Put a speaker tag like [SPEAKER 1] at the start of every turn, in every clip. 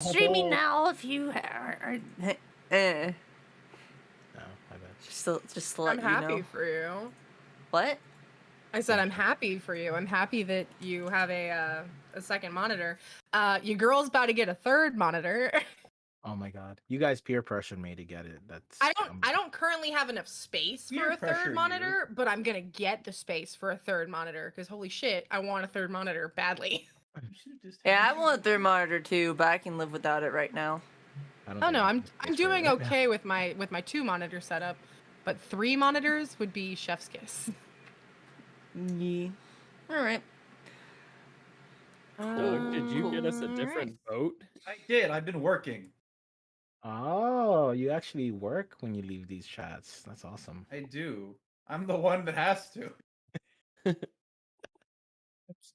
[SPEAKER 1] Streaming now if you are
[SPEAKER 2] No,
[SPEAKER 3] I bet.
[SPEAKER 2] just to let
[SPEAKER 1] I'm
[SPEAKER 2] you
[SPEAKER 1] happy
[SPEAKER 2] know.
[SPEAKER 1] for you.
[SPEAKER 2] What?
[SPEAKER 1] I said I'm happy for you. I'm happy that you have a second monitor. Your girl's about to get a third monitor.
[SPEAKER 3] Oh my god. You guys peer pressured me to get it. That's
[SPEAKER 1] I don't currently have enough space for a third monitor, but I'm gonna get the space for a third monitor because holy shit, I want a third monitor badly.
[SPEAKER 2] Yeah, I want a third monitor too, but I can live without it right now.
[SPEAKER 3] I don't
[SPEAKER 1] Oh
[SPEAKER 3] think
[SPEAKER 1] no,
[SPEAKER 3] I
[SPEAKER 1] I'm
[SPEAKER 3] can pay for it
[SPEAKER 1] doing
[SPEAKER 3] right
[SPEAKER 1] okay with my 2-monitor setup, but 3 monitors would be chef's kiss.
[SPEAKER 2] Yeah. All right.
[SPEAKER 4] Doug, did you get us a different boat?
[SPEAKER 5] I did. I've been working.
[SPEAKER 3] Oh, you actually work when you leave these chats. That's awesome.
[SPEAKER 5] I do. I'm the one that has to.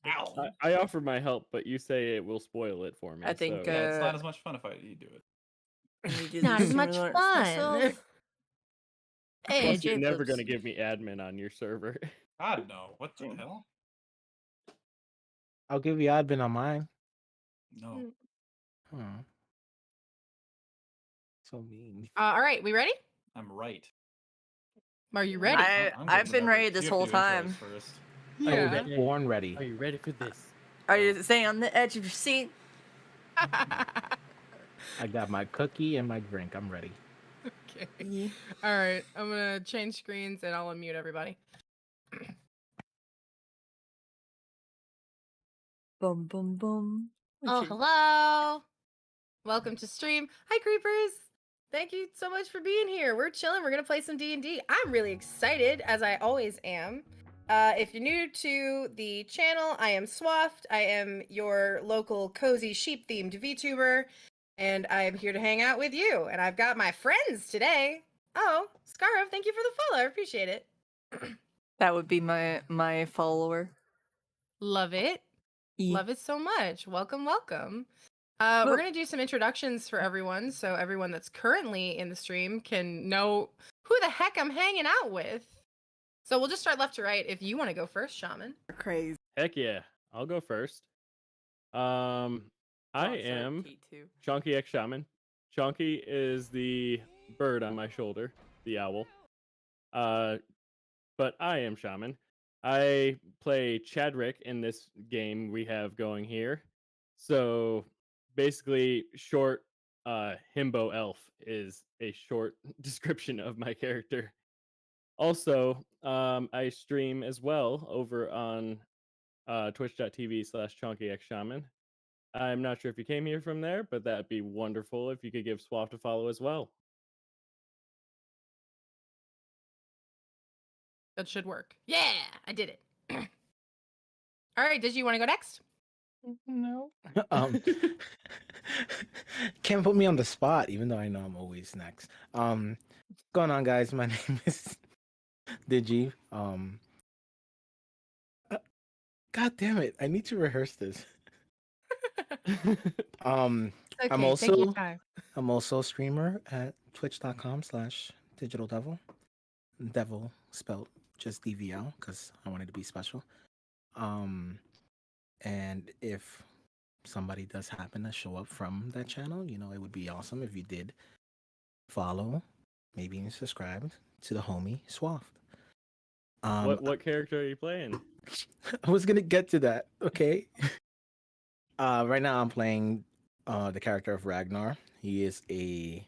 [SPEAKER 5] Ow.
[SPEAKER 4] I offer my help, but you say it will spoil it for me.
[SPEAKER 2] I think,
[SPEAKER 4] so.
[SPEAKER 5] Yeah, it's not as much fun if you do it.
[SPEAKER 1] Not as much fun.
[SPEAKER 2] Hey,
[SPEAKER 4] Plus, you're never
[SPEAKER 2] Jacobs.
[SPEAKER 4] going to give me admin on your server.
[SPEAKER 5] God no. What the hell?
[SPEAKER 3] I'll give you admin on mine.
[SPEAKER 5] No.
[SPEAKER 3] Huh. So mean.
[SPEAKER 1] All right, we ready?
[SPEAKER 5] I'm right.
[SPEAKER 1] Are you ready?
[SPEAKER 2] I've been ready this whole time.
[SPEAKER 5] First.
[SPEAKER 1] Yeah.
[SPEAKER 3] I was born ready.
[SPEAKER 4] Are you ready for this?
[SPEAKER 2] Are you staying on the edge of your seat?
[SPEAKER 3] I got my cookie and my drink. I'm ready.
[SPEAKER 1] Okay.
[SPEAKER 2] Yeah.
[SPEAKER 1] All right, I'm gonna change screens and I'll unmute everybody.
[SPEAKER 2] Boom, boom, boom.
[SPEAKER 1] Oh, hello. Welcome to stream. Hi, creepers. Thank you so much for being here. We're chilling. We're gonna play some D&D. I'm really excited, as I always am. If you're new to the channel, I am Swaft. I am your local cozy sheep-themed VTuber, and I am here to hang out with you. And I've got my friends today. Oh, Scarov, thank you for the follow. I appreciate it.
[SPEAKER 2] That would be my follower.
[SPEAKER 1] Love it.
[SPEAKER 2] E.
[SPEAKER 1] Love it so much. Welcome, welcome. We're going to do some introductions for everyone, so everyone that's currently in the stream can know who the heck I'm hanging out with. So we'll just start left to right if you want to go first, Shaman.
[SPEAKER 2] Crazy.
[SPEAKER 4] Heck yeah. I'll go first. I am
[SPEAKER 2] Kate too.
[SPEAKER 4] Chonky X Shaman. Chonky is the bird on my shoulder, the owl. But I am Shaman. I play Chadrick in this game we have going here. So basically, short himbo elf is a short description of my character. Also, I stream as well over on twitch.tv/ChonkyXShaman. I'm not sure if you came here from there, but that'd be wonderful if you could give Swaft a follow as well.
[SPEAKER 1] That should work. Yeah, I did it. All right, did you want to go next?
[SPEAKER 3] No. Can't put me on the spot, even though I know I'm always next. What's going on, guys? My name is Digi. God damn it! I need to rehearse this.
[SPEAKER 1] Okay,
[SPEAKER 3] I'm
[SPEAKER 1] take your
[SPEAKER 3] also
[SPEAKER 1] time.
[SPEAKER 3] a streamer at twitch.com/digitaldevil. Devil spelled just DVL because I wanted to be special. And if somebody does happen to show up from that channel, you know, it would be awesome if you did follow, maybe even subscribe to the homie Swaft.
[SPEAKER 4] What character are you playing?
[SPEAKER 3] I was gonna get to that. Okay. Right now I'm playing the character of Ragnar. He is a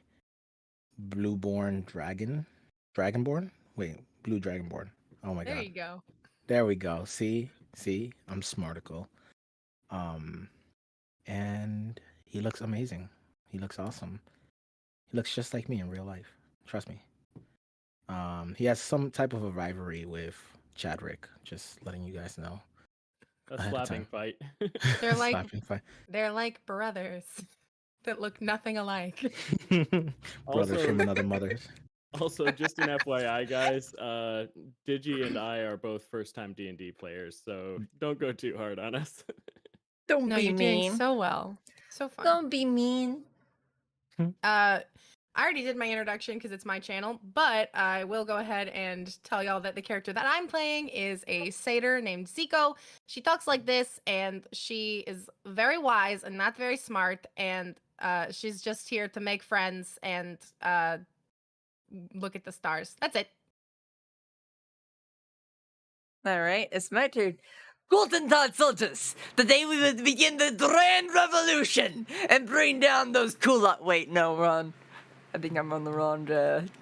[SPEAKER 3] blue-born dragonborn. Wait, blue dragonborn. Oh my god.
[SPEAKER 1] There you go.
[SPEAKER 3] There we go. See, I'm smarticle. And he looks amazing. He looks awesome. He looks just like me in real life. Trust me. He has some type of a rivalry with Chadrick. Just letting you guys know.
[SPEAKER 4] A
[SPEAKER 3] ahead of
[SPEAKER 4] slapping
[SPEAKER 3] time.
[SPEAKER 4] fight.
[SPEAKER 1] They're like
[SPEAKER 3] Slapping fight.
[SPEAKER 1] they're like brothers that look nothing alike.
[SPEAKER 3] Brothers from another mothers.
[SPEAKER 4] Also, just an FYI, guys, Digi and I are both first-time D&D players, so don't go too hard on us.
[SPEAKER 2] Don't
[SPEAKER 1] No,
[SPEAKER 2] be
[SPEAKER 1] you're
[SPEAKER 2] mean.
[SPEAKER 1] doing so well. So fun.
[SPEAKER 2] Don't be mean.
[SPEAKER 1] I already did my introduction because it's my channel, but I will go ahead and tell y'all that the character that I'm playing is a satyr named Zico. She talks like this, and she is very wise and not very smart, and She's just here to make friends and look at the stars. That's it.
[SPEAKER 2] All right, it's my turn. Golden Dawn soldiers, the day we will begin the grand revolution and bring down those Wait, no, Ron. I think I'm on the wrong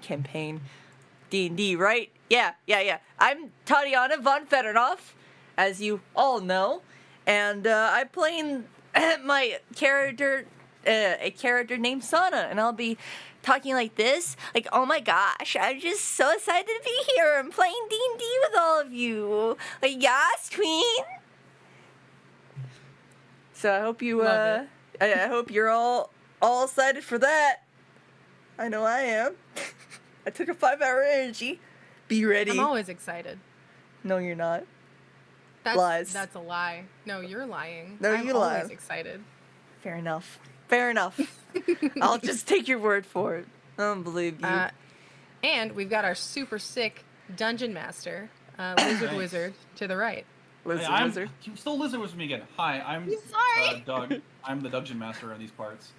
[SPEAKER 2] campaign. D&D, right? Yeah. I'm Tatiana von Fedorov, as you all know, and I'm playing my character, a character named Sana, and I'll be talking like this, like, oh my gosh, I'm just so excited to be here. I'm playing D&D with all of you. Like, yes, queen. So I hope you,
[SPEAKER 1] Love
[SPEAKER 2] I hope you're all excited for that. I know I am. I took a 5-hour energy. Be ready.
[SPEAKER 1] I'm always excited.
[SPEAKER 2] No, you're not.
[SPEAKER 1] That's,
[SPEAKER 2] Lies.
[SPEAKER 1] That's a lie. No, you're lying.
[SPEAKER 2] No,
[SPEAKER 1] I'm
[SPEAKER 2] you lie.
[SPEAKER 1] always excited.
[SPEAKER 2] Fair enough. I'll just take your word for it. I don't believe you.
[SPEAKER 1] And we've got our super sick dungeon master, Lizard
[SPEAKER 5] Nice.
[SPEAKER 1] Wizard, to the right.
[SPEAKER 2] Wizard.
[SPEAKER 5] You still lizard with me again. Hi, I'm
[SPEAKER 1] sorry.
[SPEAKER 5] Doug. I'm the dungeon master of these parts.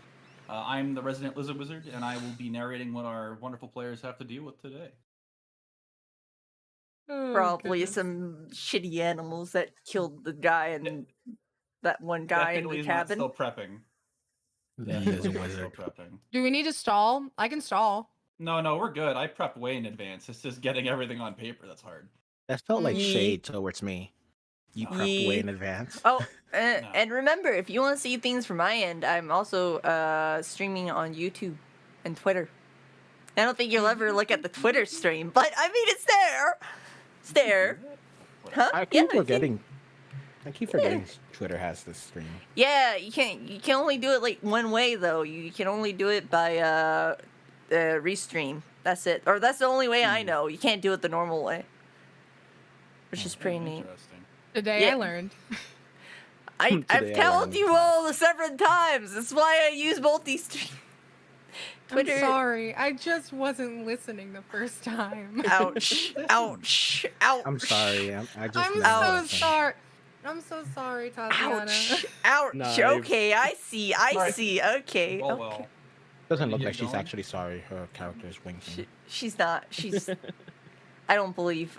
[SPEAKER 5] I'm the resident lizard wizard, and I will be narrating what our wonderful players have to deal with today.
[SPEAKER 2] Probably
[SPEAKER 1] goodness.
[SPEAKER 2] some shitty animals that killed the guy and that one guy
[SPEAKER 5] Definitely
[SPEAKER 2] in the
[SPEAKER 5] not
[SPEAKER 2] cabin.
[SPEAKER 5] still prepping.
[SPEAKER 3] He
[SPEAKER 5] Definitely
[SPEAKER 3] is a
[SPEAKER 5] not
[SPEAKER 3] wizard.
[SPEAKER 5] Still prepping.
[SPEAKER 1] Do we need to stall? I can stall.
[SPEAKER 5] No, we're good. I prepped way in advance. It's just getting everything on paper that's hard.
[SPEAKER 3] That felt like
[SPEAKER 2] Ye-
[SPEAKER 3] shade towards me. You prepped way
[SPEAKER 2] Ye-
[SPEAKER 3] in advance.
[SPEAKER 2] Oh, and remember, if you want to see things from my end, I'm also streaming on YouTube and Twitter. I don't think you'll ever look at the Twitter stream, but I mean, it's there. It's there. Huh?
[SPEAKER 3] I
[SPEAKER 2] Yeah,
[SPEAKER 3] keep
[SPEAKER 2] you can-
[SPEAKER 3] forgetting. I keep forgetting Twitter has this stream.
[SPEAKER 2] Yeah, you can only do it like one way though. You can only do it by restream. That's it. Or that's the only way I know. You can't do it the normal way. Which is pretty neat.
[SPEAKER 5] Interesting.
[SPEAKER 1] Today
[SPEAKER 2] Yeah.
[SPEAKER 1] I learned.
[SPEAKER 2] I've
[SPEAKER 3] Today I
[SPEAKER 2] told
[SPEAKER 3] learned
[SPEAKER 2] you
[SPEAKER 3] something.
[SPEAKER 2] all several times. That's why I use both these streams. Twitter.
[SPEAKER 1] I'm sorry. I just wasn't listening the first time.
[SPEAKER 2] Ouch. Ouch. Ouch.
[SPEAKER 3] I'm sorry. I just.
[SPEAKER 1] I'm
[SPEAKER 3] learned
[SPEAKER 1] so
[SPEAKER 3] something.
[SPEAKER 1] sorry. I'm so sorry, Tatiana.
[SPEAKER 2] Ouch. Ouch.
[SPEAKER 4] Nah,
[SPEAKER 2] Okay, I see.
[SPEAKER 5] Sorry.
[SPEAKER 2] Okay.
[SPEAKER 5] Oh
[SPEAKER 2] okay.
[SPEAKER 5] well.
[SPEAKER 3] Doesn't look
[SPEAKER 5] Keep
[SPEAKER 3] like she's
[SPEAKER 5] going.
[SPEAKER 3] actually sorry. Her character is winking.
[SPEAKER 2] She's not. She's. I don't believe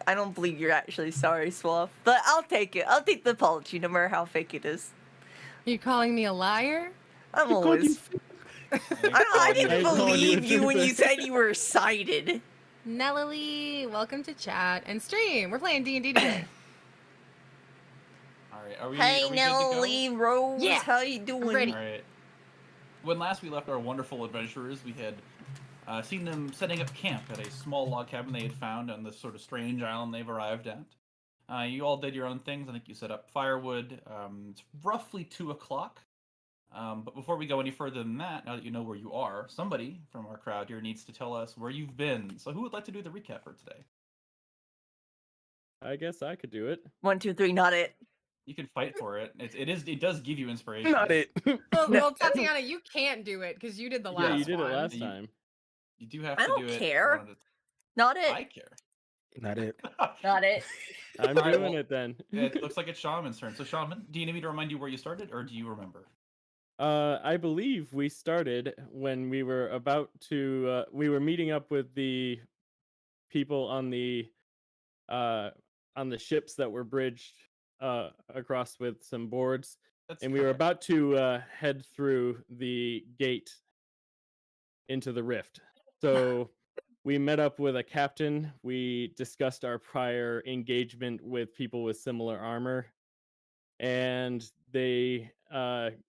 [SPEAKER 2] you're actually sorry, Swaff. But I'll take it. I'll take the apology, no matter how fake it is.
[SPEAKER 1] You calling me a liar?
[SPEAKER 2] I'm
[SPEAKER 3] You called
[SPEAKER 2] always. I didn't
[SPEAKER 4] I told you
[SPEAKER 2] believe
[SPEAKER 4] to
[SPEAKER 2] you
[SPEAKER 4] do
[SPEAKER 2] when you
[SPEAKER 4] that.
[SPEAKER 2] said you were excited.
[SPEAKER 1] Nelly, welcome to chat and stream. We're playing D&D today.
[SPEAKER 5] All right. Are we?
[SPEAKER 2] Hey,
[SPEAKER 5] are we good to go?
[SPEAKER 2] Nelly Rose,
[SPEAKER 1] Yeah,
[SPEAKER 2] how you doing?
[SPEAKER 1] ready.
[SPEAKER 5] All right. When last we left our wonderful adventurers, we had seen them setting up camp at a small log cabin they had found on this sort of strange island they've arrived at. You all did your own things. I think you set up firewood. It's roughly 2 o'clock. But before we go any further than that, now that you know where you are, somebody from our crowd here needs to tell us where you've been. So who would like to do the recap for today?
[SPEAKER 4] I guess I could do it.
[SPEAKER 2] 1, 2, 3, not it.
[SPEAKER 5] You can fight for it. It does give you inspiration.
[SPEAKER 3] Not it.
[SPEAKER 1] Well, Tatiana, you can't do it because you did the
[SPEAKER 5] Yeah,
[SPEAKER 1] last
[SPEAKER 4] Yeah, you did
[SPEAKER 1] one.
[SPEAKER 4] it last
[SPEAKER 5] You-
[SPEAKER 4] time.
[SPEAKER 5] You do have
[SPEAKER 2] I
[SPEAKER 5] to
[SPEAKER 2] don't
[SPEAKER 5] do it.
[SPEAKER 2] care.
[SPEAKER 5] one at
[SPEAKER 2] Not
[SPEAKER 5] a- I
[SPEAKER 2] it.
[SPEAKER 5] care.
[SPEAKER 3] Not it.
[SPEAKER 2] Not it.
[SPEAKER 4] I'm
[SPEAKER 5] Alright,
[SPEAKER 4] doing
[SPEAKER 5] well,
[SPEAKER 4] it then.
[SPEAKER 5] It looks like it's Shaman's turn. So Shaman, do you need me to remind you where you started, or do you remember?
[SPEAKER 4] I believe we started when we were about to. We were meeting up with the people on the ships that were bridged across with some boards,
[SPEAKER 5] That's
[SPEAKER 4] and we were
[SPEAKER 5] correct.
[SPEAKER 4] about to head through the gate into the rift. So we met up with a captain. We discussed our prior engagement with people with similar armor, and they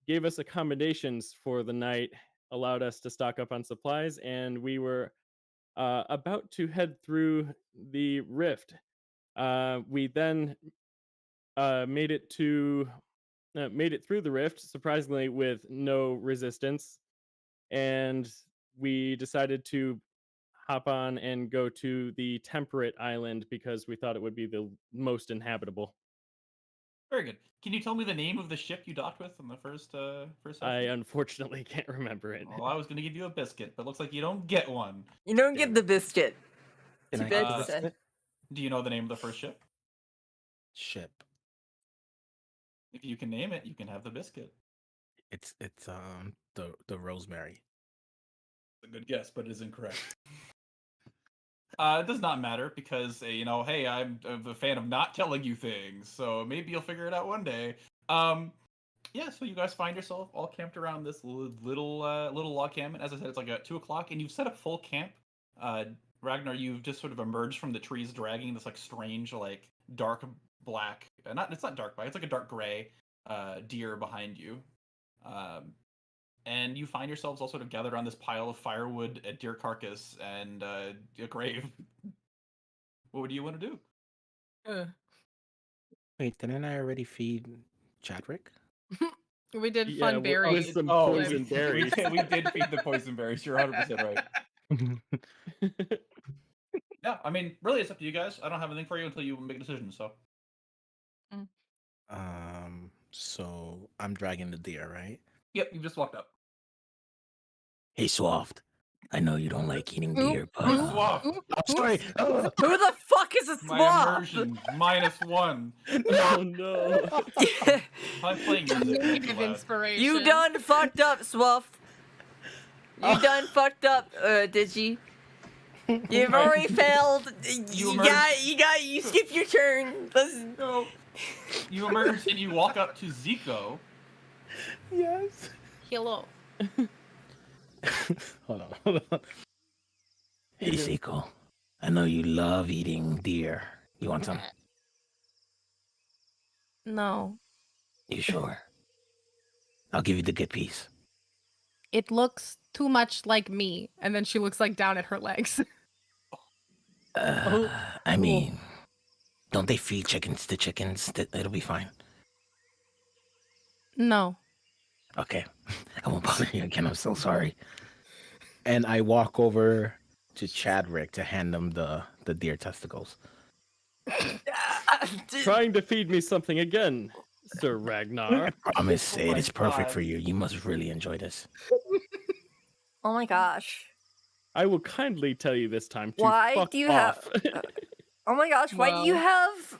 [SPEAKER 4] gave us accommodations for the night, allowed us to stock up on supplies, and we were about to head through the rift. We then made it through the rift, surprisingly with no resistance, and we decided to hop on and go to the temperate island because we thought it would be the most inhabitable.
[SPEAKER 5] Very good. Can you tell me the name of the ship you docked with in the first
[SPEAKER 4] I
[SPEAKER 5] session?
[SPEAKER 4] unfortunately can't remember it.
[SPEAKER 5] Well, I was going to give you a biscuit, but looks like you don't get one.
[SPEAKER 2] You don't
[SPEAKER 5] Damn
[SPEAKER 2] get the biscuit.
[SPEAKER 3] Can
[SPEAKER 2] Too
[SPEAKER 3] I
[SPEAKER 2] bad
[SPEAKER 3] get
[SPEAKER 2] to
[SPEAKER 3] the
[SPEAKER 2] say.
[SPEAKER 3] biscuit?
[SPEAKER 5] Do you know the name of the first ship?
[SPEAKER 3] Ship.
[SPEAKER 5] If you can name it, you can have the biscuit.
[SPEAKER 3] It's the rosemary.
[SPEAKER 5] A good guess, but it is incorrect. It does not matter because hey, I'm a fan of not telling you things, so maybe you'll figure it out one day. Yeah, so you guys find yourself all camped around this little log cabin. As I said, it's like at 2 o'clock, and you've set up full camp. Ragnar, you've just sort of emerged from the trees, dragging this like strange, like dark black. It's not dark black. It's like a dark gray deer behind you. And you find yourselves all sort of gathered on this pile of firewood, a deer carcass, and a grave. What do you want to do?
[SPEAKER 3] Wait, didn't I already feed Chadwick?
[SPEAKER 1] We did
[SPEAKER 4] Yeah,
[SPEAKER 1] fun
[SPEAKER 4] with
[SPEAKER 1] berries.
[SPEAKER 4] some
[SPEAKER 5] Oh,
[SPEAKER 4] poison berries.
[SPEAKER 5] we did feed the poison berries. You're 100% right. Yeah, I mean, really, it's up to you guys. I don't have anything for you until you make a decision. So,
[SPEAKER 3] So I'm dragging the deer, right?
[SPEAKER 5] yep, you just walked up.
[SPEAKER 3] Hey, Swaft. I know you don't like eating deer, but
[SPEAKER 5] Swap.
[SPEAKER 3] I'm sorry.
[SPEAKER 2] Who the fuck is a
[SPEAKER 5] My
[SPEAKER 2] swab?
[SPEAKER 5] immersion -1.
[SPEAKER 4] Oh no.
[SPEAKER 5] I'm playing music. way too
[SPEAKER 1] Creative
[SPEAKER 5] loud.
[SPEAKER 1] inspiration.
[SPEAKER 2] You done fucked up, Swuff. You done fucked up, Digi. You've already failed. You skipped your turn. Listen.
[SPEAKER 5] No. You emerge and you walk up to Zico.
[SPEAKER 3] Yes.
[SPEAKER 1] Hello.
[SPEAKER 3] Hold on. Hey, Zico. I know you love eating deer. You want some?
[SPEAKER 1] No.
[SPEAKER 3] You sure? I'll give you the good piece.
[SPEAKER 1] It looks too much like me. And then she looks like down at her legs.
[SPEAKER 3] I mean, don't they feed chickens to chickens? It'll be fine.
[SPEAKER 1] No.
[SPEAKER 3] Okay. I won't bother you again. I'm so sorry. And I walk over to Chadwick to hand him the deer testicles.
[SPEAKER 4] Trying to feed me something again, Sir Ragnar.
[SPEAKER 3] I promise
[SPEAKER 5] Oh
[SPEAKER 3] it
[SPEAKER 5] my
[SPEAKER 3] is perfect
[SPEAKER 5] God.
[SPEAKER 3] for you. You must really enjoy this.
[SPEAKER 2] Oh my gosh.
[SPEAKER 4] I will kindly tell you this time to
[SPEAKER 2] Why
[SPEAKER 4] fuck
[SPEAKER 2] do you
[SPEAKER 4] off.
[SPEAKER 2] Oh my gosh, why do you have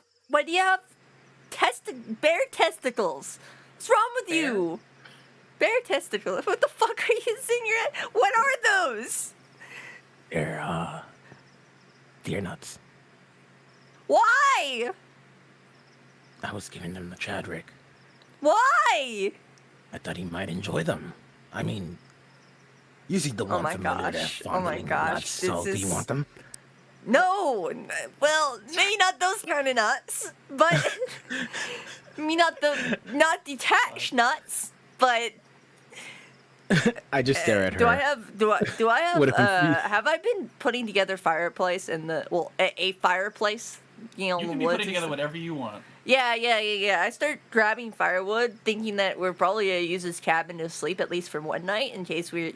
[SPEAKER 2] bear testicles? What's wrong with you? Bear testicles. What the fuck are you using your head? What are those?
[SPEAKER 3] They're deer nuts.
[SPEAKER 2] Why?
[SPEAKER 3] I was giving them to Chadwick.
[SPEAKER 2] Why?
[SPEAKER 3] I thought he might enjoy them. I mean, you see the
[SPEAKER 2] Oh
[SPEAKER 3] one
[SPEAKER 2] my
[SPEAKER 3] familiar to
[SPEAKER 2] gosh. Oh my
[SPEAKER 3] fondling the
[SPEAKER 2] gosh.
[SPEAKER 3] nuts, so
[SPEAKER 2] This
[SPEAKER 3] do you
[SPEAKER 2] is-
[SPEAKER 3] want them?
[SPEAKER 2] No. Well, maybe not those kind of nuts, but I mean not detached nuts, but
[SPEAKER 3] I just stare at her.
[SPEAKER 2] do I have
[SPEAKER 3] What if we-
[SPEAKER 2] have I been putting together fireplace in the a fireplace, you know,
[SPEAKER 5] You
[SPEAKER 2] in
[SPEAKER 5] can
[SPEAKER 2] the
[SPEAKER 5] be
[SPEAKER 2] woods
[SPEAKER 5] putting
[SPEAKER 2] and
[SPEAKER 5] together
[SPEAKER 2] stuff?
[SPEAKER 5] whatever you want.
[SPEAKER 2] Yeah. I start grabbing firewood, thinking that we're probably gonna use this cabin to sleep at least for one night in case we're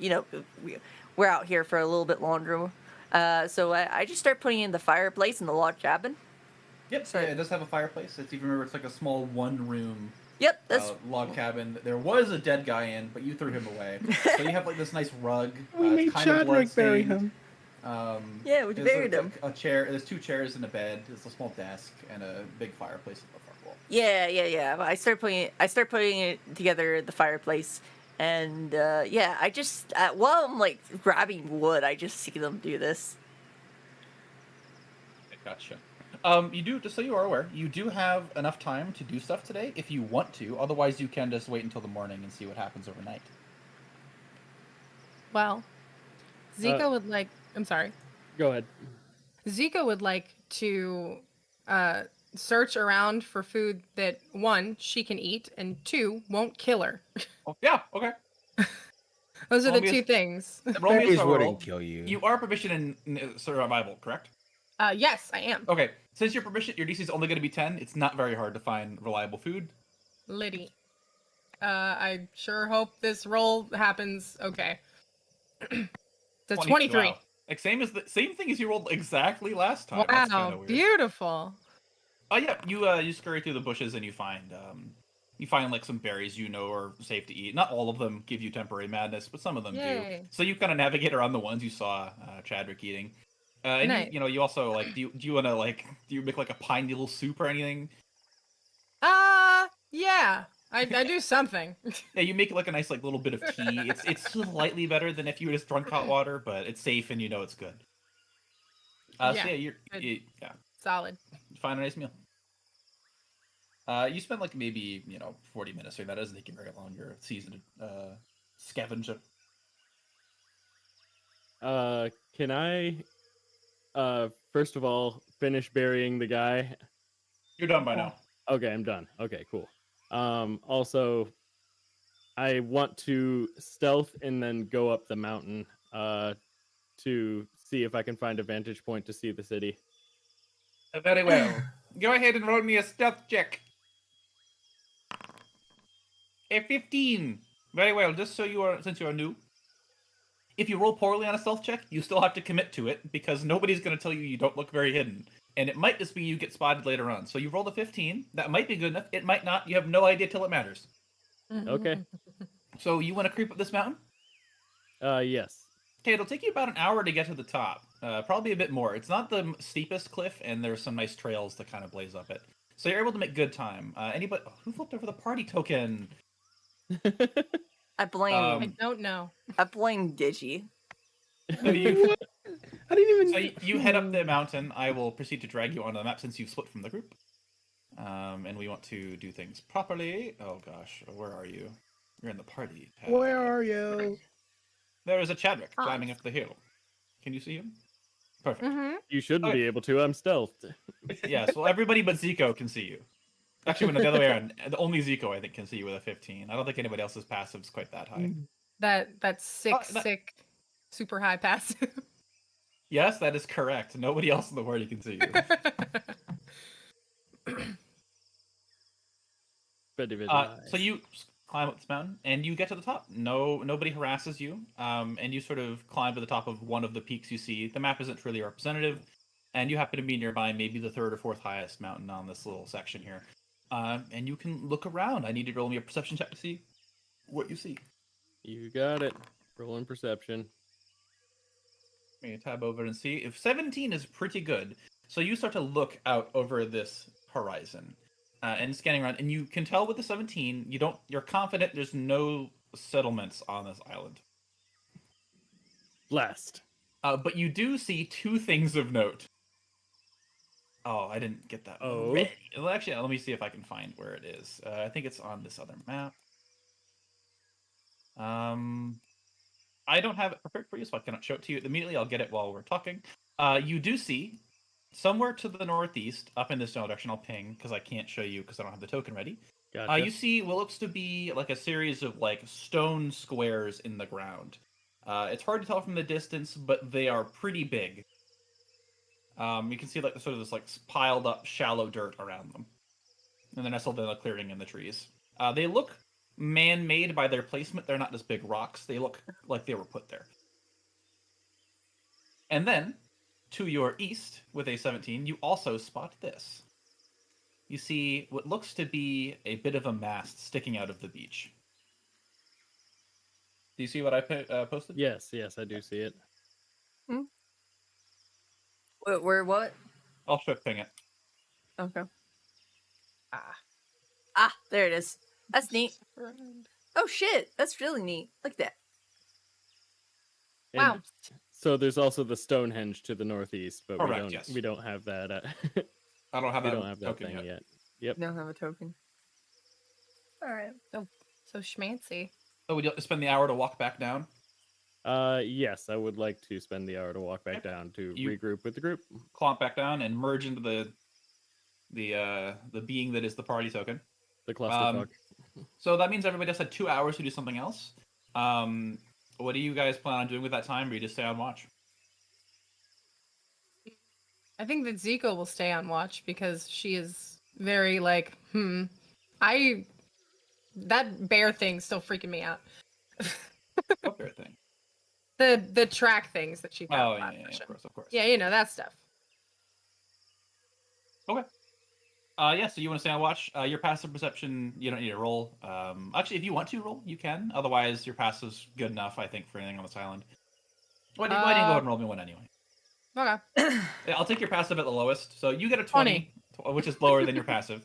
[SPEAKER 2] out here for a little bit longer. So I just start putting in the fireplace in the log cabin.
[SPEAKER 5] Yep, so it does have a fireplace. It's like a small one-room
[SPEAKER 2] Yep, that's
[SPEAKER 5] log cabin. There was a dead guy in, but you threw him away. So you have like this nice rug.
[SPEAKER 3] We
[SPEAKER 5] it's
[SPEAKER 3] made
[SPEAKER 5] kind of
[SPEAKER 3] Chadwick bury
[SPEAKER 5] blood-stained.
[SPEAKER 3] him.
[SPEAKER 2] Yeah, we
[SPEAKER 5] there's
[SPEAKER 2] buried
[SPEAKER 5] like
[SPEAKER 2] him.
[SPEAKER 5] A chair. There's 2 chairs and a bed. There's a small desk and a big fireplace on the front wall.
[SPEAKER 2] Yeah. I start putting it together, the fireplace, and I just while I'm like grabbing wood, I just see them do this.
[SPEAKER 5] Gotcha. You do, just so you are aware, you do have enough time to do stuff today if you want to. Otherwise, you can just wait until the morning and see what happens overnight.
[SPEAKER 1] Well, Zico would like. I'm sorry.
[SPEAKER 4] Go ahead.
[SPEAKER 1] Zico would like to search around for food that 1, she can eat, and 2, won't kill her.
[SPEAKER 5] Oh, yeah, okay.
[SPEAKER 1] Those are
[SPEAKER 5] Roll
[SPEAKER 1] the
[SPEAKER 5] me
[SPEAKER 1] 2
[SPEAKER 5] a-
[SPEAKER 1] things.
[SPEAKER 5] Roll me a
[SPEAKER 3] Berries
[SPEAKER 5] survival roll.
[SPEAKER 3] wouldn't kill you.
[SPEAKER 5] You are proficient in survival, correct?
[SPEAKER 1] Yes, I am.
[SPEAKER 5] Okay, since you're proficient, your DC is only going to be 10. It's not very hard to find reliable food.
[SPEAKER 1] Liddy. I sure hope this roll happens okay. The 23.
[SPEAKER 5] Wow. Like same thing as you rolled exactly last time. That's kinda
[SPEAKER 1] Wow,
[SPEAKER 5] weird.
[SPEAKER 1] beautiful.
[SPEAKER 5] Oh yeah, you scurry through the bushes and you find like some berries you know are safe to eat. Not all of them give you temporary madness, but some of them do.
[SPEAKER 1] Yay.
[SPEAKER 5] So you kind of navigate around the ones you saw Chadwick eating. And
[SPEAKER 1] Nice.
[SPEAKER 5] you also like do you make like a pine needle soup or anything?
[SPEAKER 1] Yeah. I do something.
[SPEAKER 5] Yeah, you make like a nice like little bit of tea. It's slightly better than if you just drunk hot water, but it's safe and you know it's good. So
[SPEAKER 1] Yeah,
[SPEAKER 5] yeah,
[SPEAKER 1] good.
[SPEAKER 5] yeah,
[SPEAKER 1] Solid.
[SPEAKER 5] find a nice meal. You spend like maybe 40 minutes here. That doesn't take you very long. You're a seasoned scavenger.
[SPEAKER 4] Can I first of all finish burying the guy?
[SPEAKER 5] You're done by now.
[SPEAKER 4] Okay, I'm done. Okay, cool. Also, I want to stealth and then go up the mountain to see if I can find a vantage point to see the city.
[SPEAKER 5] Very well. Go ahead and roll me a stealth check. A 15. Very well. Just so since you are new, if you roll poorly on a stealth check, you still have to commit to it because nobody's going to tell you don't look very hidden. And it might just be you get spotted later on. So you rolled a 15. That might be good enough. It might not. You have no idea till it matters.
[SPEAKER 4] Okay.
[SPEAKER 5] So you want to creep up this mountain?
[SPEAKER 4] Yes.
[SPEAKER 5] Okay, it'll take you about an hour to get to the top. Probably a bit more. It's not the steepest cliff, and there's some nice trails to kind of blaze up it. So you're able to make good time. Anybody who flipped over the party token?
[SPEAKER 2] I blame
[SPEAKER 1] I don't know.
[SPEAKER 2] Digi.
[SPEAKER 5] So you,
[SPEAKER 3] I didn't even.
[SPEAKER 5] so you head up the mountain. I will proceed to drag you onto the map since you've split from the group. And we want to do things properly. Oh gosh, where are you? You're in the party tab.
[SPEAKER 3] Where are you?
[SPEAKER 5] There is a Chadwick climbing up the hill. Can you see him? Perfect.
[SPEAKER 1] Mm-hmm.
[SPEAKER 4] You shouldn't
[SPEAKER 5] Okay.
[SPEAKER 4] be able to. I'm stealthed.
[SPEAKER 5] Yes, well, everybody but Zico can see you. Actually, no, the other way around. Only Zico, I think, can see you with a 15. I don't think anybody else's passive is quite that high.
[SPEAKER 1] That's sick, super high passive.
[SPEAKER 5] Yes, that is correct. Nobody else in the party can see you. So you climb up this mountain, and you get to the top. Nobody harasses you, and you sort of climb to the top of one of the peaks you see. The map isn't really representative, and you happen to be nearby maybe the third or fourth highest mountain on this little section here. And you can look around. I need you to roll me a perception check to see what you see.
[SPEAKER 4] You got it. Rolling perception.
[SPEAKER 5] Let me tab over and see. If 17 is pretty good, so you start to look out over this horizon. And scanning around, and you can tell with the 17, you're confident there's no settlements on this island.
[SPEAKER 4] Blast.
[SPEAKER 5] But you do see two things of note. Oh, I didn't get that.
[SPEAKER 4] Oh.
[SPEAKER 5] ready. Well, actually, let me see if I can find where it is. I think it's on this other map. I don't have it prepared for you, so I cannot show it to you immediately. I'll get it while we're talking. You do see somewhere to the northeast, up in this general direction. I'll ping because I can't show you because I don't have the token ready.
[SPEAKER 4] Gotcha.
[SPEAKER 5] You see what looks to be like a series of like stone squares in the ground. It's hard to tell from the distance, but they are pretty big. You can see like sort of this like piled up shallow dirt around them, and they're nestled in a clearing in the trees. They look man-made by their placement. They're not just big rocks. They look like they were put there. And then, to your east, with a 17, you also spot this. You see what looks to be a bit of a mast sticking out of the beach. Do you see what I posted?
[SPEAKER 4] Yes, I do see it.
[SPEAKER 2] Where what?
[SPEAKER 5] I'll ping it.
[SPEAKER 2] Okay. Ah, there it is. That's neat. Oh shit, that's really neat. Look at that.
[SPEAKER 4] And
[SPEAKER 1] Wow.
[SPEAKER 4] So there's also the Stonehenge to the northeast, but
[SPEAKER 5] Correct, yes.
[SPEAKER 4] we don't have that.
[SPEAKER 5] I don't have
[SPEAKER 4] we
[SPEAKER 5] that,
[SPEAKER 4] don't have that
[SPEAKER 5] token
[SPEAKER 4] thing
[SPEAKER 5] yet.
[SPEAKER 4] yet. Yep.
[SPEAKER 2] Don't have a token. All right.
[SPEAKER 1] So schmancy.
[SPEAKER 5] So would you spend the hour to walk back down?
[SPEAKER 4] Yes, I would like to spend the hour to walk back down to
[SPEAKER 5] You-
[SPEAKER 4] regroup with the group.
[SPEAKER 5] Clomp back down and merge into the being that is the party token.
[SPEAKER 4] The clusterfuck.
[SPEAKER 5] So that means everybody just had 2 hours to do something else. What do you guys plan on doing with that time, or you just stay on watch?
[SPEAKER 1] I think that Zico will stay on watch because she is very like, that bear thing's still freaking me out.
[SPEAKER 5] What bear thing?
[SPEAKER 1] The track things that she found.
[SPEAKER 5] Oh,
[SPEAKER 1] last
[SPEAKER 5] yeah,
[SPEAKER 1] session.
[SPEAKER 5] of course.
[SPEAKER 1] Yeah, you know that stuff.
[SPEAKER 5] Okay. Yeah, so you want to stay on watch. Your passive perception, you don't need to roll. Actually, if you want to roll, you can. Otherwise, your passive's good enough, I think, for anything on this island. Why don't you go ahead and roll me one anyway?
[SPEAKER 1] Okay.
[SPEAKER 5] Yeah, I'll take your passive at the lowest. So you get a 20, which is lower than your passive.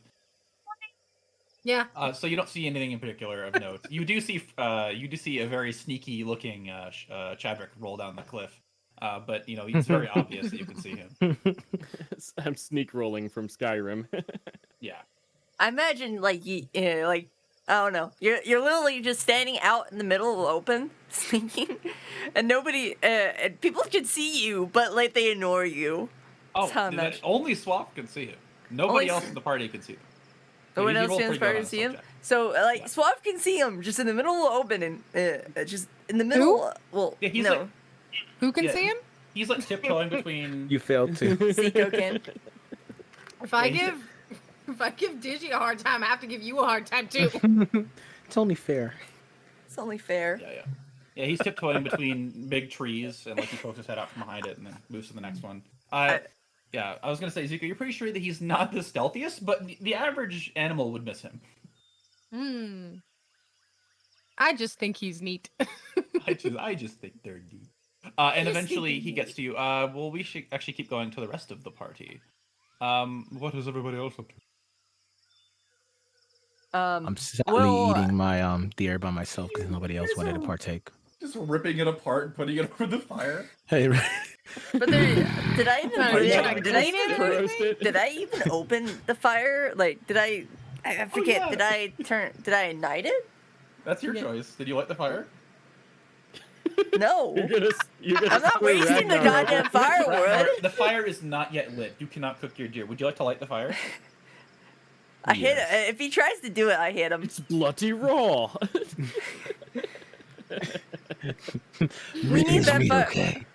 [SPEAKER 1] Yeah.
[SPEAKER 5] So you don't see anything in particular of note. You do see a very sneaky looking Chadwick roll down the cliff, but it's very obvious that you can see him.
[SPEAKER 4] I'm sneak rolling from Skyrim.
[SPEAKER 5] Yeah.
[SPEAKER 2] I imagine like like I don't know. You're literally just standing out in the middle of the open, sneaking, and nobody and people can see you, but like they ignore you.
[SPEAKER 5] Oh,
[SPEAKER 2] That's how I imagine.
[SPEAKER 5] only Swap can see him. Nobody else in the party can see him.
[SPEAKER 2] No one
[SPEAKER 5] he
[SPEAKER 2] else
[SPEAKER 5] rolled
[SPEAKER 2] in the
[SPEAKER 5] pretty good
[SPEAKER 2] party
[SPEAKER 5] on
[SPEAKER 2] to see
[SPEAKER 5] his
[SPEAKER 2] him.
[SPEAKER 5] subject.
[SPEAKER 2] So like
[SPEAKER 5] Yeah.
[SPEAKER 2] Swap can see him just in the middle of the open and just in the middle. Well,
[SPEAKER 5] Yeah, he's
[SPEAKER 2] no,
[SPEAKER 5] like
[SPEAKER 1] Who can
[SPEAKER 5] Yeah.
[SPEAKER 1] see him?
[SPEAKER 5] he's like tiptoeing between.
[SPEAKER 3] You failed to.
[SPEAKER 2] Zico can.
[SPEAKER 1] If I
[SPEAKER 5] Yeah, he's
[SPEAKER 1] give Digi a hard time, I have to give you a hard time too.
[SPEAKER 3] It's only fair.
[SPEAKER 2] It's only fair.
[SPEAKER 5] Yeah, he's tiptoeing between big trees and like he pokes his head out from behind it and then moves to the next one. Yeah, I was gonna say, Zuko, you're pretty sure that he's not the stealthiest, but the average animal would miss him.
[SPEAKER 1] I just think he's neat.
[SPEAKER 5] I just think they're neat. And
[SPEAKER 1] just
[SPEAKER 5] eventually
[SPEAKER 1] think
[SPEAKER 5] he
[SPEAKER 1] they're
[SPEAKER 5] gets to you. Well, we should actually keep going to the rest of the party. What is everybody else up to?
[SPEAKER 3] I'm sadly
[SPEAKER 2] well,
[SPEAKER 3] eating my deer by myself because nobody else wanted to partake.
[SPEAKER 5] Just ripping it apart and putting it over the fire.
[SPEAKER 3] Hey,
[SPEAKER 2] But there, did I even
[SPEAKER 1] Sorry,
[SPEAKER 2] put
[SPEAKER 1] yeah,
[SPEAKER 2] it?
[SPEAKER 1] like
[SPEAKER 2] Did I
[SPEAKER 1] roast
[SPEAKER 2] even
[SPEAKER 1] it or
[SPEAKER 2] put?
[SPEAKER 1] anything?
[SPEAKER 2] Did I even open the fire? Like, did I? I forget.
[SPEAKER 5] yeah.
[SPEAKER 2] Did I turn? Did I ignite it?
[SPEAKER 5] That's your choice. Did you light the fire?
[SPEAKER 2] No.
[SPEAKER 4] You're gonna
[SPEAKER 2] I'm not
[SPEAKER 4] screw
[SPEAKER 2] wasting the
[SPEAKER 4] Ragnar
[SPEAKER 2] goddamn
[SPEAKER 4] over.
[SPEAKER 2] firewood.
[SPEAKER 5] The fire is not yet lit. You cannot cook your deer. Would you like to light the fire?
[SPEAKER 2] I hit.
[SPEAKER 3] Yes.
[SPEAKER 2] If he tries to do it, I hit him.
[SPEAKER 4] It's bloody raw.
[SPEAKER 2] We need that fire.
[SPEAKER 3] okay.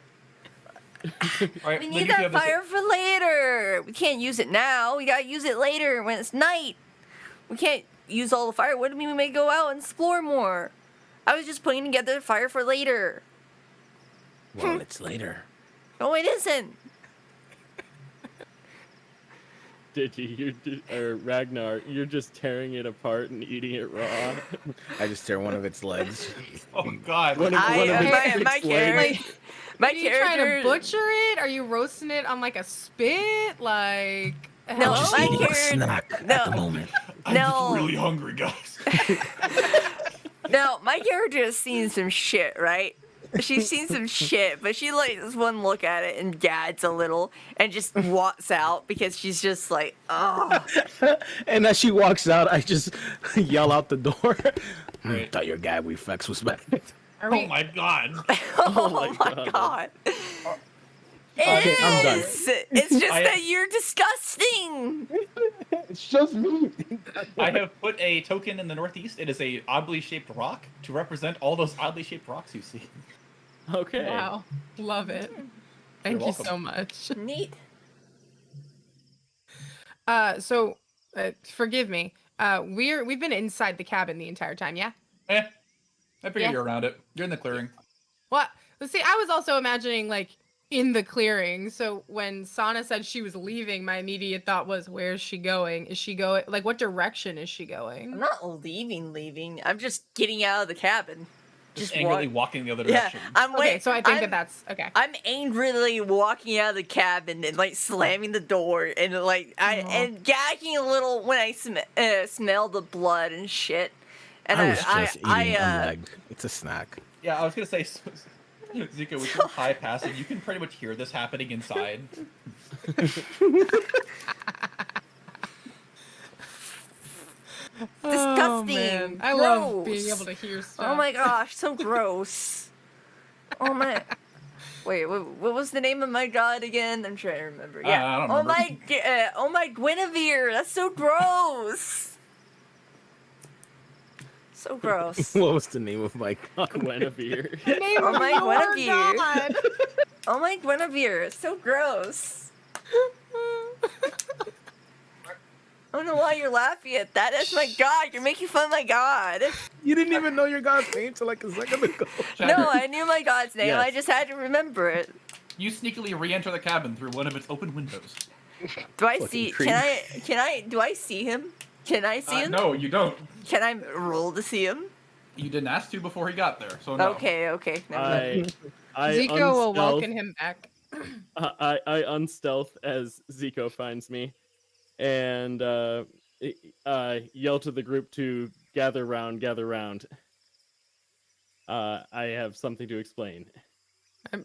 [SPEAKER 5] All right,
[SPEAKER 2] We
[SPEAKER 5] then
[SPEAKER 2] need
[SPEAKER 5] you
[SPEAKER 2] that
[SPEAKER 5] have this-
[SPEAKER 2] fire for later. We can't use it now. We gotta use it later when it's night. We can't use all the firewood. I mean, we may go out and explore more. I was just putting together the fire for later.
[SPEAKER 3] Well, it's later.
[SPEAKER 2] No, it isn't.
[SPEAKER 4] Or Ragnar, you're just tearing it apart and eating it raw.
[SPEAKER 3] I just tear one of its legs.
[SPEAKER 5] Oh God!
[SPEAKER 4] One of-
[SPEAKER 2] I,
[SPEAKER 4] one of
[SPEAKER 2] my,
[SPEAKER 4] its
[SPEAKER 2] my
[SPEAKER 4] six
[SPEAKER 2] character.
[SPEAKER 4] legs.
[SPEAKER 2] My
[SPEAKER 1] Are you trying to
[SPEAKER 2] character.
[SPEAKER 1] butcher it? Are you roasting it on like a spit? Like
[SPEAKER 2] No,
[SPEAKER 1] hello?
[SPEAKER 2] my character.
[SPEAKER 3] at the moment.
[SPEAKER 5] I'm
[SPEAKER 2] No.
[SPEAKER 5] just really hungry, guys.
[SPEAKER 2] No, my character has seen some shit, right? She's seen some shit, but she likes one look at it and gads a little and just walks out because she's just like, oh.
[SPEAKER 3] And as she walks out, I just yell out the door.
[SPEAKER 5] Right.
[SPEAKER 3] Thought your gag reflex was back.
[SPEAKER 1] Are
[SPEAKER 5] Oh
[SPEAKER 1] we?
[SPEAKER 5] my God!
[SPEAKER 2] Oh my god.
[SPEAKER 3] Okay, I'm done.
[SPEAKER 2] It's just
[SPEAKER 5] I-
[SPEAKER 2] that you're disgusting.
[SPEAKER 3] It's just me.
[SPEAKER 5] I have put a token in the northeast. It is a oddly shaped rock to represent all those oddly shaped rocks you see.
[SPEAKER 4] Okay.
[SPEAKER 1] Wow, love it. Thank you
[SPEAKER 5] welcome.
[SPEAKER 1] so much.
[SPEAKER 2] Neat.
[SPEAKER 1] So forgive me. We've been inside the cabin the entire time. Yeah.
[SPEAKER 5] I figured
[SPEAKER 1] Yeah.
[SPEAKER 5] you're around it. You're in the clearing.
[SPEAKER 1] What? Let's see. I was also imagining like in the clearing. So when Sana said she was leaving, my immediate thought was, "Where's she going? Is she going? Like, what direction is she
[SPEAKER 2] I'm
[SPEAKER 1] going?"
[SPEAKER 2] not leaving. I'm just getting out of the cabin.
[SPEAKER 5] Just
[SPEAKER 2] Just
[SPEAKER 5] angrily
[SPEAKER 2] walk-
[SPEAKER 5] walking the other
[SPEAKER 2] Yeah,
[SPEAKER 5] direction.
[SPEAKER 2] I'm
[SPEAKER 1] Okay,
[SPEAKER 2] wait.
[SPEAKER 1] so I think
[SPEAKER 2] I'm,
[SPEAKER 1] that's okay.
[SPEAKER 2] I'm angrily walking out of the cabin and like slamming the door and like
[SPEAKER 1] Aw.
[SPEAKER 2] and gagging a little when I smell the blood and shit. And
[SPEAKER 3] I was just eating a leg. It's a snack.
[SPEAKER 5] Yeah, I was gonna say, Zuko, with your high passing, you can pretty much hear this happening inside.
[SPEAKER 2] Disgusting.
[SPEAKER 1] man. I love being
[SPEAKER 2] Gross.
[SPEAKER 1] able to hear stuff.
[SPEAKER 2] Oh my gosh, so gross. Oh my. Wait, what was the name of my god again? I'm trying to remember. Yeah.
[SPEAKER 5] I don't
[SPEAKER 2] oh
[SPEAKER 5] remember.
[SPEAKER 2] my Guinevere. That's so gross. So gross.
[SPEAKER 3] What was the name of my
[SPEAKER 4] Guinevere.
[SPEAKER 1] The name
[SPEAKER 2] Oh
[SPEAKER 1] of
[SPEAKER 2] my
[SPEAKER 1] your
[SPEAKER 2] Guinevere.
[SPEAKER 1] god.
[SPEAKER 2] Oh my Guinevere. It's so gross. I don't know why you're laughing at that. That's my god. You're making fun of my god.
[SPEAKER 3] You didn't even know your god's name till like a second ago.
[SPEAKER 2] No, I knew my god's name.
[SPEAKER 4] Yes.
[SPEAKER 2] I just had to remember it.
[SPEAKER 5] You sneakily re-enter the cabin through one of its open windows.
[SPEAKER 2] Do I
[SPEAKER 3] Fucking
[SPEAKER 2] see?
[SPEAKER 3] creep.
[SPEAKER 2] Do I see him? Can I see him?
[SPEAKER 5] No, you don't.
[SPEAKER 2] Can I roll to see him?
[SPEAKER 5] You didn't ask to before he got there, so no.
[SPEAKER 2] Okay. Never mind.
[SPEAKER 4] I
[SPEAKER 1] Zico will
[SPEAKER 4] unstealth-
[SPEAKER 1] welcome him back.
[SPEAKER 4] I unstealth as Zico finds me, and yell to the group to gather round, gather round. I have something to explain.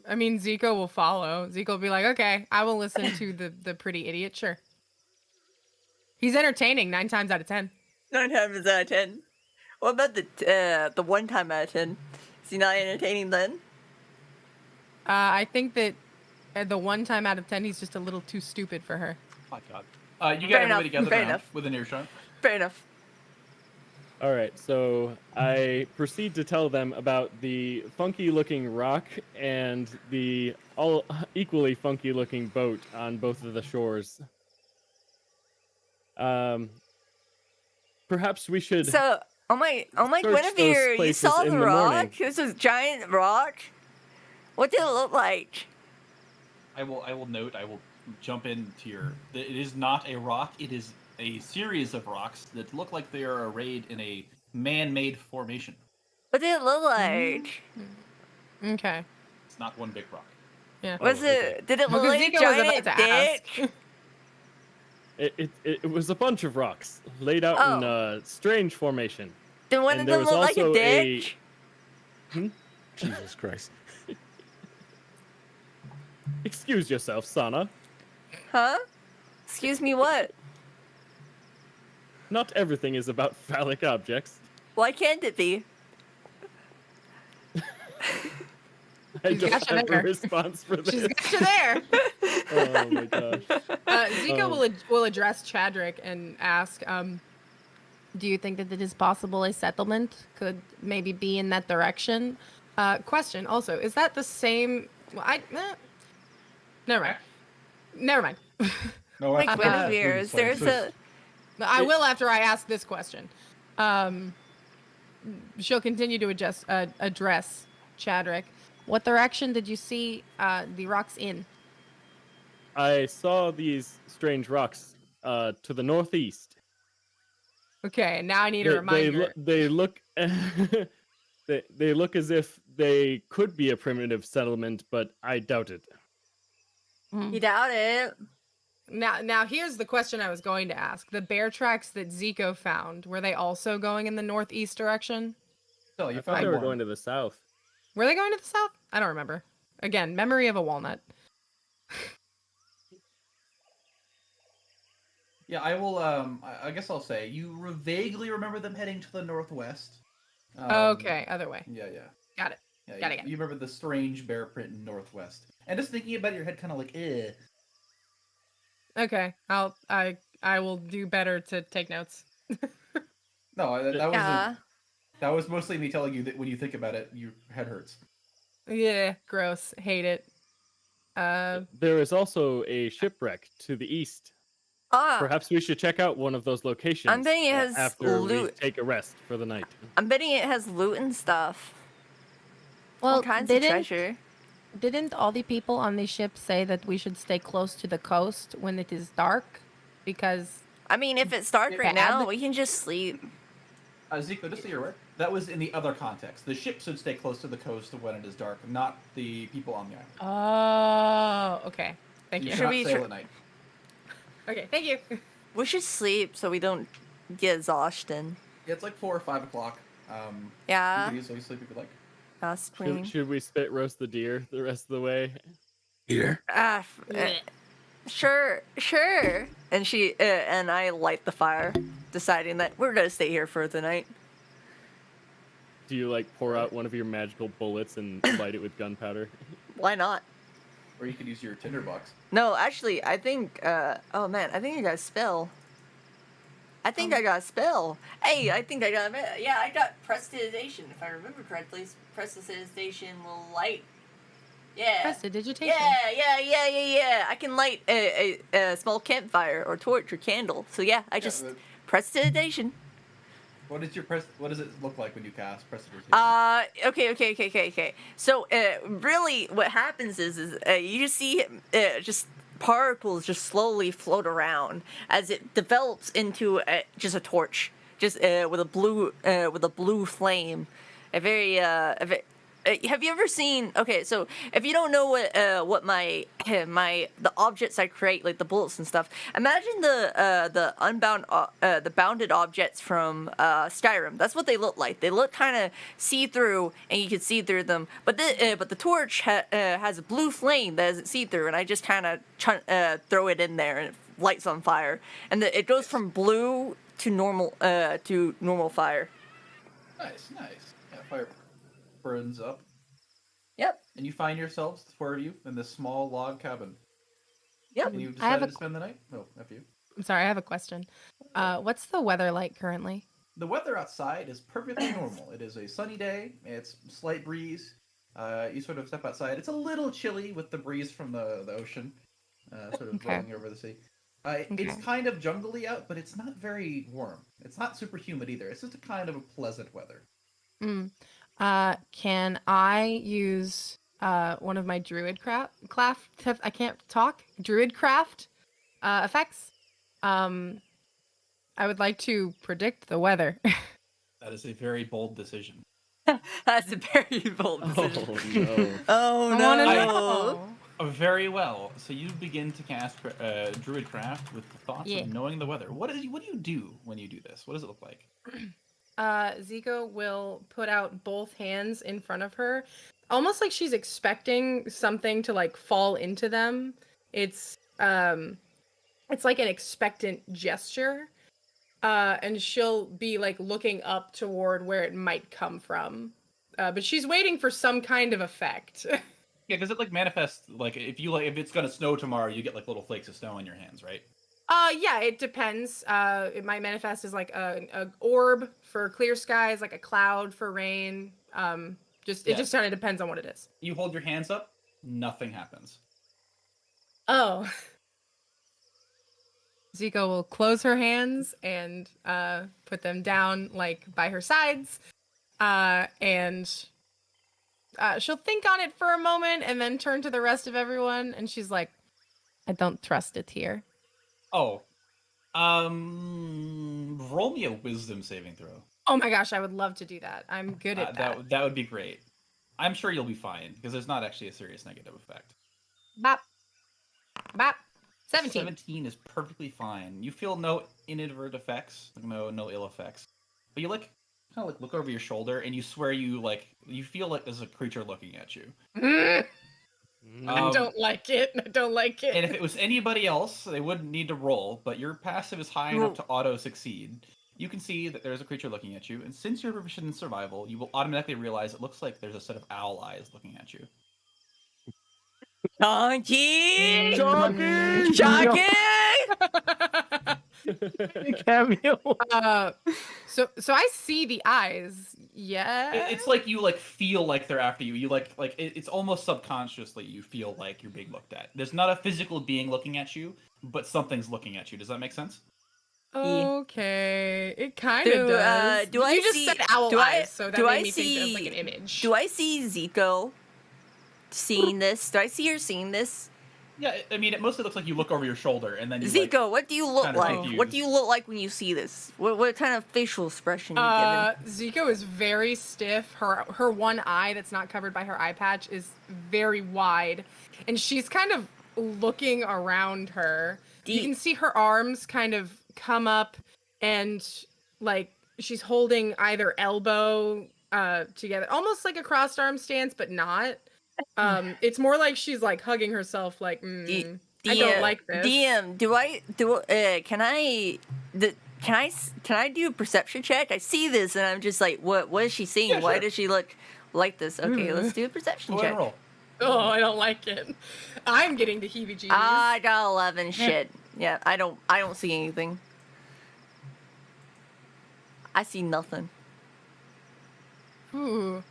[SPEAKER 1] I mean, Zico will follow. Zico will be like, okay, I will listen to the pretty idiot. Sure. He's entertaining 9 times out of 10.
[SPEAKER 2] 9 times out of 10. What about the 1 time out of 10? Is he not entertaining then?
[SPEAKER 1] I think that the 1 time out of 10, he's just a little too stupid for her.
[SPEAKER 5] Oh my god. You got everybody together now within earshot.
[SPEAKER 2] Fair enough.
[SPEAKER 4] All right, so I proceed to tell them about the funky-looking rock and the all equally funky-looking boat on both of the shores. Perhaps we should.
[SPEAKER 2] So, oh my,
[SPEAKER 4] search
[SPEAKER 2] Guinevere,
[SPEAKER 4] those
[SPEAKER 2] you saw
[SPEAKER 4] places
[SPEAKER 2] the
[SPEAKER 4] in the
[SPEAKER 2] rock?
[SPEAKER 4] morning.
[SPEAKER 2] It was a giant rock. What did it look like?
[SPEAKER 5] I will note. I will jump into your. It is not a rock. It is a series of rocks that look like they are arrayed in a man-made formation.
[SPEAKER 2] What did it look like?
[SPEAKER 1] Okay.
[SPEAKER 5] It's not one big rock.
[SPEAKER 1] Yeah.
[SPEAKER 2] Was
[SPEAKER 4] okay.
[SPEAKER 2] it? Did it look
[SPEAKER 1] Because
[SPEAKER 2] like a
[SPEAKER 1] Zico was about
[SPEAKER 2] giant
[SPEAKER 1] to
[SPEAKER 2] dick?
[SPEAKER 1] ask.
[SPEAKER 4] It was a bunch of rocks laid out in a strange formation.
[SPEAKER 2] Did one of
[SPEAKER 4] And there
[SPEAKER 2] them
[SPEAKER 4] was
[SPEAKER 2] look like a
[SPEAKER 4] also
[SPEAKER 2] dick?
[SPEAKER 3] Jesus Christ.
[SPEAKER 4] Excuse yourself, Sana.
[SPEAKER 2] Huh? Excuse me, what?
[SPEAKER 4] Not everything is about phallic objects.
[SPEAKER 2] Why can't it be?
[SPEAKER 4] I
[SPEAKER 1] She's
[SPEAKER 4] don't
[SPEAKER 1] got you
[SPEAKER 4] have a
[SPEAKER 1] there.
[SPEAKER 4] response for this.
[SPEAKER 1] She's got you there.
[SPEAKER 4] Oh my gosh.
[SPEAKER 1] Zico will address Chadrick and ask, do you think that it is possible a settlement could maybe be in that direction? Question also, is that the same? Well, never mind. Never mind.
[SPEAKER 5] No,
[SPEAKER 2] Like
[SPEAKER 1] Uh,
[SPEAKER 2] Guinevere, is there's a...
[SPEAKER 1] I will after I ask this question. She'll continue to address Chadrick. What direction did you see the rocks in?
[SPEAKER 4] I saw these strange rocks to the northeast.
[SPEAKER 1] Okay, and now I need a reminder.
[SPEAKER 4] They look they look as if they could be a primitive settlement, but I doubt it.
[SPEAKER 2] You doubt it?
[SPEAKER 1] Now here's the question I was going to ask. The bear tracks that Zico found, were they also going in the northeast direction?
[SPEAKER 5] So you
[SPEAKER 4] I thought
[SPEAKER 5] found
[SPEAKER 4] they were
[SPEAKER 5] one.
[SPEAKER 4] going to the south.
[SPEAKER 1] Were they going to the south? I don't remember. Again, memory of a walnut.
[SPEAKER 5] Yeah, I will. I guess I'll say you vaguely remember them heading to the northwest.
[SPEAKER 1] Okay, other way.
[SPEAKER 5] Yeah.
[SPEAKER 1] Got it.
[SPEAKER 5] Yeah,
[SPEAKER 1] Got it.
[SPEAKER 5] you remember the strange bear print in northwest, and just thinking about it, your head, kind of like, eh.
[SPEAKER 1] Okay, I will do better to take notes.
[SPEAKER 5] No, that was
[SPEAKER 2] Yeah.
[SPEAKER 5] that was mostly me telling you that when you think about it, your head hurts.
[SPEAKER 1] Yeah, gross. Hate it.
[SPEAKER 4] There is also a shipwreck to the east.
[SPEAKER 2] Ah,
[SPEAKER 4] Perhaps we should check out one of those locations
[SPEAKER 2] I'm betting it has
[SPEAKER 4] after we
[SPEAKER 2] loot.
[SPEAKER 4] take a rest for the night.
[SPEAKER 2] I'm betting it has loot and stuff. All
[SPEAKER 1] Well,
[SPEAKER 2] kinds of treasure.
[SPEAKER 1] didn't all the people on the ship say that we should stay close to the coast when it is dark? Because
[SPEAKER 2] I mean, if it's dark right
[SPEAKER 1] Bad.
[SPEAKER 2] now, we can just sleep.
[SPEAKER 5] Zico, just so you're aware, that was in the other context. The ship should stay close to the coast when it is dark, not the people on the island.
[SPEAKER 1] oh, okay. Thank
[SPEAKER 5] You
[SPEAKER 1] you.
[SPEAKER 2] Should
[SPEAKER 5] cannot
[SPEAKER 2] we
[SPEAKER 5] sail
[SPEAKER 2] tr-
[SPEAKER 5] at night.
[SPEAKER 1] Okay, thank you.
[SPEAKER 2] We should sleep so we don't get exhausted.
[SPEAKER 5] Yeah, it's like 4 or 5 o'clock. You
[SPEAKER 2] Yeah,
[SPEAKER 5] can easily sleep if you like.
[SPEAKER 2] that's queen.
[SPEAKER 4] Should we spit roast the deer the rest of the way?
[SPEAKER 3] Here.
[SPEAKER 2] Sure. And and I light the fire, deciding that we're gonna stay here for the night.
[SPEAKER 4] Do you like pour out one of your magical bullets and light it with gunpowder?
[SPEAKER 2] Why not?
[SPEAKER 5] Or you could use your tinderbox.
[SPEAKER 2] No, actually, I think. Oh man, I think I got a spell. I got a spell. Hey, I think I got. Yeah, I got prestidigitation. If I remember correctly, prestidigitation will light. Yeah.
[SPEAKER 1] Prestidigitation.
[SPEAKER 2] Yeah. I can light a small campfire or torch or candle. So yeah, I just prestidigitation.
[SPEAKER 5] What does it look like when you cast prestidigitation?
[SPEAKER 2] Okay. So, really, what happens is you just see just particles just slowly float around as it develops into just a torch, just with a blue flame, a very have you ever seen? Okay, so if you don't know what my the objects I create, like the bullets and stuff, imagine the bounded objects from Skyrim. That's what they look like. They look kind of see through, and you can see through them. But the torch has a blue flame that isn't see through, and I just kind of throw it in there, and it lights on fire, and it goes from blue to normal fire.
[SPEAKER 5] Nice. Yeah, fire burns up.
[SPEAKER 2] Yep.
[SPEAKER 5] And you find yourselves, the four of you, in this small log cabin.
[SPEAKER 2] Yep.
[SPEAKER 5] And you've
[SPEAKER 1] I have
[SPEAKER 5] decided
[SPEAKER 1] a
[SPEAKER 5] to spend the night? Oh, F you.
[SPEAKER 1] I'm sorry, I have a question. What's the weather like currently?
[SPEAKER 5] The weather outside is perfectly normal. It is a sunny day. It's slight breeze. You sort of step outside. It's a little chilly with the breeze from the ocean, sort of
[SPEAKER 1] Okay.
[SPEAKER 5] blowing over the sea. It's kind of jungly out, but it's not very warm. It's not super humid either. It's just a kind of a pleasant weather.
[SPEAKER 1] Can I use one of my druidcraft I can't talk druidcraft effects? I would like to predict the weather.
[SPEAKER 5] That is a very bold decision.
[SPEAKER 2] That's a very bold decision.
[SPEAKER 4] Oh no.
[SPEAKER 2] Oh
[SPEAKER 1] I
[SPEAKER 2] no!
[SPEAKER 1] want to know.
[SPEAKER 5] Very well. So you begin to cast Druidcraft with the thoughts
[SPEAKER 1] Yeah.
[SPEAKER 5] of knowing the weather. What do you do when you do this? What does it look like?
[SPEAKER 1] Zico will put out both hands in front of her, almost like she's expecting something to like fall into them. It's like an expectant gesture. And she'll be like looking up toward where it might come from. But she's waiting for some kind of effect.
[SPEAKER 5] Yeah, because it like manifests like if it's gonna snow tomorrow, you get like little flakes of snow in your hands, right?
[SPEAKER 1] Yeah, it depends. It might manifest as like a orb for clear skies, like a cloud for rain. It just kind of depends on what it is.
[SPEAKER 5] You hold your hands up, nothing happens.
[SPEAKER 1] Oh. Zico will close her hands and put them down like by her sides. And she'll think on it for a moment and then turn to the rest of everyone and she's like, I don't trust it here.
[SPEAKER 5] Oh, roll me a wisdom saving throw.
[SPEAKER 1] Oh my gosh, I would love to do that. I'm good at that.
[SPEAKER 5] That would be great. I'm sure you'll be fine because there's not actually a serious negative effect.
[SPEAKER 1] Bop. Bop. 17.
[SPEAKER 5] 17 is perfectly fine. You feel no inadvertent effects, no ill effects. But you like kind of like look over your shoulder and you swear you feel like there's a creature looking at you.
[SPEAKER 1] I don't like it. I don't like it.
[SPEAKER 5] And if it was anybody else, they wouldn't need to roll, but your passive is high enough to auto succeed. You can see that there's a creature looking at you, and since you're proficient in survival, you will automatically realize it looks like there's a set of owl eyes looking at you.
[SPEAKER 2] Donkey!
[SPEAKER 3] Jockey! Cameo.
[SPEAKER 1] So I see the eyes. Yeah.
[SPEAKER 5] It's like you feel like they're after you. You it's almost subconsciously you feel like you're being looked at. There's not a physical being looking at you, but something's looking at you. Does that make sense?
[SPEAKER 1] Okay, it kind of does.
[SPEAKER 2] Do I
[SPEAKER 1] you just
[SPEAKER 2] see-
[SPEAKER 1] said owl
[SPEAKER 2] do I-
[SPEAKER 1] eyes, so that
[SPEAKER 2] do I
[SPEAKER 1] made me think of like
[SPEAKER 2] see-
[SPEAKER 1] an image.
[SPEAKER 2] Do I see Zico seeing this? Do I see her seeing this?
[SPEAKER 5] Yeah, I mean, it mostly looks like you look over your shoulder and then you
[SPEAKER 2] Zico, what do you look
[SPEAKER 5] kinda
[SPEAKER 2] like?
[SPEAKER 5] confused.
[SPEAKER 2] What do you look like when you see this? What kind of facial expression are you giving?
[SPEAKER 1] Zico is very stiff. Her one eye that's not covered by her eye patch is very wide, and she's kind of looking around her. You can see her arms kind of come up, and like she's holding either elbow together, almost like a crossed arm stance, but not. It's more like she's like hugging herself, like I don't like this.
[SPEAKER 2] DM, can I do a perception check? I see this and I'm just like, what is she seeing?
[SPEAKER 5] Yeah,
[SPEAKER 2] Why
[SPEAKER 5] sure.
[SPEAKER 2] does she look like this? Okay, let's do a perception
[SPEAKER 5] Go ahead
[SPEAKER 2] check.
[SPEAKER 5] and roll.
[SPEAKER 1] Oh, I don't like it. I'm getting the heebie-jeebies.
[SPEAKER 2] I got 11. Shit. Yeah, I don't see anything. I see nothing.
[SPEAKER 1] Ooh.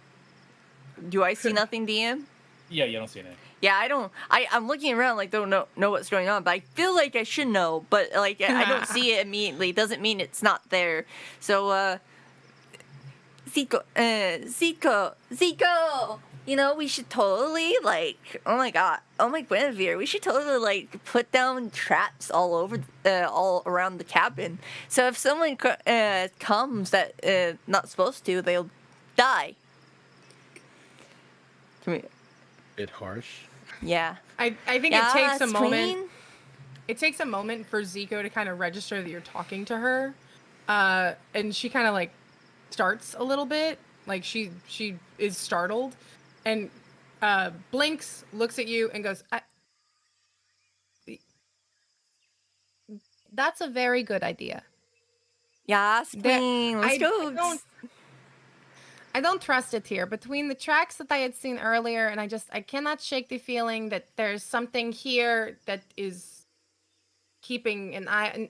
[SPEAKER 2] Do I see nothing, DM?
[SPEAKER 5] Yeah, you don't see anything.
[SPEAKER 2] Yeah, I don't. I'm looking around like don't know what's going on, but I feel like I should know. But like I don't see it immediately. It doesn't mean it's not there. So Zico, you know, we should totally like. Oh my Guinevere, we should totally like put down traps all over, all around the cabin. So if someone comes that not supposed to, they'll die. Can we?
[SPEAKER 3] Bit harsh.
[SPEAKER 2] Yeah.
[SPEAKER 1] I think it takes a moment.
[SPEAKER 2] Queen?
[SPEAKER 1] It takes a moment for Zico to kind of register that you're talking to her, and she kind of like starts a little bit, like she is startled, and blinks, looks at you, and goes, "That's a very good idea."
[SPEAKER 2] Yes,
[SPEAKER 1] There-
[SPEAKER 2] Queen. Let's
[SPEAKER 1] I
[SPEAKER 2] go.
[SPEAKER 1] I don't trust it here. Between the tracks that I had seen earlier, and I cannot shake the feeling that there's something here that is keeping an eye. And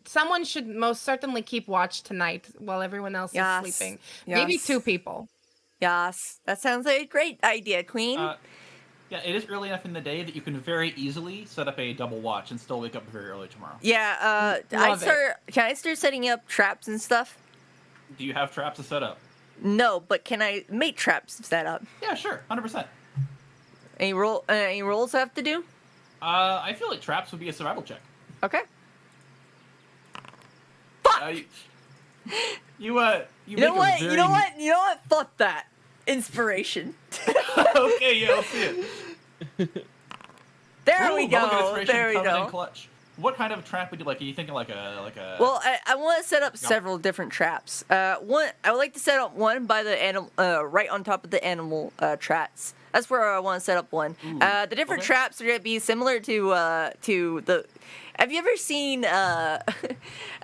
[SPEAKER 1] someone should most certainly keep watch tonight while everyone else
[SPEAKER 2] Yes.
[SPEAKER 1] is sleeping. Maybe
[SPEAKER 2] Yes.
[SPEAKER 1] 2 people.
[SPEAKER 2] Yes. That sounds like a great idea, Queen.
[SPEAKER 5] Yeah, it is early enough in the day that you can very easily set up a double watch and still wake up very early tomorrow.
[SPEAKER 2] Yeah,
[SPEAKER 1] Love it.
[SPEAKER 2] Can I start setting up traps and stuff?
[SPEAKER 5] Do you have traps to set up?
[SPEAKER 2] No, but can I make traps to set up?
[SPEAKER 5] Yeah, sure, 100%.
[SPEAKER 2] Any rolls I have to do?
[SPEAKER 5] I feel like traps would be a survival check.
[SPEAKER 2] Okay.
[SPEAKER 5] You
[SPEAKER 2] You know what? You know what? You know what? Fuck that. Inspiration.
[SPEAKER 5] Okay, yeah, let's see it.
[SPEAKER 2] There
[SPEAKER 5] Ooh,
[SPEAKER 2] we
[SPEAKER 5] public
[SPEAKER 2] go.
[SPEAKER 5] inspiration
[SPEAKER 2] There we
[SPEAKER 5] comes in
[SPEAKER 2] go.
[SPEAKER 5] clutch. What kind of trap would you like? Are you thinking like a?
[SPEAKER 2] Well, I want to set up several different traps. One, I would like to set up one by the animal, right on top of the animal traps. That's where I want to set up one.
[SPEAKER 5] Ooh,
[SPEAKER 2] The different
[SPEAKER 5] okay.
[SPEAKER 2] traps are gonna be similar to the. Have you ever seen? Have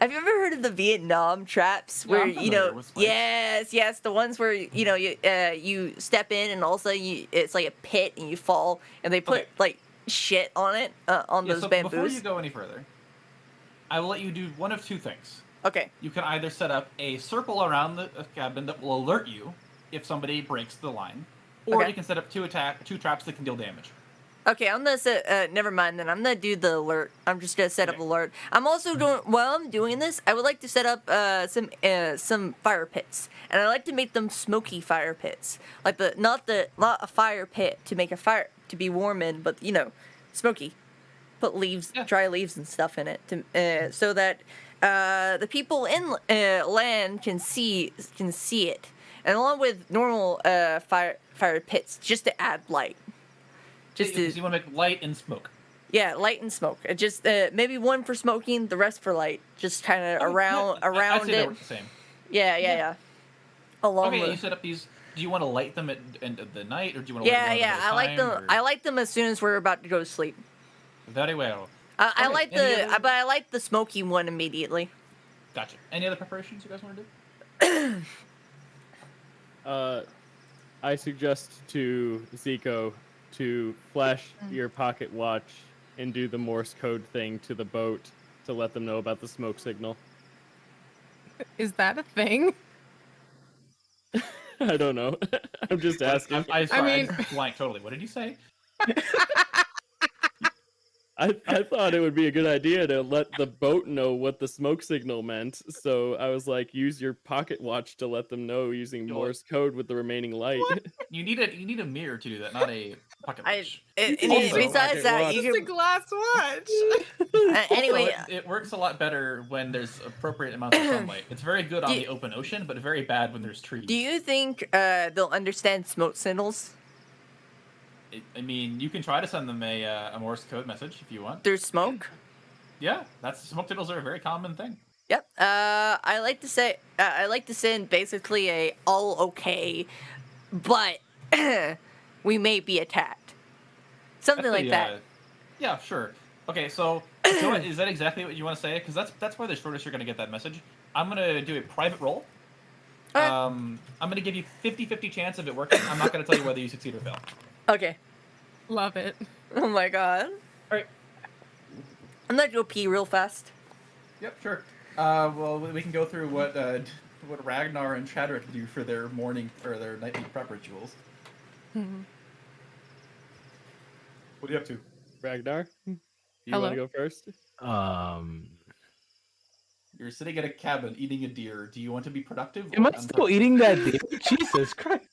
[SPEAKER 2] you ever heard of the Vietnam traps?
[SPEAKER 5] Yeah,
[SPEAKER 2] Where
[SPEAKER 5] I'm
[SPEAKER 2] you
[SPEAKER 5] familiar
[SPEAKER 2] know,
[SPEAKER 5] with spikes.
[SPEAKER 2] yes, the ones where you step in and also it's like a pit and you fall and they put
[SPEAKER 5] Okay.
[SPEAKER 2] like shit on it on
[SPEAKER 5] Yeah,
[SPEAKER 2] those
[SPEAKER 5] so
[SPEAKER 2] bamboos.
[SPEAKER 5] before you go any further, I will let you do one of 2 things.
[SPEAKER 2] Okay.
[SPEAKER 5] You can either set up a circle around the cabin that will alert you if somebody breaks the line, or
[SPEAKER 2] Okay.
[SPEAKER 5] you can set up 2 traps that can deal damage.
[SPEAKER 2] Okay, I'm gonna set. Never mind then. I'm gonna do the alert. I'm just gonna set up
[SPEAKER 5] Okay.
[SPEAKER 2] alert. I'm also doing while I'm doing this. I would like to set up some fire pits, and I like to make them smoky fire pits, like not a fire pit to make a fire to be warm in, but smoky. Put leaves,
[SPEAKER 5] Yeah.
[SPEAKER 2] dry leaves and stuff in it to so that the people in land can see it, and along with normal fire pits just to add light. Just
[SPEAKER 5] So
[SPEAKER 2] to
[SPEAKER 5] you want to make light and smoke.
[SPEAKER 2] yeah, light and smoke. It just maybe one for smoking, the rest for light. Just kind of around
[SPEAKER 5] I'd say they
[SPEAKER 2] it.
[SPEAKER 5] work the same.
[SPEAKER 2] Yeah. Along
[SPEAKER 5] Okay,
[SPEAKER 2] with
[SPEAKER 5] you set up these. Do you want to light them at end of the night, or do you want to?
[SPEAKER 2] yeah. I like them. I like them as soon as we're about to go to sleep.
[SPEAKER 5] Very well.
[SPEAKER 2] I
[SPEAKER 5] Okay,
[SPEAKER 2] like
[SPEAKER 5] any other-
[SPEAKER 2] but I like the smoky one immediately.
[SPEAKER 5] Gotcha. Any other preparations you guys want to do?
[SPEAKER 4] I suggest to Zico to flash your pocket watch and do the Morse code thing to the boat to let them know about the smoke signal.
[SPEAKER 1] Is that a thing?
[SPEAKER 4] I don't know. I'm just asking.
[SPEAKER 5] I'm sorry, I
[SPEAKER 1] mean-
[SPEAKER 5] just blanked totally. What did you say?
[SPEAKER 4] I thought it would be a good idea to let the boat know what the smoke signal meant. So I was like, use your pocket watch to let them know using
[SPEAKER 5] Yo.
[SPEAKER 4] Morse code with the remaining light.
[SPEAKER 5] You need a mirror to do that, not a pocket watch.
[SPEAKER 4] Also,
[SPEAKER 2] Besides
[SPEAKER 4] pocket
[SPEAKER 2] that,
[SPEAKER 4] watch.
[SPEAKER 2] you
[SPEAKER 1] Just a
[SPEAKER 2] can
[SPEAKER 1] glass watch.
[SPEAKER 2] anyway.
[SPEAKER 5] Also, it works a lot better when there's appropriate amounts of sunlight. It's very good on
[SPEAKER 2] Do-
[SPEAKER 5] the open ocean, but very bad when there's trees.
[SPEAKER 2] Do you think they'll understand smoke signals?
[SPEAKER 5] I mean, you can try to send them a Morse code message if you want.
[SPEAKER 2] There's smoke.
[SPEAKER 5] Yeah, smoke signals are a very common thing.
[SPEAKER 2] Yep. I like to send basically a all okay, but we may be attacked. Something like that.
[SPEAKER 5] Yeah, sure. Okay, so is that exactly what you want to say? Because that's where the shortest you're going to get that message. I'm going to do a private roll.
[SPEAKER 2] Okay.
[SPEAKER 5] I'm going to give you 50-50 chance of it working. I'm not going to tell you whether you succeed or fail.
[SPEAKER 2] Okay.
[SPEAKER 1] Love it.
[SPEAKER 2] Oh my god.
[SPEAKER 5] Alright.
[SPEAKER 2] I'm gonna go pee real fast.
[SPEAKER 5] Yep, sure. Well, we can go through what Ragnar and Shadrick do for their morning or their nightly prep rituals. What are you up to?
[SPEAKER 4] Ragnar, you
[SPEAKER 1] Hello?
[SPEAKER 4] want to go first?
[SPEAKER 5] You're sitting at a cabin eating a deer. Do you want to be productive?
[SPEAKER 3] Am
[SPEAKER 5] or
[SPEAKER 3] I still eating that deer? Jesus Christ.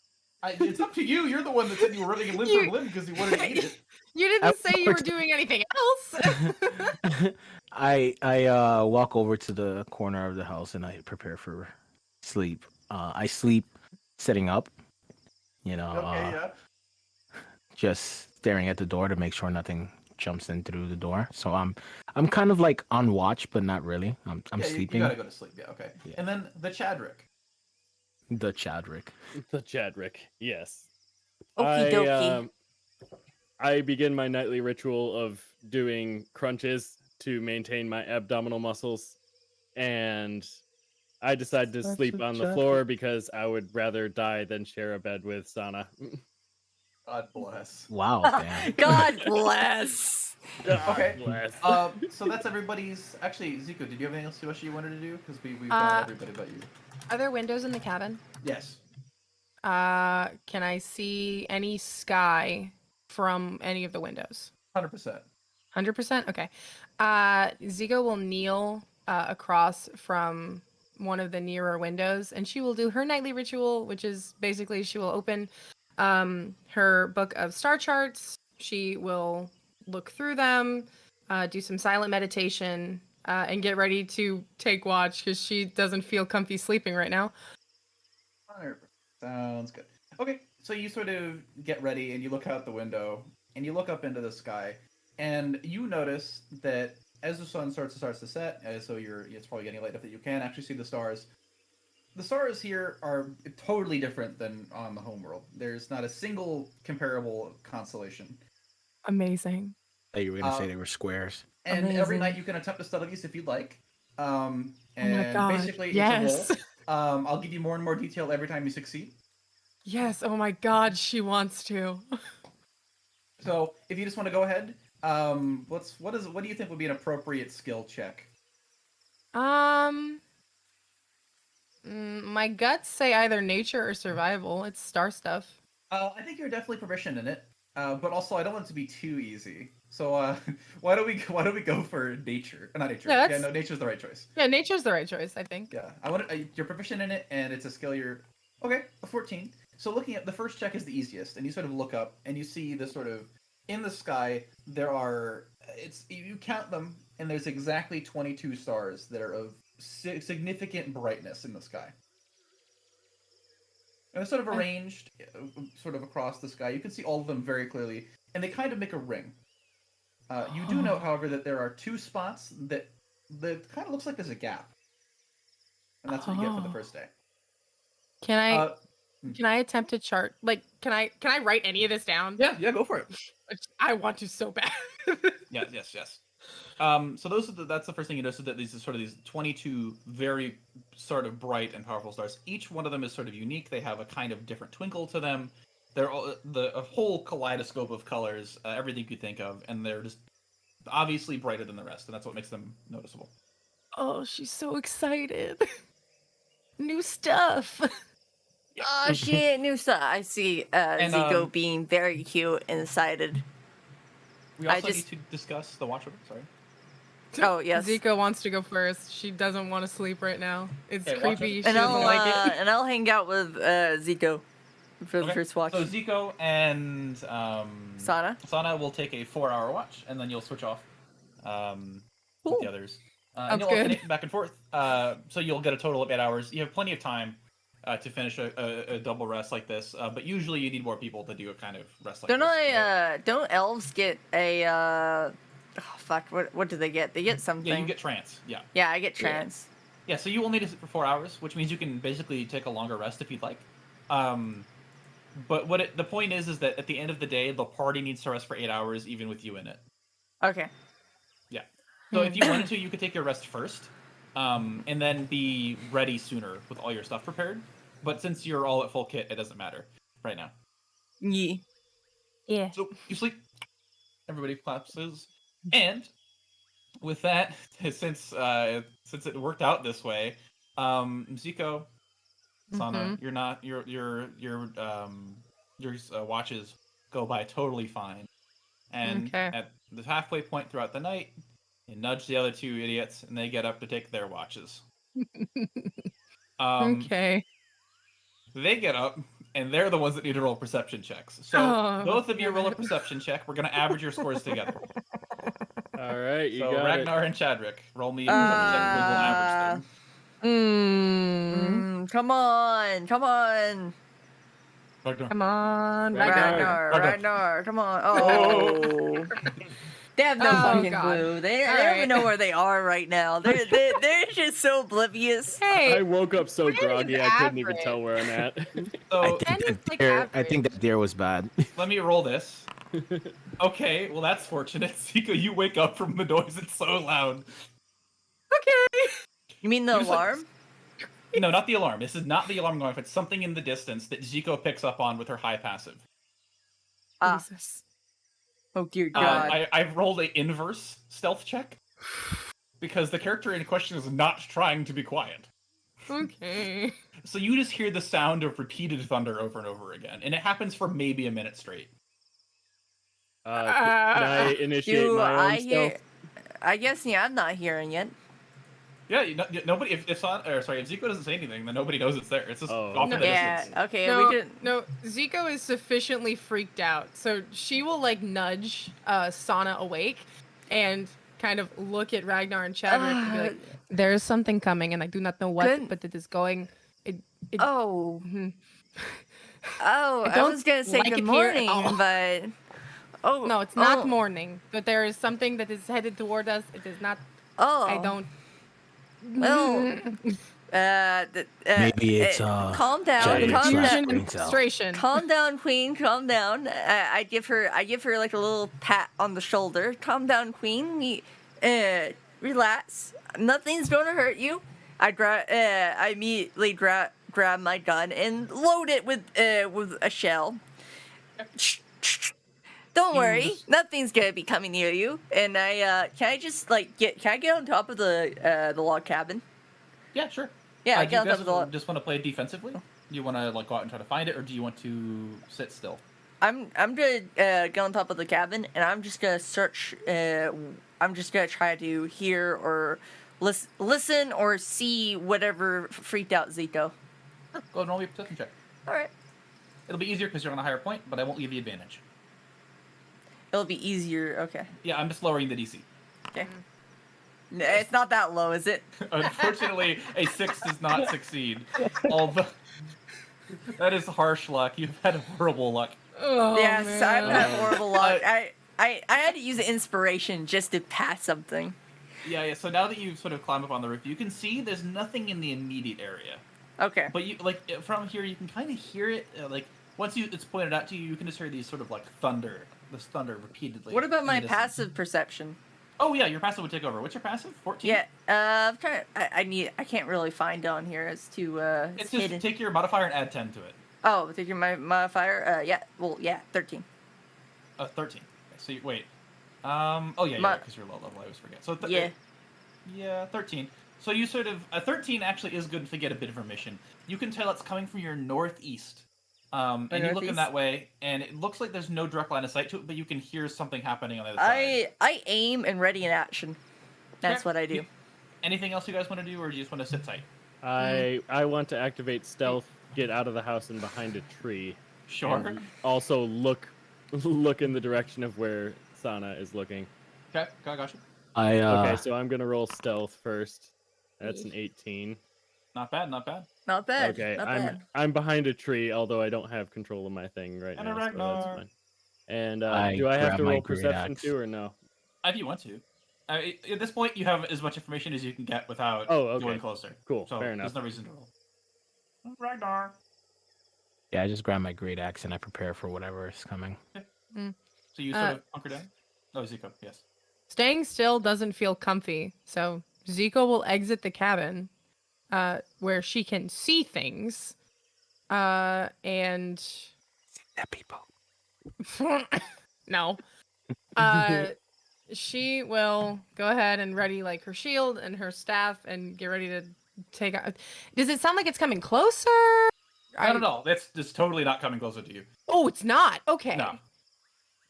[SPEAKER 5] It's up to you. You're the one that said you were running limb from limb because you wanted to eat it.
[SPEAKER 1] You didn't say you were doing anything else.
[SPEAKER 3] I walk over to the corner of the house and I prepare for sleep. I sleep sitting up.
[SPEAKER 5] Okay, yeah.
[SPEAKER 3] just staring at the door to make sure nothing jumps in through the door. So I'm kind of like on watch, but not really. I'm
[SPEAKER 5] Yeah,
[SPEAKER 3] sleeping.
[SPEAKER 5] You gotta go to sleep. Yeah, okay.
[SPEAKER 3] Yeah.
[SPEAKER 5] And then the Chadrick.
[SPEAKER 3] The Chadrick.
[SPEAKER 4] The Chadrick, yes.
[SPEAKER 2] Okie dokie.
[SPEAKER 4] I begin my nightly ritual of doing crunches to maintain my abdominal muscles, and I decide to
[SPEAKER 3] Such
[SPEAKER 4] sleep
[SPEAKER 3] a
[SPEAKER 4] on the
[SPEAKER 3] Chadrick.
[SPEAKER 4] floor because I would rather die than share a bed with Sana.
[SPEAKER 5] God bless.
[SPEAKER 3] Wow, damn.
[SPEAKER 2] God bless.
[SPEAKER 5] Okay.
[SPEAKER 4] Bless.
[SPEAKER 5] So that's everybody's. Actually, Zico, did you have anything else special you wanted to do? Because we've
[SPEAKER 1] Uh,
[SPEAKER 5] got everybody but you.
[SPEAKER 1] Are there windows in the cabin?
[SPEAKER 5] Yes.
[SPEAKER 1] Can I see any sky from any of the windows?
[SPEAKER 5] 100%.
[SPEAKER 1] 100%? Okay. Zigo will kneel across from one of the nearer windows, and she will do her nightly ritual, which is basically she will open her book of star charts. She will look through them, do some silent meditation, and get ready to take watch because she doesn't feel comfy sleeping right now.
[SPEAKER 5] 100%. Sounds good. Okay, so you sort of get ready and you look out the window and you look up into the sky, and you notice that as the sun starts to set, so it's probably getting late enough that you can actually see the stars. The stars here are totally different than on the homeworld. There's not a single comparable constellation.
[SPEAKER 1] Amazing.
[SPEAKER 3] That you were gonna say they were squares.
[SPEAKER 5] And every
[SPEAKER 1] Amazing.
[SPEAKER 5] night you can attempt to study these if you'd like. And
[SPEAKER 1] Oh my God,
[SPEAKER 5] basically
[SPEAKER 1] yes.
[SPEAKER 5] it's a roll. I'll give you more and more detail every time you succeed.
[SPEAKER 1] Yes. Oh my God, she wants to.
[SPEAKER 5] So if you just want to go ahead, what do you think would be an appropriate skill check?
[SPEAKER 1] My guts say either nature or survival. It's star stuff.
[SPEAKER 5] I think you're definitely proficient in it, but also I don't want it to be too easy. So why don't we go for nature? Not nature.
[SPEAKER 1] Yeah,
[SPEAKER 5] Yeah, no, nature's the right choice.
[SPEAKER 1] Yeah, nature's the right choice, I think.
[SPEAKER 5] Yeah, I want you're proficient in it, and it's a skill you're okay. A 14. So looking at the first check is the easiest, and you sort of look up and you see this sort of in the sky. There are you count them, and there's exactly 22 stars that are of significant brightness in the sky. And they're sort of arranged, sort of across the sky. You can see all of them very clearly, and they kind of make a ring. You do note, however, that there are two spots that kind of looks like there's a gap, and that's what you get for the first day.
[SPEAKER 1] Can I attempt to chart? Like, can I write any of this down?
[SPEAKER 5] Yeah, go for it.
[SPEAKER 1] I want to so bad.
[SPEAKER 5] Yes. So that's the first thing you notice, is that these are sort of these 22 very sort of bright and powerful stars. Each one of them is sort of unique. They have a kind of different twinkle to them. They're all a whole kaleidoscope of colors, everything you could think of, and they're just obviously brighter than the rest, and that's what makes them noticeable.
[SPEAKER 1] Oh, she's so excited. New stuff.
[SPEAKER 2] Oh shit, new stuff. I see Zico being very cute and excited.
[SPEAKER 5] We also need to discuss the watch order. Sorry.
[SPEAKER 2] Oh yes.
[SPEAKER 1] Zico wants to go first. She doesn't want to sleep right now. It's
[SPEAKER 5] Okay,
[SPEAKER 1] creepy. She
[SPEAKER 2] And
[SPEAKER 1] doesn't like it.
[SPEAKER 2] and I'll hang out with Zico for the first watch.
[SPEAKER 5] So Zico and
[SPEAKER 2] Sana
[SPEAKER 5] will take a 4-hour watch, and then you'll switch off with the others. And
[SPEAKER 1] Sounds
[SPEAKER 5] you'll
[SPEAKER 1] good.
[SPEAKER 5] alternate back and forth. So you'll get a total of 8 hours. You have plenty of time to finish a double rest like this, but usually you need more people to do a kind of rest like this.
[SPEAKER 2] Don't elves get a oh fuck, what do they get? They get something.
[SPEAKER 5] Yeah, you get trance. Yeah.
[SPEAKER 2] Yeah, I get trance.
[SPEAKER 5] Yeah, so you only need it for 4 hours, which means you can basically take a longer rest if you'd like. But the point is that at the end of the day, the party needs to rest for 8 hours, even with you in it.
[SPEAKER 2] Okay.
[SPEAKER 5] Yeah. So if you wanted to, you could take your rest first, and then be ready sooner with all your stuff prepared. But since you're all at full kit, it doesn't matter right now.
[SPEAKER 2] Yeah.
[SPEAKER 5] So you sleep. Everybody collapses, and with that, since it worked out this way, Zico, Sana, your watches go by totally fine, and at the halfway point throughout the night, you nudge the other two idiots, and they get up to take their watches.
[SPEAKER 1] Okay.
[SPEAKER 5] They get up, and they're the ones that need to roll perception checks. So both of you roll a perception check. We're gonna average your scores together.
[SPEAKER 4] All right, you
[SPEAKER 5] So
[SPEAKER 4] got
[SPEAKER 5] Ragnar and Chadrick, roll me a perception check. We'll average them.
[SPEAKER 2] Come on.
[SPEAKER 5] Ragnar.
[SPEAKER 1] Come on,
[SPEAKER 5] Ragnar.
[SPEAKER 2] Ragnar, come on. Oh. They have no
[SPEAKER 1] Oh,
[SPEAKER 2] fucking
[SPEAKER 1] God.
[SPEAKER 2] clue. They
[SPEAKER 1] All
[SPEAKER 2] don't
[SPEAKER 1] right.
[SPEAKER 2] even know where they are right now. They're just so oblivious.
[SPEAKER 1] Hey,
[SPEAKER 4] I woke up so
[SPEAKER 1] Danny's
[SPEAKER 4] groggy I couldn't even
[SPEAKER 1] average.
[SPEAKER 4] tell where I'm at.
[SPEAKER 5] So
[SPEAKER 1] Danny's like
[SPEAKER 3] I think
[SPEAKER 1] average.
[SPEAKER 3] that deer was bad.
[SPEAKER 5] let me roll this. Okay, well that's fortunate. Zika, you wake up from the noise. It's so loud.
[SPEAKER 1] Okay.
[SPEAKER 2] You mean the
[SPEAKER 5] You just, like,
[SPEAKER 2] alarm?
[SPEAKER 5] No, not the alarm. This is not the alarm going off. It's something in the distance that Zico picks up on with her high passive.
[SPEAKER 2] Ah,
[SPEAKER 1] Jesus.
[SPEAKER 2] oh dear God.
[SPEAKER 5] I've rolled a inverse stealth check because the character in question is not trying to be quiet.
[SPEAKER 1] Okay.
[SPEAKER 5] So you just hear the sound of repeated thunder over and over again, and it happens for maybe a minute straight.
[SPEAKER 4] Can I initiate
[SPEAKER 2] Do
[SPEAKER 4] my own
[SPEAKER 2] I
[SPEAKER 4] stealth?
[SPEAKER 2] hear? I guess yeah, I'm not hearing it.
[SPEAKER 5] Yeah, nobody. If Zico doesn't say anything, then nobody knows it's there. It's just
[SPEAKER 4] Oh,
[SPEAKER 5] off in the
[SPEAKER 2] Yeah.
[SPEAKER 5] distance.
[SPEAKER 2] Okay.
[SPEAKER 1] No,
[SPEAKER 2] We can.
[SPEAKER 1] no, Zico is sufficiently freaked out, so she will like nudge Sana awake and kind of look at Ragnar and Chadwick and be like, "There's something coming, and I do not know what,
[SPEAKER 2] Couldn't-
[SPEAKER 1] but it is going."
[SPEAKER 2] Oh.
[SPEAKER 1] Mhm.
[SPEAKER 2] Oh.
[SPEAKER 1] I
[SPEAKER 2] I
[SPEAKER 1] don't
[SPEAKER 2] was gonna say
[SPEAKER 1] like
[SPEAKER 2] good
[SPEAKER 1] it here at
[SPEAKER 2] morning,
[SPEAKER 1] all.
[SPEAKER 2] but. Oh.
[SPEAKER 1] No, it's not
[SPEAKER 2] oh,
[SPEAKER 1] morning, but there is something that is headed toward us. It is not.
[SPEAKER 2] Oh.
[SPEAKER 1] I don't.
[SPEAKER 2] Well.
[SPEAKER 3] Maybe it's
[SPEAKER 2] calm down,
[SPEAKER 3] giant
[SPEAKER 2] calm
[SPEAKER 3] slash
[SPEAKER 2] down,
[SPEAKER 3] brain cell.
[SPEAKER 1] Frustration.
[SPEAKER 2] calm down, Queen, calm down. I give her like a little pat on the shoulder. Calm down, Queen. Relax. Nothing's gonna hurt you. I immediately grab my gun and load it with a shell. Don't worry, nothing's gonna be coming near you. And can I get on top of the log cabin?
[SPEAKER 5] Yeah, sure.
[SPEAKER 2] Yeah, I
[SPEAKER 5] do
[SPEAKER 2] get
[SPEAKER 5] you
[SPEAKER 2] on top
[SPEAKER 5] guys
[SPEAKER 2] of the log.
[SPEAKER 5] just want to play defensively? You want to like go out and try to find it, or do you want to sit still?
[SPEAKER 2] I'm gonna get on top of the cabin, and I'm just gonna search. I'm just gonna try to hear or listen or see whatever freaked out Zico.
[SPEAKER 5] Sure. Go ahead and roll me a perception check.
[SPEAKER 2] All right,
[SPEAKER 5] It'll be easier because you're on a higher point, but I won't give you advantage.
[SPEAKER 2] it'll be easier. Okay,
[SPEAKER 5] Yeah, I'm just lowering the DC.
[SPEAKER 2] okay. It's not that low, is it?
[SPEAKER 5] Unfortunately, a 6 does not succeed. Although that is harsh luck. You've had horrible luck.
[SPEAKER 1] Oh,
[SPEAKER 2] yes, I've
[SPEAKER 1] man.
[SPEAKER 2] had horrible luck. I had to use inspiration just to pass something.
[SPEAKER 5] Yeah. So now that you've sort of climbed up on the roof, you can see there's nothing in the immediate area.
[SPEAKER 2] Okay.
[SPEAKER 5] But you from here, you can kind of hear it. Like once it's pointed out to you, you can just hear these sort of like thunder. This thunder repeatedly.
[SPEAKER 2] What about
[SPEAKER 5] in
[SPEAKER 2] my
[SPEAKER 5] the distance.
[SPEAKER 2] passive perception?
[SPEAKER 5] Oh yeah, your passive would take over. What's your passive? 14.
[SPEAKER 2] Yeah. I'm trying. I can't really find down here as to
[SPEAKER 5] It's just
[SPEAKER 2] hidden.
[SPEAKER 5] take your modifier and add 10 to it.
[SPEAKER 2] Oh, taking my modifier. Yeah. Well, yeah. 13.
[SPEAKER 5] 13. So wait. Oh yeah,
[SPEAKER 2] My-
[SPEAKER 5] because you're low level. I always forget. So
[SPEAKER 2] Yeah.
[SPEAKER 5] Yeah, 13. So you sort of 13 actually is good to get a bit of remission. You can tell it's coming from your northeast. And you look in
[SPEAKER 2] northeast?
[SPEAKER 5] that way, and it looks like there's no direct line of sight to it, but you can hear something happening on the other side.
[SPEAKER 2] I aim and ready in action. That's
[SPEAKER 5] Okay.
[SPEAKER 2] what I do.
[SPEAKER 5] Anything else you guys want to do, or do you just want to sit tight?
[SPEAKER 4] I want to activate stealth, get out of the house and behind a tree.
[SPEAKER 5] Sure.
[SPEAKER 4] And also look in the direction of where Sana is looking.
[SPEAKER 5] Okay, got you.
[SPEAKER 4] Okay, so I'm gonna roll stealth first. That's an 18.
[SPEAKER 5] Not bad, not bad.
[SPEAKER 2] Not bad.
[SPEAKER 4] Okay,
[SPEAKER 2] Not
[SPEAKER 4] I'm
[SPEAKER 2] bad.
[SPEAKER 4] I'm behind a tree, although I don't have control of my thing right
[SPEAKER 5] And a
[SPEAKER 4] now, so that's
[SPEAKER 5] Ragnar.
[SPEAKER 4] fine. And
[SPEAKER 3] I
[SPEAKER 4] do I have
[SPEAKER 3] grab
[SPEAKER 4] to
[SPEAKER 3] my
[SPEAKER 4] roll
[SPEAKER 3] great
[SPEAKER 4] perception
[SPEAKER 3] axe.
[SPEAKER 4] too, or no?
[SPEAKER 5] If you want to. At this point, you have as much information as you can get without
[SPEAKER 4] Oh, okay.
[SPEAKER 5] going closer.
[SPEAKER 4] Cool,
[SPEAKER 5] So
[SPEAKER 4] fair enough.
[SPEAKER 5] there's no reason to roll. Ragnar.
[SPEAKER 3] Yeah, I just grab my great axe and I prepare for whatever is coming.
[SPEAKER 5] So you sort of hunker down? Oh, Zico, yes.
[SPEAKER 1] Staying still doesn't feel comfy, so Zico will exit the cabin, where she can see things, and
[SPEAKER 3] That people.
[SPEAKER 1] no, she will go ahead and ready like her shield and her staff and get ready to take out. Does it sound like it's coming closer?
[SPEAKER 5] Not at all. That's just totally not coming closer to you.
[SPEAKER 1] Oh, it's not. Okay.
[SPEAKER 5] No.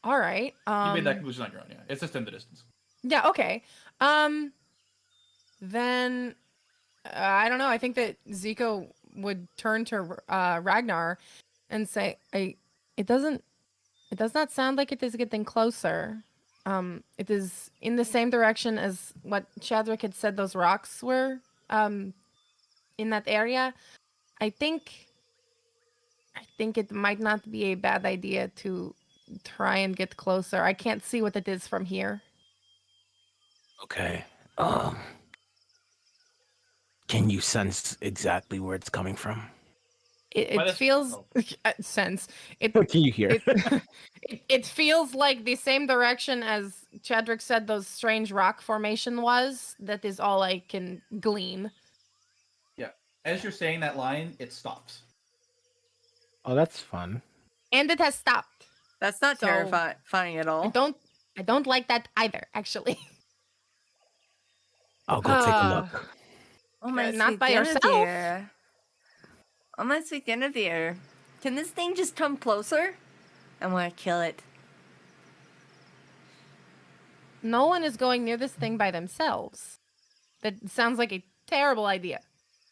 [SPEAKER 1] All right.
[SPEAKER 5] You made that conclusion on your own, yeah. It's just in the distance.
[SPEAKER 1] Yeah, okay. Then I don't know. I think that Zico would turn to Ragnar and say, it does not sound like it is getting closer. It is in the same direction as what Chadwick had said those rocks were in that area. I think I think it might not be a bad idea to try and get closer. I can't see what it is from here.
[SPEAKER 3] Okay. Can you sense exactly where it's coming from?
[SPEAKER 5] By
[SPEAKER 1] It
[SPEAKER 5] this-
[SPEAKER 1] feels
[SPEAKER 5] oh.
[SPEAKER 1] sense. It
[SPEAKER 3] What can you hear?
[SPEAKER 1] it feels like the same direction as Chadrick said those strange rock formation was. That is all I can glean.
[SPEAKER 5] Yeah. As you're saying that line, it stops.
[SPEAKER 3] Oh, that's fun.
[SPEAKER 1] And it has stopped.
[SPEAKER 2] That's not
[SPEAKER 1] So-
[SPEAKER 2] terrifying at all.
[SPEAKER 1] I don't like that either, actually.
[SPEAKER 3] I'll go take a
[SPEAKER 1] Uh,
[SPEAKER 3] look.
[SPEAKER 2] Oh my
[SPEAKER 1] not
[SPEAKER 2] sweet
[SPEAKER 1] by yourself.
[SPEAKER 2] Guinevere. Oh my sweet Guinevere. Can this thing just come closer? I want to kill it.
[SPEAKER 1] No one is going near this thing by themselves. That sounds like a terrible idea.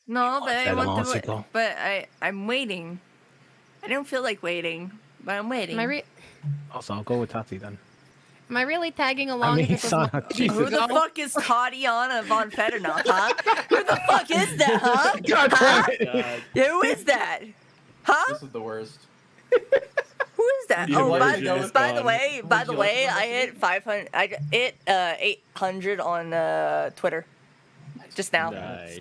[SPEAKER 2] No, but I
[SPEAKER 3] That
[SPEAKER 2] want
[SPEAKER 3] wants
[SPEAKER 2] to.
[SPEAKER 3] to go.
[SPEAKER 2] But I'm waiting. I don't feel like waiting, but I'm waiting.
[SPEAKER 3] Also, I'll go with Tati then.
[SPEAKER 1] Am I really tagging along?
[SPEAKER 3] I mean,
[SPEAKER 1] if it doesn't
[SPEAKER 3] Sana,
[SPEAKER 1] look-
[SPEAKER 3] Jesus.
[SPEAKER 2] Who the fuck is Tatiana von Federnov, huh? Who the fuck is that, huh?
[SPEAKER 3] God
[SPEAKER 2] Huh?
[SPEAKER 3] damn it.
[SPEAKER 2] Who is that? Huh?
[SPEAKER 5] This is the worst.
[SPEAKER 2] Who is that?
[SPEAKER 4] You
[SPEAKER 2] Oh,
[SPEAKER 4] want
[SPEAKER 2] by,
[SPEAKER 4] to go with
[SPEAKER 2] by the
[SPEAKER 4] Dawn?
[SPEAKER 2] way,
[SPEAKER 5] Would
[SPEAKER 2] by
[SPEAKER 5] you
[SPEAKER 2] the
[SPEAKER 5] like
[SPEAKER 2] way,
[SPEAKER 5] to
[SPEAKER 2] I hit 500. I hit 800 on Twitter just now.
[SPEAKER 4] Nice.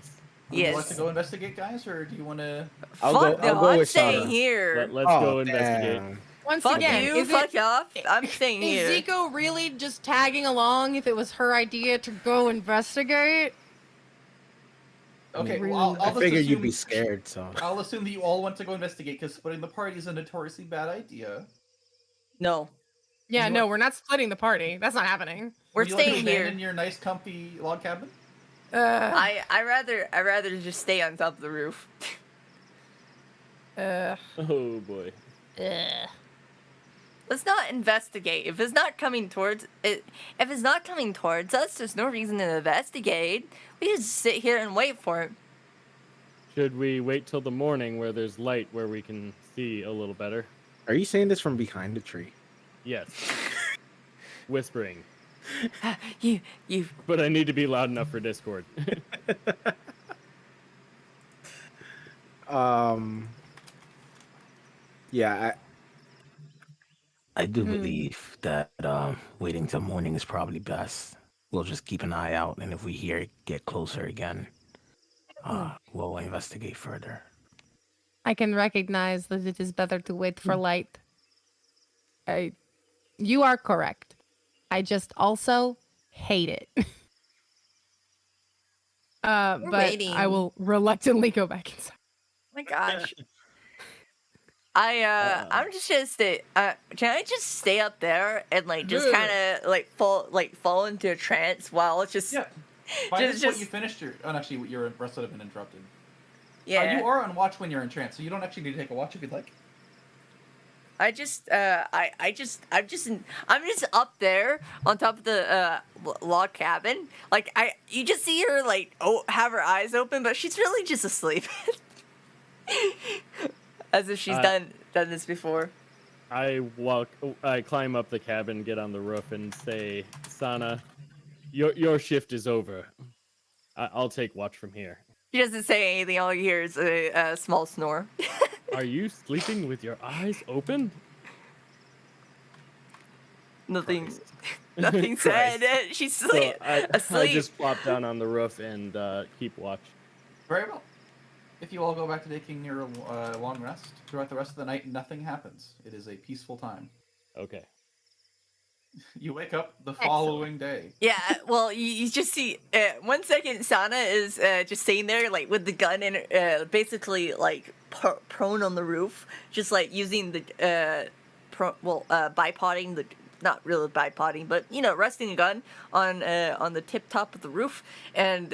[SPEAKER 5] Would you like
[SPEAKER 2] Yes.
[SPEAKER 5] to go investigate, guys, or do you want to?
[SPEAKER 3] I'll
[SPEAKER 2] Fuck
[SPEAKER 3] go- I'll
[SPEAKER 2] no,
[SPEAKER 3] go
[SPEAKER 2] I'm
[SPEAKER 3] with
[SPEAKER 2] staying
[SPEAKER 3] Sana.
[SPEAKER 2] here.
[SPEAKER 4] Let's
[SPEAKER 3] Oh,
[SPEAKER 4] go investigate.
[SPEAKER 3] damn.
[SPEAKER 1] Once
[SPEAKER 2] Fuck
[SPEAKER 1] again,
[SPEAKER 2] you,
[SPEAKER 1] is
[SPEAKER 2] fuck off. I'm staying
[SPEAKER 1] Is
[SPEAKER 2] here.
[SPEAKER 1] Zico really just tagging along if it was her idea to go investigate?
[SPEAKER 5] Okay,
[SPEAKER 1] Really?
[SPEAKER 5] well,
[SPEAKER 3] I
[SPEAKER 5] I'll just
[SPEAKER 3] figured you'd
[SPEAKER 5] assume-
[SPEAKER 3] be scared, so.
[SPEAKER 5] I'll assume that you all want to go investigate because splitting the party is a notoriously bad idea.
[SPEAKER 2] No,
[SPEAKER 1] Yeah,
[SPEAKER 5] You
[SPEAKER 1] no,
[SPEAKER 5] want-
[SPEAKER 1] we're not splitting the party. That's not happening.
[SPEAKER 2] we're
[SPEAKER 5] Would you like to
[SPEAKER 2] staying here.
[SPEAKER 5] abandon your nice, comfy log cabin?
[SPEAKER 1] Uh,
[SPEAKER 2] I rather just stay on top of the roof.
[SPEAKER 1] uh,
[SPEAKER 4] Oh boy.
[SPEAKER 2] Let's not investigate. If it's not coming towards it, if it's not coming towards us, there's no reason to investigate. We just sit here and wait for it.
[SPEAKER 4] Should we wait till the morning where there's light where we can see a little better?
[SPEAKER 3] Are you saying this from behind the tree?
[SPEAKER 4] Yes. Whispering.
[SPEAKER 2] You
[SPEAKER 4] But I need to be loud enough for Discord.
[SPEAKER 3] Yeah, I do
[SPEAKER 1] Hmm.
[SPEAKER 3] believe that waiting till morning is probably best. We'll just keep an eye out, and if we hear it get closer again, we'll investigate further.
[SPEAKER 1] I can recognize that it is better to wait for light. You are correct. I just also hate it. But I
[SPEAKER 2] waiting.
[SPEAKER 1] will reluctantly go back inside.
[SPEAKER 2] my gosh. I'm just gonna stay. Can I just stay up there and like just
[SPEAKER 5] Yeah.
[SPEAKER 2] kind of fall into a trance while it's just
[SPEAKER 5] Yeah. By
[SPEAKER 2] Just-
[SPEAKER 5] this point,
[SPEAKER 2] just-
[SPEAKER 5] you finished your. Oh, actually, your rest would have been interrupted.
[SPEAKER 2] yeah.
[SPEAKER 5] You are on watch when you're in trance, so you don't actually need to take a watch if you'd like.
[SPEAKER 2] I'm just up there on top of the log cabin. Like you just see her like have her eyes open, but she's really just asleep, as if she's done this before.
[SPEAKER 4] I climb up the cabin, get on the roof, and say, Sana, your shift is over. I'll take watch from here.
[SPEAKER 2] She doesn't say anything. All you hear is a small snore.
[SPEAKER 4] Are you sleeping with your eyes open?
[SPEAKER 2] Nothing.
[SPEAKER 4] Christ.
[SPEAKER 2] Nothing
[SPEAKER 4] Christ.
[SPEAKER 2] said. She's
[SPEAKER 4] So
[SPEAKER 2] asleep.
[SPEAKER 4] I
[SPEAKER 2] asleep.
[SPEAKER 4] just plop down on the roof and keep watch.
[SPEAKER 5] Very well. If you all go back to taking your long rest throughout the rest of the night, nothing happens. It is a peaceful time.
[SPEAKER 4] Okay.
[SPEAKER 5] You wake up the following day.
[SPEAKER 2] Yeah, well, you just see 1 second Sana is just sitting there like with the gun and basically like prone on the roof, just like using the bipoding the not really bipoding, but you know, resting a gun on the tip top of the roof, and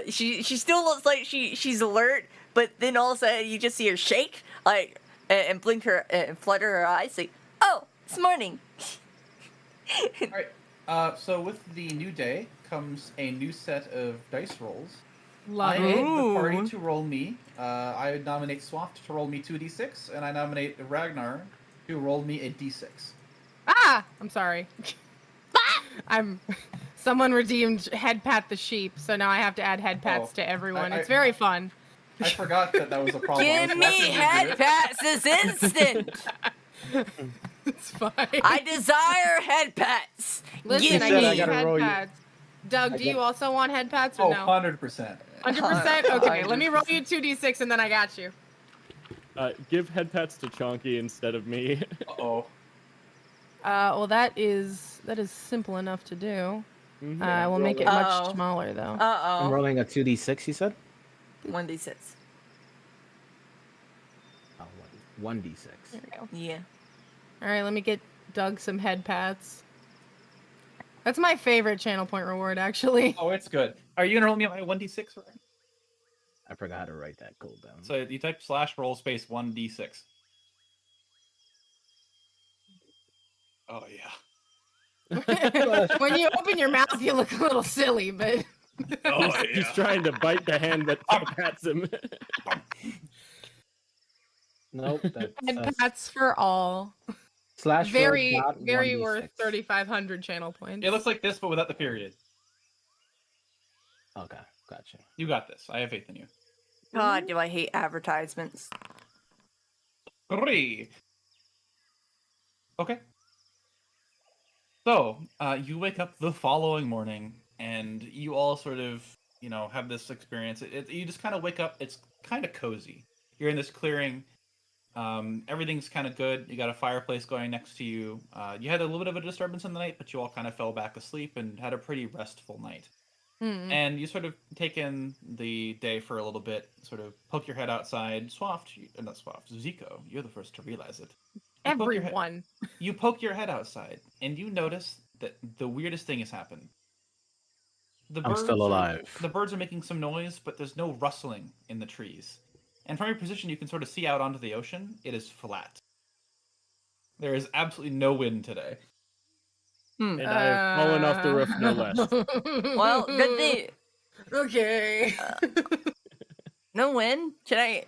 [SPEAKER 2] she still looks like she's alert, but then all of a sudden you just see her shake like and blink her and flutter her eyes like, oh, it's morning.
[SPEAKER 5] Alright, so with the new day comes a new set of dice rolls.
[SPEAKER 1] Love
[SPEAKER 5] I
[SPEAKER 1] it.
[SPEAKER 5] need the party
[SPEAKER 2] Ooh.
[SPEAKER 5] to roll me. I would nominate Swaft to roll me 2d6, and I nominate Ragnar to roll me a d6.
[SPEAKER 1] Ah! I'm sorry. Someone redeemed head pat the sheep, so now I have to add head pats
[SPEAKER 5] Oh,
[SPEAKER 1] to everyone.
[SPEAKER 5] I-
[SPEAKER 1] It's very fun.
[SPEAKER 5] I forgot that was a problem. I was
[SPEAKER 2] Give me
[SPEAKER 5] watching you do
[SPEAKER 2] head
[SPEAKER 5] it.
[SPEAKER 2] pats this instant.
[SPEAKER 1] It's fine.
[SPEAKER 2] I desire head pats.
[SPEAKER 1] Listen,
[SPEAKER 2] Give
[SPEAKER 1] I
[SPEAKER 3] said
[SPEAKER 1] gave
[SPEAKER 3] I
[SPEAKER 1] you
[SPEAKER 2] me.
[SPEAKER 3] gotta
[SPEAKER 1] head
[SPEAKER 3] roll you.
[SPEAKER 1] pads. Doug,
[SPEAKER 3] I
[SPEAKER 1] do you
[SPEAKER 3] get-
[SPEAKER 1] also want head pads or
[SPEAKER 5] Oh,
[SPEAKER 1] no?
[SPEAKER 5] 100%.
[SPEAKER 1] 100%? Okay, let me roll
[SPEAKER 2] 100%.
[SPEAKER 1] you 2d6 and then I got you.
[SPEAKER 4] Give head pats to Chonky instead of me.
[SPEAKER 5] Uh-oh.
[SPEAKER 1] Well, that is simple enough to do.
[SPEAKER 4] Mhm.
[SPEAKER 1] We'll make it much
[SPEAKER 2] Uh-oh.
[SPEAKER 1] smaller though.
[SPEAKER 3] I'm
[SPEAKER 2] Uh-oh.
[SPEAKER 3] rolling a 2d6, you said?
[SPEAKER 2] 1d6.
[SPEAKER 3] Oh, 1d6.
[SPEAKER 1] There we go.
[SPEAKER 2] Yeah.
[SPEAKER 1] All right, let me get Doug some head pads. That's my favorite channel point reward, actually.
[SPEAKER 5] Oh, it's good. Are you gonna roll me my 1d6? Right?
[SPEAKER 3] I forgot how to write that cooldown.
[SPEAKER 5] So you type /roll space 1d6. Oh yeah.
[SPEAKER 1] When you open your mouth, you look a little silly, but
[SPEAKER 5] Oh
[SPEAKER 4] He's trying to bite the hand that pats him.
[SPEAKER 3] Nope,
[SPEAKER 1] head
[SPEAKER 3] that's
[SPEAKER 1] pats for all.
[SPEAKER 3] slash
[SPEAKER 1] Very,
[SPEAKER 3] roll dot
[SPEAKER 1] very
[SPEAKER 3] 1d6.
[SPEAKER 1] worth 3,500 channel points.
[SPEAKER 5] It looks like this, but without the period.
[SPEAKER 3] Okay, gotcha.
[SPEAKER 5] You got this. I have faith in you.
[SPEAKER 2] God, do I hate advertisements.
[SPEAKER 5] 3. Okay. So, you wake up the following morning, and you all sort of, have this experience. You just kind of wake up. It's kind of cozy. You're in this clearing. Everything's kind of good. You got a fireplace going next to you. You had a little bit of a disturbance in the night, but you all kind of fell back asleep and had a pretty restful night.
[SPEAKER 1] Mm.
[SPEAKER 5] And you sort of take in the day for a little bit, sort of poke your head outside. Not Swaft, Zico, you're the first to realize it. You poke your head-
[SPEAKER 1] Everyone.
[SPEAKER 5] You poke your head outside, and you notice that the weirdest thing has happened.
[SPEAKER 3] I'm still alive.
[SPEAKER 5] The birds are making some noise, but there's no rustling in the trees. And from your position, you can sort of see out onto the ocean. It is flat. There is absolutely no wind today.
[SPEAKER 2] Hmm.
[SPEAKER 4] And I have fallen off the roof, no less.
[SPEAKER 2] Well, good thing.
[SPEAKER 1] Okay.
[SPEAKER 2] No wind? Do I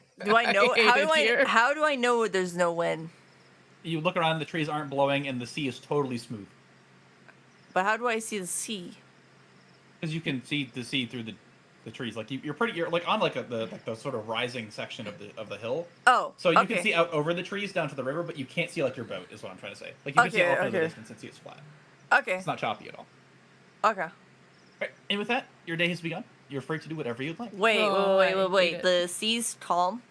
[SPEAKER 2] know?
[SPEAKER 1] I hate it here.
[SPEAKER 2] How do I know there's no wind?
[SPEAKER 5] You look around, the trees aren't blowing, and the sea is totally smooth.
[SPEAKER 2] But how do I see the sea?
[SPEAKER 5] Because you can see the sea through the trees. Like you're like on the sort of rising section of the hill.
[SPEAKER 2] Oh,
[SPEAKER 5] So you
[SPEAKER 2] okay.
[SPEAKER 5] can see out over the trees down to the river, but you can't see like your boat. Is what I'm trying to say. Like you can see
[SPEAKER 2] Okay,
[SPEAKER 5] off in the
[SPEAKER 2] okay.
[SPEAKER 5] distance and see it's flat.
[SPEAKER 2] Okay.
[SPEAKER 5] It's not choppy at all.
[SPEAKER 2] Okay.
[SPEAKER 5] Right, and with that, your day has begun. You're free to do whatever you'd like.
[SPEAKER 2] Wait,
[SPEAKER 1] Oh, I hate
[SPEAKER 2] wait.
[SPEAKER 1] it.
[SPEAKER 2] The sea's calm,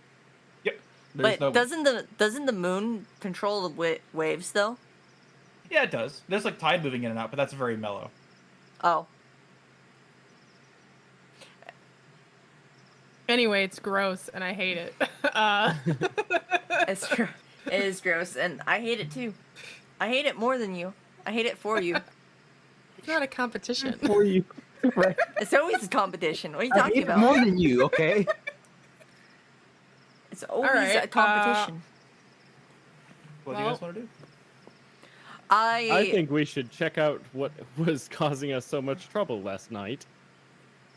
[SPEAKER 5] Yep. There's
[SPEAKER 2] but
[SPEAKER 5] no...
[SPEAKER 2] doesn't the moon control the waves though?
[SPEAKER 5] Yeah, it does. There's like tide moving in and out, but that's very mellow.
[SPEAKER 2] Oh.
[SPEAKER 1] Anyway, it's gross and I hate it.
[SPEAKER 2] It's true. It is gross, and I hate it too. I hate it more than you. I hate it for you.
[SPEAKER 1] It's not a competition.
[SPEAKER 3] For you. Right.
[SPEAKER 2] It's always a competition. What are you
[SPEAKER 3] I
[SPEAKER 2] talking
[SPEAKER 3] hate
[SPEAKER 2] about?
[SPEAKER 3] more than you, okay?
[SPEAKER 2] It's always
[SPEAKER 1] right,
[SPEAKER 2] a competition.
[SPEAKER 5] What do you guys want to do?
[SPEAKER 4] I think we should check out what was causing us so much trouble last night.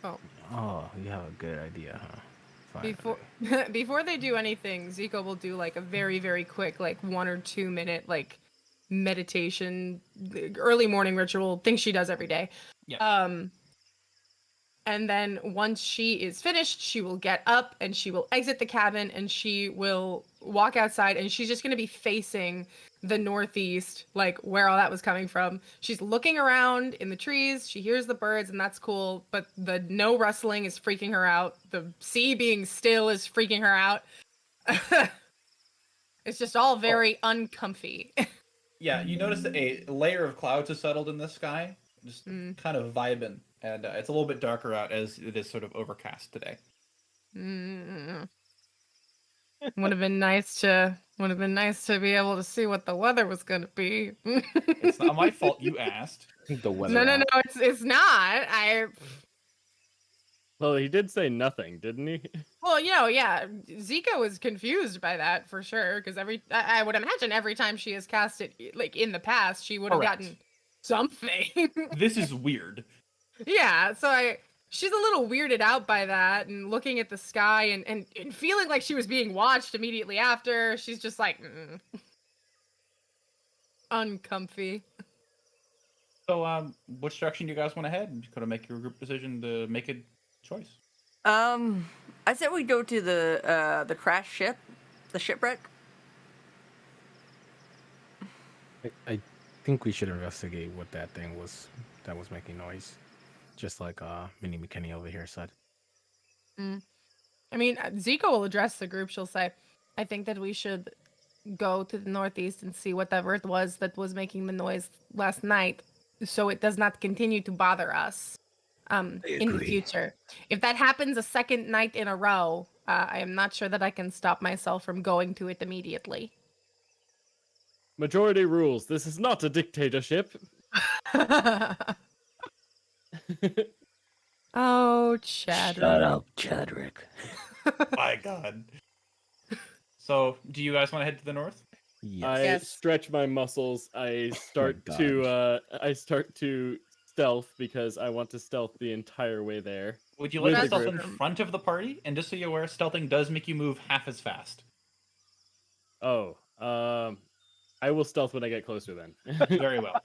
[SPEAKER 3] Oh, you have a good idea, huh? Fine.
[SPEAKER 1] Before they do anything, Zico will do like a very, very quick, like 1 or 2 minute, like meditation, early morning ritual, thing she does every day.
[SPEAKER 5] Yeah.
[SPEAKER 1] And then once she is finished, she will get up and she will exit the cabin and she will walk outside and she's just going to be facing the northeast, like where all that was coming from. She's looking around in the trees. She hears the birds and that's cool, but the no rustling is freaking her out. The sea being still is freaking her out. It's just all very uncomfy.
[SPEAKER 5] Yeah, you notice that a layer of clouds has settled in the sky, just kind of vibing, and it's a little bit darker out as it is sort of overcast today.
[SPEAKER 1] Would have been nice to be able to see what the weather was going to be.
[SPEAKER 5] It's not my fault you asked.
[SPEAKER 3] The weather.
[SPEAKER 1] No,
[SPEAKER 3] app.
[SPEAKER 1] it's not.
[SPEAKER 4] Well, he did say nothing, didn't he?
[SPEAKER 1] Well, yeah, Zika was confused by that for sure because I would imagine every time she has cast it, like in the past, she would have
[SPEAKER 5] Correct.
[SPEAKER 1] gotten something.
[SPEAKER 5] This is weird.
[SPEAKER 1] Yeah, so she's a little weirded out by that and looking at the sky and feeling like she was being watched immediately after. She's just like uncomfy.
[SPEAKER 5] So, which direction do you guys want to head? You gotta make your group decision to make a choice.
[SPEAKER 2] I said we go to the crash ship, the shipwreck.
[SPEAKER 3] I think we should investigate what that thing was that was making noise. Just like Mini McKinney over here said.
[SPEAKER 1] I mean, Zico will address the group. She'll say, I think that we should go to the northeast and see whatever it was that was making the noise last night so it does not continue to bother us in the
[SPEAKER 3] agree.
[SPEAKER 1] future. If that happens a second night in a row, I am not sure that I can stop myself from going to it immediately.
[SPEAKER 4] Majority rules. This is not a dictatorship.
[SPEAKER 1] Oh, Chad.
[SPEAKER 3] Shut up, Chadrick.
[SPEAKER 5] My God. So, do you guys want to head to the north?
[SPEAKER 3] Yes.
[SPEAKER 4] I
[SPEAKER 1] Yes.
[SPEAKER 4] stretch my muscles. I start to stealth because I want to stealth the entire way there.
[SPEAKER 5] Would you like
[SPEAKER 4] With
[SPEAKER 5] to
[SPEAKER 4] the
[SPEAKER 5] stealth in
[SPEAKER 4] group.
[SPEAKER 5] front of the party? And just so you're aware, stealthing does make you move half as fast.
[SPEAKER 4] Oh, I will stealth when I get closer then.
[SPEAKER 5] Very well.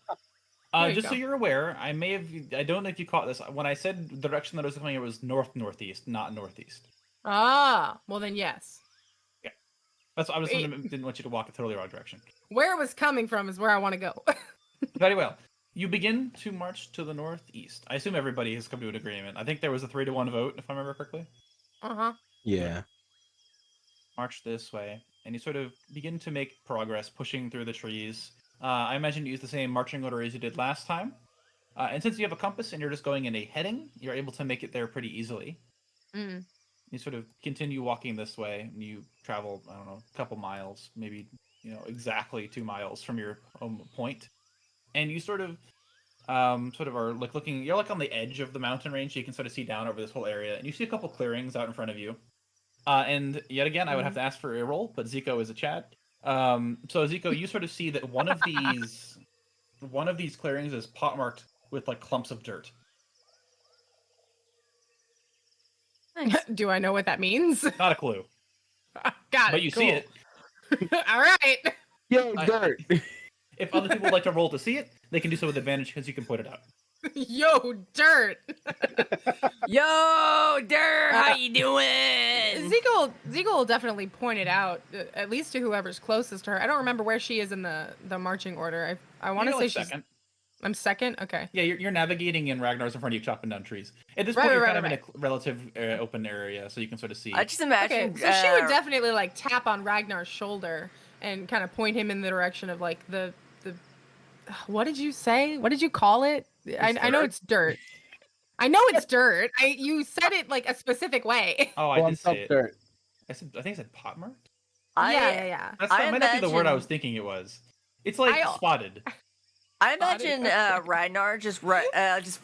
[SPEAKER 1] There you
[SPEAKER 5] Just so
[SPEAKER 1] go.
[SPEAKER 5] you're aware, I don't know if you caught this. When I said the direction that I was going, it was north-northeast, not northeast.
[SPEAKER 1] Ah, well then yes.
[SPEAKER 5] That's I
[SPEAKER 1] Wait.
[SPEAKER 5] didn't want you to walk a totally wrong direction.
[SPEAKER 1] Where it was coming from is where I want to go.
[SPEAKER 5] Very well. You begin to march to the northeast. I assume everybody has come to an agreement. I think there was a 3-1 vote, if I remember correctly.
[SPEAKER 1] Uh-huh.
[SPEAKER 3] Yeah.
[SPEAKER 5] March this way, and you sort of begin to make progress, pushing through the trees. I imagine you use the same marching order as you did last time. And since you have a compass and you're just going in a heading, you're able to make it there pretty easily.
[SPEAKER 1] Mm.
[SPEAKER 5] You sort of continue walking this way, and you travel, I don't know, a couple miles, maybe, exactly 2 miles from your home point. And you sort of are like looking, you're like on the edge of the mountain range, so you can sort of see down over this whole area, and you see a couple clearings out in front of you. And yet again, I would have to ask for a roll, but Zico is a Chad. So Zico, you sort of see that one of these clearings is pot-marked with like clumps of dirt.
[SPEAKER 1] Do I know what that means?
[SPEAKER 5] Not a clue,
[SPEAKER 1] Got it.
[SPEAKER 5] but you see
[SPEAKER 1] cool.
[SPEAKER 5] it.
[SPEAKER 1] All right.
[SPEAKER 3] Yo,
[SPEAKER 5] I-
[SPEAKER 3] dirt.
[SPEAKER 5] If other people would like to roll to see it, they can do so with advantage because you can point it out.
[SPEAKER 1] Yo, dirt.
[SPEAKER 2] Yo, Dirt, how you doing?
[SPEAKER 1] Ziegel will definitely point it out, at least to whoever's closest to her. I don't remember where she is in the marching order. I want to
[SPEAKER 5] You're
[SPEAKER 1] say
[SPEAKER 5] like
[SPEAKER 1] she's.
[SPEAKER 5] second.
[SPEAKER 1] I'm second. Okay.
[SPEAKER 5] Yeah, you're navigating and Ragnar's in front of you, chopping down trees. At this
[SPEAKER 1] Right,
[SPEAKER 5] point, you're
[SPEAKER 1] right,
[SPEAKER 5] kind of
[SPEAKER 1] right,
[SPEAKER 5] in a relative open area, so you can sort of see.
[SPEAKER 2] I just
[SPEAKER 1] Okay.
[SPEAKER 2] imagine.
[SPEAKER 1] So she would definitely like tap on Ragnar's shoulder and kind of point him in the direction of like the. What did you say? What did you call it? I know
[SPEAKER 5] dirt?
[SPEAKER 1] it's dirt. I know it's dirt. You said it like a specific way.
[SPEAKER 5] Oh, I did
[SPEAKER 3] Clumps
[SPEAKER 5] say
[SPEAKER 3] of
[SPEAKER 5] it.
[SPEAKER 3] dirt.
[SPEAKER 5] I think I said pot marked.
[SPEAKER 1] Yeah.
[SPEAKER 5] That
[SPEAKER 2] I
[SPEAKER 5] might not be the word I
[SPEAKER 2] imagine-
[SPEAKER 5] was thinking it was. It's like
[SPEAKER 1] I-
[SPEAKER 5] spotted.
[SPEAKER 2] I
[SPEAKER 1] Body
[SPEAKER 2] imagine
[SPEAKER 1] count.
[SPEAKER 2] Ragnar just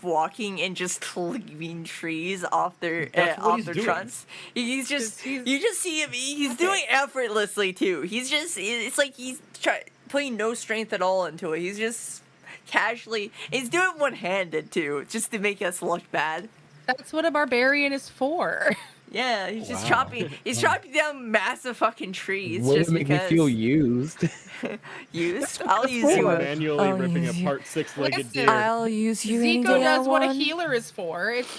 [SPEAKER 2] walking and just cleaving trees off their
[SPEAKER 5] That's what
[SPEAKER 2] off
[SPEAKER 5] he's
[SPEAKER 2] their
[SPEAKER 5] doing.
[SPEAKER 2] trunks. He's
[SPEAKER 1] Just- he's-
[SPEAKER 2] you just see him. He's doing effortlessly too. It's like he's putting no strength at all into it. He's just casually. He's doing one-handed too, just to make us look bad.
[SPEAKER 1] That's what a barbarian is for.
[SPEAKER 2] Yeah, he's just
[SPEAKER 3] Wow.
[SPEAKER 2] chopping. He's chopping down massive fucking trees
[SPEAKER 3] Way
[SPEAKER 2] just
[SPEAKER 3] to make
[SPEAKER 2] because.
[SPEAKER 3] me feel used.
[SPEAKER 2] Used. I'll use
[SPEAKER 3] cool.
[SPEAKER 2] you.
[SPEAKER 4] Manually
[SPEAKER 2] I'll
[SPEAKER 4] ripping
[SPEAKER 2] use you.
[SPEAKER 4] apart six-legged
[SPEAKER 1] Listen,
[SPEAKER 4] deer.
[SPEAKER 2] I'll use you. any
[SPEAKER 1] Zico
[SPEAKER 2] day I
[SPEAKER 1] does what a
[SPEAKER 2] want.
[SPEAKER 1] healer is for. It's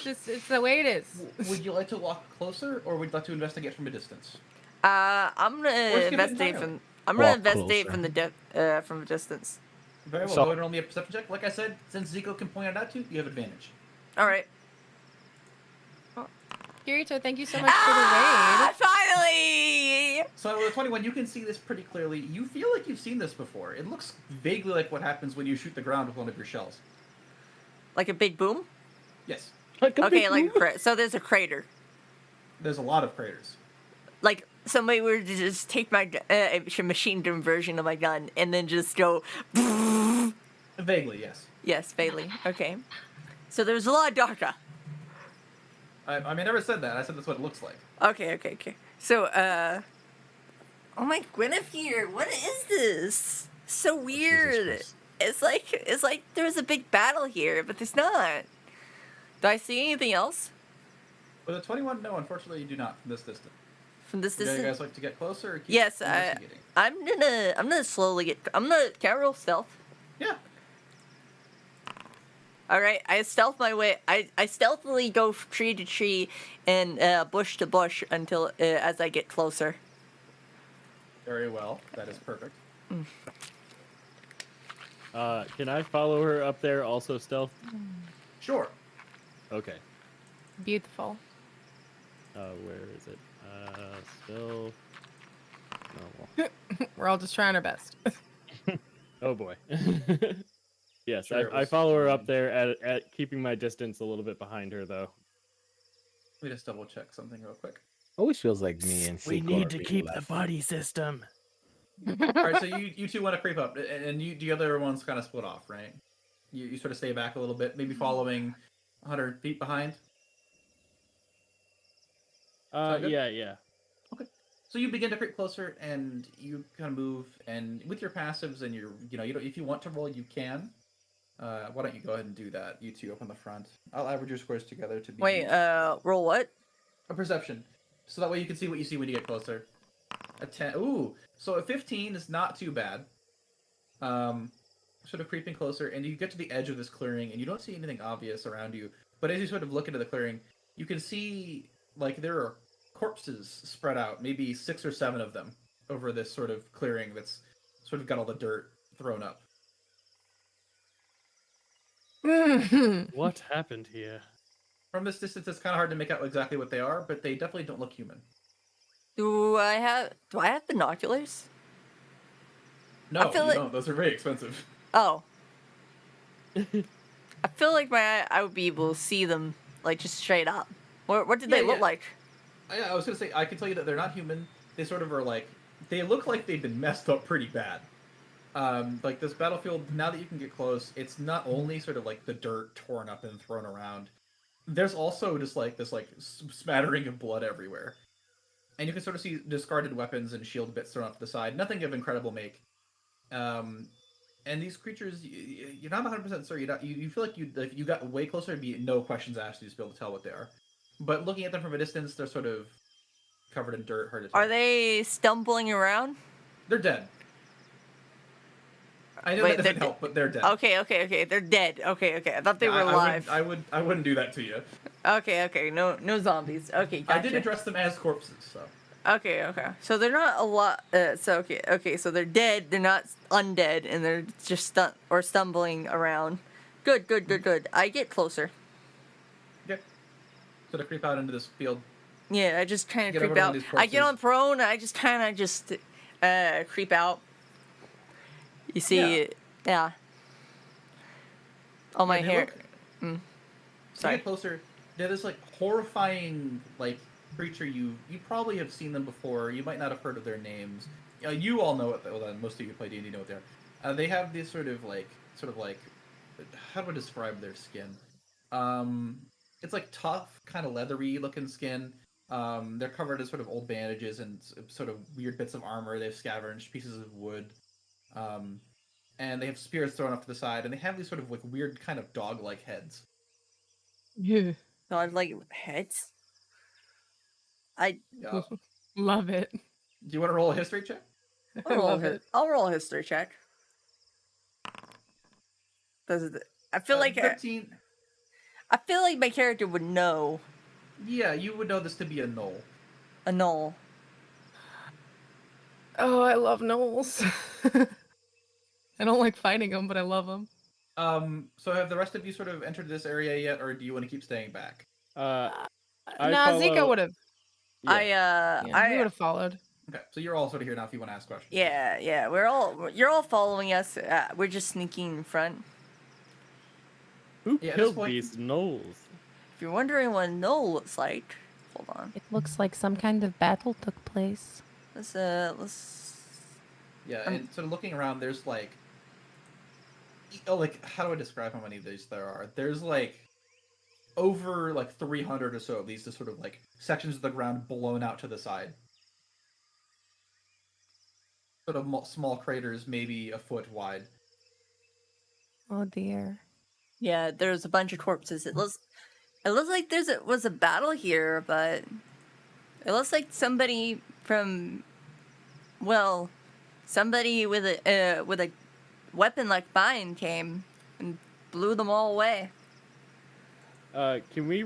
[SPEAKER 1] the way it is.
[SPEAKER 5] Would you like to walk closer, or would you like to investigate from a distance?
[SPEAKER 2] I'm gonna
[SPEAKER 5] skip it
[SPEAKER 2] investigate
[SPEAKER 5] entirely.
[SPEAKER 2] from. I'm gonna
[SPEAKER 3] Walk
[SPEAKER 2] investigate
[SPEAKER 3] closer.
[SPEAKER 2] from a distance.
[SPEAKER 5] Very well.
[SPEAKER 3] So-
[SPEAKER 5] Go ahead and roll me a perception check. Like I said, since Zico can point it out to you, you have advantage.
[SPEAKER 2] All right.
[SPEAKER 1] Kirito, thank you so much for the raid.
[SPEAKER 2] Finally!
[SPEAKER 5] So with a 21, you can see this pretty clearly. You feel like you've seen this before. It looks vaguely like what happens when you shoot the ground with one of your shells.
[SPEAKER 2] Like a big boom.
[SPEAKER 5] Yes,
[SPEAKER 2] Okay, like so. There's a crater.
[SPEAKER 5] there's a lot of craters.
[SPEAKER 2] Like somebody were to just take my machine gun version of my gun and then just go.
[SPEAKER 5] Vaguely, yes.
[SPEAKER 2] Yes, Bailey. Okay. So there's a lot of darker.
[SPEAKER 5] I never said that. I said that's what it looks like.
[SPEAKER 2] Okay. So, oh my Guinevere, what is this? So weird.
[SPEAKER 3] Christ.
[SPEAKER 2] It's like there's a big battle here, but there's not. Do I see anything else
[SPEAKER 5] With a 21, no, unfortunately, you do not from this distance.
[SPEAKER 2] from this
[SPEAKER 5] Do you
[SPEAKER 2] distance?
[SPEAKER 5] guys like to get closer? Or keep
[SPEAKER 2] Yes,
[SPEAKER 5] investigating?
[SPEAKER 2] I'm gonna slowly get. Can I roll stealth?
[SPEAKER 5] Yeah.
[SPEAKER 2] All right, I stealth my way. I stealthily go tree to tree and bush to bush until as I get closer.
[SPEAKER 5] Very well. That is perfect.
[SPEAKER 4] Can I follow her up there? Also stealth.
[SPEAKER 5] Sure.
[SPEAKER 4] Okay.
[SPEAKER 1] Beautiful.
[SPEAKER 4] Where is it? Stealth. Normal.
[SPEAKER 1] We're all just trying our best.
[SPEAKER 4] Oh boy. Yes,
[SPEAKER 5] Sure, it
[SPEAKER 4] I
[SPEAKER 5] was
[SPEAKER 4] follow her up
[SPEAKER 5] fine.
[SPEAKER 4] there at keeping my distance a little bit behind her, though.
[SPEAKER 5] Let me just double check something real quick.
[SPEAKER 3] Always feels like me and Seiko are being left.
[SPEAKER 4] buddy system.
[SPEAKER 5] All right, so you two want to creep up, and the other ones kind of split off, right? You sort of stay back a little bit, maybe following 100 feet behind. Sound good?
[SPEAKER 4] Yeah.
[SPEAKER 5] Okay. So you begin to creep closer, and you kind of move, and with your passives and your, you don't, if you want to roll, you can. Why don't you go ahead and do that? You two up on the front. I'll average your scores together to be
[SPEAKER 2] Wait, roll what?
[SPEAKER 5] a perception, so that way you can see what you see when you get closer. A 10. Ooh, so a 15 is not too bad. Sort of creeping closer, and you get to the edge of this clearing, and you don't see anything obvious around you. But as you sort of look into the clearing, you can see like there are corpses spread out, maybe 6 or 7 of them, over this sort of clearing that's sort of got all the dirt thrown up.
[SPEAKER 4] What happened here?
[SPEAKER 5] From this distance, it's kind of hard to make out exactly what they are, but they definitely don't look human.
[SPEAKER 2] Do I have binoculars?
[SPEAKER 5] No,
[SPEAKER 2] feel
[SPEAKER 5] you
[SPEAKER 2] like-
[SPEAKER 5] don't. Those are very expensive.
[SPEAKER 2] Oh. I feel like I would be able to see them like just straight up. What did they
[SPEAKER 5] Yeah,
[SPEAKER 2] look
[SPEAKER 5] yeah.
[SPEAKER 2] like?
[SPEAKER 5] I was gonna say, I can tell you that they're not human. They sort of are like, they look like they've been messed up pretty bad. Like this battlefield, now that you can get close, it's not only sort of like the dirt torn up and thrown around. There's also just like this like smattering of blood everywhere. And you can sort of see discarded weapons and shield bits thrown off to the side. Nothing of incredible make. And these creatures, you're not 100% sure. You feel like if you got way closer, it'd be no questions asked. You just be able to tell what they are. But looking at them from a distance, they're sort of covered in dirt, hard to tell.
[SPEAKER 2] Are they stumbling around?
[SPEAKER 5] They're dead. I know
[SPEAKER 2] Wait,
[SPEAKER 5] that
[SPEAKER 2] they're
[SPEAKER 5] doesn't help, but they're dead.
[SPEAKER 2] Okay. They're dead. Okay. I thought they
[SPEAKER 5] Yeah,
[SPEAKER 2] were alive.
[SPEAKER 5] I wouldn't do that to you.
[SPEAKER 2] Okay. No zombies. Okay, gotcha.
[SPEAKER 5] I did address them as corpses, so.
[SPEAKER 2] Okay. So they're not a lot. Okay. So they're dead. They're not undead, and they're just stumbling around. Good. I get closer.
[SPEAKER 5] Okay. Sort of creep out into this field.
[SPEAKER 2] Yeah, I just kind of
[SPEAKER 5] Get over
[SPEAKER 2] creep
[SPEAKER 5] to one
[SPEAKER 2] out.
[SPEAKER 5] of these
[SPEAKER 2] I get
[SPEAKER 5] corpses.
[SPEAKER 2] on prone. I just kind of creep out. You see, yeah. All my
[SPEAKER 5] Yeah, they
[SPEAKER 2] hair.
[SPEAKER 5] look- So you
[SPEAKER 2] Sorry.
[SPEAKER 5] get closer. They're this like horrifying like creature. You probably have seen them before. You might not have heard of their names. You all know what. Well, most of you who play D&D know what they are. They have this sort of like how do I describe their skin? It's like tough, kind of leathery looking skin. They're covered in sort of old bandages and sort of weird bits of armor. They've scavenged pieces of wood. And they have spears thrown off to the side, and they have these sort of like weird kind of dog-like heads.
[SPEAKER 1] Yeah.
[SPEAKER 2] So I like heads. I
[SPEAKER 5] Yeah.
[SPEAKER 1] Love it.
[SPEAKER 5] Do you want to roll a history check?
[SPEAKER 1] I love it.
[SPEAKER 2] I'll roll a history check. I feel like
[SPEAKER 5] 13.
[SPEAKER 2] I feel like my character would know
[SPEAKER 5] Yeah, you would know this to be a knoll.
[SPEAKER 2] a knoll.
[SPEAKER 1] Oh, I love gnolls. I don't like fighting them, but I love them.
[SPEAKER 5] So have the rest of you sort of entered this area yet, or do you want to keep staying back?
[SPEAKER 4] I
[SPEAKER 1] Nah, Zika
[SPEAKER 4] follow-
[SPEAKER 1] would have.
[SPEAKER 4] Yeah.
[SPEAKER 1] We would have followed.
[SPEAKER 5] Okay, so you're all sort of here now if you want to ask questions.
[SPEAKER 2] Yeah. You're all following us. We're just sneaking in front.
[SPEAKER 4] Who
[SPEAKER 5] Yeah, at this
[SPEAKER 4] killed
[SPEAKER 5] point-
[SPEAKER 4] these gnolls?
[SPEAKER 2] If you're wondering what a knoll looks like, hold on.
[SPEAKER 1] It looks like some kind of battle took place.
[SPEAKER 2] Let's
[SPEAKER 5] Yeah, and sort of looking around, there's like, like how do I describe how many of these there are? There's like over like 300 or so of these, just sort of like sections of the ground blown out to the side. Sort of small craters, maybe a foot wide.
[SPEAKER 1] Oh dear.
[SPEAKER 2] Yeah, there's a bunch of corpses. It looks like was a battle here, but it looks like somebody with a weapon like mine came and blew them all away.
[SPEAKER 4] Can we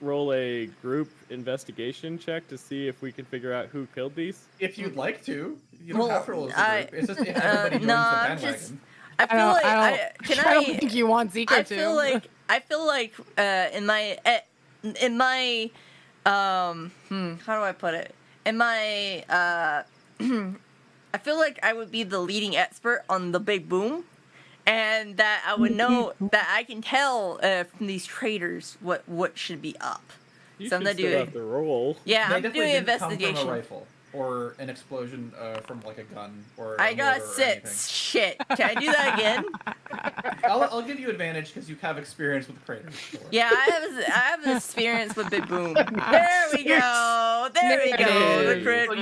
[SPEAKER 4] roll a group investigation check to see if we can figure out who killed these?
[SPEAKER 5] If you'd like to, you don't
[SPEAKER 2] Well,
[SPEAKER 5] have to roll as a group. It's just if everybody joins
[SPEAKER 2] no,
[SPEAKER 5] the
[SPEAKER 2] I'm
[SPEAKER 5] bandwagon.
[SPEAKER 2] just. I feel like
[SPEAKER 1] I don't think you want Zico
[SPEAKER 2] I
[SPEAKER 1] to.
[SPEAKER 2] feel like in my how do I put it? In my I feel like I would be the leading expert on the big boom, and that I would know that I can tell from these traders what should be up.
[SPEAKER 4] You
[SPEAKER 2] So I'm
[SPEAKER 4] should
[SPEAKER 2] gonna
[SPEAKER 4] still
[SPEAKER 2] do
[SPEAKER 4] have to roll.
[SPEAKER 2] Yeah,
[SPEAKER 5] They
[SPEAKER 2] I'm
[SPEAKER 5] definitely
[SPEAKER 2] doing
[SPEAKER 5] didn't
[SPEAKER 2] investigation.
[SPEAKER 5] come from a rifle or an explosion from like a gun or.
[SPEAKER 2] I
[SPEAKER 5] a
[SPEAKER 2] got
[SPEAKER 5] mortar or
[SPEAKER 2] 6. Shit. Can I do that again?
[SPEAKER 5] anything. I'll give you advantage because you have experience with craters. Sure.
[SPEAKER 2] Yeah, I have experience with Big Boom. There we go. There we go. The crit.
[SPEAKER 5] So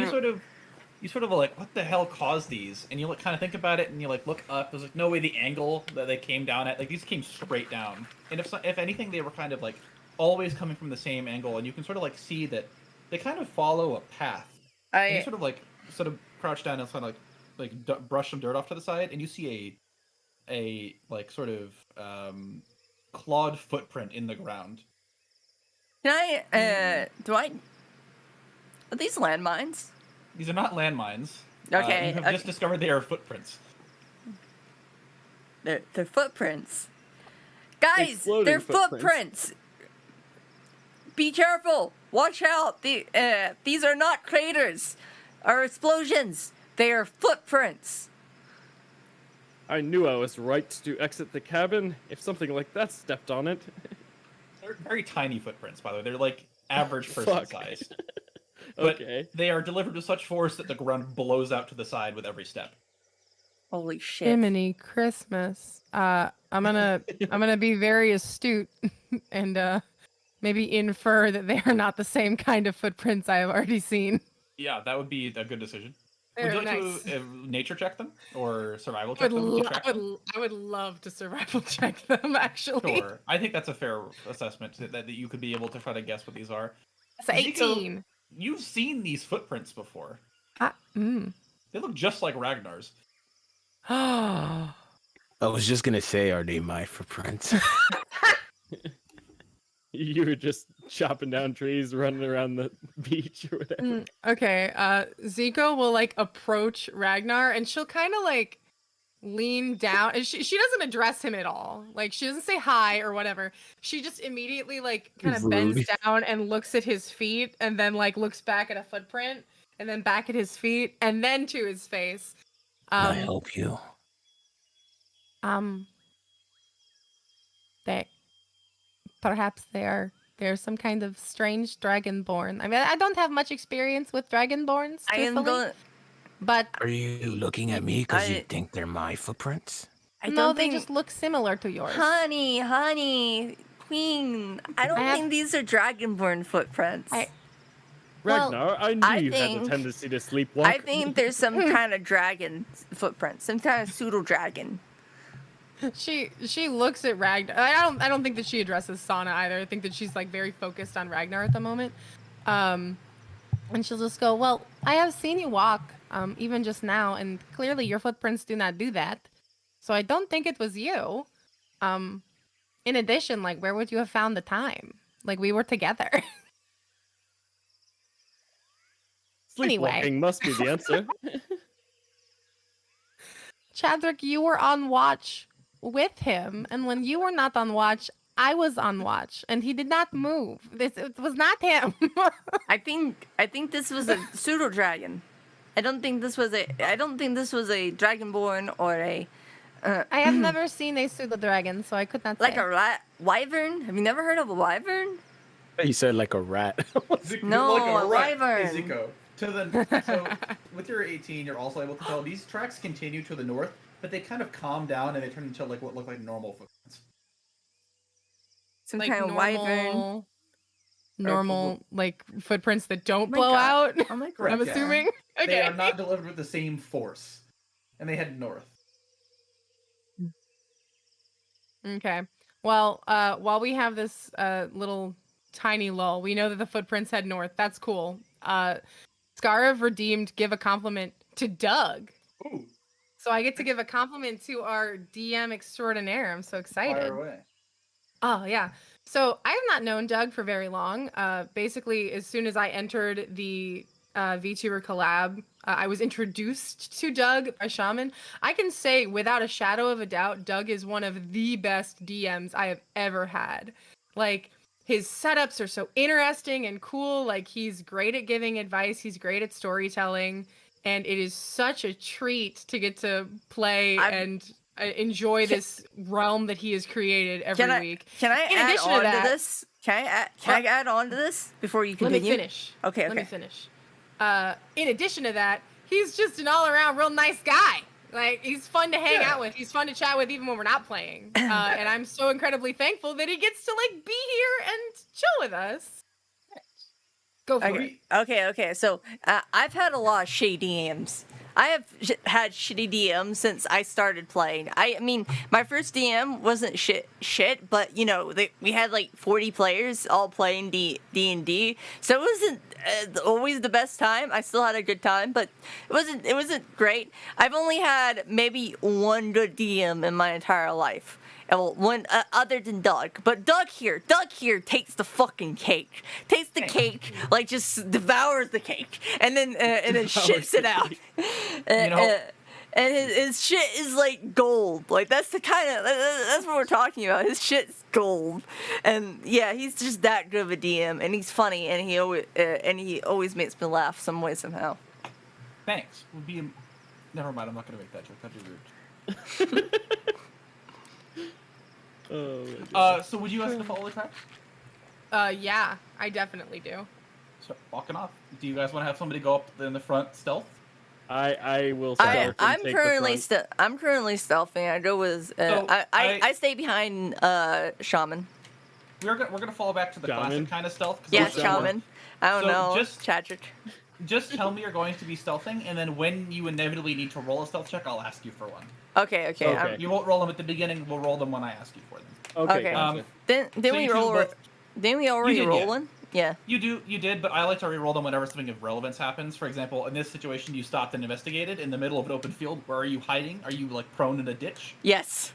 [SPEAKER 5] you sort of are like, what the hell caused these? And you like kind of think about it, and you like look up. There's like no way the angle that they came down at. Like these came straight down, and if anything, they were kind of like always coming from the same angle, and you can sort of like see that they kind of follow a path. And you sort of crouch down and kind of brush some dirt off to the side, and you see a like sort of clawed footprint in the ground.
[SPEAKER 2] Can I? Are these landmines?
[SPEAKER 5] These are not landmines.
[SPEAKER 2] Okay,
[SPEAKER 5] You have just discovered they are footprints.
[SPEAKER 2] They're footprints. Guys,
[SPEAKER 4] Exploding
[SPEAKER 2] they're
[SPEAKER 4] footprints.
[SPEAKER 2] footprints. Be careful. Watch out. These are not craters or explosions. They are footprints.
[SPEAKER 4] I knew I was right to exit the cabin if something like that stepped on it.
[SPEAKER 5] They're very tiny footprints, by the way. They're like average person
[SPEAKER 4] Fuck.
[SPEAKER 5] size. But
[SPEAKER 4] Okay.
[SPEAKER 5] they are delivered with such force that the ground blows out to the side with every step.
[SPEAKER 2] Holy shit.
[SPEAKER 1] Jiminy Christmas. I'm gonna be very astute and maybe infer that they are not the same kind of footprints I have already seen.
[SPEAKER 5] Yeah, that would be a good decision.
[SPEAKER 1] They're
[SPEAKER 5] Would you like
[SPEAKER 1] nice.
[SPEAKER 5] to nature check them or survival
[SPEAKER 1] I
[SPEAKER 5] check
[SPEAKER 1] would,
[SPEAKER 5] them?
[SPEAKER 1] lo-
[SPEAKER 5] to track them?
[SPEAKER 1] I would love to survival check them, actually.
[SPEAKER 5] Sure. I think that's a fair assessment that you could be able to try to guess what these are.
[SPEAKER 1] It's 18.
[SPEAKER 5] You've seen these footprints before.
[SPEAKER 1] Mm.
[SPEAKER 5] They look just like Ragnar's.
[SPEAKER 3] I was just gonna say, are they my footprints?
[SPEAKER 4] You were just chopping down trees, running around the beach or whatever.
[SPEAKER 1] Okay, Zico will like approach Ragnar and she'll kind of like lean down and she doesn't address him at all. Like she doesn't say hi or whatever. She just immediately like kind of bends
[SPEAKER 3] Rude.
[SPEAKER 1] down and looks at his feet and then like looks back at a footprint and then back at his feet and then to his face.
[SPEAKER 3] Can I help you?
[SPEAKER 1] They perhaps they're some kind of strange dragonborn. I mean, I don't have much experience with dragonborns,
[SPEAKER 2] I am
[SPEAKER 1] truthfully,
[SPEAKER 2] going.
[SPEAKER 1] but
[SPEAKER 3] Are you looking at me because you
[SPEAKER 2] I-
[SPEAKER 3] think they're my footprints?
[SPEAKER 2] I
[SPEAKER 1] no,
[SPEAKER 2] don't
[SPEAKER 1] they
[SPEAKER 2] think.
[SPEAKER 1] just look similar to yours.
[SPEAKER 2] Honey, Queen. I don't
[SPEAKER 1] I have-
[SPEAKER 2] think these are dragonborn footprints.
[SPEAKER 1] Well,
[SPEAKER 4] Ragnar, I knew
[SPEAKER 2] I
[SPEAKER 4] you had
[SPEAKER 2] think-
[SPEAKER 4] a tendency to sleepwalk.
[SPEAKER 2] I think there's some kind of dragon footprint, some kind of pseudo dragon.
[SPEAKER 1] She looks at Ragnar. I don't think that she addresses Sana either. I think that she's like very focused on Ragnar at the moment. And she'll just go, "Well, I have seen you walk, even just now, and clearly your footprints do not do that. So I don't think it was you. In addition, like, where would you have found the time? Like, we were together."
[SPEAKER 4] Sleepwalking
[SPEAKER 1] anyway.
[SPEAKER 4] must be the answer.
[SPEAKER 1] Chadwick, you were on watch with him, and when you were not on watch, I was on watch, and he did not move. It was not him.
[SPEAKER 2] I think this was a pseudo dragon. I don't think this was a dragonborn or a
[SPEAKER 1] I have never seen a pseudo dragon, so I could not
[SPEAKER 2] like
[SPEAKER 1] say.
[SPEAKER 2] a wyvern. Have you never heard of a wyvern?
[SPEAKER 3] You said like a rat.
[SPEAKER 2] No, a
[SPEAKER 5] Hey,
[SPEAKER 2] wyvern.
[SPEAKER 5] Zico, so with your 18, you're also able to tell these tracks continue to the north, but they kind of calm down and they turn into like what look like normal footprints.
[SPEAKER 2] Some
[SPEAKER 1] Like
[SPEAKER 2] kind of wyvern.
[SPEAKER 1] normal like footprints that don't
[SPEAKER 2] my
[SPEAKER 1] blow
[SPEAKER 2] God.
[SPEAKER 1] out.
[SPEAKER 2] Oh my
[SPEAKER 5] Correct,
[SPEAKER 1] I'm
[SPEAKER 5] yeah.
[SPEAKER 1] assuming. Okay.
[SPEAKER 5] They are not delivered with the same force, and they head north.
[SPEAKER 1] Okay. Well, while we have this little tiny lull, we know that the footprints head north. That's cool. Scar of Redeemed give a compliment to Doug.
[SPEAKER 5] Ooh,
[SPEAKER 1] So I get to give a compliment to our DM extraordinaire. I'm so excited.
[SPEAKER 5] fire away.
[SPEAKER 1] Oh yeah. So I have not known Doug for very long. Basically, as soon as I entered the VTuber collab, I was introduced to Doug by Shaman. I can say without a shadow of a doubt, Doug is one of the best DMs I have ever had. Like his setups are so interesting and cool. Like he's great at giving advice. He's great at storytelling, and it is such a treat to get to play and enjoy this realm that he has created every week.
[SPEAKER 2] Can I
[SPEAKER 1] In
[SPEAKER 2] add
[SPEAKER 1] addition
[SPEAKER 2] on
[SPEAKER 1] to that,
[SPEAKER 2] to this? Can I add on to this before you continue?
[SPEAKER 1] let me finish.
[SPEAKER 2] Okay.
[SPEAKER 1] Let me finish. In addition to that, he's just an all-around real nice guy. Like he's fun to hang out with. He's fun to chat with even when we're not playing. And I'm so incredibly thankful that he gets to like be here and chill with us. Go for it.
[SPEAKER 2] Okay. So I've had a lot of shitty DMs. I have had shitty DMs since I started playing. I mean, my first DM wasn't shit, but you know, we had like 40 players all playing D&D, so it wasn't always the best time. I still had a good time, but it wasn't great. I've only had maybe one good DM in my entire life. Well, one other than Doug, but Doug here takes the fucking cake, takes the cake, like just devours the cake, and then shits it out. And his shit is like gold. Like that's the kind of that's what we're talking about. His shit's gold, and yeah, he's just that good of a DM, and he's funny, and he always makes me laugh some way somehow.
[SPEAKER 5] Thanks. Never mind. I'm not gonna make that joke. That'd be rude. So would you guys follow the tracks?
[SPEAKER 1] Yeah, I definitely do.
[SPEAKER 5] Start walking off. Do you guys want to have somebody go up in the front stealth?
[SPEAKER 4] I will stealth.
[SPEAKER 2] I'm currently stealthing. I go with I stay behind Shaman.
[SPEAKER 5] We're gonna fall back to the classic kind of stealth.
[SPEAKER 2] Yeah, Shaman. I don't know. Chadrick.
[SPEAKER 5] Just tell me you're going to be stealthing, and then when you inevitably need to roll a stealth check, I'll ask you for one.
[SPEAKER 2] Okay.
[SPEAKER 5] So you won't roll them at the beginning. We'll roll them when I ask you for them.
[SPEAKER 2] Okay. Then we roll. Didn't we already roll one? Yeah.
[SPEAKER 5] You did, but I like to re-roll them whenever something of relevance happens. For example, in this situation, you stopped and investigated in the middle of an open field. Where are you hiding? Are you like prone in a ditch?
[SPEAKER 2] Yes.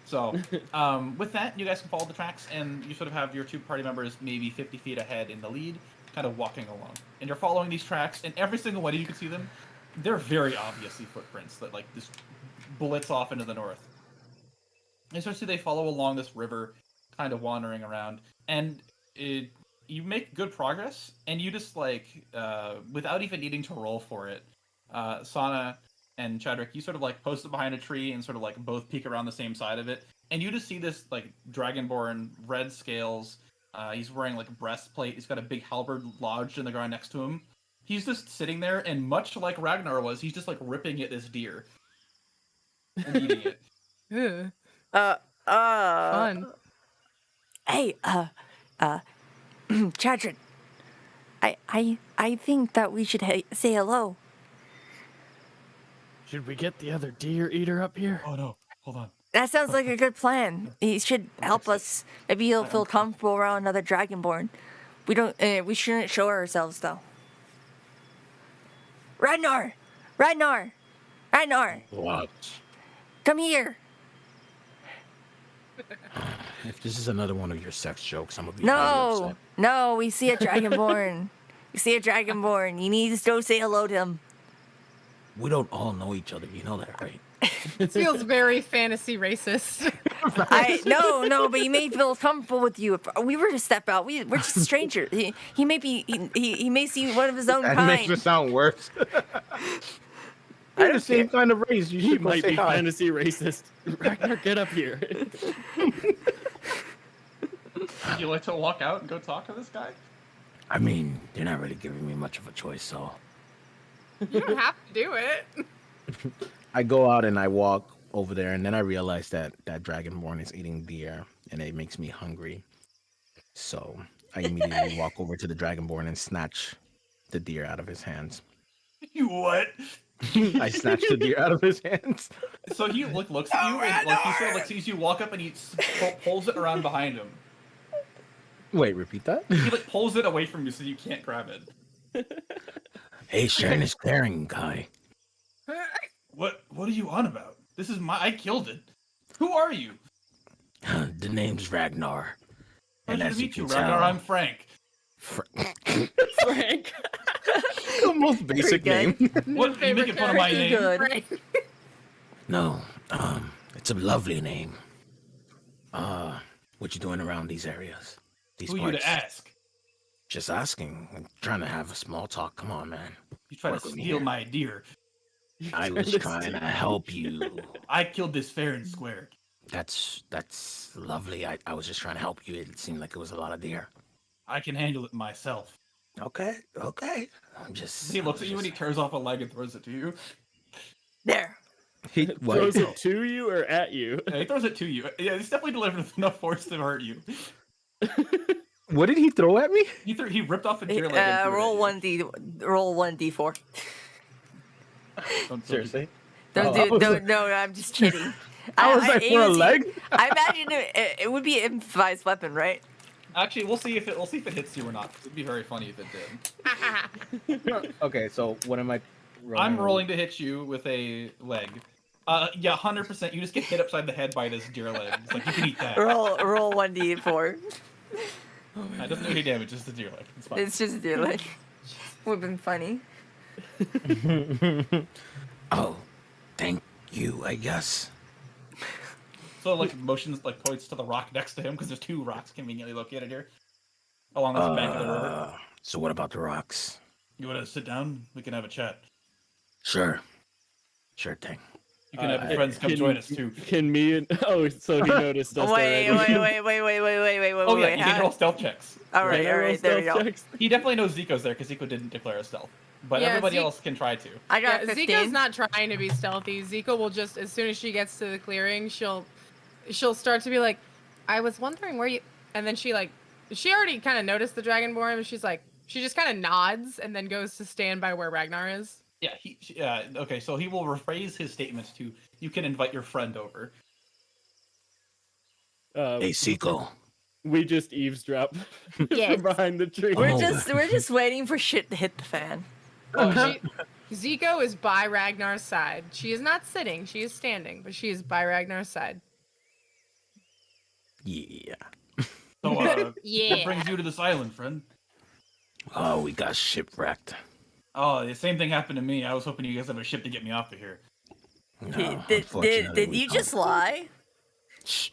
[SPEAKER 5] So, with that, you guys can follow the tracks, and you sort of have your two party members maybe 50 feet ahead in the lead, kind of walking along. And you're following these tracks, and every single one of you can see them. They're very obviously footprints that like just blitz off into the north. And especially they follow along this river, kind of wandering around, and you make good progress, and you just like without even needing to roll for it, Sana and Chadrick, you sort of like post it behind a tree and sort of like both peek around the same side of it, and you just see this like dragonborn, red scales. He's wearing like a breastplate. He's got a big halberd lodged in the ground next to him. He's just sitting there, and much like Ragnar was, he's just like ripping at this deer and eating it.
[SPEAKER 1] Fun.
[SPEAKER 2] Hey, Chadrick, I think that we should say hello.
[SPEAKER 4] Should we get the other deer eater up here?
[SPEAKER 5] Oh no, hold on.
[SPEAKER 2] That sounds like a good plan. He should help us. Maybe he'll feel comfortable around another dragonborn. We shouldn't show ourselves though. Ragnar!
[SPEAKER 3] What?
[SPEAKER 2] Come here!
[SPEAKER 3] If this is another one of your sex jokes, I'm gonna be very upset.
[SPEAKER 2] No, we see a dragonborn. You need to go say hello to him.
[SPEAKER 3] We don't all know each other, you know that, right?
[SPEAKER 1] It feels very fantasy racist.
[SPEAKER 2] No, but he may feel comfortable with you. If we were to step out, we're just strangers. He may see one of his own
[SPEAKER 3] That
[SPEAKER 2] kind.
[SPEAKER 3] makes it sound worse. We're the same kind of race. You
[SPEAKER 4] He
[SPEAKER 3] should go
[SPEAKER 4] might
[SPEAKER 3] say
[SPEAKER 4] be
[SPEAKER 3] hi.
[SPEAKER 4] fantasy racist. Ragnar, get up here.
[SPEAKER 5] Would you like to walk out and go talk to this guy?
[SPEAKER 3] I mean, they're not really giving me much of a choice, so
[SPEAKER 1] You don't have to do it.
[SPEAKER 3] I go out and I walk over there, and then I realize that dragonborn is eating deer, and it makes me hungry. So I immediately walk over to the dragonborn and snatch the deer out of his hands.
[SPEAKER 5] You what?
[SPEAKER 3] I snatch the deer out of his hands.
[SPEAKER 5] So he looks at you and like he sort of like sees you walk up and he pulls it around behind him.
[SPEAKER 3] Wait, repeat that?
[SPEAKER 5] He like pulls it away from you so you can't grab it.
[SPEAKER 3] Hey, sharing is caring, guy.
[SPEAKER 5] What are you on about? This is I killed it. Who are you?
[SPEAKER 3] the name's Ragnar.
[SPEAKER 5] Pleasure to
[SPEAKER 3] as you
[SPEAKER 5] meet you,
[SPEAKER 3] can
[SPEAKER 5] Ragnar.
[SPEAKER 3] tell-
[SPEAKER 5] I'm Frank.
[SPEAKER 4] Frank.
[SPEAKER 3] The most basic
[SPEAKER 2] good.
[SPEAKER 3] name.
[SPEAKER 5] What? You making fun of my
[SPEAKER 2] Pretty
[SPEAKER 5] name?
[SPEAKER 2] good.
[SPEAKER 1] Right.
[SPEAKER 3] No, it's a lovely name. What you doing around these areas? These
[SPEAKER 5] Who are you
[SPEAKER 3] parts?
[SPEAKER 5] to ask?
[SPEAKER 3] Just asking. I'm trying to have a small talk. Come on, man.
[SPEAKER 5] You try to
[SPEAKER 3] Work with me
[SPEAKER 5] steal
[SPEAKER 3] here.
[SPEAKER 5] my deer.
[SPEAKER 3] I was trying to help you.
[SPEAKER 5] I killed this fair and square.
[SPEAKER 3] That's lovely. I was just trying to help you. It seemed like it was a lot of deer.
[SPEAKER 5] I can handle it myself.
[SPEAKER 3] Okay. I'm just.
[SPEAKER 5] He looks at you and he tears off a leg and throws it to you.
[SPEAKER 2] There.
[SPEAKER 3] He
[SPEAKER 4] Throws it to you or at you?
[SPEAKER 5] Yeah, he throws it to you. Yeah, it's definitely delivered with enough force to hurt you.
[SPEAKER 3] What did he throw at me?
[SPEAKER 5] He ripped off a deer leg. And threw it
[SPEAKER 2] Roll
[SPEAKER 5] at you.
[SPEAKER 2] roll 1d4.
[SPEAKER 5] Don't-
[SPEAKER 3] Seriously?
[SPEAKER 2] Don't
[SPEAKER 3] Oh, I
[SPEAKER 2] do.
[SPEAKER 3] was
[SPEAKER 2] Don't,
[SPEAKER 3] like-
[SPEAKER 2] no, I'm just kidding.
[SPEAKER 3] I was like, for a leg?
[SPEAKER 2] I imagine it would be an improvised weapon, right?
[SPEAKER 5] Actually, we'll see if it hits you or not. It'd be very funny if it did.
[SPEAKER 3] Okay, so what am I rolling?
[SPEAKER 5] I'm rolling to hit you with a leg. Yeah, 100%. You just get hit upside the head by this deer leg. It's like you can eat that.
[SPEAKER 2] Roll 1d4.
[SPEAKER 5] It doesn't do any damage. Just the deer leg. It's fine.
[SPEAKER 2] It's just a deer leg. Would have been funny.
[SPEAKER 3] Oh, thank you, I guess.
[SPEAKER 5] So like motions like points to the rock next to him because there's two rocks conveniently located here along this bank of the river.
[SPEAKER 3] So what about the rocks?
[SPEAKER 5] You want to sit down? We can have a chat.
[SPEAKER 3] Sure thing.
[SPEAKER 5] You can have your friends come join us too.
[SPEAKER 4] Can me and so he noticed us
[SPEAKER 2] Wait.
[SPEAKER 4] already.
[SPEAKER 5] Oh yeah, you
[SPEAKER 2] how-
[SPEAKER 5] can roll stealth checks.
[SPEAKER 2] All right,
[SPEAKER 4] Can I roll
[SPEAKER 2] there we
[SPEAKER 4] stealth
[SPEAKER 2] go.
[SPEAKER 4] checks?
[SPEAKER 5] He definitely knows Zico's there because Zico didn't declare a stealth, but
[SPEAKER 1] Yeah,
[SPEAKER 5] everybody
[SPEAKER 1] Zeke-
[SPEAKER 5] else can try to.
[SPEAKER 2] I
[SPEAKER 1] Yeah,
[SPEAKER 2] got 15.
[SPEAKER 1] Zico's not trying to be stealthy. Zico will just, as soon as she gets to the clearing, she'll start to be like, I was wondering where you, and then she already kind of noticed the Dragonborn, and she's like, she just kind of nods and then goes to stand by where Ragnar is.
[SPEAKER 5] Yeah, okay, so he will rephrase his statements to, you can invite your friend over.
[SPEAKER 3] Hey, Seiko.
[SPEAKER 4] We just eavesdrop
[SPEAKER 2] Yes.
[SPEAKER 4] from behind the tree.
[SPEAKER 2] We're
[SPEAKER 3] Oh.
[SPEAKER 2] just waiting for shit to hit the fan.
[SPEAKER 1] Zico is by Ragnar's side. She is not sitting, she is standing, but she is by Ragnar's side.
[SPEAKER 3] Yeah.
[SPEAKER 5] So, what
[SPEAKER 1] Yeah.
[SPEAKER 5] brings you to this island, friend?
[SPEAKER 3] Oh, we got shipwrecked.
[SPEAKER 5] Oh, the same thing happened to me. I was hoping you guys have a ship to get me off of here.
[SPEAKER 3] No,
[SPEAKER 2] Did
[SPEAKER 3] unfortunately, we
[SPEAKER 2] you
[SPEAKER 3] don't.
[SPEAKER 2] just lie?
[SPEAKER 3] Shh.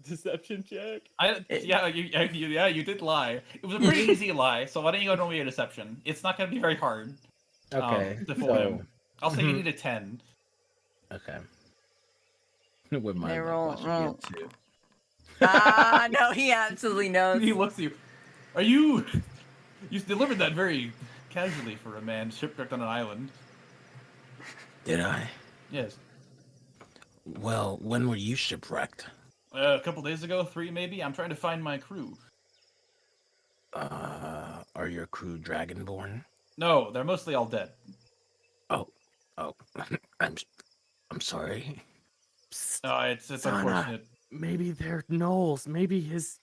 [SPEAKER 4] Deception check.
[SPEAKER 5] You did lie. It was a pretty easy lie, so why don't you go roll me a deception? It's not going to be very hard.
[SPEAKER 3] Okay.
[SPEAKER 5] To fool him.
[SPEAKER 3] So,
[SPEAKER 5] I'll say you need a 10.
[SPEAKER 3] okay. With my
[SPEAKER 2] They
[SPEAKER 3] luck,
[SPEAKER 2] roll-
[SPEAKER 3] I should
[SPEAKER 2] roll.
[SPEAKER 3] get two.
[SPEAKER 2] No, he absolutely knows.
[SPEAKER 5] He looks at you. Are you? You delivered that very casually for a man shipwrecked on an island.
[SPEAKER 3] Did I?
[SPEAKER 5] Yes.
[SPEAKER 3] Well, when were you shipwrecked?
[SPEAKER 5] A couple days ago, 3 maybe. I'm trying to find my crew.
[SPEAKER 3] Are your crew dragonborn?
[SPEAKER 5] No, they're mostly all dead.
[SPEAKER 3] Oh, I'm sorry.
[SPEAKER 5] It's
[SPEAKER 4] Sana.
[SPEAKER 5] unfortunate.
[SPEAKER 4] Maybe they're gnolls. Maybe his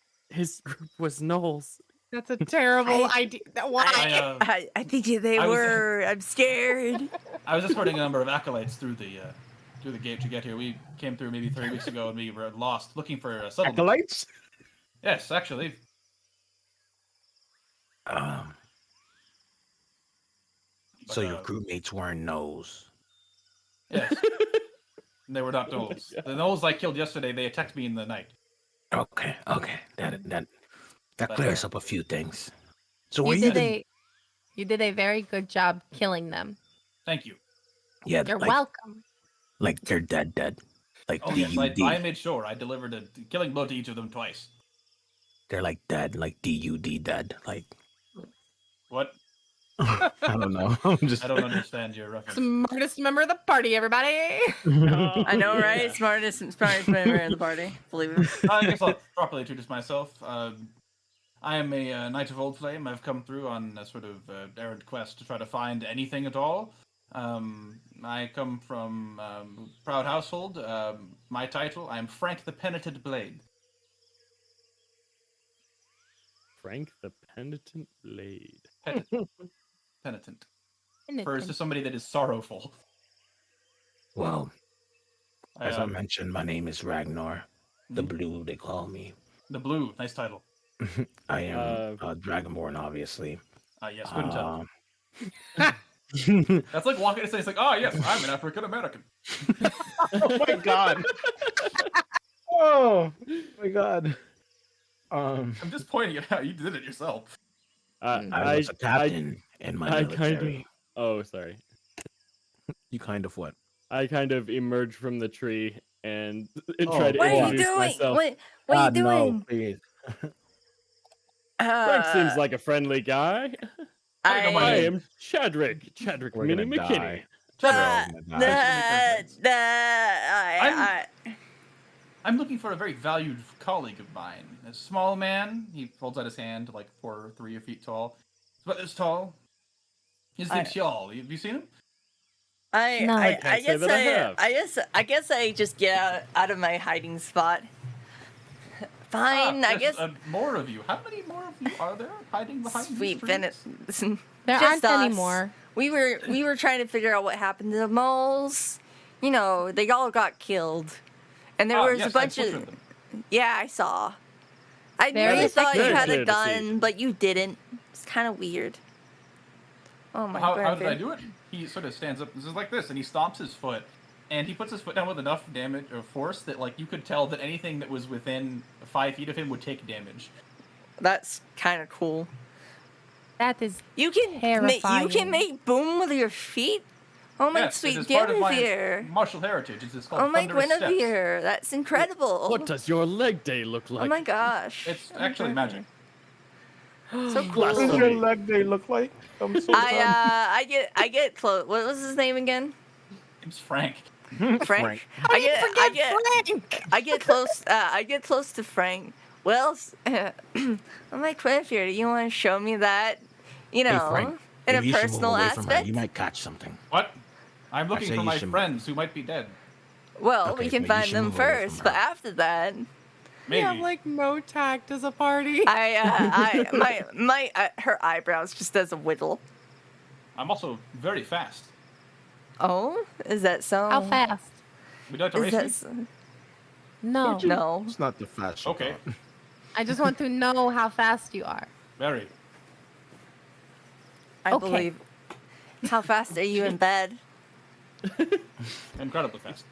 [SPEAKER 4] group was gnolls.
[SPEAKER 1] That's a terrible idea. Why?
[SPEAKER 2] I think they
[SPEAKER 5] I was-
[SPEAKER 2] were. I'm scared.
[SPEAKER 5] I was escorting a number of acolytes through the gate to get here. We came through maybe 3 weeks ago and we were lost looking for a settlement.
[SPEAKER 3] Acolytes?
[SPEAKER 5] Yes, actually.
[SPEAKER 3] So
[SPEAKER 5] But,
[SPEAKER 3] your crewmates weren't gnolls.
[SPEAKER 5] Yes. They were not gnolls.
[SPEAKER 4] God.
[SPEAKER 5] The gnolls I killed yesterday, they attacked me in the night.
[SPEAKER 3] Okay. That
[SPEAKER 5] But,
[SPEAKER 3] clears up a few things. So
[SPEAKER 1] You
[SPEAKER 3] were
[SPEAKER 1] did a very good job killing them.
[SPEAKER 5] Thank you.
[SPEAKER 3] Yeah,
[SPEAKER 1] You're
[SPEAKER 3] like,
[SPEAKER 1] welcome.
[SPEAKER 3] like they're dead. Like
[SPEAKER 5] Oh yes,
[SPEAKER 3] DUD.
[SPEAKER 5] I made sure. I delivered a killing blow to each of them twice.
[SPEAKER 3] They're like dead, like DUD dead. Like
[SPEAKER 5] What?
[SPEAKER 3] I don't know. I'm just
[SPEAKER 5] I don't understand your reference.
[SPEAKER 1] Smartest member of the party, everybody.
[SPEAKER 2] I know, right? Smartest member in the party. Believe it.
[SPEAKER 5] I guess I'll properly introduce myself. I am a Knight of Old Flame. I've come through on a sort of errant quest to try to find anything at all. I come from proud household. My title, I'm Frank the Penitent Blade.
[SPEAKER 4] Frank the Penitent Blade.
[SPEAKER 5] Penitent. Refers to somebody that is sorrowful.
[SPEAKER 3] well, As I mentioned, my name is Ragnar. The
[SPEAKER 5] Mhm.
[SPEAKER 3] Blue, they call me.
[SPEAKER 5] The Blue, nice title.
[SPEAKER 3] I am Dragonborn, obviously.
[SPEAKER 5] Yes, couldn't tell.
[SPEAKER 3] Um,
[SPEAKER 5] That's like walking and saying, it's like, oh yes, I'm an African American.
[SPEAKER 3] oh my god. Oh my god.
[SPEAKER 5] I'm just pointing it out. You did it yourself.
[SPEAKER 3] I was a captain in my military.
[SPEAKER 4] Oh, sorry.
[SPEAKER 3] You kind of what?
[SPEAKER 4] I kind of emerged from the tree and
[SPEAKER 3] Oh,
[SPEAKER 4] tried to
[SPEAKER 2] What are you
[SPEAKER 4] introduce
[SPEAKER 2] doing?
[SPEAKER 4] myself.
[SPEAKER 2] What are you
[SPEAKER 3] God, no,
[SPEAKER 2] doing?
[SPEAKER 3] please.
[SPEAKER 4] Frank seems like a friendly guy.
[SPEAKER 5] I know my
[SPEAKER 4] I
[SPEAKER 5] name.
[SPEAKER 4] am Chadrick. Chadrick
[SPEAKER 3] We're
[SPEAKER 4] Mini
[SPEAKER 3] gonna
[SPEAKER 4] McKinney.
[SPEAKER 3] die. We're all gonna die.
[SPEAKER 5] I'm looking for a very valued colleague of mine. A small man. He holds out his hand, like 4 or 3 feet tall. He's about this tall. His name's Y'all. Have you seen him?
[SPEAKER 2] I
[SPEAKER 4] can't say that I have.
[SPEAKER 2] I guess I just get out of my hiding spot. Fine, I
[SPEAKER 5] there's,
[SPEAKER 2] guess.
[SPEAKER 5] more of you. How many more of you are there hiding behind
[SPEAKER 2] Sweet
[SPEAKER 5] these
[SPEAKER 2] Bennett.
[SPEAKER 5] trees?
[SPEAKER 6] There
[SPEAKER 2] Just
[SPEAKER 6] aren't
[SPEAKER 2] us.
[SPEAKER 6] any more.
[SPEAKER 2] We were trying to figure out what happened to the moles. You know, they all got killed, and there was
[SPEAKER 5] yes,
[SPEAKER 2] a bunch
[SPEAKER 5] I
[SPEAKER 2] of.
[SPEAKER 5] butchered them.
[SPEAKER 2] Yeah, I saw. I
[SPEAKER 6] Very
[SPEAKER 2] really thought you
[SPEAKER 4] effective.
[SPEAKER 2] had
[SPEAKER 4] Very
[SPEAKER 2] a
[SPEAKER 4] clear to see.
[SPEAKER 2] gun, but you didn't. It's kind of weird. Oh my god.
[SPEAKER 5] How did I do it? He sort of stands up and says like this, and he stomps his foot, and he puts his foot down with enough damage or force that like you could tell that anything that was within 5 feet of him would take damage.
[SPEAKER 2] That's kind of cool.
[SPEAKER 6] That is
[SPEAKER 2] You can
[SPEAKER 6] terrifying.
[SPEAKER 2] make boom with your feet. Oh my
[SPEAKER 5] Yes, it
[SPEAKER 2] sweet
[SPEAKER 5] is part of my
[SPEAKER 2] Guinevere.
[SPEAKER 5] martial heritage. It's called
[SPEAKER 2] Oh my
[SPEAKER 5] Thunderous Steps.
[SPEAKER 2] Guinevere. That's incredible.
[SPEAKER 4] What does your leg day look like?
[SPEAKER 2] Oh my gosh.
[SPEAKER 5] It's actually magic.
[SPEAKER 2] So cool.
[SPEAKER 3] What does your leg day look like? I'm so
[SPEAKER 2] I get close. What was his name again?
[SPEAKER 5] It's Frank.
[SPEAKER 2] Frank. I get close. I get close to Frank. Well, I'm like, Guinevere, you want to show me that? You
[SPEAKER 3] Hey,
[SPEAKER 2] know,
[SPEAKER 3] Frank,
[SPEAKER 2] in a
[SPEAKER 3] maybe you should move
[SPEAKER 2] personal
[SPEAKER 3] away from her.
[SPEAKER 2] aspect.
[SPEAKER 3] You might catch something.
[SPEAKER 5] What? I'm looking
[SPEAKER 3] say
[SPEAKER 5] for
[SPEAKER 3] you
[SPEAKER 5] my
[SPEAKER 3] should-
[SPEAKER 5] friends who might be dead.
[SPEAKER 2] Well,
[SPEAKER 3] Okay,
[SPEAKER 2] we can
[SPEAKER 3] maybe you
[SPEAKER 2] find
[SPEAKER 3] should
[SPEAKER 2] them
[SPEAKER 3] move away from
[SPEAKER 2] first,
[SPEAKER 3] her.
[SPEAKER 2] but after that,
[SPEAKER 5] Maybe.
[SPEAKER 6] have like no tact as a party.
[SPEAKER 2] her eyebrows just does a whittle.
[SPEAKER 5] I'm also very fast.
[SPEAKER 2] Oh, is that so?
[SPEAKER 6] How fast?
[SPEAKER 5] Would you like to
[SPEAKER 2] Is
[SPEAKER 5] race
[SPEAKER 2] that
[SPEAKER 5] me?
[SPEAKER 2] so?
[SPEAKER 6] No.
[SPEAKER 2] No.
[SPEAKER 3] It's not the fashion.
[SPEAKER 5] Okay.
[SPEAKER 6] I just want to know how fast you are.
[SPEAKER 5] Very.
[SPEAKER 2] I
[SPEAKER 6] Okay.
[SPEAKER 2] believe. How fast are you in bed?
[SPEAKER 5] Incredibly fast.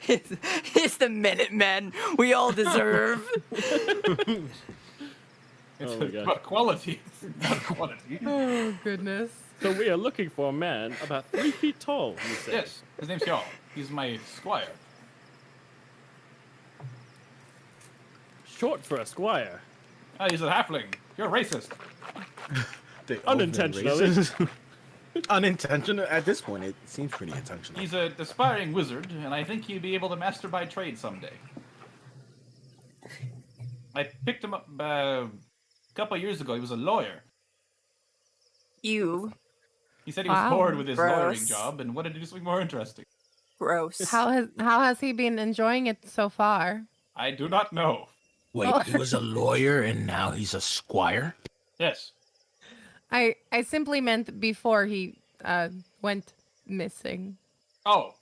[SPEAKER 2] It's the Minutemen we all deserve.
[SPEAKER 5] It's
[SPEAKER 4] Oh my gosh.
[SPEAKER 5] about quality, not quantity.
[SPEAKER 6] Oh goodness.
[SPEAKER 4] So we are looking for a man about 3 feet tall, you said.
[SPEAKER 5] Yes, his name's Y'all. He's my squire.
[SPEAKER 4] Short for a squire.
[SPEAKER 5] He's a halfling. You're racist.
[SPEAKER 3] They open
[SPEAKER 4] Unintentionally.
[SPEAKER 3] races. Unintentional. At this point, it seems pretty intentional.
[SPEAKER 5] He's an aspiring wizard, and I think he'd be able to master by trade someday. I picked him up a couple of years ago. He was a lawyer.
[SPEAKER 2] You.
[SPEAKER 5] He said he was
[SPEAKER 6] Wow.
[SPEAKER 5] bored with his lawyering
[SPEAKER 2] Gross.
[SPEAKER 5] job and wanted to do something more interesting.
[SPEAKER 2] Gross.
[SPEAKER 6] How has he been enjoying it so far?
[SPEAKER 5] I do not know.
[SPEAKER 3] Wait, he was a lawyer and now he's a squire?
[SPEAKER 5] Yes.
[SPEAKER 6] I simply meant before he went missing.
[SPEAKER 5] Oh,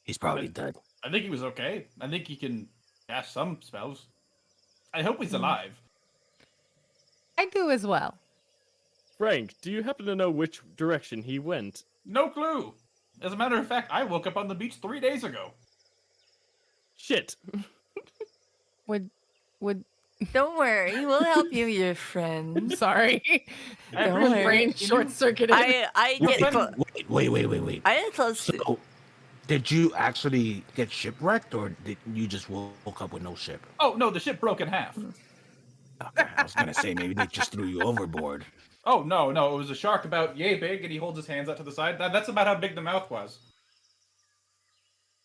[SPEAKER 3] He's probably dead.
[SPEAKER 5] I think he was okay. I think he can cast some spells. I hope he's alive.
[SPEAKER 6] I do as well.
[SPEAKER 4] Frank, do you happen to know which direction he went?
[SPEAKER 5] No clue. As a matter of fact, I woke up on the beach 3 days ago.
[SPEAKER 4] Shit.
[SPEAKER 6] Would
[SPEAKER 2] Don't worry, we'll help you, your friend.
[SPEAKER 6] sorry.
[SPEAKER 5] I
[SPEAKER 2] Don't
[SPEAKER 5] appreciate
[SPEAKER 2] worry.
[SPEAKER 5] it.
[SPEAKER 6] Brain
[SPEAKER 5] You know,
[SPEAKER 6] short circuited.
[SPEAKER 2] I get
[SPEAKER 3] Wait.
[SPEAKER 2] I get close to.
[SPEAKER 3] So, did you actually get shipwrecked or did you just woke up with no ship?
[SPEAKER 5] Oh, no, the ship broke in half.
[SPEAKER 3] Okay, I was going to say maybe they just threw you overboard.
[SPEAKER 5] Oh, no, it was a shark about yay big, and he holds his hands out to the side. That's about how big the mouth was.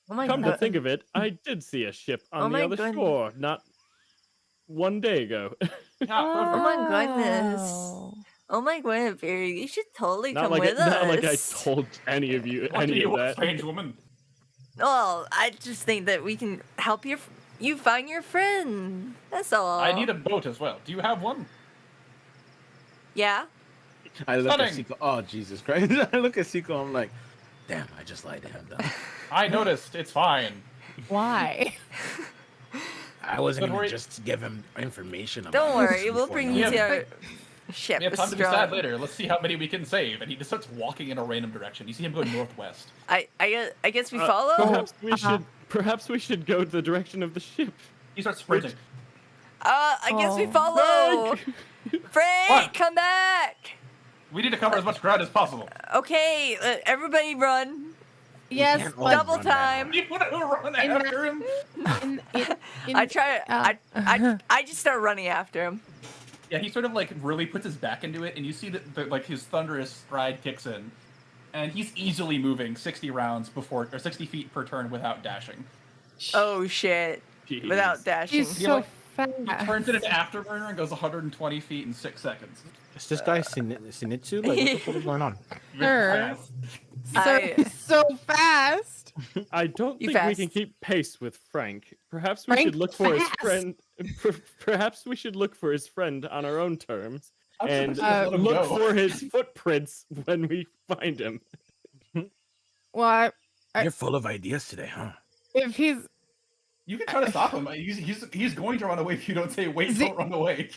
[SPEAKER 2] Oh my
[SPEAKER 4] Come to
[SPEAKER 2] god.
[SPEAKER 4] think of it, I did see a ship
[SPEAKER 2] Oh
[SPEAKER 4] on the
[SPEAKER 2] my
[SPEAKER 4] other
[SPEAKER 2] goodness.
[SPEAKER 4] shore not 1 day ago.
[SPEAKER 5] Yeah,
[SPEAKER 2] Oh
[SPEAKER 5] perfect.
[SPEAKER 2] my goodness. Oh my Guinevere, you should totally come with us.
[SPEAKER 4] not like I told any of you
[SPEAKER 5] What do
[SPEAKER 4] any
[SPEAKER 5] you
[SPEAKER 4] of
[SPEAKER 5] want,
[SPEAKER 4] that.
[SPEAKER 5] strange woman?
[SPEAKER 2] Well, I just think that we can help you find your friend. That's all.
[SPEAKER 5] I need a boat as well. Do you have one?
[SPEAKER 2] Yeah.
[SPEAKER 3] I look at
[SPEAKER 5] Stunning.
[SPEAKER 3] Seiko. Oh, Jesus Christ. I look at Seiko. I'm like, damn, I just lied to him. Though.
[SPEAKER 5] I noticed. It's fine.
[SPEAKER 6] Why?
[SPEAKER 3] I wasn't
[SPEAKER 5] Don't
[SPEAKER 3] gonna
[SPEAKER 5] worry.
[SPEAKER 3] just give him information about
[SPEAKER 2] Don't
[SPEAKER 3] this
[SPEAKER 2] worry, we'll
[SPEAKER 3] before
[SPEAKER 2] bring
[SPEAKER 3] knowing
[SPEAKER 2] you to
[SPEAKER 5] Yeah.
[SPEAKER 2] our ship.
[SPEAKER 5] We have time to
[SPEAKER 2] Strong.
[SPEAKER 5] decide later. Let's see how many we can save. And he just starts walking in a random direction. You see him go northwest.
[SPEAKER 2] I guess we follow.
[SPEAKER 4] Perhaps we should go the direction of the ship.
[SPEAKER 5] He starts sprinting.
[SPEAKER 2] I guess we
[SPEAKER 6] Oh.
[SPEAKER 2] follow. Frank,
[SPEAKER 5] What?
[SPEAKER 2] come back.
[SPEAKER 5] We need to cover as much ground as possible.
[SPEAKER 2] Okay, everybody run.
[SPEAKER 6] Yes,
[SPEAKER 3] can't all
[SPEAKER 6] but
[SPEAKER 2] Double
[SPEAKER 3] run that
[SPEAKER 2] time.
[SPEAKER 5] You want to run after him?
[SPEAKER 2] I try.
[SPEAKER 6] uh,
[SPEAKER 2] I just start running after him.
[SPEAKER 5] Yeah, he sort of like really puts his back into it, and you see that like his thunderous stride kicks in, and he's easily moving 60 rounds before or 60 feet per turn without dashing.
[SPEAKER 2] Oh shit!
[SPEAKER 4] Jeez.
[SPEAKER 2] Without dashing.
[SPEAKER 6] He's
[SPEAKER 5] He,
[SPEAKER 6] so
[SPEAKER 5] like,
[SPEAKER 6] fast.
[SPEAKER 5] He turns it into afterburner and goes 120 feet in 6 seconds.
[SPEAKER 3] Is this guy Sinitsu? Like, what the fuck is going on?
[SPEAKER 6] Sure.
[SPEAKER 2] I-
[SPEAKER 6] So fast.
[SPEAKER 4] I don't
[SPEAKER 2] You
[SPEAKER 4] think we
[SPEAKER 2] fast.
[SPEAKER 4] can keep pace with Frank. Perhaps we
[SPEAKER 6] Frank
[SPEAKER 4] should look for his
[SPEAKER 6] fast.
[SPEAKER 4] friend. Perhaps we should look for his friend on our own terms and
[SPEAKER 5] Let him
[SPEAKER 4] look
[SPEAKER 5] go.
[SPEAKER 4] for his footprints when we find him.
[SPEAKER 6] Well,
[SPEAKER 3] You're full of ideas today, huh?
[SPEAKER 6] if he's
[SPEAKER 5] You can try to stop him. He's going to run away if you don't say, wait,
[SPEAKER 6] Z-
[SPEAKER 5] don't run away.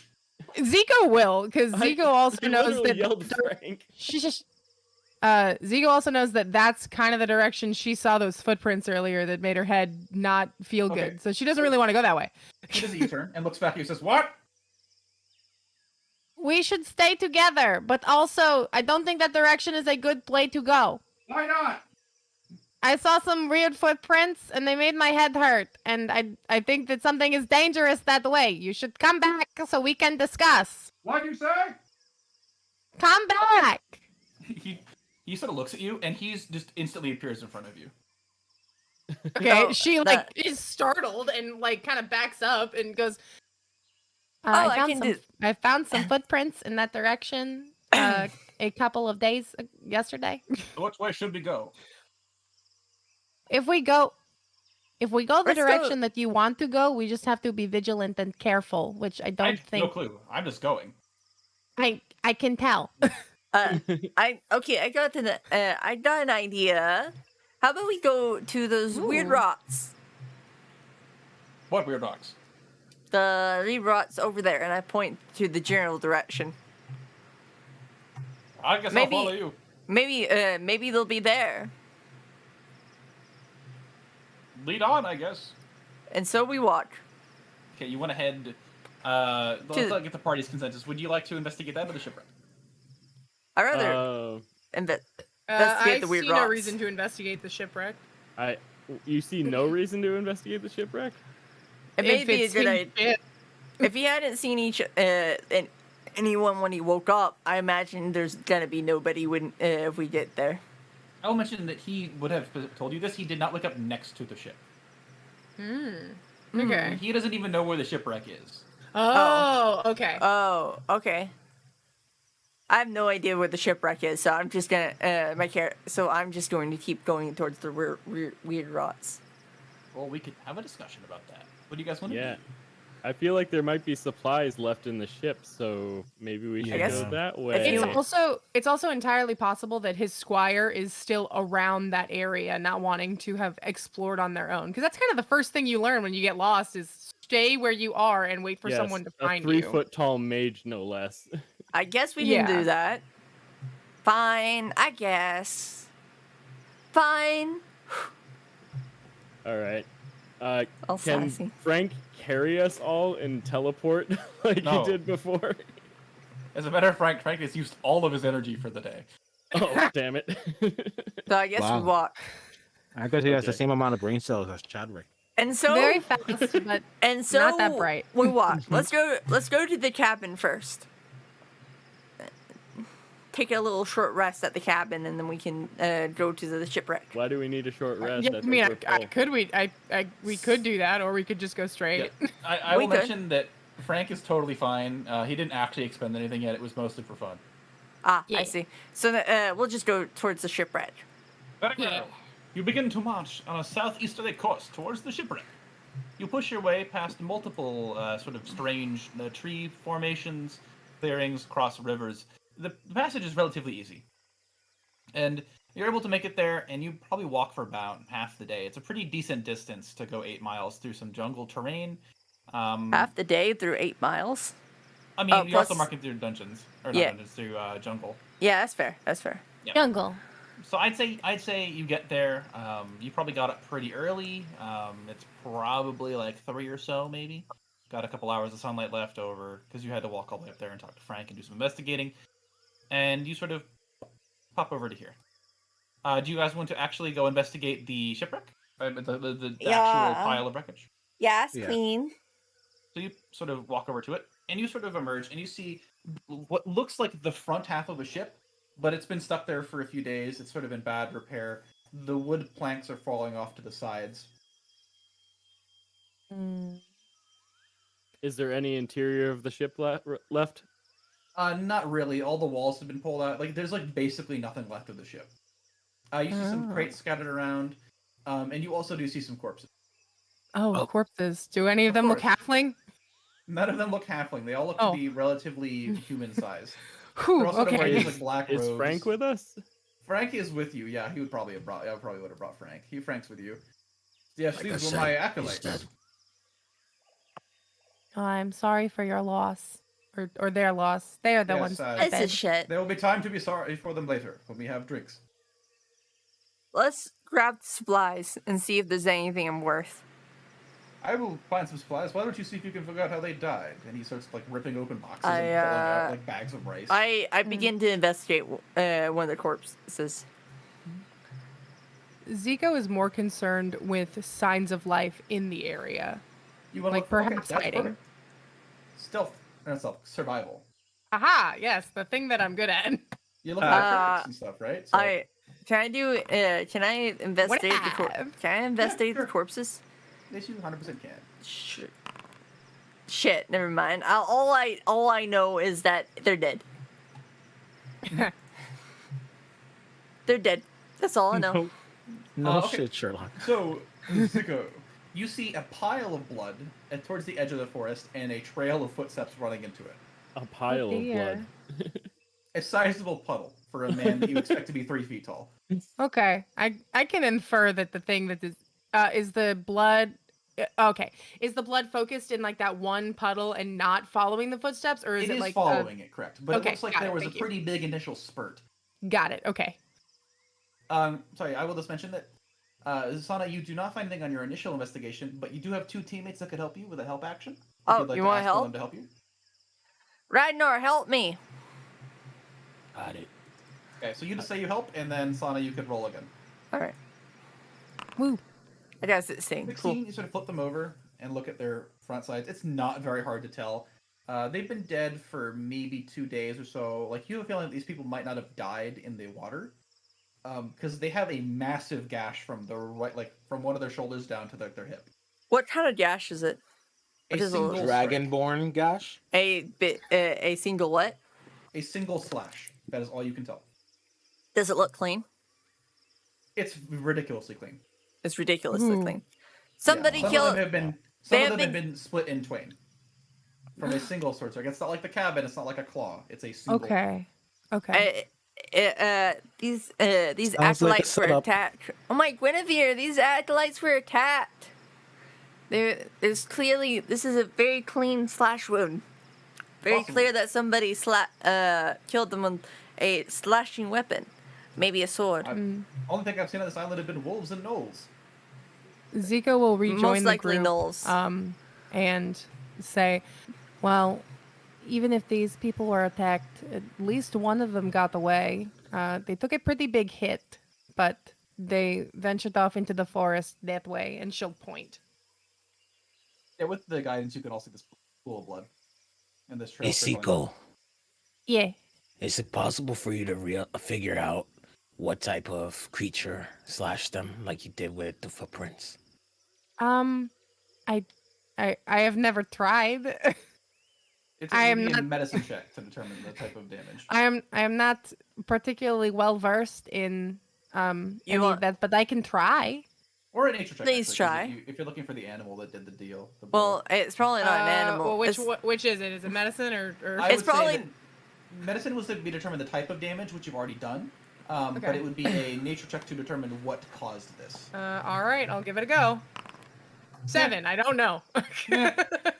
[SPEAKER 6] Zico will, because Zico also
[SPEAKER 4] I
[SPEAKER 6] knows
[SPEAKER 4] literally
[SPEAKER 6] that.
[SPEAKER 4] yelled Frank.
[SPEAKER 6] Zico also knows that that's kind of the direction she saw those footprints earlier that made her head not feel
[SPEAKER 5] Okay.
[SPEAKER 6] good. So she doesn't really want to go that way.
[SPEAKER 5] He does a U-turn and looks back and he says, what?
[SPEAKER 6] We should stay together, but also I don't think that direction is a good place to go.
[SPEAKER 5] Why not?
[SPEAKER 6] I saw some weird footprints and they made my head hurt, and I think that something is dangerous that way. You should come back so we can discuss.
[SPEAKER 5] What'd you say?
[SPEAKER 6] Come back.
[SPEAKER 5] He sort of looks at you and he's just instantly appears in front of you.
[SPEAKER 6] Okay,
[SPEAKER 2] Oh,
[SPEAKER 6] she
[SPEAKER 2] that-
[SPEAKER 6] is startled and like kind of backs up and goes.
[SPEAKER 2] I can do-
[SPEAKER 6] I found some footprints in that direction a couple of days yesterday.
[SPEAKER 5] Which way should we go?
[SPEAKER 6] If we go the
[SPEAKER 2] Let's go-
[SPEAKER 6] direction that you want to go, we just have to be vigilant and careful, which I
[SPEAKER 5] I
[SPEAKER 6] don't
[SPEAKER 5] have no
[SPEAKER 6] think
[SPEAKER 5] clue. I'm just going.
[SPEAKER 6] I can tell.
[SPEAKER 2] I got an idea. How about we go to those weird
[SPEAKER 6] Ooh.
[SPEAKER 2] rocks?
[SPEAKER 5] What weird rocks?
[SPEAKER 2] The weird rocks over there, and I point to the general direction.
[SPEAKER 5] I guess
[SPEAKER 2] Maybe-
[SPEAKER 5] I'll follow you.
[SPEAKER 2] Maybe they'll be there.
[SPEAKER 5] Lead on, I guess.
[SPEAKER 2] And so we walk.
[SPEAKER 5] Okay, you went ahead. Let's get the party's consensus. Would you like to investigate that or the shipwreck?
[SPEAKER 2] I rather
[SPEAKER 4] Uh,
[SPEAKER 2] investigate the weird
[SPEAKER 1] see no
[SPEAKER 2] rocks.
[SPEAKER 1] reason to investigate the shipwreck.
[SPEAKER 4] you see no reason to investigate the shipwreck?
[SPEAKER 2] It may
[SPEAKER 1] If
[SPEAKER 2] be a
[SPEAKER 1] it's
[SPEAKER 2] good
[SPEAKER 1] in
[SPEAKER 2] idea.
[SPEAKER 1] ship.
[SPEAKER 2] If he hadn't seen anyone when he woke up, I imagine there's gonna be nobody when if we get there.
[SPEAKER 5] I'll mention that he would have told you this. He did not wake up next to the ship.
[SPEAKER 1] Okay.
[SPEAKER 5] He doesn't even know where the shipwreck is.
[SPEAKER 1] Oh, okay.
[SPEAKER 2] Oh, okay. I have no idea where the shipwreck is, so I'm just gonna So I'm just going to keep going towards the weird rocks.
[SPEAKER 5] Well, we could have a discussion about that. What do you guys want to
[SPEAKER 4] Yeah.
[SPEAKER 5] do?
[SPEAKER 4] I feel like there might be supplies left in the ship, so maybe we should
[SPEAKER 2] guess
[SPEAKER 4] go that way.
[SPEAKER 6] It's also entirely possible that his squire is still around that area, not wanting to have explored on their own. Because that's kind of the first thing you learn when you get lost is stay where you are and wait for
[SPEAKER 4] Yes,
[SPEAKER 6] someone to find
[SPEAKER 4] a 3
[SPEAKER 6] you.
[SPEAKER 4] foot tall mage, no less.
[SPEAKER 2] I guess we can
[SPEAKER 6] Yeah.
[SPEAKER 2] do that. Fine, I guess. Fine.
[SPEAKER 4] All right.
[SPEAKER 2] All
[SPEAKER 4] Can
[SPEAKER 2] sassy.
[SPEAKER 4] Frank carry us all and teleport like
[SPEAKER 5] No.
[SPEAKER 4] he did before?
[SPEAKER 5] As a matter of fact, Frank has used all of his energy for the day.
[SPEAKER 4] Oh, damn it.
[SPEAKER 2] So I guess
[SPEAKER 3] Wow.
[SPEAKER 2] we walk.
[SPEAKER 3] I guess he has the
[SPEAKER 4] Okay.
[SPEAKER 3] same amount of brain cells as Chadwick.
[SPEAKER 2] And so
[SPEAKER 6] Very fast, but
[SPEAKER 2] and so
[SPEAKER 6] not that bright.
[SPEAKER 2] we walk. Let's go to the cabin first. Take a little short rest at the cabin, and then we can go to the shipwreck.
[SPEAKER 4] Why do we need a short rest?
[SPEAKER 6] yeah, I mean, we could do that, or we could just go
[SPEAKER 5] Yeah.
[SPEAKER 6] straight.
[SPEAKER 5] I
[SPEAKER 2] We
[SPEAKER 5] will
[SPEAKER 2] could.
[SPEAKER 5] mention that Frank is totally fine. He didn't actually expend anything yet. It was mostly for fun.
[SPEAKER 2] Ah,
[SPEAKER 6] Yeah.
[SPEAKER 2] I see. So we'll just go towards the shipwreck.
[SPEAKER 5] Very
[SPEAKER 6] Yeah.
[SPEAKER 5] well. You begin to march on a southeasterly course towards the shipwreck. You push your way past multiple sort of strange tree formations, clearings, cross rivers. The passage is relatively easy. And You're able to make it there, and you probably walk for about half the day. It's a pretty decent distance to go 8 miles through some jungle terrain.
[SPEAKER 2] Half the day through 8 miles.
[SPEAKER 5] I mean, you're also
[SPEAKER 2] plus-
[SPEAKER 5] marking through dungeons, or not
[SPEAKER 2] Yeah.
[SPEAKER 5] dungeons, through jungle.
[SPEAKER 2] Yeah, that's fair. That's fair.
[SPEAKER 5] Yeah.
[SPEAKER 1] Jungle.
[SPEAKER 5] So I'd say you get there. You probably got up pretty early. It's probably like 3 or so, maybe. Got a couple hours of sunlight left over because you had to walk all the way up there and talk to Frank and do some investigating. And you sort of pop over to here. Do you guys want to actually go investigate the shipwreck? The
[SPEAKER 2] Yeah.
[SPEAKER 5] actual pile of wreckage?
[SPEAKER 2] Yes,
[SPEAKER 3] Yeah.
[SPEAKER 2] Queen.
[SPEAKER 5] So you sort of walk over to it, and you sort of emerge, and you see what looks like the front half of a ship, but it's been stuck there for a few days. It's sort of in bad repair. The wood planks are falling off to the sides.
[SPEAKER 4] Is there any interior of the ship left?
[SPEAKER 5] Not really. All the walls have been pulled out. Like, there's like basically nothing left of the ship. You see some crates scattered around, and you also do see some corpses.
[SPEAKER 6] Oh, corpses. Do any of
[SPEAKER 5] Of
[SPEAKER 6] them look
[SPEAKER 5] course.
[SPEAKER 6] halfling?
[SPEAKER 5] None of them look halfling. They all look to be relatively human sized.
[SPEAKER 6] Whew,
[SPEAKER 5] They're also
[SPEAKER 6] okay.
[SPEAKER 5] wearing these, like, black
[SPEAKER 4] Is
[SPEAKER 5] robes.
[SPEAKER 4] Frank with us?
[SPEAKER 5] Frank is with you. Yeah, he would probably have brought. I probably would have brought Frank. Frank's with you. Yes,
[SPEAKER 3] Like I
[SPEAKER 5] these were
[SPEAKER 3] said,
[SPEAKER 5] my
[SPEAKER 3] he's
[SPEAKER 5] acolytes.
[SPEAKER 3] dead.
[SPEAKER 6] I'm sorry for your loss. Or their loss. They are the
[SPEAKER 5] Yes,
[SPEAKER 6] ones that
[SPEAKER 2] It's a
[SPEAKER 6] dead.
[SPEAKER 2] shit.
[SPEAKER 5] There will be time to be sorry for them later when we have drinks.
[SPEAKER 2] Let's grab the supplies and see if there's anything I'm worth.
[SPEAKER 5] I will find some supplies. Why don't you see if you can figure out how they died? And he starts like ripping open boxes
[SPEAKER 2] I,
[SPEAKER 5] and pulling out like bags of rice.
[SPEAKER 2] I begin to investigate one of the corpses.
[SPEAKER 6] Zico is more concerned with signs of life in the area.
[SPEAKER 5] You wanna
[SPEAKER 6] like
[SPEAKER 5] look for- okay,
[SPEAKER 6] perhaps
[SPEAKER 5] that's
[SPEAKER 6] hiding.
[SPEAKER 5] perfect. Stealth, not stealth, survival.
[SPEAKER 6] Aha! Yes, the thing that I'm good at.
[SPEAKER 5] You're looking at
[SPEAKER 2] Uh,
[SPEAKER 5] crates and stuff, right? So,
[SPEAKER 2] Can I investigate the
[SPEAKER 6] have?
[SPEAKER 2] Can I investigate
[SPEAKER 5] sure.
[SPEAKER 2] the corpses?
[SPEAKER 5] yes, you 100% can.
[SPEAKER 2] Shit, never mind. All I know is that they're dead. They're dead. That's all I know.
[SPEAKER 3] No
[SPEAKER 5] okay.
[SPEAKER 3] shit, Sherlock.
[SPEAKER 5] So, Zico, you see a pile of blood towards the edge of the forest and a trail of footsteps running into it.
[SPEAKER 4] A pile of
[SPEAKER 6] dear.
[SPEAKER 4] blood.
[SPEAKER 5] A sizable puddle for a man that you expect to be 3 feet tall.
[SPEAKER 6] Okay, I can infer that the thing that is the blood. Okay, is the blood focused in like that one puddle and not following the footsteps, or is
[SPEAKER 5] It
[SPEAKER 6] it
[SPEAKER 5] is
[SPEAKER 6] like
[SPEAKER 5] following it, correct. But
[SPEAKER 6] okay,
[SPEAKER 5] it looks like
[SPEAKER 6] got
[SPEAKER 5] there
[SPEAKER 6] it,
[SPEAKER 5] was a
[SPEAKER 6] thank you.
[SPEAKER 5] pretty big initial spurt.
[SPEAKER 6] Got it. Okay.
[SPEAKER 5] Sorry, I will just mention that, Sana, you do not find anything on your initial investigation, but you do have 2 teammates that could help you with a help action. If
[SPEAKER 2] Oh,
[SPEAKER 5] you'd like
[SPEAKER 2] you
[SPEAKER 5] to
[SPEAKER 2] wanna
[SPEAKER 5] ask for
[SPEAKER 2] help?
[SPEAKER 5] them to help you.
[SPEAKER 2] Ragnar, help me.
[SPEAKER 3] Got it.
[SPEAKER 5] Okay, so you just say you help, and then Sana, you could roll again.
[SPEAKER 2] All right.
[SPEAKER 6] Woo.
[SPEAKER 2] I guess it's saying
[SPEAKER 5] 16,
[SPEAKER 2] cool.
[SPEAKER 5] you sort of flip them over and look at their front sides. It's not very hard to tell. They've been dead for maybe 2 days or so. Like, you have a feeling that these people might not have died in the water, because they have a massive gash from the right, like from one of their shoulders down to their hip.
[SPEAKER 2] What kind of gash is it?
[SPEAKER 5] A
[SPEAKER 2] What is a
[SPEAKER 5] single strike.
[SPEAKER 3] Dragonborn gash?
[SPEAKER 2] A single what?
[SPEAKER 5] A single slash. That is all you can tell.
[SPEAKER 2] Does it look clean?
[SPEAKER 5] It's ridiculously clean.
[SPEAKER 2] It's ridiculously
[SPEAKER 6] Ooh.
[SPEAKER 2] clean. Somebody
[SPEAKER 5] Some
[SPEAKER 2] killed.
[SPEAKER 5] of them have been.
[SPEAKER 2] they
[SPEAKER 5] Some
[SPEAKER 2] have
[SPEAKER 5] of them have been split in twain. From a single sword strike. It's not like the cabin. It's not like a claw. It's a single.
[SPEAKER 6] Okay. Okay.
[SPEAKER 2] These
[SPEAKER 3] Sounds like a
[SPEAKER 2] acolytes were
[SPEAKER 3] setup.
[SPEAKER 2] attacked. Oh my Guinevere, these acolytes were attacked. There's clearly this is a very clean slash wound. Very
[SPEAKER 5] Possibly.
[SPEAKER 2] clear that somebody killed them with a slashing weapon, maybe a sword.
[SPEAKER 5] Only thing I've seen on this island have been wolves and gnolls.
[SPEAKER 6] Zico will rejoin
[SPEAKER 2] Most
[SPEAKER 6] the
[SPEAKER 2] likely
[SPEAKER 6] group.
[SPEAKER 2] gnolls.
[SPEAKER 6] And say, well, even if these people were attacked, at least one of them got away. They took a pretty big hit, but they ventured off into the forest that way, and she'll point.
[SPEAKER 5] Yeah, with the guidance, you can also see this pool of blood and this trail.
[SPEAKER 3] Hey,
[SPEAKER 5] circling.
[SPEAKER 3] Seiko,
[SPEAKER 6] Yeah.
[SPEAKER 3] is it possible for you to figure out what type of creature slashed them like you did with the footprints?
[SPEAKER 6] I have never tried.
[SPEAKER 5] It's
[SPEAKER 6] I
[SPEAKER 5] a
[SPEAKER 6] am
[SPEAKER 5] a
[SPEAKER 6] not-
[SPEAKER 5] medicine check to determine the type of damage.
[SPEAKER 6] I am not particularly well versed in any
[SPEAKER 2] want-
[SPEAKER 6] of that, but I can try.
[SPEAKER 5] Or a nature check.
[SPEAKER 2] Please
[SPEAKER 5] actually, 'cause
[SPEAKER 2] try.
[SPEAKER 5] If you're looking for the animal that did the deal. the
[SPEAKER 2] Well, it's probably not an animal.
[SPEAKER 6] Well,
[SPEAKER 2] It's-
[SPEAKER 6] which is it? Is it medicine or?
[SPEAKER 5] I
[SPEAKER 2] It's
[SPEAKER 5] would say
[SPEAKER 2] probably-
[SPEAKER 5] that medicine was to be determine the type of damage, which you've already done. But
[SPEAKER 6] Okay.
[SPEAKER 5] it would be a nature check to determine what caused this.
[SPEAKER 6] All right, I'll give it a go. 7. I don't know.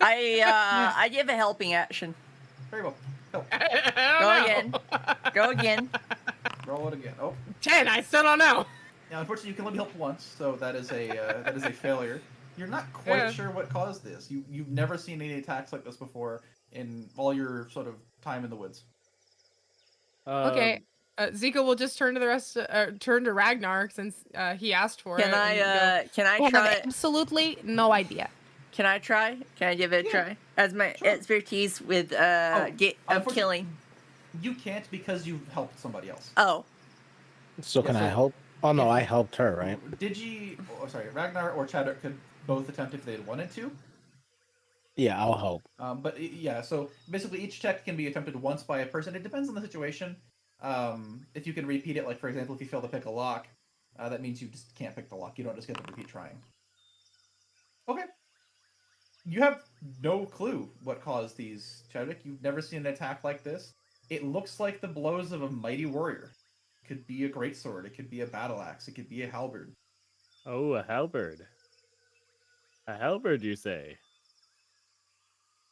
[SPEAKER 2] I give a helping action.
[SPEAKER 5] Very well. Oh,
[SPEAKER 6] I
[SPEAKER 2] Go
[SPEAKER 6] don't
[SPEAKER 2] again.
[SPEAKER 6] know.
[SPEAKER 2] Go again.
[SPEAKER 5] roll it again. Oh,
[SPEAKER 6] 10. I still don't know.
[SPEAKER 5] now unfortunately you can only help once, so that is a failure. You're not quite
[SPEAKER 6] Yeah.
[SPEAKER 5] sure what caused this. You've never seen any attacks like this before in all your sort of time in the woods.
[SPEAKER 6] Okay. Zika will just turn to turn to Ragnar since he asked for it.
[SPEAKER 2] Can
[SPEAKER 6] and go,
[SPEAKER 2] I
[SPEAKER 6] "I have
[SPEAKER 2] try?
[SPEAKER 6] absolutely no idea.
[SPEAKER 2] Can I try? Can I give it a
[SPEAKER 5] Yeah,
[SPEAKER 2] try? As my
[SPEAKER 5] sure.
[SPEAKER 2] expertise with of
[SPEAKER 5] unfortunately-
[SPEAKER 2] killing.
[SPEAKER 5] You can't because you've helped somebody else.
[SPEAKER 2] Oh,
[SPEAKER 3] So can
[SPEAKER 5] Yeah,
[SPEAKER 3] I
[SPEAKER 5] so-
[SPEAKER 3] help? Oh no, I helped her, right?
[SPEAKER 5] Ragnar or Chadwick could both attempt if they'd wanted to.
[SPEAKER 3] Yeah, I'll help.
[SPEAKER 5] Yeah, so basically each check can be attempted once by a person. It depends on the situation. If you can repeat it, like for example, if you fail to pick a lock, that means you just can't pick the lock. You don't just get to repeat trying. Okay. You have no clue what caused these, Chadwick. You've never seen an attack like this. It looks like the blows of a mighty warrior. It could be a greatsword. It could be a battle axe. It could be a halberd.
[SPEAKER 4] Oh, a halberd. A halberd, you say?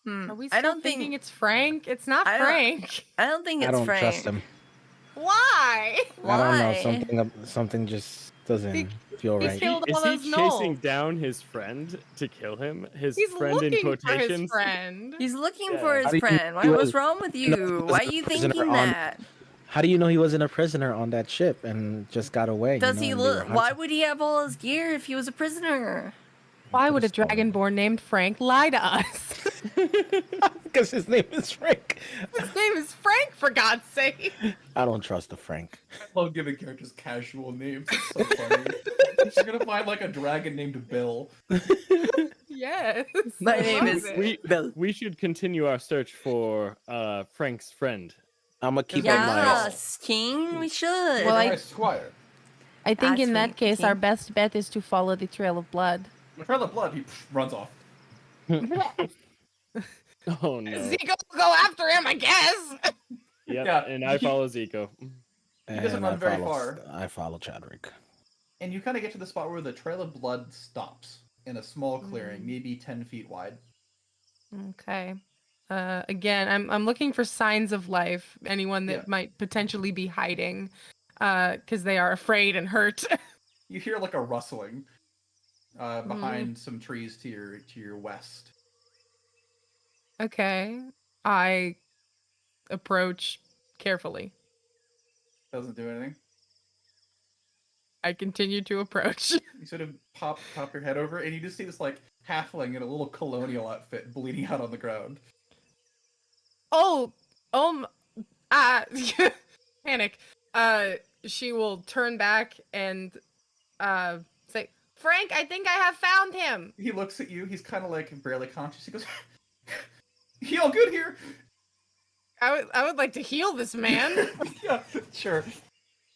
[SPEAKER 6] Are we
[SPEAKER 2] I
[SPEAKER 6] still
[SPEAKER 2] don't
[SPEAKER 6] thinking
[SPEAKER 2] think
[SPEAKER 6] it's Frank? It's not
[SPEAKER 2] I don't-
[SPEAKER 6] Frank.
[SPEAKER 2] I don't think it's
[SPEAKER 3] I don't
[SPEAKER 2] Frank.
[SPEAKER 3] trust him.
[SPEAKER 6] Why?
[SPEAKER 2] Why?
[SPEAKER 3] I don't know. Something just doesn't feel
[SPEAKER 6] he
[SPEAKER 3] right.
[SPEAKER 6] killed
[SPEAKER 4] Is
[SPEAKER 6] all
[SPEAKER 4] he
[SPEAKER 6] those
[SPEAKER 4] chasing
[SPEAKER 6] gnolls.
[SPEAKER 4] down his friend to kill him? His
[SPEAKER 6] He's
[SPEAKER 4] friend in
[SPEAKER 6] looking for his
[SPEAKER 4] quotations?
[SPEAKER 6] friend.
[SPEAKER 2] He's looking
[SPEAKER 4] Yeah.
[SPEAKER 2] for
[SPEAKER 3] How
[SPEAKER 2] his
[SPEAKER 3] do you
[SPEAKER 2] friend.
[SPEAKER 3] know he
[SPEAKER 2] What's
[SPEAKER 3] was-
[SPEAKER 2] wrong with
[SPEAKER 3] you know he
[SPEAKER 2] you?
[SPEAKER 3] was
[SPEAKER 2] Why
[SPEAKER 3] a
[SPEAKER 2] are you
[SPEAKER 3] prisoner
[SPEAKER 2] thinking
[SPEAKER 3] on-
[SPEAKER 2] that?
[SPEAKER 3] How do you know he wasn't a prisoner on that ship and just got away?
[SPEAKER 2] Does he
[SPEAKER 3] and they were
[SPEAKER 2] look? Why
[SPEAKER 3] hunting?
[SPEAKER 2] would he have all his gear if he was a prisoner?
[SPEAKER 6] Why would a
[SPEAKER 3] Could've stolen
[SPEAKER 6] dragonborn named Frank lie to us?
[SPEAKER 3] Because his name is Frank.
[SPEAKER 6] His name is Frank, for God's sake.
[SPEAKER 3] I don't trust the Frank.
[SPEAKER 5] I love giving characters casual names. It's so funny. You're gonna find like a dragon named Bill.
[SPEAKER 6] Yes.
[SPEAKER 2] My
[SPEAKER 6] I
[SPEAKER 2] name
[SPEAKER 6] love
[SPEAKER 2] is
[SPEAKER 6] it.
[SPEAKER 2] Bill.
[SPEAKER 4] We should continue our search for Frank's friend.
[SPEAKER 3] I'm gonna keep an eye.
[SPEAKER 2] Yes, King. We should.
[SPEAKER 6] Well,
[SPEAKER 5] My squire.
[SPEAKER 1] I think
[SPEAKER 2] That's
[SPEAKER 1] in that
[SPEAKER 2] right,
[SPEAKER 1] case, our
[SPEAKER 2] King.
[SPEAKER 1] best bet is to follow the trail of blood.
[SPEAKER 5] The trail of blood. He runs off.
[SPEAKER 4] Oh no.
[SPEAKER 6] Zika will go after him, I guess.
[SPEAKER 4] Yep,
[SPEAKER 5] Yeah,
[SPEAKER 4] and I
[SPEAKER 5] he-
[SPEAKER 4] follow Zico.
[SPEAKER 5] doesn't
[SPEAKER 3] And
[SPEAKER 5] run very
[SPEAKER 3] follow,
[SPEAKER 5] far.
[SPEAKER 3] I follow Chadwick.
[SPEAKER 5] And you kind of get to the spot where the trail of blood stops in a small clearing, maybe 10 feet wide.
[SPEAKER 6] Okay. Again, I'm looking for signs of life. Anyone that
[SPEAKER 5] Yeah.
[SPEAKER 6] might potentially be hiding, because they are afraid and hurt.
[SPEAKER 5] You hear like a rustling behind some trees to your west.
[SPEAKER 6] Okay. I approach carefully.
[SPEAKER 5] Doesn't do anything.
[SPEAKER 6] I continue to approach.
[SPEAKER 5] You sort of pop your head over, and you just see this like halfling in a little colonial outfit bleeding out on the ground.
[SPEAKER 6] Oh, panic. She will turn back and say, "Frank, I think I have found him."
[SPEAKER 5] He looks at you. He's kind of like barely conscious. He goes, "You all good here?"
[SPEAKER 6] I would like to heal this man,
[SPEAKER 5] Yeah, sure.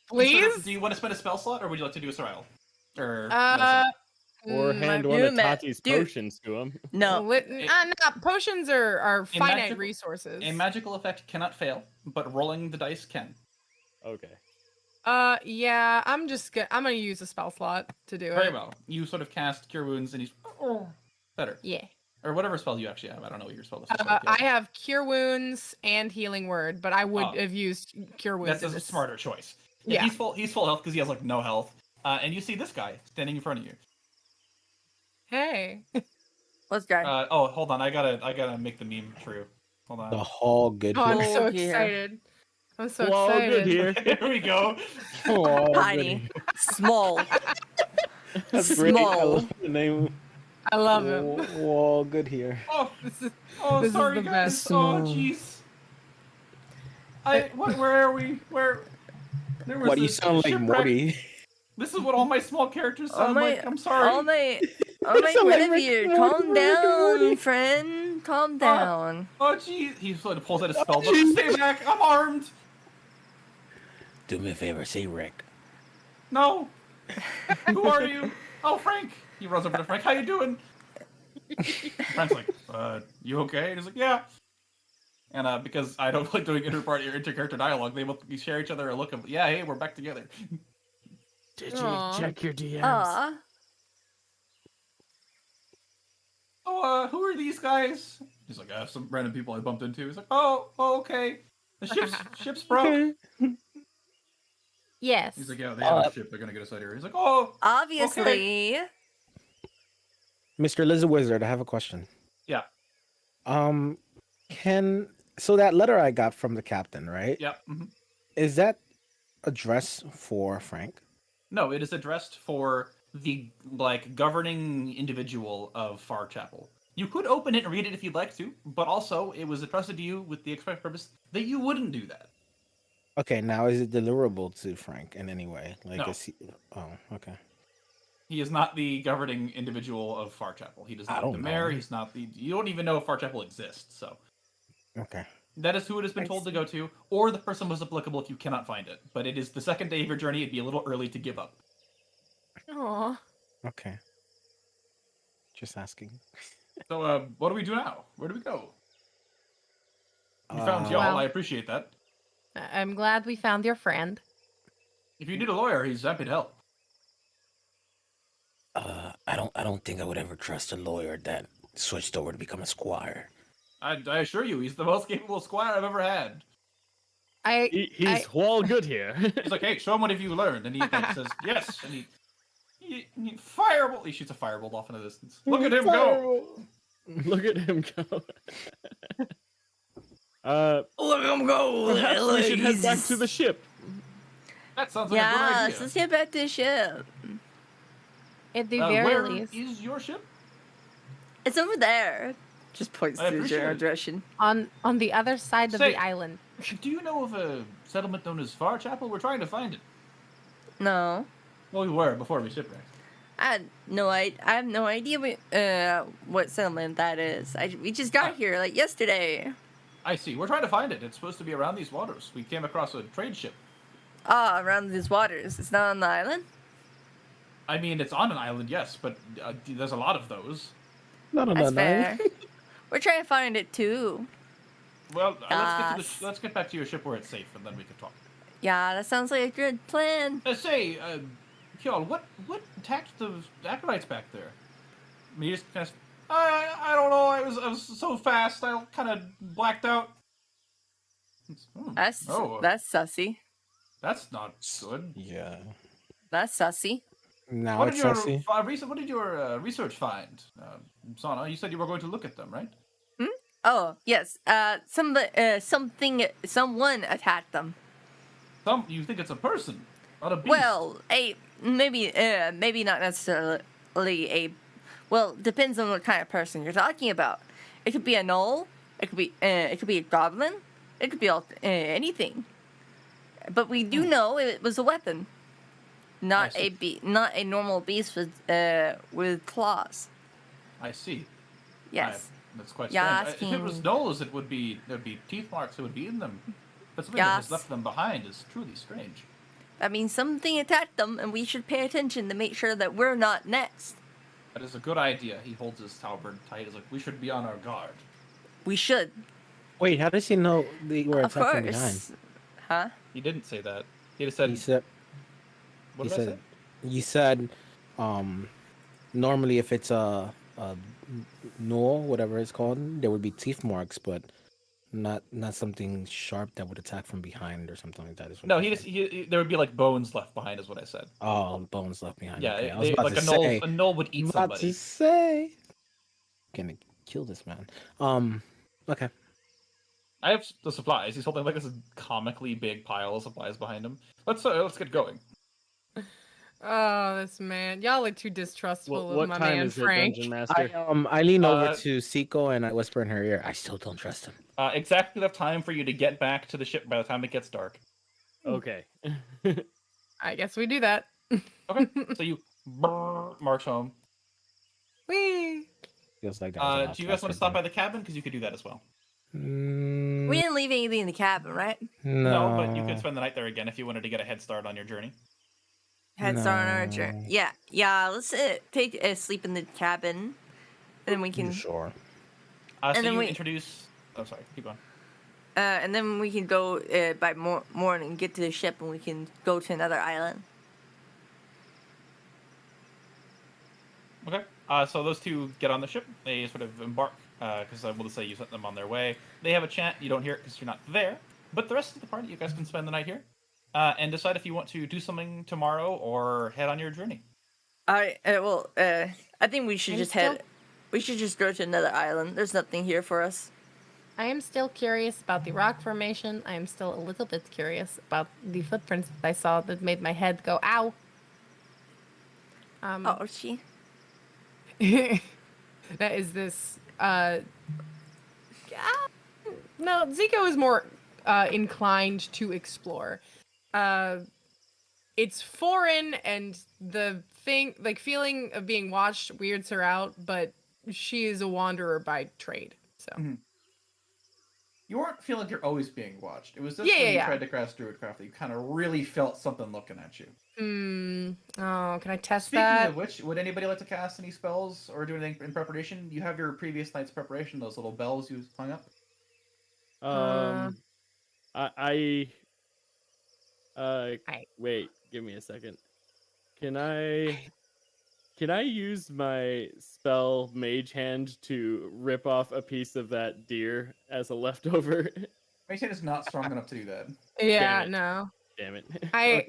[SPEAKER 6] please.
[SPEAKER 5] Do you want to spend a spell slot, or would you like to do a survival? Or
[SPEAKER 4] Or
[SPEAKER 6] mm,
[SPEAKER 4] hand
[SPEAKER 6] my-
[SPEAKER 4] one of
[SPEAKER 2] You met-
[SPEAKER 4] Tati's
[SPEAKER 2] dude.
[SPEAKER 4] potions to him.
[SPEAKER 2] No.
[SPEAKER 6] no, potions are
[SPEAKER 5] A
[SPEAKER 6] finite
[SPEAKER 5] magical-
[SPEAKER 6] resources.
[SPEAKER 5] a magical effect cannot fail, but rolling the dice can.
[SPEAKER 4] Okay.
[SPEAKER 6] Yeah, I'm gonna use a spell slot to do
[SPEAKER 5] Very
[SPEAKER 6] it.
[SPEAKER 5] well. You sort of cast Cure Wounds, and he's better.
[SPEAKER 6] Yeah.
[SPEAKER 5] Or whatever spell you actually have. I don't know what your spell is.
[SPEAKER 6] I have Cure Wounds and Healing Word, but I would
[SPEAKER 5] Oh.
[SPEAKER 6] have used Cure Wounds.
[SPEAKER 5] That's
[SPEAKER 6] in
[SPEAKER 5] a
[SPEAKER 6] this.
[SPEAKER 5] smarter choice.
[SPEAKER 6] Yeah.
[SPEAKER 5] He's full health because he has like no health. And you see this guy standing in front of you.
[SPEAKER 6] Hey.
[SPEAKER 2] Let's go.
[SPEAKER 5] Oh, hold on. I gotta make the meme true. Hold on.
[SPEAKER 3] The hall good
[SPEAKER 6] Oh, I'm
[SPEAKER 3] here.
[SPEAKER 6] so
[SPEAKER 2] Oh, dear.
[SPEAKER 6] excited. I'm so
[SPEAKER 4] Well,
[SPEAKER 6] excited.
[SPEAKER 4] good here.
[SPEAKER 5] There we go.
[SPEAKER 3] Oh,
[SPEAKER 2] Tiny. Small.
[SPEAKER 3] That's great. I
[SPEAKER 2] Small.
[SPEAKER 3] love the name.
[SPEAKER 6] I love him.
[SPEAKER 3] Wall good here.
[SPEAKER 5] Oh,
[SPEAKER 6] This is
[SPEAKER 5] oh,
[SPEAKER 6] This is
[SPEAKER 5] sorry
[SPEAKER 6] the
[SPEAKER 5] guys.
[SPEAKER 6] best.
[SPEAKER 5] Oh, jeez. Where are we? There was
[SPEAKER 3] Why do you
[SPEAKER 5] this
[SPEAKER 3] sound like
[SPEAKER 5] shipwreck.
[SPEAKER 3] Morty?
[SPEAKER 5] This is what all my small characters
[SPEAKER 2] All
[SPEAKER 5] sound
[SPEAKER 2] my-
[SPEAKER 5] like. I'm sorry.
[SPEAKER 2] All my
[SPEAKER 3] sound like
[SPEAKER 2] Guinevere,
[SPEAKER 3] Rick and
[SPEAKER 2] calm
[SPEAKER 3] Morty, Rick and
[SPEAKER 2] down,
[SPEAKER 3] Morty.
[SPEAKER 2] friend. Calm down.
[SPEAKER 5] Oh, jeez. He sort of pulls out his spell book. Stay back. I'm armed.
[SPEAKER 3] Do me a favor, say Rick.
[SPEAKER 5] No. Who are you? Oh, Frank. He runs over to Frank. How you doing? Frank's like, you okay? And he's like, yeah. And because I don't like doing interparty or intercharacter dialogue, they both share each other a look of, yeah, hey, we're back together.
[SPEAKER 4] Digi,
[SPEAKER 6] Aw.
[SPEAKER 4] check your DMs.
[SPEAKER 2] Aw.
[SPEAKER 5] Oh, who are these guys? He's like, some random people I bumped into. He's like, oh, okay. The ship's broke.
[SPEAKER 3] Okay.
[SPEAKER 1] Yes.
[SPEAKER 5] He's like, yeah, they have a ship. They're gonna get us out of here. He's like, oh,
[SPEAKER 2] Obviously.
[SPEAKER 3] Mr. Lizard Wizard, I have a question.
[SPEAKER 5] yeah,
[SPEAKER 3] So that letter I got from the captain, right?
[SPEAKER 5] yeah. Mhm.
[SPEAKER 3] Is that addressed for Frank?
[SPEAKER 5] No, it is addressed for the governing individual of Far Chapel. You could open it and read it if you'd like to, but also it was entrusted to you with the express purpose that you wouldn't do that.
[SPEAKER 3] Okay, now is it deliverable to Frank in any way? Like,
[SPEAKER 5] No.
[SPEAKER 3] is he... Oh, okay.
[SPEAKER 5] He is not the governing individual of Far Chapel. He does
[SPEAKER 3] I
[SPEAKER 5] not
[SPEAKER 3] don't
[SPEAKER 5] the
[SPEAKER 3] know.
[SPEAKER 5] mayor. He's not the. You don't even know if Far Chapel exists. So
[SPEAKER 3] Okay.
[SPEAKER 5] that is who it has been told to go to, or the person was applicable if you cannot find it. But it is the second day of your journey. It'd be a little early to give up.
[SPEAKER 6] Aw.
[SPEAKER 3] Okay. Just asking.
[SPEAKER 5] So, what do we do now? Where do we go? We found y'all.
[SPEAKER 6] Well-
[SPEAKER 5] I appreciate that.
[SPEAKER 6] I'm glad we found your friend.
[SPEAKER 5] If you need a lawyer, he's happy to help.
[SPEAKER 3] I don't think I would ever trust a lawyer that switched over to become a squire.
[SPEAKER 5] I assure you, he's the most capable squire I've ever had.
[SPEAKER 4] He's all good here.
[SPEAKER 5] He's like, hey, show him what have you learned, and he says yes, and he fireball. He shoots a firebolt off in the distance. Look at him go!
[SPEAKER 4] Look at him go.
[SPEAKER 2] Look at him go.
[SPEAKER 4] Perhaps we should head back to the ship.
[SPEAKER 5] That sounds like a good
[SPEAKER 2] Yeah,
[SPEAKER 5] idea.
[SPEAKER 2] let's get back to the ship.
[SPEAKER 6] At the
[SPEAKER 5] Where
[SPEAKER 6] very least.
[SPEAKER 5] is your ship?
[SPEAKER 2] It's over there. Just points
[SPEAKER 5] I
[SPEAKER 2] to the
[SPEAKER 5] appreciate
[SPEAKER 2] general
[SPEAKER 5] it.
[SPEAKER 2] direction.
[SPEAKER 6] On the other side of
[SPEAKER 5] Say-
[SPEAKER 6] the island.
[SPEAKER 5] Do you know of a settlement known as Far Chapel? We're trying to find it.
[SPEAKER 2] No.
[SPEAKER 5] Well, we were before we shipwrecked.
[SPEAKER 2] I have no idea what settlement that is. We just got here like yesterday.
[SPEAKER 5] I see. We're trying to find it. It's supposed to be around these waters. We came across a trade ship.
[SPEAKER 2] Ah, around these waters. It's not on the island?
[SPEAKER 5] I mean, it's on an island, yes, but there's a lot of those.
[SPEAKER 3] Not on
[SPEAKER 2] That's
[SPEAKER 3] that
[SPEAKER 2] fair.
[SPEAKER 3] island.
[SPEAKER 2] We're trying to find it too.
[SPEAKER 5] Well,
[SPEAKER 2] Yes.
[SPEAKER 5] let's get back to your ship where it's safe, and then we can talk.
[SPEAKER 2] Yeah, that sounds like a good plan.
[SPEAKER 5] Say, Kjol, what attacked the acolytes back there? I mean, you just kind of, I don't know. I was so fast, I kind of blacked out.
[SPEAKER 2] That's sussy.
[SPEAKER 5] That's not good.
[SPEAKER 3] Yeah.
[SPEAKER 2] That's sussy.
[SPEAKER 3] Now
[SPEAKER 5] What
[SPEAKER 3] it's
[SPEAKER 5] did your
[SPEAKER 3] sussy.
[SPEAKER 5] what did your research find, Sana? You said you were going to look at them, right?
[SPEAKER 2] Oh yes. Someone attacked them.
[SPEAKER 5] You think it's a person, not a beast?
[SPEAKER 2] Well, maybe not necessarily a. Well, depends on what kind of person you're talking about. It could be a gnoll. It could be a goblin. It could be anything. But we do know it was a weapon, not
[SPEAKER 5] I see.
[SPEAKER 2] not a normal beast with claws.
[SPEAKER 5] I see.
[SPEAKER 2] Yes.
[SPEAKER 5] That's quite
[SPEAKER 2] Yeah,
[SPEAKER 5] strange. If it was
[SPEAKER 2] asking-
[SPEAKER 5] gnolls, there'd be teeth marks that would be in them. But something that has
[SPEAKER 2] Yes.
[SPEAKER 5] left them behind is truly strange.
[SPEAKER 2] I mean, something attacked them, and we should pay attention to make sure that we're not next.
[SPEAKER 5] That is a good idea. He holds his halberd tight. He's like, we should be on our guard.
[SPEAKER 2] We should,
[SPEAKER 3] Wait, how does he know they were
[SPEAKER 2] of
[SPEAKER 3] attacked from behind?
[SPEAKER 2] course. Huh?
[SPEAKER 5] He didn't say that. He just said,
[SPEAKER 3] He said.
[SPEAKER 5] what
[SPEAKER 3] He
[SPEAKER 5] did I
[SPEAKER 3] said.
[SPEAKER 5] say?
[SPEAKER 3] You said, normally if it's a gnoll, whatever it's called, there would be teeth marks, but not something sharp that would attack from behind or something like that. Is what
[SPEAKER 5] No,
[SPEAKER 3] you said.
[SPEAKER 5] there would be like bones left behind, is what I said.
[SPEAKER 3] Oh, bones left behind.
[SPEAKER 5] Yeah,
[SPEAKER 3] okay. I was about
[SPEAKER 5] like
[SPEAKER 3] to
[SPEAKER 5] a
[SPEAKER 3] say.
[SPEAKER 5] gnoll would eat
[SPEAKER 3] About
[SPEAKER 5] somebody.
[SPEAKER 3] to say. Gonna kill this man. Okay.
[SPEAKER 5] I have the supplies. He's holding like this comically big pile of supplies behind him. Let's get going.
[SPEAKER 6] Oh, this man. Y'all are too distrustful of
[SPEAKER 4] What
[SPEAKER 6] my
[SPEAKER 4] time
[SPEAKER 6] man
[SPEAKER 4] is it,
[SPEAKER 6] Frank.
[SPEAKER 4] Dungeon Master?
[SPEAKER 3] I lean over
[SPEAKER 5] Uh,
[SPEAKER 3] to Seiko and I whisper in her ear, I still don't trust him.
[SPEAKER 5] Exactly enough time for you to get back to the ship by the time it gets dark.
[SPEAKER 4] Okay.
[SPEAKER 6] I guess we do that.
[SPEAKER 5] Okay, so you march home.
[SPEAKER 6] Whee!
[SPEAKER 3] Feels like that. was an
[SPEAKER 5] Do you guys want to
[SPEAKER 3] outcast
[SPEAKER 5] stop by
[SPEAKER 3] right
[SPEAKER 5] the cabin? Because you could do that as well.
[SPEAKER 3] there.
[SPEAKER 2] We didn't leave anything in the cabin, right?
[SPEAKER 5] No, but you could spend the night there again if you wanted to get a head start on your journey.
[SPEAKER 2] Head start on our
[SPEAKER 3] No.
[SPEAKER 2] journey. Yeah. Let's take a sleep in the cabin, and then we
[SPEAKER 3] You
[SPEAKER 2] can.
[SPEAKER 3] sure?
[SPEAKER 5] So
[SPEAKER 2] And then
[SPEAKER 5] you
[SPEAKER 2] we-
[SPEAKER 5] introduce. Oh, sorry. Keep going.
[SPEAKER 2] And then we can go by morning, get to the ship, and we can go to another island.
[SPEAKER 5] Okay. So those two get on the ship. They sort of embark, because I will say you sent them on their way. They have a chat. You don't hear it because you're not there. But the rest of the party, you guys can spend the night here, and decide if you want to do something tomorrow or head on your journey.
[SPEAKER 2] I think we should
[SPEAKER 6] I'm
[SPEAKER 2] just
[SPEAKER 6] still-
[SPEAKER 2] head. We should just go to another island. There's nothing here for us.
[SPEAKER 6] I am still curious about the rock formation. I am still a little bit curious about the footprints that I saw that made my head go ow.
[SPEAKER 2] Oh, she.
[SPEAKER 6] That is this. No, Zico is more inclined to explore. It's foreign, and the feeling of being watched weirds her out. But she is a wanderer by trade, so.
[SPEAKER 5] Mhm. You weren't feeling like you're always being watched. It was just
[SPEAKER 6] Yeah,
[SPEAKER 5] when
[SPEAKER 6] yeah,
[SPEAKER 5] you
[SPEAKER 6] yeah.
[SPEAKER 5] tried to cast Druidcraft that you kind of really felt something looking at you.
[SPEAKER 6] Oh, can I test
[SPEAKER 5] Speaking
[SPEAKER 6] that?
[SPEAKER 5] of which, would anybody like to cast any spells or do anything in preparation? You have your previous night's preparation, those little bells you hung up.
[SPEAKER 4] I
[SPEAKER 6] I-
[SPEAKER 4] wait, give me a second. Can I use my spell Mage Hand to rip off a piece of that deer as a leftover?
[SPEAKER 5] Mage Hand is not strong enough to do that.
[SPEAKER 6] Yeah,
[SPEAKER 4] it.
[SPEAKER 6] no.
[SPEAKER 4] Damn it.
[SPEAKER 6] I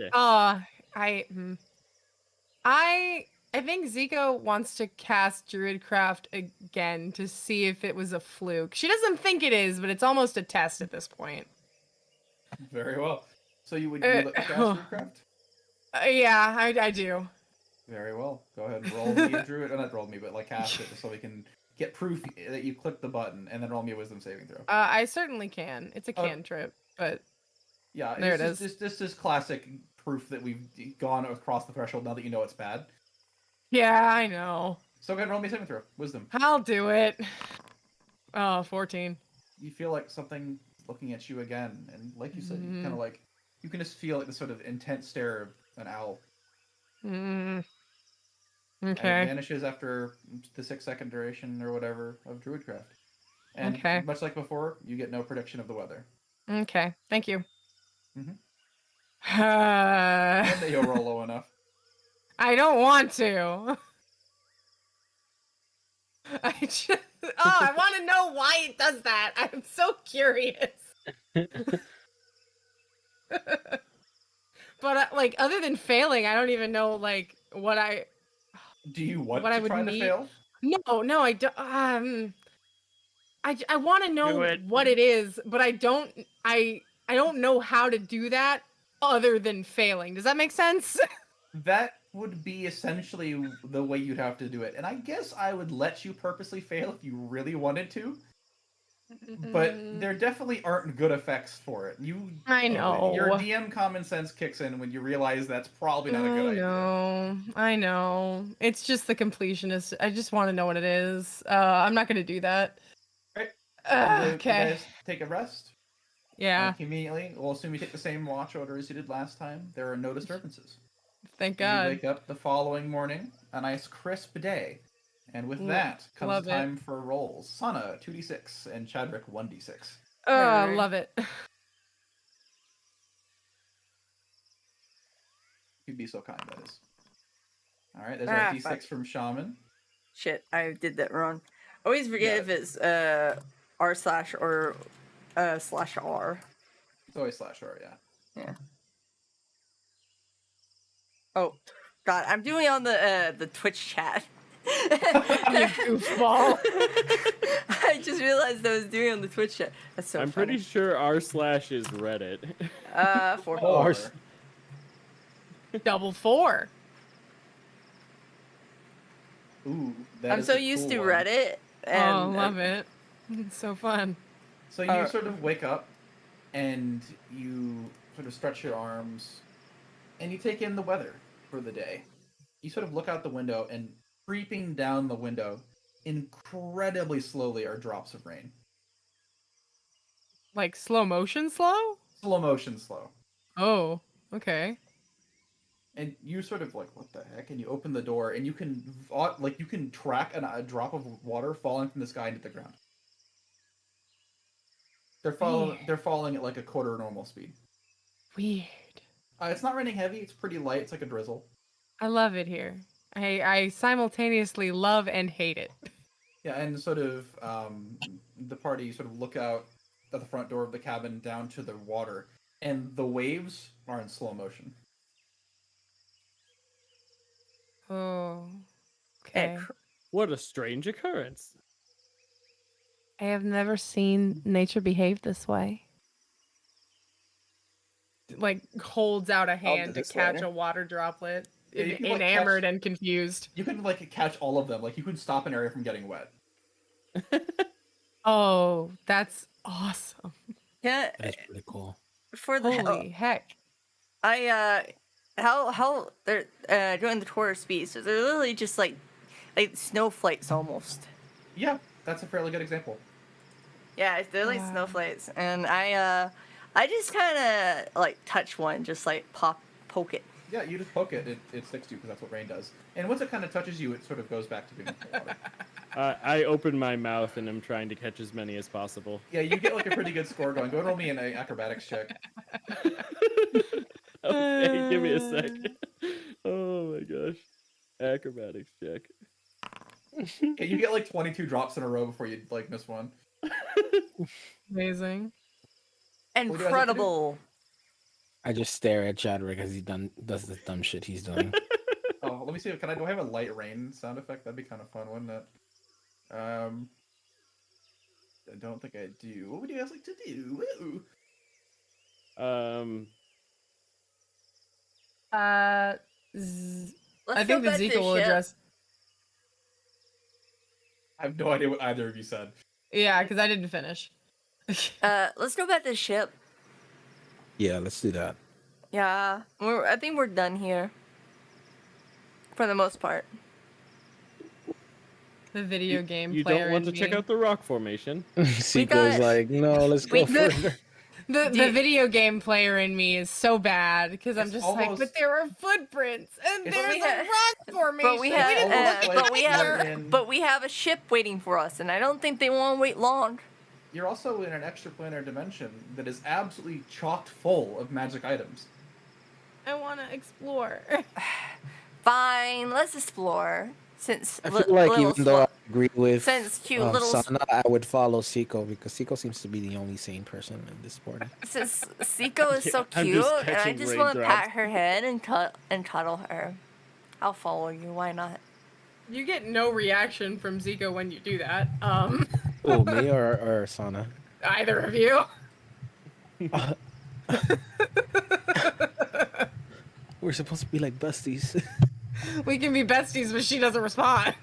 [SPEAKER 4] Okay.
[SPEAKER 6] I think Zico wants to cast Druidcraft again to see if it was a fluke. She doesn't think it is, but it's almost a test at this point.
[SPEAKER 5] Very well. So you would let me cast Druidcraft?
[SPEAKER 6] Yeah, I do.
[SPEAKER 5] Very well. Go ahead and roll me a Druid. Not roll me, but like cast it so we can get proof that you clicked the button, and then roll me a Wisdom saving throw.
[SPEAKER 6] I certainly can. It's a
[SPEAKER 5] Oh.
[SPEAKER 6] cantrip, but
[SPEAKER 5] Yeah,
[SPEAKER 6] there
[SPEAKER 5] this
[SPEAKER 6] it
[SPEAKER 5] is. This is classic proof that we've gone across the threshold now that you know it's bad.
[SPEAKER 6] yeah, I know.
[SPEAKER 5] So go ahead and roll me a saving throw. Wisdom.
[SPEAKER 6] I'll do it. Oh, 14.
[SPEAKER 5] You feel like something looking at you again, and like you said, you kind of like you can just feel like the sort of intense stare of an owl.
[SPEAKER 6] Mm.
[SPEAKER 5] And it
[SPEAKER 6] Okay.
[SPEAKER 5] vanishes after the 6-second duration or whatever of Druidcraft. And
[SPEAKER 6] Okay.
[SPEAKER 5] much like before, you get no prediction of the weather.
[SPEAKER 6] Okay. Thank you.
[SPEAKER 5] Mhm. And that you'll roll low enough.
[SPEAKER 6] I don't want to. I want to know why it does that. I'm so curious. But like, other than failing, I don't even know like what I
[SPEAKER 5] Do you want
[SPEAKER 6] What I
[SPEAKER 5] to
[SPEAKER 6] would
[SPEAKER 5] try to
[SPEAKER 6] need-
[SPEAKER 5] fail?
[SPEAKER 6] No, I don't. I want to know
[SPEAKER 4] Do it.
[SPEAKER 6] what it is, but I don't know how to do that other than failing. Does that make sense?
[SPEAKER 5] That would be essentially the way you'd have to do it. And I guess I would let you purposely fail if you really wanted to. But there definitely aren't good effects for it.
[SPEAKER 6] I know.
[SPEAKER 5] Your DM common sense kicks in when you realize that's probably not a good idea.
[SPEAKER 6] I know. It's just the completionist. I just want to know what it is. I'm not gonna do that.
[SPEAKER 5] Right. You
[SPEAKER 6] Okay.
[SPEAKER 5] guys take a rest.
[SPEAKER 6] Yeah.
[SPEAKER 5] Conveniently, we'll assume you take the same watch order as you did last time. There are no disturbances.
[SPEAKER 6] Thank
[SPEAKER 5] You
[SPEAKER 6] God.
[SPEAKER 5] wake up the following morning, a nice crisp day. And with that comes
[SPEAKER 6] love it.
[SPEAKER 5] time for rolls. Sana, 2d6, and Chadrick, 1d6.
[SPEAKER 2] Alright.
[SPEAKER 6] Love it.
[SPEAKER 5] You'd be so kind, that is. Alright, there's our d6
[SPEAKER 2] fuck.
[SPEAKER 5] from Shaman.
[SPEAKER 2] Shit, I did that wrong. I always forget
[SPEAKER 5] Yeah.
[SPEAKER 2] if it's r slash or slash r.
[SPEAKER 5] It's always /r, yeah.
[SPEAKER 2] Oh, God, I'm doing it on the Twitch chat.
[SPEAKER 6] Goofball.
[SPEAKER 2] I just realized I was doing it on the Twitch chat. That's so
[SPEAKER 4] I'm
[SPEAKER 2] funny.
[SPEAKER 4] pretty sure r/ is Reddit.
[SPEAKER 2] For
[SPEAKER 5] Or-
[SPEAKER 3] Horse.
[SPEAKER 6] Double 4.
[SPEAKER 5] Ooh, that
[SPEAKER 2] I'm
[SPEAKER 5] is
[SPEAKER 2] so
[SPEAKER 5] a
[SPEAKER 2] used
[SPEAKER 5] cool
[SPEAKER 2] to
[SPEAKER 5] one.
[SPEAKER 2] Reddit. And,
[SPEAKER 6] Love it. It's so fun.
[SPEAKER 5] So you sort of wake up, and you sort of stretch your arms, and you take in the weather for the day. You sort of look out the window, and creeping down the window, incredibly slowly, are drops of rain.
[SPEAKER 6] Like slow motion slow?
[SPEAKER 5] Slow motion slow.
[SPEAKER 6] Oh, okay.
[SPEAKER 5] And you sort of like, what the heck? And you open the door, and you can track a drop of water falling from the sky into the ground. They're falling at like a quarter normal speed.
[SPEAKER 6] Weird.
[SPEAKER 5] It's not raining heavy. It's pretty light. It's like a drizzle.
[SPEAKER 6] I love it here. I simultaneously love and hate it.
[SPEAKER 5] Yeah, and sort of the party sort of look out at the front door of the cabin down to the water, and the waves are in slow motion.
[SPEAKER 6] Oh.
[SPEAKER 2] And
[SPEAKER 6] Okay.
[SPEAKER 4] What a strange occurrence.
[SPEAKER 6] I have never seen nature behave this way. Like holds out a
[SPEAKER 2] do
[SPEAKER 6] hand to
[SPEAKER 2] this
[SPEAKER 6] catch
[SPEAKER 2] later.
[SPEAKER 6] a water droplet,
[SPEAKER 5] Yeah, you can, like,
[SPEAKER 6] enamored
[SPEAKER 5] catch-
[SPEAKER 6] and confused.
[SPEAKER 5] You can like catch all of them. Like you could stop an area from getting wet.
[SPEAKER 6] Oh, that's awesome.
[SPEAKER 2] Yeah,
[SPEAKER 3] That's pretty cool.
[SPEAKER 2] for the
[SPEAKER 6] Holy heck.
[SPEAKER 2] how they're doing the tour speed, so they're literally just like snowflakes almost.
[SPEAKER 5] Yeah, that's a fairly good example.
[SPEAKER 2] Yeah, they're like
[SPEAKER 6] Wow.
[SPEAKER 2] snowflakes, and I just kind of like touch one, just like poke it.
[SPEAKER 5] Yeah, you just poke it, it sticks to you because that's what rain does. And once it kind of touches you, it sort of goes back to being in the water.
[SPEAKER 4] I open my mouth and I'm trying to catch as many as possible.
[SPEAKER 5] Yeah, you get like a pretty good score going. Go and roll me an acrobatics check.
[SPEAKER 4] Okay, give me a second. Oh my gosh. Acrobatics check.
[SPEAKER 5] Yeah, you get like 22 drops in a row before you like miss one.
[SPEAKER 6] Amazing.
[SPEAKER 5] do you guys have to do?
[SPEAKER 2] Incredible.
[SPEAKER 3] I just stare at Chadwick as he does the dumb shit he's doing.
[SPEAKER 5] Oh, let me see. Do I have a light rain sound effect? That'd be kind of fun, wouldn't it? I don't think I do. What would you guys like to do? Woo!
[SPEAKER 2] Let's
[SPEAKER 6] I
[SPEAKER 2] go
[SPEAKER 6] think that
[SPEAKER 2] back to
[SPEAKER 6] Zeke will
[SPEAKER 2] ship.
[SPEAKER 6] address.
[SPEAKER 5] I have no idea what either of you said.
[SPEAKER 6] Yeah, because I didn't finish.
[SPEAKER 2] Let's go back to the ship.
[SPEAKER 3] Yeah, let's do that.
[SPEAKER 2] Yeah, I think we're done here. For the most part.
[SPEAKER 6] The video game
[SPEAKER 4] You
[SPEAKER 6] player
[SPEAKER 4] don't want to
[SPEAKER 6] in
[SPEAKER 4] check
[SPEAKER 6] me.
[SPEAKER 4] out the rock formation.
[SPEAKER 3] Seiko's
[SPEAKER 2] got-
[SPEAKER 3] like, no, let's go
[SPEAKER 2] we- the-
[SPEAKER 3] further.
[SPEAKER 6] The
[SPEAKER 2] Do-
[SPEAKER 6] video game player in me is so bad because I'm
[SPEAKER 5] It's
[SPEAKER 6] just like,
[SPEAKER 5] almost-
[SPEAKER 6] but there are footprints and
[SPEAKER 5] It's-
[SPEAKER 6] there's
[SPEAKER 2] we
[SPEAKER 6] a
[SPEAKER 2] ha-
[SPEAKER 6] rock formation.
[SPEAKER 2] But we
[SPEAKER 6] didn't
[SPEAKER 2] have,
[SPEAKER 6] look at
[SPEAKER 2] but we
[SPEAKER 6] the
[SPEAKER 2] have,
[SPEAKER 6] picture.
[SPEAKER 5] in-
[SPEAKER 2] but we have a ship waiting for us, and I don't think they want to wait long.
[SPEAKER 5] You're also in an extraplanar dimension that is absolutely chock full of magic items.
[SPEAKER 6] I want to explore.
[SPEAKER 2] Fine, let's explore. Since
[SPEAKER 3] I feel like
[SPEAKER 2] little
[SPEAKER 3] even though I
[SPEAKER 2] slut-
[SPEAKER 3] agree with
[SPEAKER 2] Since cute little
[SPEAKER 3] Sana, I would follow Seiko because Seiko seems to be the only sane person in this party.
[SPEAKER 2] since Siko is so
[SPEAKER 4] I'm
[SPEAKER 2] cute,
[SPEAKER 4] just
[SPEAKER 2] and I
[SPEAKER 4] catching
[SPEAKER 2] just want to
[SPEAKER 4] raindrops.
[SPEAKER 2] pat her head and cuddle her. I'll follow you. Why not?
[SPEAKER 6] You get no reaction from Zico when you do that.
[SPEAKER 3] Oh, me or Sana?
[SPEAKER 6] Either of you.
[SPEAKER 3] We're supposed to be like besties.
[SPEAKER 6] We can be besties, but she doesn't respond.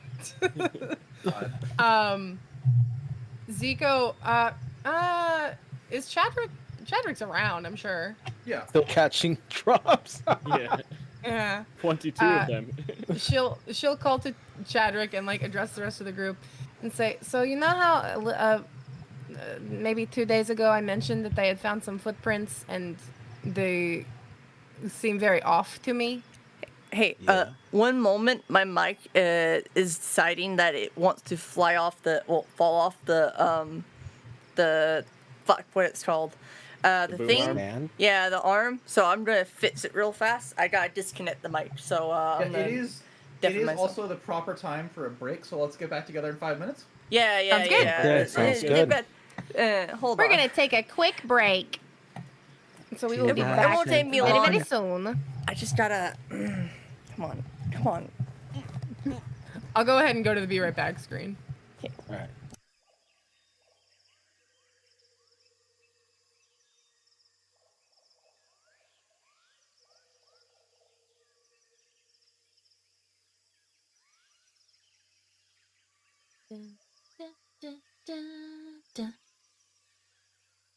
[SPEAKER 6] Zico, is Chadwick's around, I'm sure.
[SPEAKER 5] Yeah.
[SPEAKER 3] Still catching drops.
[SPEAKER 4] Yeah,
[SPEAKER 6] Yeah.
[SPEAKER 4] 22 of them.
[SPEAKER 6] She'll call to Chadwick and like address the rest of the group and say, so you know how maybe 2 days ago I mentioned that they had found some footprints and they seem very off to me.
[SPEAKER 2] Hey,
[SPEAKER 3] Yeah.
[SPEAKER 2] one moment, my mic is deciding that it wants to fall off the fuck, what it's called, the
[SPEAKER 4] boom
[SPEAKER 2] thing.
[SPEAKER 4] arm?
[SPEAKER 3] Man.
[SPEAKER 2] Yeah, the arm. So I'm gonna fix it real fast. I gotta disconnect the mic. So I'm
[SPEAKER 5] Yeah,
[SPEAKER 2] gonna
[SPEAKER 5] it is
[SPEAKER 2] deafen myself.
[SPEAKER 5] also the proper time for a break, so let's get back together in 5 minutes.
[SPEAKER 2] Yeah,
[SPEAKER 6] Sounds good.
[SPEAKER 3] Okay, sounds good.
[SPEAKER 2] Hold
[SPEAKER 1] We're
[SPEAKER 2] on.
[SPEAKER 1] gonna take a quick break.
[SPEAKER 6] So we
[SPEAKER 3] See
[SPEAKER 6] will
[SPEAKER 3] you
[SPEAKER 6] be
[SPEAKER 3] guys.
[SPEAKER 2] It
[SPEAKER 6] back
[SPEAKER 2] won't take me
[SPEAKER 1] Very,
[SPEAKER 2] long.
[SPEAKER 1] very soon.
[SPEAKER 2] I just gotta. Come on.
[SPEAKER 6] I'll go ahead and go to the be right back screen.
[SPEAKER 3] All right.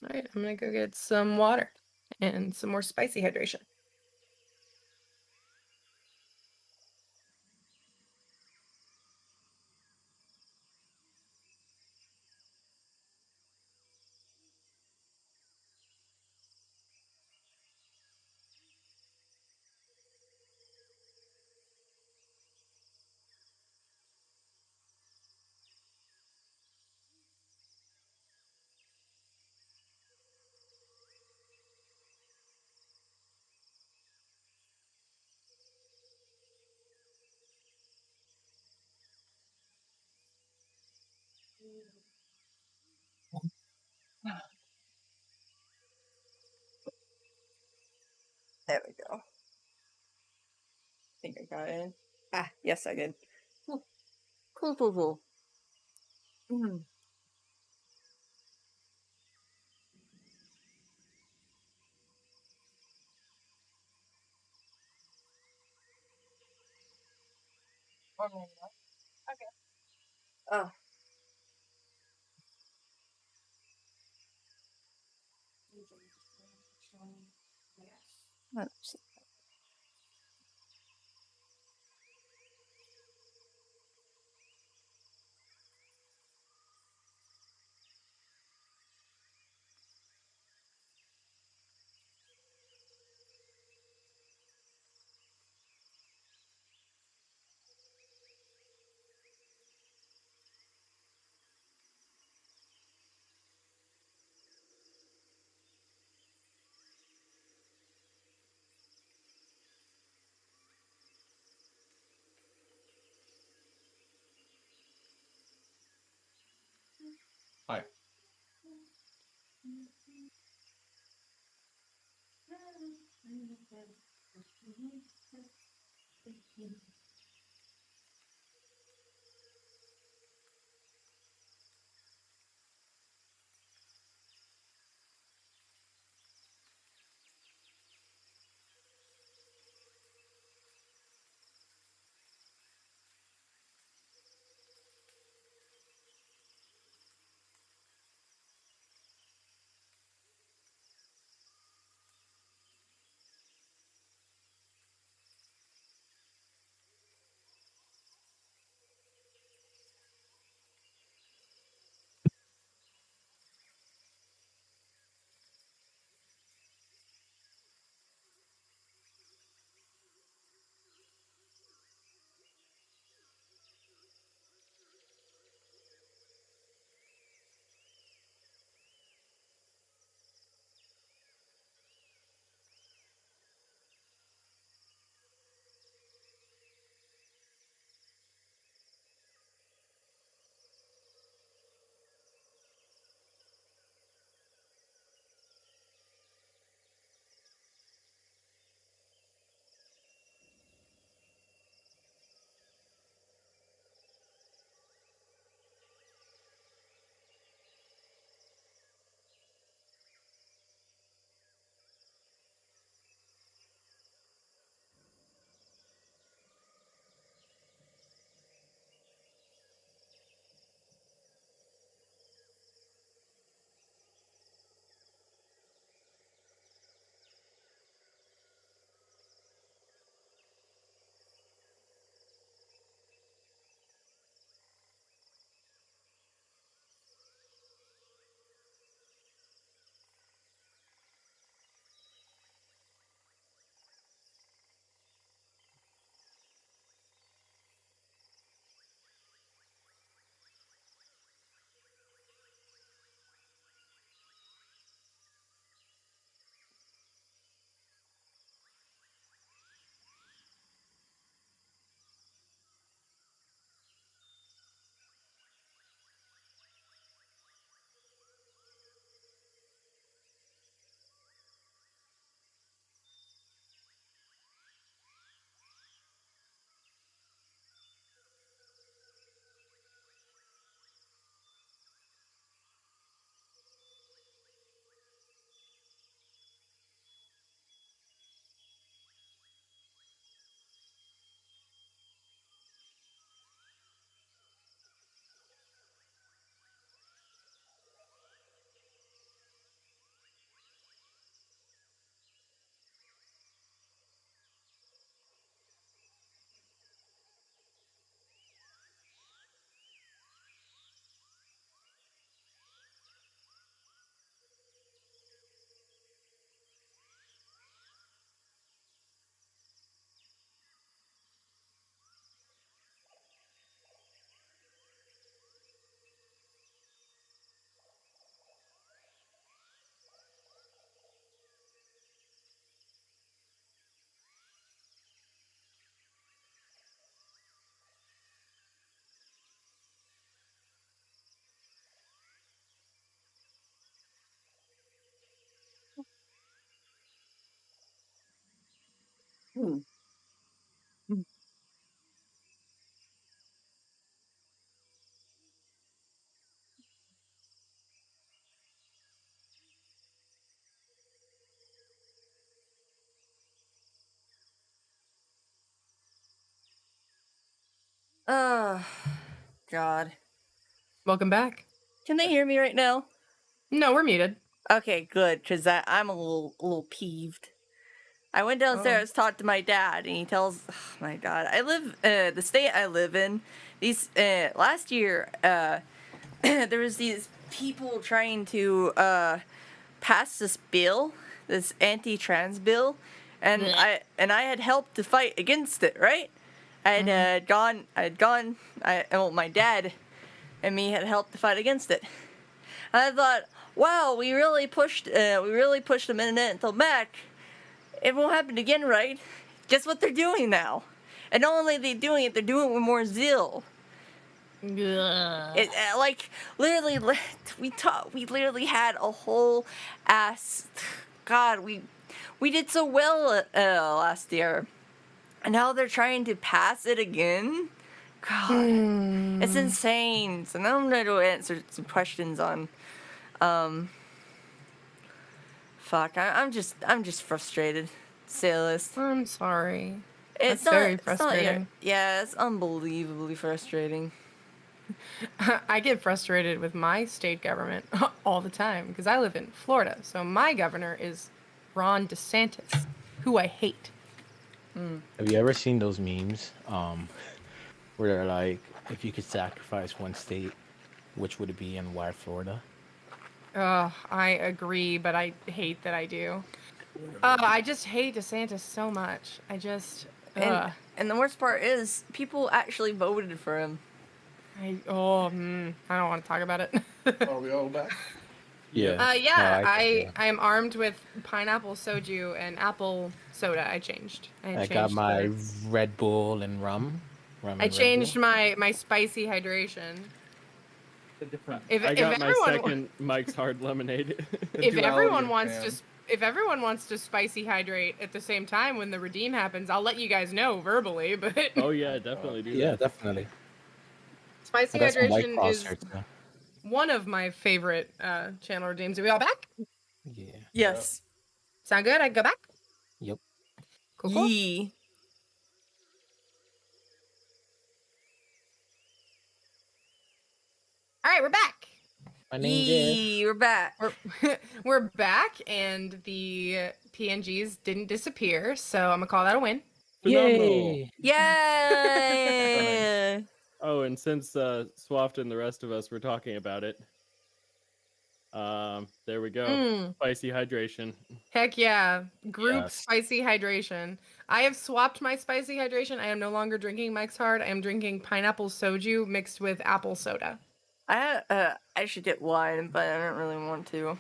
[SPEAKER 1] All right, I'm gonna go get some water and some more spicy hydration.
[SPEAKER 2] There we go. I think I got in. Ah, yes, I did. Cool, cool, cool, cool. Mm. Okay. Oh. Let's see.
[SPEAKER 5] Hi.
[SPEAKER 2] Oh, God.
[SPEAKER 6] Welcome back.
[SPEAKER 2] Can they hear me right now?
[SPEAKER 6] No, we're muted.
[SPEAKER 2] Okay, good, because I'm a little peeved. I went downstairs, talked to my dad, and he tells, oh my God, I live, the state I live in, these, last year, there was these people trying to, pass this bill, this anti-trans bill, and
[SPEAKER 6] Blech.
[SPEAKER 2] I had helped to fight against it, right? My dad and me had helped to fight against it. And I thought, wow, we really pushed the minute until back. It won't happen again, right? Guess what they're doing now? And not only are they doing it, they're doing it with more zeal. It, like, literally, we literally had a whole ass, God, we did so well last year. And now they're trying to pass it again? God, it's insane. So now I'm going to answer some questions on, fuck, I'm just frustrated, Sailist.
[SPEAKER 6] I'm sorry.
[SPEAKER 2] It's
[SPEAKER 6] That's very
[SPEAKER 2] not your-
[SPEAKER 6] frustrating.
[SPEAKER 2] yeah, it's unbelievably frustrating.
[SPEAKER 6] I get frustrated with my state government all the time because I live in Florida. So my governor is Ron DeSantis, who I hate.
[SPEAKER 3] Have you ever seen those memes? Where they're like, if you could sacrifice one state, which would it be and why Florida?
[SPEAKER 6] I agree, but I hate that I do. I just hate DeSantis so much. I just.
[SPEAKER 2] And the worst part is, people actually voted for him.
[SPEAKER 6] I don't want to talk about it.
[SPEAKER 5] Are we all back?
[SPEAKER 3] Yeah.
[SPEAKER 6] Yeah,
[SPEAKER 3] No,
[SPEAKER 6] I am armed with pineapple soju and apple soda. I changed.
[SPEAKER 3] I got my Red Bull and rum.
[SPEAKER 6] I
[SPEAKER 3] and Red
[SPEAKER 6] changed
[SPEAKER 3] Bull.
[SPEAKER 6] my spicy hydration. If
[SPEAKER 4] I got my
[SPEAKER 6] everyone
[SPEAKER 4] second Mike's Hard Lemonade.
[SPEAKER 6] if everyone wants to spicy hydrate at the same time when the redeem happens, I'll let you guys know verbally. But
[SPEAKER 4] Oh yeah, definitely do
[SPEAKER 3] Yeah,
[SPEAKER 4] that.
[SPEAKER 3] definitely.
[SPEAKER 6] spicy
[SPEAKER 3] That's some White
[SPEAKER 6] hydration
[SPEAKER 3] Claw
[SPEAKER 6] is
[SPEAKER 3] shirts, though.
[SPEAKER 6] one of my favorite channel redeems. Are we all back?
[SPEAKER 3] Yeah.
[SPEAKER 2] Yes.
[SPEAKER 6] Sound good? I can go back?
[SPEAKER 3] Yep.
[SPEAKER 6] Cool.
[SPEAKER 2] Yee.
[SPEAKER 6] All right, we're back.
[SPEAKER 3] My name's Ed.
[SPEAKER 2] Yee, we're back.
[SPEAKER 6] We're back, and the PNGs didn't disappear, so I'm gonna call that a win.
[SPEAKER 4] Phenomenal.
[SPEAKER 3] Yay!
[SPEAKER 2] Yay!
[SPEAKER 4] Oh, and since Swaft and the rest of us were talking about it, there we go. Spicy hydration.
[SPEAKER 6] Heck yeah. Group
[SPEAKER 3] Yes.
[SPEAKER 6] spicy hydration. I have swapped my spicy hydration. I am no longer drinking Mike's Hard. I am drinking pineapple soju mixed with apple soda.
[SPEAKER 2] I should get wine, but I don't really want to.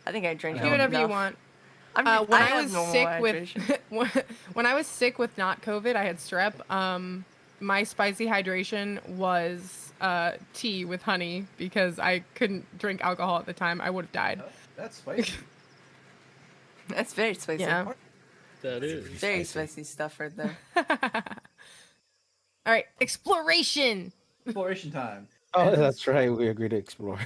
[SPEAKER 2] I think I drink
[SPEAKER 6] Do whatever you want. When I was sick when I was sick with not COVID, I had strep. My spicy hydration was tea with honey because I couldn't drink alcohol at the time. I would have died.
[SPEAKER 5] That's spicy.
[SPEAKER 2] That's very spicy.
[SPEAKER 6] Yeah.
[SPEAKER 4] That is.
[SPEAKER 2] Very spicy stuff right there.
[SPEAKER 6] All right, exploration.
[SPEAKER 5] Exploration time.
[SPEAKER 3] Oh,
[SPEAKER 5] And
[SPEAKER 3] that's right. We agreed to explore.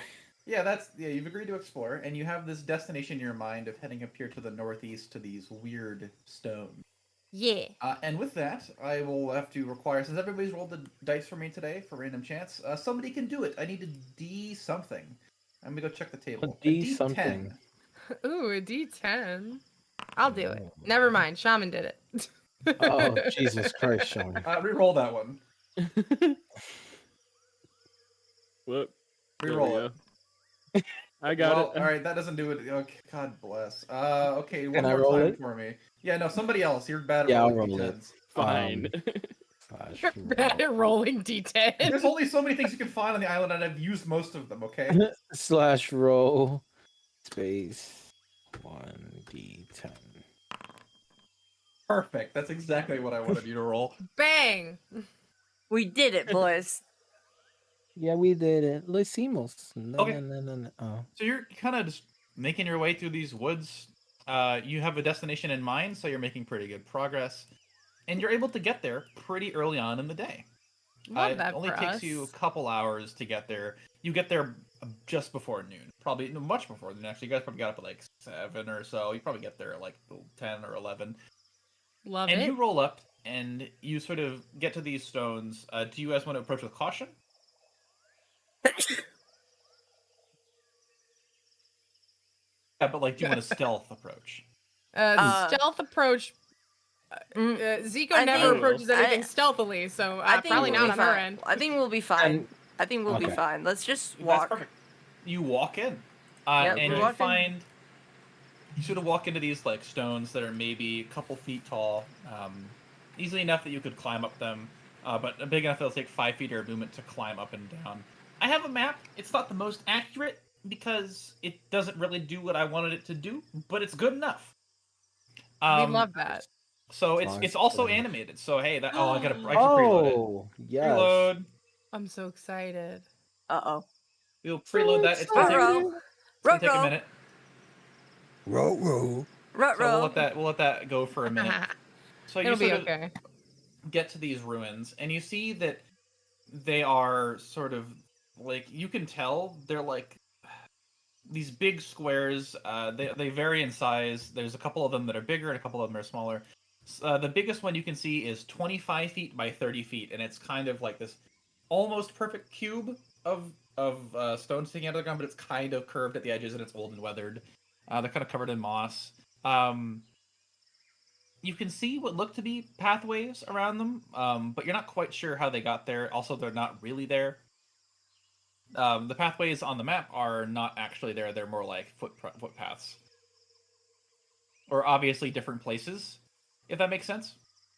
[SPEAKER 5] Yeah, you've agreed to explore, and you have this destination in your mind of heading up here to the northeast to these weird stones.
[SPEAKER 6] Yeah.
[SPEAKER 5] And with that, I will have to require, since everybody's rolled the dice for me today for random chance, somebody can do it. I need a D something. I'm gonna go check the table.
[SPEAKER 3] A D something.
[SPEAKER 6] Ooh, a D10. I'll do it. Never mind. Shaman did it.
[SPEAKER 3] Oh, Jesus Christ, Sean.
[SPEAKER 5] Reroll that one.
[SPEAKER 4] Whoop. There we
[SPEAKER 5] Reroll
[SPEAKER 4] go.
[SPEAKER 5] it.
[SPEAKER 4] I got
[SPEAKER 5] Well,
[SPEAKER 4] it.
[SPEAKER 5] all right, that doesn't do it. Okay, God bless. Okay, one
[SPEAKER 3] Can I
[SPEAKER 5] more
[SPEAKER 3] roll
[SPEAKER 5] time
[SPEAKER 3] it?
[SPEAKER 5] for me. Yeah, no, somebody else. You're bad at
[SPEAKER 3] Yeah, I'll
[SPEAKER 5] rolling
[SPEAKER 3] roll it.
[SPEAKER 5] D10s.
[SPEAKER 4] Fine.
[SPEAKER 3] Gosh,
[SPEAKER 6] You're bad at rolling D10.
[SPEAKER 5] There's only so many things you can find on the island, and I've used most of them. Okay.
[SPEAKER 3] / roll space 1d10.
[SPEAKER 5] Perfect. That's exactly what I wanted you to roll.
[SPEAKER 6] Bang.
[SPEAKER 2] We did it, boys.
[SPEAKER 3] Yeah, we did it. Lo hicimos. No,
[SPEAKER 5] Okay.
[SPEAKER 3] no. Oh.
[SPEAKER 5] So you're kind of just making your way through these woods. You have a destination in mind, so you're making pretty good progress. and you're able to get there pretty early on in the day.
[SPEAKER 6] Love
[SPEAKER 5] It
[SPEAKER 6] that
[SPEAKER 5] only
[SPEAKER 6] for
[SPEAKER 5] takes you a
[SPEAKER 6] us.
[SPEAKER 5] couple hours to get there. You get there just before noon, probably no, much before noon. Actually, you guys probably got up at like 7 or so. You probably get there at like 10 or 11.
[SPEAKER 6] Love
[SPEAKER 5] And
[SPEAKER 6] it.
[SPEAKER 5] you roll up and you sort of get to these stones. Do you guys want to approach with caution? Yeah, but like, do you want a stealth approach?
[SPEAKER 6] Stealth approach.
[SPEAKER 2] Mm,
[SPEAKER 6] Zico
[SPEAKER 2] I
[SPEAKER 6] never
[SPEAKER 4] think-
[SPEAKER 6] approaches anything
[SPEAKER 2] I-
[SPEAKER 6] stealthily, so
[SPEAKER 2] I think
[SPEAKER 6] probably
[SPEAKER 2] we'll
[SPEAKER 6] not
[SPEAKER 2] be
[SPEAKER 6] on her
[SPEAKER 2] fine.
[SPEAKER 6] end.
[SPEAKER 2] I think we'll be fine.
[SPEAKER 3] And-
[SPEAKER 2] I think we'll be
[SPEAKER 3] okay.
[SPEAKER 2] fine. Let's just
[SPEAKER 5] That's
[SPEAKER 2] walk.
[SPEAKER 5] perfect. You walk in,
[SPEAKER 2] Yep,
[SPEAKER 5] and
[SPEAKER 2] we
[SPEAKER 5] you
[SPEAKER 2] walk in.
[SPEAKER 5] find you sort of walk into these like stones that are maybe a couple feet tall, easily enough that you could climb up them, but big enough that it'll take 5 feet of movement to climb up and down. I have a map. It's not the most accurate because it doesn't really do what I wanted it to do, but it's good enough.
[SPEAKER 6] We
[SPEAKER 5] Um,
[SPEAKER 6] love that.
[SPEAKER 5] So
[SPEAKER 3] As long as
[SPEAKER 5] it's
[SPEAKER 3] it's
[SPEAKER 5] also
[SPEAKER 3] good enough.
[SPEAKER 5] animated. So hey, that I should preload it.
[SPEAKER 3] Oh, yes.
[SPEAKER 5] Preload.
[SPEAKER 6] I'm so excited.
[SPEAKER 2] Uh-oh.
[SPEAKER 5] We'll preload that. It's gonna
[SPEAKER 2] Ruh-roh.
[SPEAKER 5] take a
[SPEAKER 2] Ruh-roh.
[SPEAKER 5] minute.
[SPEAKER 3] Ruh-roh.
[SPEAKER 2] Ruh-roh.
[SPEAKER 5] So we'll let that go for a minute. So you
[SPEAKER 6] It'll be
[SPEAKER 5] sort of
[SPEAKER 6] okay.
[SPEAKER 5] get to these ruins, and you see that they are sort of like, you can tell they're like these big squares. They vary in size. There's a couple of them that are bigger and a couple of them are smaller. The biggest one you can see is 25 feet by 30 feet, and it's kind of like this almost perfect cube of stone sticking out of the ground, but it's kind of curved at the edges and it's old and weathered. They're kind of covered in moss. You can see what look to be pathways around them, but you're not quite sure how they got there. Also, they're not really there. The pathways on the map are not actually there. They're more like footpaths. Or obviously different places, if that makes sense.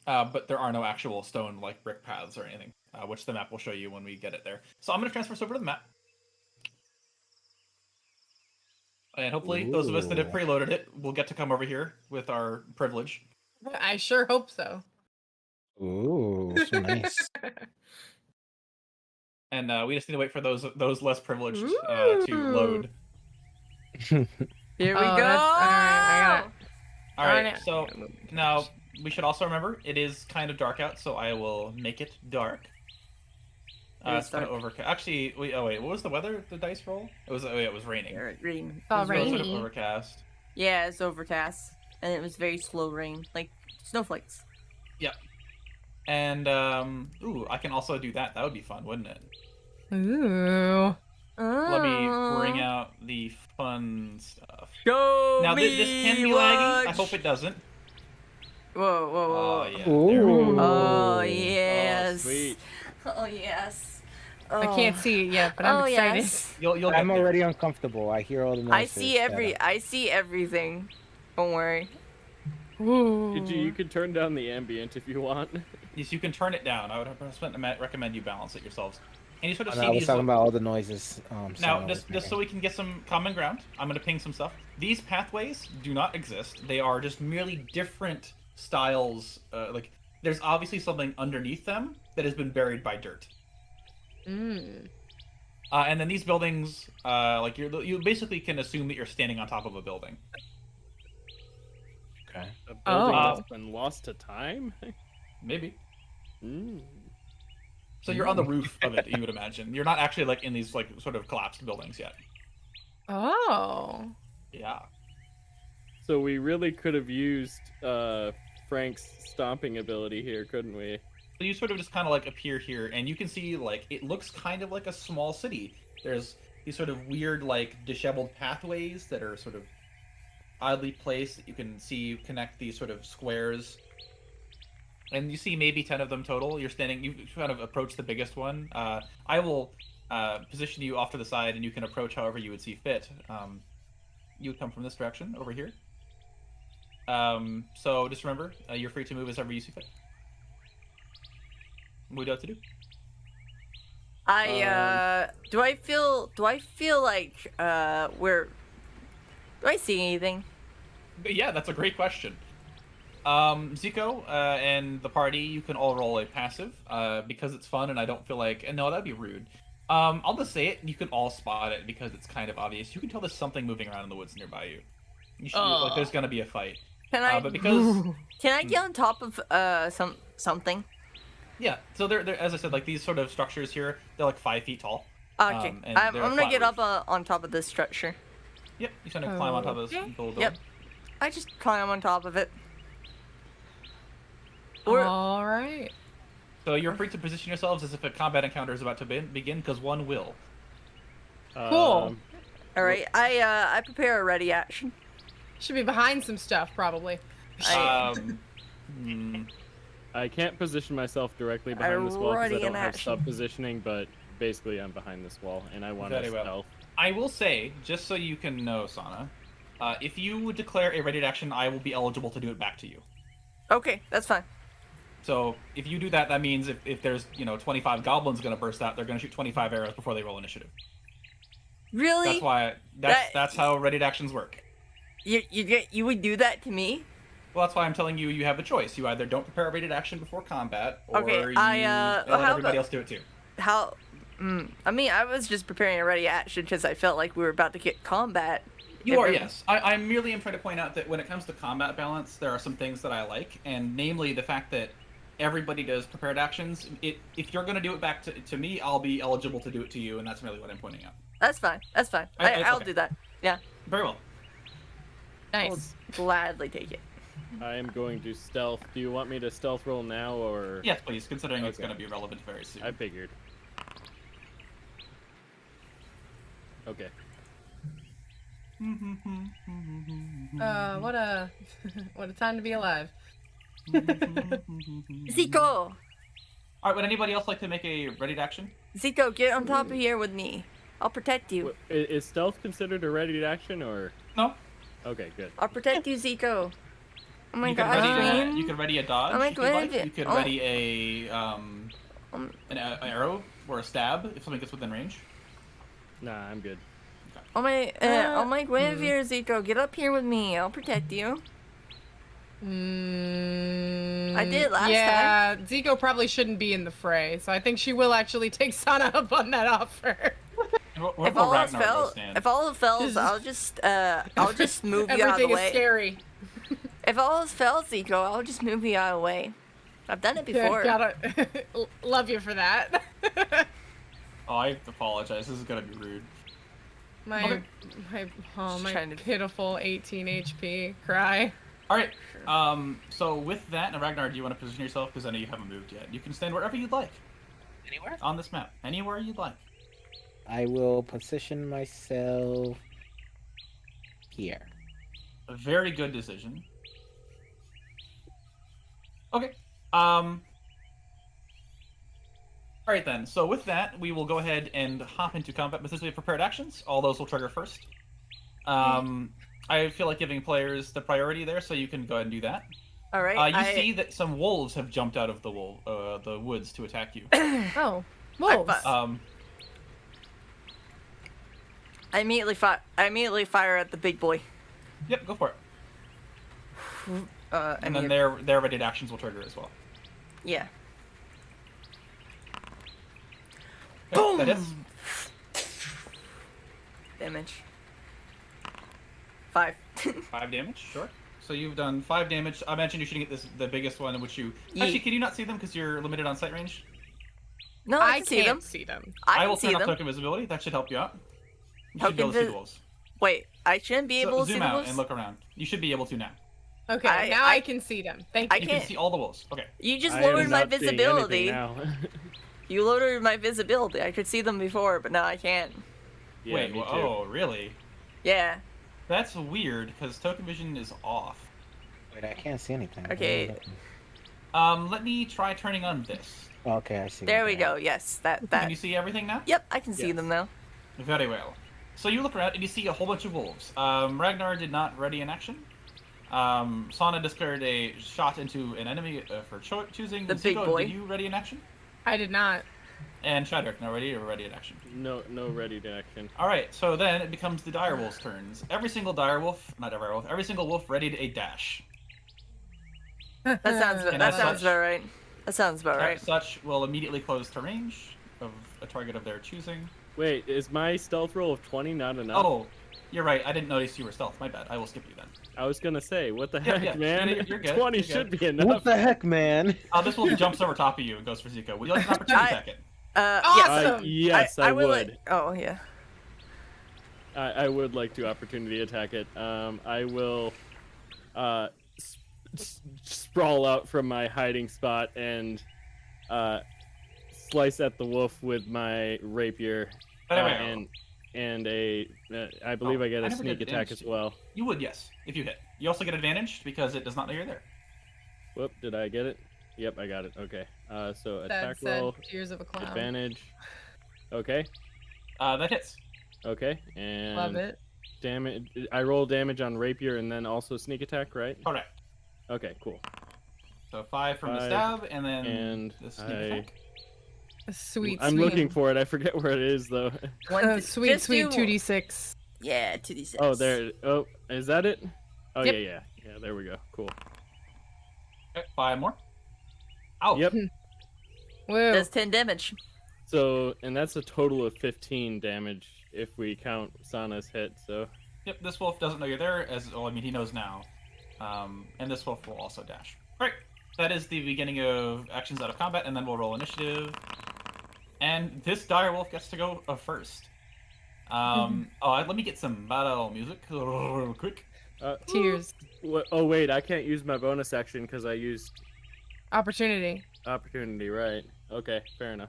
[SPEAKER 5] But there are no actual stone, like brick paths or anything, which the map will show you when we get it there. So I'm going to transfer us over to the map. And hopefully those of us that have
[SPEAKER 3] Ooh.
[SPEAKER 5] preloaded it will get to come over here with our privilege.
[SPEAKER 6] I sure hope so.
[SPEAKER 3] Ooh, so nice.
[SPEAKER 5] And we just need to wait for those less privileged to load.
[SPEAKER 2] Here we go.
[SPEAKER 6] Oh, that's- all right, I got it.
[SPEAKER 5] All right,
[SPEAKER 6] Darn it.
[SPEAKER 5] so now we should also remember it is kind of dark out, so I will make it dark.
[SPEAKER 2] It is
[SPEAKER 5] It's kind of
[SPEAKER 2] dark.
[SPEAKER 5] overcast. Actually, what was the weather? The dice roll? It was it was raining.
[SPEAKER 2] Rain.
[SPEAKER 6] It's all
[SPEAKER 2] It was
[SPEAKER 5] It was sort of
[SPEAKER 6] rainy.
[SPEAKER 5] overcast.
[SPEAKER 2] Yeah, it's overcast, and it was very slow rain, like snowflakes.
[SPEAKER 5] And ooh, I can also do that. That would be fun, wouldn't it?
[SPEAKER 6] Ooh.
[SPEAKER 5] Let me bring out the fun stuff.
[SPEAKER 2] Show
[SPEAKER 5] Now
[SPEAKER 2] me
[SPEAKER 5] this can be laggy. I
[SPEAKER 2] what-
[SPEAKER 5] hope it doesn't.
[SPEAKER 2] Whoa, whoa, whoa.
[SPEAKER 5] Oh yeah. There we
[SPEAKER 3] Ooh.
[SPEAKER 5] go.
[SPEAKER 2] Oh
[SPEAKER 4] Oh,
[SPEAKER 2] yes.
[SPEAKER 4] sweet.
[SPEAKER 2] Oh yes.
[SPEAKER 6] I can't see it yet, but I'm
[SPEAKER 2] Oh
[SPEAKER 6] excited.
[SPEAKER 2] yes.
[SPEAKER 5] You'll get
[SPEAKER 3] I'm
[SPEAKER 5] there.
[SPEAKER 3] already uncomfortable. I hear all the noises.
[SPEAKER 2] I see everything. Don't worry.
[SPEAKER 6] Ooh.
[SPEAKER 4] You could turn down the ambient if you want.
[SPEAKER 5] Yes, you can turn it down. I would recommend you balance it yourselves. And you sort of
[SPEAKER 3] Oh,
[SPEAKER 5] see
[SPEAKER 3] no, I was
[SPEAKER 5] these.
[SPEAKER 3] talking about all the noises.
[SPEAKER 5] Now,
[SPEAKER 3] someone
[SPEAKER 5] just
[SPEAKER 3] was
[SPEAKER 5] so we can get some common ground, I'm going to ping some stuff. These pathways do not exist. They are just merely different styles. Like, there's obviously something underneath them that has been buried by dirt.
[SPEAKER 6] Mm.
[SPEAKER 5] And then these buildings, like you basically can assume that you're standing on top of a building.
[SPEAKER 3] Okay.
[SPEAKER 4] A building
[SPEAKER 6] Oh.
[SPEAKER 4] that's been lost to time?
[SPEAKER 5] Maybe.
[SPEAKER 4] Mm.
[SPEAKER 5] So you're on the roof of it, you would imagine. You're not actually like in these like sort of collapsed buildings yet.
[SPEAKER 6] Oh.
[SPEAKER 5] Yeah.
[SPEAKER 4] So we really could have used Frank's stomping ability here, couldn't we?
[SPEAKER 5] So you sort of just kind of like appear here, and you can see like it looks kind of like a small city. There's these sort of weird like disheveled pathways that are sort of oddly placed that you can see connect these sort of squares. And you see maybe 10 of them total. You're standing, you kind of approach the biggest one. I will position you off to the side, and you can approach however you would see fit. You would come from this direction over here. So just remember, you're free to move as ever you see fit. What do you have to do?
[SPEAKER 2] Do I feel like we're do I see anything?
[SPEAKER 5] But yeah, that's a great question. Zico and the party, you can all roll a passive because it's fun, and I don't feel like, and no, that'd be rude. I'll just say it, and you can all spot it because it's kind of obvious. You can tell there's something moving around in the woods nearby you. You should, like, there's gonna be a fight.
[SPEAKER 2] Can I?
[SPEAKER 5] But because
[SPEAKER 2] Can I get on top of something?
[SPEAKER 5] yeah, so they're as I said, like these sort of structures here, they're like 5 feet tall.
[SPEAKER 2] Okay,
[SPEAKER 5] and
[SPEAKER 2] I'm
[SPEAKER 5] they're
[SPEAKER 2] gonna
[SPEAKER 5] flat
[SPEAKER 2] get
[SPEAKER 5] roof.
[SPEAKER 2] up on top of this structure.
[SPEAKER 5] Yep, you trying to climb on top of this
[SPEAKER 6] Okay.
[SPEAKER 5] little building.
[SPEAKER 2] Yep. I just climb on top of it. Or
[SPEAKER 6] All right.
[SPEAKER 5] So you're free to position yourselves as if a combat encounter is about to begin, because one will.
[SPEAKER 6] Cool.
[SPEAKER 2] all right, I prepare a ready action.
[SPEAKER 6] Should be behind some stuff, probably.
[SPEAKER 4] I can't position myself directly behind this wall because
[SPEAKER 2] Already
[SPEAKER 4] I don't
[SPEAKER 2] in
[SPEAKER 4] have
[SPEAKER 2] action.
[SPEAKER 4] sub-positioning, but basically I'm behind this wall, and I want to
[SPEAKER 5] Very well.
[SPEAKER 4] stealth.
[SPEAKER 5] I will say, just so you can know, Sana, if you would declare a ready action, I will be eligible to do it back to you.
[SPEAKER 2] Okay, that's fine.
[SPEAKER 5] So if you do that, that means if there's 25 goblins going to burst out, they're going to shoot 25 arrows before they roll initiative.
[SPEAKER 2] Really?
[SPEAKER 5] That's why that's how ready actions work.
[SPEAKER 2] You would do that to me?
[SPEAKER 5] Well, that's why I'm telling you, you have a choice. You either don't prepare a rated action before combat, or
[SPEAKER 2] Okay,
[SPEAKER 5] you
[SPEAKER 2] how
[SPEAKER 5] let everybody
[SPEAKER 2] about-
[SPEAKER 5] else do it too.
[SPEAKER 2] How? I mean, I was just preparing a ready action because I felt like we were about to get combat.
[SPEAKER 5] You are,
[SPEAKER 2] Everyone-
[SPEAKER 5] yes. I merely am trying to point out that when it comes to combat balance, there are some things that I like, and namely the fact that everybody does prepared actions. If you're going to do it back to me, I'll be eligible to do it to you, and that's really what I'm pointing out.
[SPEAKER 2] That's fine. That's fine.
[SPEAKER 5] Okay,
[SPEAKER 2] I'll
[SPEAKER 5] okay.
[SPEAKER 2] do that. Yeah,
[SPEAKER 5] Very well.
[SPEAKER 6] Nice.
[SPEAKER 2] gladly take it.
[SPEAKER 4] I am going to stealth. Do you want me to stealth roll now, or?
[SPEAKER 5] Yes, please, considering it's
[SPEAKER 4] Okay.
[SPEAKER 5] going to be relevant very soon.
[SPEAKER 4] I figured. Okay.
[SPEAKER 6] What a what a time to be alive.
[SPEAKER 2] Zico,
[SPEAKER 5] All right, would anybody else like to make a ready action?
[SPEAKER 2] Zico, get on top of here with me. I'll protect you.
[SPEAKER 4] Is stealth considered a ready action, or?
[SPEAKER 5] No.
[SPEAKER 4] Okay, good.
[SPEAKER 2] I'll protect you, Zico. Oh my
[SPEAKER 5] You can
[SPEAKER 2] gosh,
[SPEAKER 5] ready.
[SPEAKER 2] man.
[SPEAKER 5] You can ready a dodge.
[SPEAKER 2] Oh my
[SPEAKER 5] if you'd like.
[SPEAKER 2] God.
[SPEAKER 5] You can
[SPEAKER 2] Oh.
[SPEAKER 5] ready an arrow or a stab if something gets within range.
[SPEAKER 4] Nah, I'm good.
[SPEAKER 2] Oh my Guinevere, Zico, get up here with me. I'll protect you. I did last
[SPEAKER 6] yeah, Zico probably shouldn't be in the fray, so I think she will actually take Sana up on that offer.
[SPEAKER 5] Where
[SPEAKER 2] If
[SPEAKER 5] will
[SPEAKER 2] all else
[SPEAKER 5] Ragnar
[SPEAKER 2] fails,
[SPEAKER 5] stand?
[SPEAKER 2] if all else fails, I'll just move you out of
[SPEAKER 6] Everything
[SPEAKER 2] the
[SPEAKER 6] is
[SPEAKER 2] way.
[SPEAKER 6] scary.
[SPEAKER 2] If all else fails, Zico, I'll just move you out of the way. I've done it
[SPEAKER 6] Yeah,
[SPEAKER 2] before.
[SPEAKER 6] gotta love you for that.
[SPEAKER 5] Oh, I apologize. This is gonna be rude.
[SPEAKER 6] my
[SPEAKER 5] Okay.
[SPEAKER 6] my
[SPEAKER 2] trying to-
[SPEAKER 6] pitiful 18 HP cry.
[SPEAKER 5] All right. So with that, now Ragnar, do you want to position yourself? Because I know you haven't moved yet. You can stand wherever you'd like
[SPEAKER 3] Anywhere?
[SPEAKER 5] on this map. Anywhere you'd like.
[SPEAKER 3] I will position myself here.
[SPEAKER 5] A very good decision. Okay. All right then. So with that, we will go ahead and hop into combat. But since we have prepared actions, all those will trigger first. I feel like giving players the priority there, so you can go ahead and do that.
[SPEAKER 2] All right.
[SPEAKER 5] You see that some wolves have jumped out of the woods to attack you.
[SPEAKER 6] Oh, wolves.
[SPEAKER 2] I immediately fire at the big boy.
[SPEAKER 5] Yep, go for it. And then
[SPEAKER 2] Immediate-
[SPEAKER 5] their ready actions will trigger as well.
[SPEAKER 2] Yeah.
[SPEAKER 5] Okay, that hits.
[SPEAKER 2] Damage. 5.
[SPEAKER 5] 5 damage, sure. So you've done 5 damage. I imagine you're shooting at the biggest one, which you...
[SPEAKER 2] Ye-
[SPEAKER 5] Actually, can you not see them because you're limited on sight range?
[SPEAKER 2] No, I
[SPEAKER 6] I
[SPEAKER 2] can see them.
[SPEAKER 6] can't see them.
[SPEAKER 2] I
[SPEAKER 5] will
[SPEAKER 2] can see
[SPEAKER 5] turn off
[SPEAKER 2] them.
[SPEAKER 5] token visibility. That should help you out. You should be able to see the wolves.
[SPEAKER 2] Wait, I shouldn't be able
[SPEAKER 5] So
[SPEAKER 2] to see
[SPEAKER 5] zoom
[SPEAKER 2] the
[SPEAKER 5] out
[SPEAKER 2] wolves?
[SPEAKER 5] and look around. You should be able to now.
[SPEAKER 6] Okay, now I
[SPEAKER 2] I-
[SPEAKER 6] can see them. Thank
[SPEAKER 2] I
[SPEAKER 6] you.
[SPEAKER 5] You can
[SPEAKER 2] can't-
[SPEAKER 5] see all the wolves. Okay.
[SPEAKER 2] You just
[SPEAKER 4] I am
[SPEAKER 2] lowered my
[SPEAKER 4] not seeing anything
[SPEAKER 2] visibility.
[SPEAKER 4] now.
[SPEAKER 2] You lowered my visibility. I could see them before, but now I can't.
[SPEAKER 4] Yeah,
[SPEAKER 5] Wait,
[SPEAKER 4] me too.
[SPEAKER 5] oh, really?
[SPEAKER 2] Yeah.
[SPEAKER 5] That's weird, because token vision is off.
[SPEAKER 3] Wait, I can't see anything.
[SPEAKER 2] Okay.
[SPEAKER 5] Let me try turning on this.
[SPEAKER 3] Okay, I see.
[SPEAKER 2] There
[SPEAKER 3] what
[SPEAKER 2] we
[SPEAKER 3] that
[SPEAKER 2] go.
[SPEAKER 3] is.
[SPEAKER 2] Yes,
[SPEAKER 5] Can
[SPEAKER 2] that.
[SPEAKER 5] you see everything now?
[SPEAKER 2] Yep, I can see
[SPEAKER 3] Yes.
[SPEAKER 2] them now.
[SPEAKER 5] Very well. So you look around and you see a whole bunch of wolves. Ragnar did not ready an action. Sana declared a shot into an enemy for choosing.
[SPEAKER 2] The big
[SPEAKER 5] Zuko,
[SPEAKER 2] boy.
[SPEAKER 5] Did you ready an action?
[SPEAKER 6] I did not.
[SPEAKER 5] And Shadrick, now ready or ready an action?
[SPEAKER 4] No ready to action.
[SPEAKER 5] All right, so then it becomes the direwolf's turns. Every single direwolf, every single wolf readied a dash.
[SPEAKER 2] That sounds.
[SPEAKER 5] And
[SPEAKER 2] That
[SPEAKER 5] as
[SPEAKER 2] sounds
[SPEAKER 5] such-
[SPEAKER 2] about right. That sounds about right.
[SPEAKER 5] As such, will immediately close to range of a target of their choosing.
[SPEAKER 4] Wait, is my stealth roll of 20 not enough?
[SPEAKER 5] Oh, you're right. I didn't notice you were stealth. My bad. I will skip you then.
[SPEAKER 4] I was gonna say, what the
[SPEAKER 5] Yeah,
[SPEAKER 4] heck,
[SPEAKER 5] yeah,
[SPEAKER 4] man?
[SPEAKER 5] you're good,
[SPEAKER 4] 20
[SPEAKER 5] you're
[SPEAKER 4] should
[SPEAKER 5] good.
[SPEAKER 4] be enough.
[SPEAKER 3] What the heck, man?
[SPEAKER 5] This wolf jumps over top of you and goes for Zico. Would you like an opportunity attack it?
[SPEAKER 2] Yes.
[SPEAKER 6] Awesome.
[SPEAKER 4] Yes, I
[SPEAKER 2] will
[SPEAKER 4] would.
[SPEAKER 2] like- oh yeah.
[SPEAKER 4] I would like to opportunity attack it. I will sprawl out from my hiding spot and slice at the wolf with my rapier. And I believe I get
[SPEAKER 5] I
[SPEAKER 4] a
[SPEAKER 5] never
[SPEAKER 4] sneak
[SPEAKER 5] did
[SPEAKER 4] attack
[SPEAKER 5] damage
[SPEAKER 4] as
[SPEAKER 5] to you.
[SPEAKER 4] well.
[SPEAKER 5] You would, yes, if you hit. You also get advantage because it does not know you're there.
[SPEAKER 4] Whoop, did I get it? Yep, I got it. Okay. So attack
[SPEAKER 6] Sad
[SPEAKER 4] roll,
[SPEAKER 6] tears of a clown.
[SPEAKER 4] advantage. Okay.
[SPEAKER 5] That hits.
[SPEAKER 4] Okay. And
[SPEAKER 6] Love it.
[SPEAKER 4] damage. I roll damage on rapier and then also sneak attack, right?
[SPEAKER 5] Correct.
[SPEAKER 4] Okay, cool.
[SPEAKER 5] So 5 from the
[SPEAKER 4] 5,
[SPEAKER 5] stab, and then
[SPEAKER 4] and
[SPEAKER 5] the sneak
[SPEAKER 4] I-
[SPEAKER 5] attack.
[SPEAKER 6] Sweet.
[SPEAKER 4] I'm looking for it. I forget where it is though.
[SPEAKER 6] Sweet,
[SPEAKER 2] just
[SPEAKER 6] sweet
[SPEAKER 2] do-
[SPEAKER 6] 2d6.
[SPEAKER 2] Yeah, 2d6.
[SPEAKER 4] Oh, there. Oh, is that it? Oh
[SPEAKER 6] Yep.
[SPEAKER 4] yeah. There we go. Cool.
[SPEAKER 5] Okay, 5 more. Ow.
[SPEAKER 4] Yep.
[SPEAKER 6] Whoa.
[SPEAKER 2] Does 10 damage.
[SPEAKER 4] So, and that's a total of 15 damage if we count Sana's hit. So,
[SPEAKER 5] Yep, this wolf doesn't know you're there, he knows now. And this wolf will also dash. Alright, that is the beginning of actions out of combat, and then we'll roll initiative. And this dire wolf gets to go first. Let me get some battle music real quick.
[SPEAKER 6] Tears.
[SPEAKER 4] oh wait, I can't use my bonus action because I used
[SPEAKER 6] Opportunity.
[SPEAKER 4] opportunity, right? Okay, fair enough.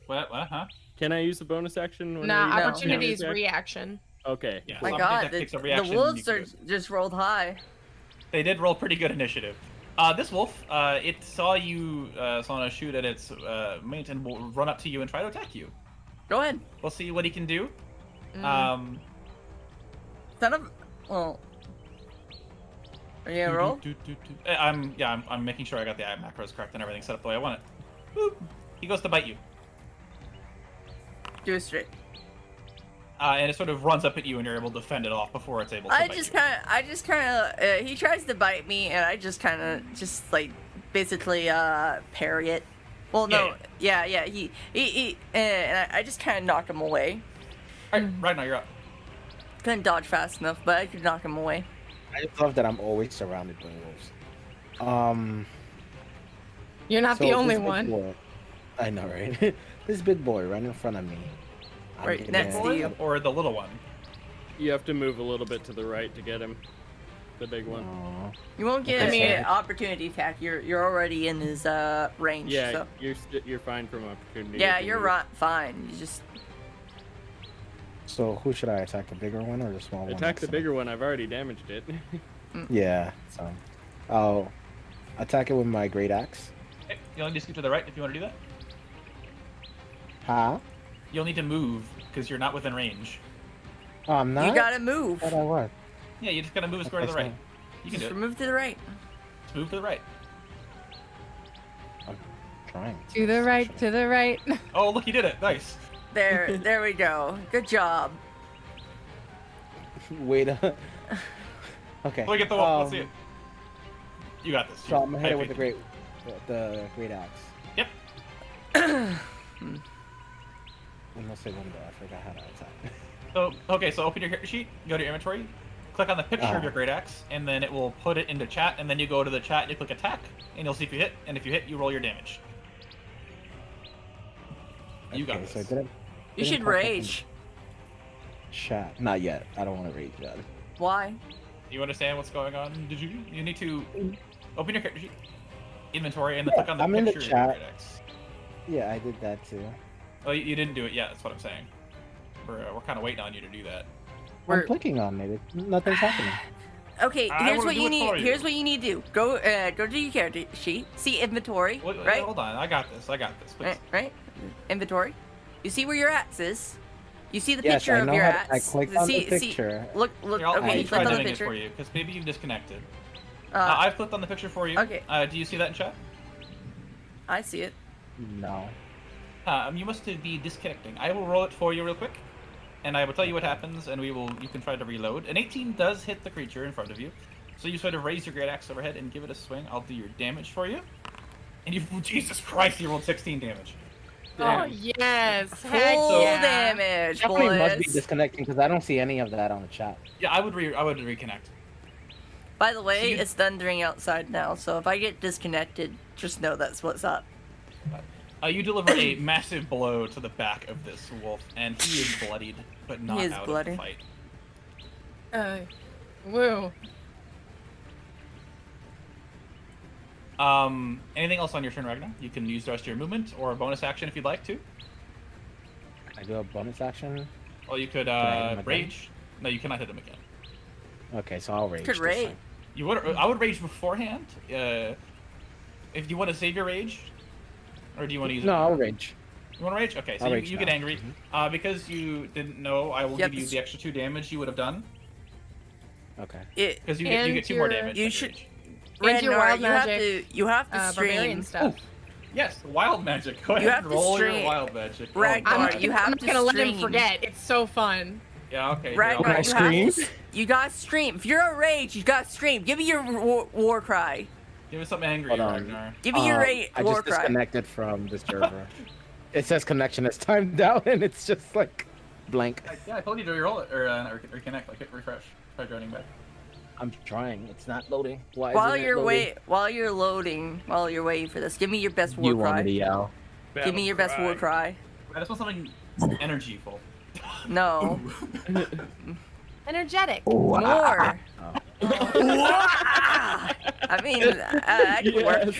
[SPEAKER 5] What, huh?
[SPEAKER 4] Can I use a bonus action? when
[SPEAKER 6] Nah,
[SPEAKER 4] I use
[SPEAKER 6] opportunity is
[SPEAKER 4] action?
[SPEAKER 6] reaction.
[SPEAKER 4] Okay.
[SPEAKER 5] Yeah.
[SPEAKER 2] My
[SPEAKER 5] So
[SPEAKER 2] god,
[SPEAKER 5] that takes a
[SPEAKER 2] the
[SPEAKER 5] reaction,
[SPEAKER 2] wolves
[SPEAKER 5] you
[SPEAKER 2] are
[SPEAKER 5] can do
[SPEAKER 2] just rolled high.
[SPEAKER 5] They did roll pretty good initiative. This wolf, it saw you, Sana, shoot at its mate and will run up to you and try to attack you.
[SPEAKER 2] Go ahead.
[SPEAKER 5] We'll see what he can do.
[SPEAKER 6] Mm.
[SPEAKER 2] Son of... Well... Are you gonna roll?
[SPEAKER 5] I'm making sure I got the macros correct and everything set up the way I want it. Boop. He goes to bite you.
[SPEAKER 2] Do it straight.
[SPEAKER 5] And it sort of runs up at you and you're able to fend it off before it's able to
[SPEAKER 2] I
[SPEAKER 5] bite
[SPEAKER 2] just
[SPEAKER 5] you.
[SPEAKER 2] kind of, he tries to bite me, and I just kind of, like, basically, parry it. Well, no, yeah, and I just kind of knock him away.
[SPEAKER 5] Alright, right now you're up.
[SPEAKER 2] Couldn't dodge fast enough, but I could knock him away.
[SPEAKER 3] I just love that I'm always surrounded by wolves.
[SPEAKER 6] You're not
[SPEAKER 3] So
[SPEAKER 6] the only
[SPEAKER 3] this big
[SPEAKER 6] one.
[SPEAKER 3] boy- I know, right? This big boy right in front of me. I'm
[SPEAKER 2] Right
[SPEAKER 3] gonna-
[SPEAKER 2] next to you.
[SPEAKER 5] Or the little one.
[SPEAKER 4] You have to move a little bit to the right to get him. The big one.
[SPEAKER 3] Aw.
[SPEAKER 2] You won't get
[SPEAKER 3] Okay.
[SPEAKER 2] an opportunity attack. You're already in his range.
[SPEAKER 4] Yeah,
[SPEAKER 2] So.
[SPEAKER 4] you're fine from opportunity.
[SPEAKER 2] Yeah,
[SPEAKER 4] if you
[SPEAKER 2] you're
[SPEAKER 4] move.
[SPEAKER 2] right. Fine. You just
[SPEAKER 3] So who should I attack? The bigger one or the small one?
[SPEAKER 4] Attack
[SPEAKER 3] next
[SPEAKER 4] the
[SPEAKER 3] to me?
[SPEAKER 4] bigger one. I've already damaged it.
[SPEAKER 3] Yeah. So I'll attack it with my great axe.
[SPEAKER 5] Okay, you'll need to scoot to the right if you want to do that.
[SPEAKER 3] Huh?
[SPEAKER 5] You'll need to move because you're not within range.
[SPEAKER 3] Oh, I'm not.
[SPEAKER 2] you gotta move.
[SPEAKER 3] Thought I was.
[SPEAKER 5] Yeah, you just gotta move a square to the
[SPEAKER 3] Okay,
[SPEAKER 5] right. You can do
[SPEAKER 2] Just
[SPEAKER 5] it.
[SPEAKER 2] move to the right.
[SPEAKER 5] Just move to the right.
[SPEAKER 3] I'm trying.
[SPEAKER 6] To the right, to the right.
[SPEAKER 5] Oh, look, you did it. Nice.
[SPEAKER 2] There we go. Good job.
[SPEAKER 3] Wait. Okay.
[SPEAKER 5] Let me get the wolf. Let's see it. You got this.
[SPEAKER 3] So I'm gonna hit
[SPEAKER 5] I
[SPEAKER 3] it with
[SPEAKER 5] think-
[SPEAKER 3] the great axe.
[SPEAKER 5] Yep.
[SPEAKER 3] Unless I wonder, I forgot how to attack.
[SPEAKER 5] So, okay, so open your character sheet, go to your inventory, click on the picture of
[SPEAKER 3] Uh-huh.
[SPEAKER 5] your great axe, and then it will put it into chat, and then you go to the chat and you click attack, and you'll see if you hit, and if you hit, you roll your damage. You got
[SPEAKER 3] Okay,
[SPEAKER 5] this.
[SPEAKER 3] so I didn't,
[SPEAKER 2] You
[SPEAKER 3] didn't
[SPEAKER 2] should
[SPEAKER 3] pop up in
[SPEAKER 2] rage.
[SPEAKER 3] Chat. Not yet. I don't want to rage yet.
[SPEAKER 2] Why?
[SPEAKER 5] You understand what's going on? You need to open your character sheet, inventory, and then click on the
[SPEAKER 3] I'm in the
[SPEAKER 5] picture of your
[SPEAKER 3] chat.
[SPEAKER 5] great axe.
[SPEAKER 3] Yeah, I did that too.
[SPEAKER 5] Oh, you didn't do it yet, that's what I'm saying. We're kind of waiting on you to do that.
[SPEAKER 3] I'm
[SPEAKER 2] We're
[SPEAKER 3] clicking on it. Nothing's happening.
[SPEAKER 2] okay.
[SPEAKER 5] I
[SPEAKER 2] Here's
[SPEAKER 5] will
[SPEAKER 2] what
[SPEAKER 5] do
[SPEAKER 2] you
[SPEAKER 5] it
[SPEAKER 2] need.
[SPEAKER 5] for you.
[SPEAKER 2] Here's what you need to do. Go to your character sheet. See inventory.
[SPEAKER 5] Wait,
[SPEAKER 2] Right.
[SPEAKER 5] Hold on, I got this, please.
[SPEAKER 2] Right. Inventory. You see where your axe is. You see the
[SPEAKER 3] Yes,
[SPEAKER 2] picture
[SPEAKER 3] I
[SPEAKER 2] of
[SPEAKER 3] know
[SPEAKER 2] your
[SPEAKER 3] how to-
[SPEAKER 2] axe.
[SPEAKER 3] I clicked on the
[SPEAKER 2] See.
[SPEAKER 3] picture.
[SPEAKER 2] Look.
[SPEAKER 5] Here, I'll
[SPEAKER 2] Okay, you
[SPEAKER 5] try
[SPEAKER 2] clicked on the
[SPEAKER 5] doing it
[SPEAKER 2] picture.
[SPEAKER 5] for you, because maybe you've disconnected.
[SPEAKER 2] Uh,
[SPEAKER 5] I've clicked on the picture for you.
[SPEAKER 2] okay.
[SPEAKER 5] Do you see that in chat?
[SPEAKER 2] I see it.
[SPEAKER 3] No.
[SPEAKER 5] You must be disconnecting. I will roll it for you real quick, and I will tell you what happens, and you can try to reload. An 18 does hit the creature in front of you, so you sort of raise your great axe overhead and give it a swing. I'll do your damage for you, and you Jesus Christ, you rolled 16 damage.
[SPEAKER 6] Oh
[SPEAKER 5] damage.
[SPEAKER 6] yes, heck
[SPEAKER 2] Full
[SPEAKER 6] yeah.
[SPEAKER 2] damage,
[SPEAKER 3] Definitely must be
[SPEAKER 2] boys.
[SPEAKER 3] disconnecting because I don't see any of that on the chat.
[SPEAKER 5] Yeah, I would reconnect.
[SPEAKER 2] By the way,
[SPEAKER 5] you-
[SPEAKER 2] it's thundering outside now, so if I get disconnected, just know that's what's up.
[SPEAKER 5] You deliver a massive blow to the back of this wolf, and he is bloodied, but not
[SPEAKER 2] is
[SPEAKER 5] out
[SPEAKER 2] bloody.
[SPEAKER 5] of the fight.
[SPEAKER 6] Woo.
[SPEAKER 5] Anything else on your turn, Ragnar? You can use the rest of your movement or a bonus action if you'd like to.
[SPEAKER 3] I do a bonus action.
[SPEAKER 5] Or you could
[SPEAKER 3] I hit him again?
[SPEAKER 5] rage. No, you cannot hit him again.
[SPEAKER 3] Okay, so I'll rage.
[SPEAKER 2] Could
[SPEAKER 3] this
[SPEAKER 2] rage.
[SPEAKER 3] time.
[SPEAKER 5] You would. I would rage beforehand. If you want to save your rage, or do you want to use?
[SPEAKER 3] No,
[SPEAKER 5] it?
[SPEAKER 3] I'll rage.
[SPEAKER 5] You want to rage? Okay, so
[SPEAKER 3] I'll
[SPEAKER 5] you,
[SPEAKER 3] rage
[SPEAKER 5] you get
[SPEAKER 3] now.
[SPEAKER 5] angry. Because you didn't know, I will
[SPEAKER 2] You
[SPEAKER 5] give
[SPEAKER 2] have
[SPEAKER 5] you
[SPEAKER 2] to
[SPEAKER 5] the extra 2 damage you would have done.
[SPEAKER 3] Okay.
[SPEAKER 2] It,
[SPEAKER 5] Because you
[SPEAKER 6] And
[SPEAKER 5] get 2 more
[SPEAKER 6] your-
[SPEAKER 5] damage.
[SPEAKER 2] you
[SPEAKER 5] on
[SPEAKER 2] should-
[SPEAKER 5] rage.
[SPEAKER 6] And your
[SPEAKER 2] Ragnar,
[SPEAKER 6] wild
[SPEAKER 2] you have
[SPEAKER 6] magic,
[SPEAKER 2] to
[SPEAKER 6] barbarian
[SPEAKER 2] stream.
[SPEAKER 6] stuff.
[SPEAKER 5] Yes, wild magic. Go
[SPEAKER 2] You
[SPEAKER 5] ahead
[SPEAKER 2] have
[SPEAKER 5] and
[SPEAKER 2] to
[SPEAKER 5] roll
[SPEAKER 2] stream-
[SPEAKER 5] your wild magic.
[SPEAKER 2] Ragnar,
[SPEAKER 5] God.
[SPEAKER 2] you have
[SPEAKER 6] I'm
[SPEAKER 2] to
[SPEAKER 6] not gonna let him
[SPEAKER 2] stream.
[SPEAKER 6] forget. It's so fun.
[SPEAKER 5] Yeah, okay.
[SPEAKER 2] Ragnar,
[SPEAKER 3] I
[SPEAKER 2] you have to.
[SPEAKER 3] stream?
[SPEAKER 2] You gotta stream. If you're a rage, you gotta stream. Give me your war cry.
[SPEAKER 5] Give me something angry,
[SPEAKER 3] Hold on.
[SPEAKER 5] Ragnar.
[SPEAKER 2] Give me your
[SPEAKER 3] I
[SPEAKER 2] war
[SPEAKER 3] just
[SPEAKER 2] cry.
[SPEAKER 3] disconnected from the server. It says connection is timed out, and it's just like blank.
[SPEAKER 5] Yeah, I told you to roll it or reconnect. Like hit refresh. Try joining back.
[SPEAKER 3] I'm trying. It's not loading. Why
[SPEAKER 2] While
[SPEAKER 3] isn't it
[SPEAKER 2] you're
[SPEAKER 3] loading?
[SPEAKER 2] while you're waiting for this, give me your best war
[SPEAKER 3] You want
[SPEAKER 2] cry.
[SPEAKER 3] me to yell?
[SPEAKER 2] Give me your best war cry.
[SPEAKER 5] I just want something energyful.
[SPEAKER 2] No.
[SPEAKER 6] Energetic.
[SPEAKER 2] More.
[SPEAKER 3] Oh.
[SPEAKER 2] I mean, that could work.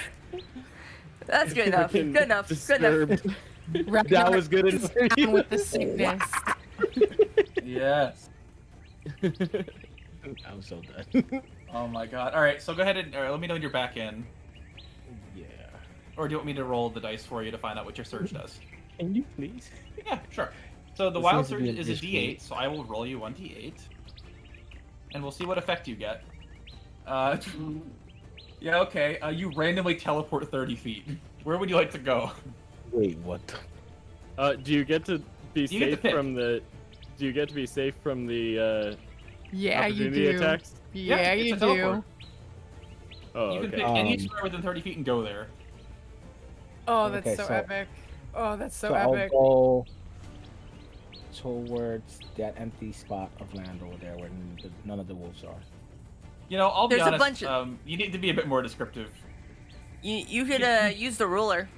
[SPEAKER 2] That's good enough. Good
[SPEAKER 4] Freaking
[SPEAKER 2] enough. Good
[SPEAKER 4] disturbed.
[SPEAKER 2] enough.
[SPEAKER 3] That was good
[SPEAKER 6] is
[SPEAKER 3] enough.
[SPEAKER 6] down with the sickness.
[SPEAKER 5] Yes.
[SPEAKER 3] I'm so done.
[SPEAKER 5] Oh my god. Alright, so go ahead and let me know when you're back in.
[SPEAKER 3] Yeah.
[SPEAKER 5] Or do you want me to roll the dice for you to find out what your surge does?
[SPEAKER 3] Can you please?
[SPEAKER 5] Yeah, sure. So the
[SPEAKER 3] This
[SPEAKER 5] wild
[SPEAKER 3] seems to
[SPEAKER 5] surge
[SPEAKER 3] be an
[SPEAKER 5] is a
[SPEAKER 3] issue.
[SPEAKER 5] d8, so I will roll you 1d8. And we'll see what effect you get. Yeah, okay. You randomly teleport 30 feet. Where would you like to go?
[SPEAKER 3] Wait, what?
[SPEAKER 4] Do you get to be
[SPEAKER 5] You get to
[SPEAKER 4] safe
[SPEAKER 5] pick.
[SPEAKER 4] from the? Do you get to be safe from the
[SPEAKER 6] Yeah, you
[SPEAKER 4] opportunity
[SPEAKER 6] do.
[SPEAKER 4] attacks?
[SPEAKER 6] Yeah,
[SPEAKER 5] it's
[SPEAKER 6] you
[SPEAKER 5] a
[SPEAKER 6] do.
[SPEAKER 5] teleport.
[SPEAKER 4] Oh,
[SPEAKER 5] You can
[SPEAKER 4] okay.
[SPEAKER 5] pick any square within 30 feet and go there.
[SPEAKER 6] Oh, that's
[SPEAKER 3] Okay,
[SPEAKER 6] so
[SPEAKER 3] so-
[SPEAKER 6] epic. Oh, that's so
[SPEAKER 3] I'll
[SPEAKER 6] epic.
[SPEAKER 3] go towards that empty spot of land over there where none of the wolves are.
[SPEAKER 5] You know, I'll be
[SPEAKER 2] There's a
[SPEAKER 5] honest.
[SPEAKER 2] bunch of-
[SPEAKER 5] You need to be a bit more descriptive.
[SPEAKER 2] You could use the ruler.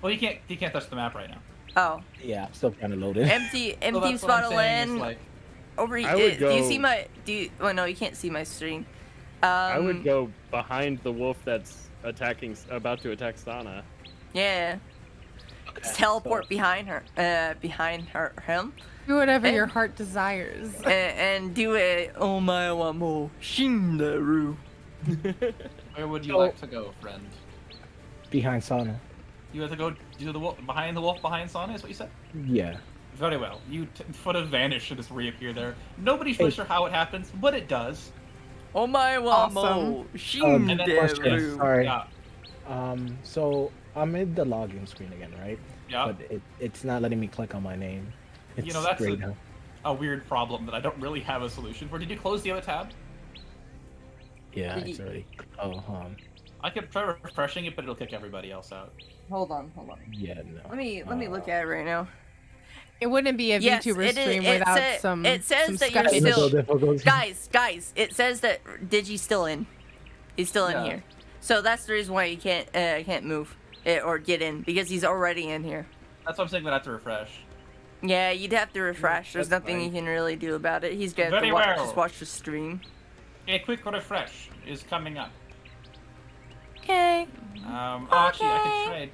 [SPEAKER 5] Well, you can't touch the map right now.
[SPEAKER 2] Oh,
[SPEAKER 3] Yeah, I'm still trying to load it.
[SPEAKER 2] empty
[SPEAKER 5] So
[SPEAKER 2] empty
[SPEAKER 5] that's what I'm
[SPEAKER 2] spot of
[SPEAKER 5] saying, is,
[SPEAKER 2] land.
[SPEAKER 5] like,
[SPEAKER 2] Over.
[SPEAKER 4] I would
[SPEAKER 2] Do you
[SPEAKER 4] go-
[SPEAKER 2] see my? Do you? Well, no, you can't see my stream.
[SPEAKER 4] I would go behind the wolf that's about to attack Sana.
[SPEAKER 2] Yeah. Just teleport behind her. Him.
[SPEAKER 6] Do whatever
[SPEAKER 2] And-
[SPEAKER 6] your heart desires.
[SPEAKER 2] And do a oh my wa mo shindaru.
[SPEAKER 5] where would you
[SPEAKER 3] So-
[SPEAKER 5] like to go, friend?
[SPEAKER 3] Behind Sana.
[SPEAKER 5] You have to go do the wolf behind Sana, is what you said?
[SPEAKER 3] Yeah.
[SPEAKER 5] Very well. You foot of vanish and just reappear there. Nobody's really sure how it happens, but it does.
[SPEAKER 2] Oh my wa mo
[SPEAKER 6] Awesome.
[SPEAKER 5] And then
[SPEAKER 3] question.
[SPEAKER 2] shindaru.
[SPEAKER 3] Sorry.
[SPEAKER 5] Yeah.
[SPEAKER 3] So I'm in the login screen again, right?
[SPEAKER 5] Yeah.
[SPEAKER 3] But it's not letting me click on my name. It's
[SPEAKER 5] You know, that's
[SPEAKER 3] grayed out.
[SPEAKER 5] a weird problem that I don't really have a solution for. Did you close the other tab?
[SPEAKER 3] Yeah,
[SPEAKER 2] Did
[SPEAKER 3] it's
[SPEAKER 2] you-
[SPEAKER 3] already. Oh,
[SPEAKER 5] I could try refreshing it, but it'll kick everybody else out.
[SPEAKER 2] Hold on.
[SPEAKER 3] yeah, no.
[SPEAKER 2] Let me look at it right now.
[SPEAKER 6] It wouldn't be a
[SPEAKER 2] Yes,
[SPEAKER 6] VTuber
[SPEAKER 2] it is-
[SPEAKER 6] stream
[SPEAKER 2] it
[SPEAKER 6] without
[SPEAKER 2] sa-
[SPEAKER 6] some.
[SPEAKER 2] it says
[SPEAKER 6] some
[SPEAKER 2] that you're
[SPEAKER 6] Skype.
[SPEAKER 2] still-
[SPEAKER 3] difficult.
[SPEAKER 2] Guys, it says that Digi's still in. He's still in
[SPEAKER 5] Yeah.
[SPEAKER 2] here. So that's the reason why you can't move or get in because he's already in here.
[SPEAKER 5] That's what I'm saying. That I have to refresh.
[SPEAKER 2] Yeah, you'd have to refresh. There's
[SPEAKER 5] That's
[SPEAKER 2] nothing
[SPEAKER 5] fine.
[SPEAKER 2] you can really do about it. He's gonna have
[SPEAKER 5] Very
[SPEAKER 2] to
[SPEAKER 5] well.
[SPEAKER 2] just watch the stream.
[SPEAKER 5] A quick refresh is coming up.
[SPEAKER 2] Okay.
[SPEAKER 5] Actually, I
[SPEAKER 2] Okay.
[SPEAKER 5] can trade.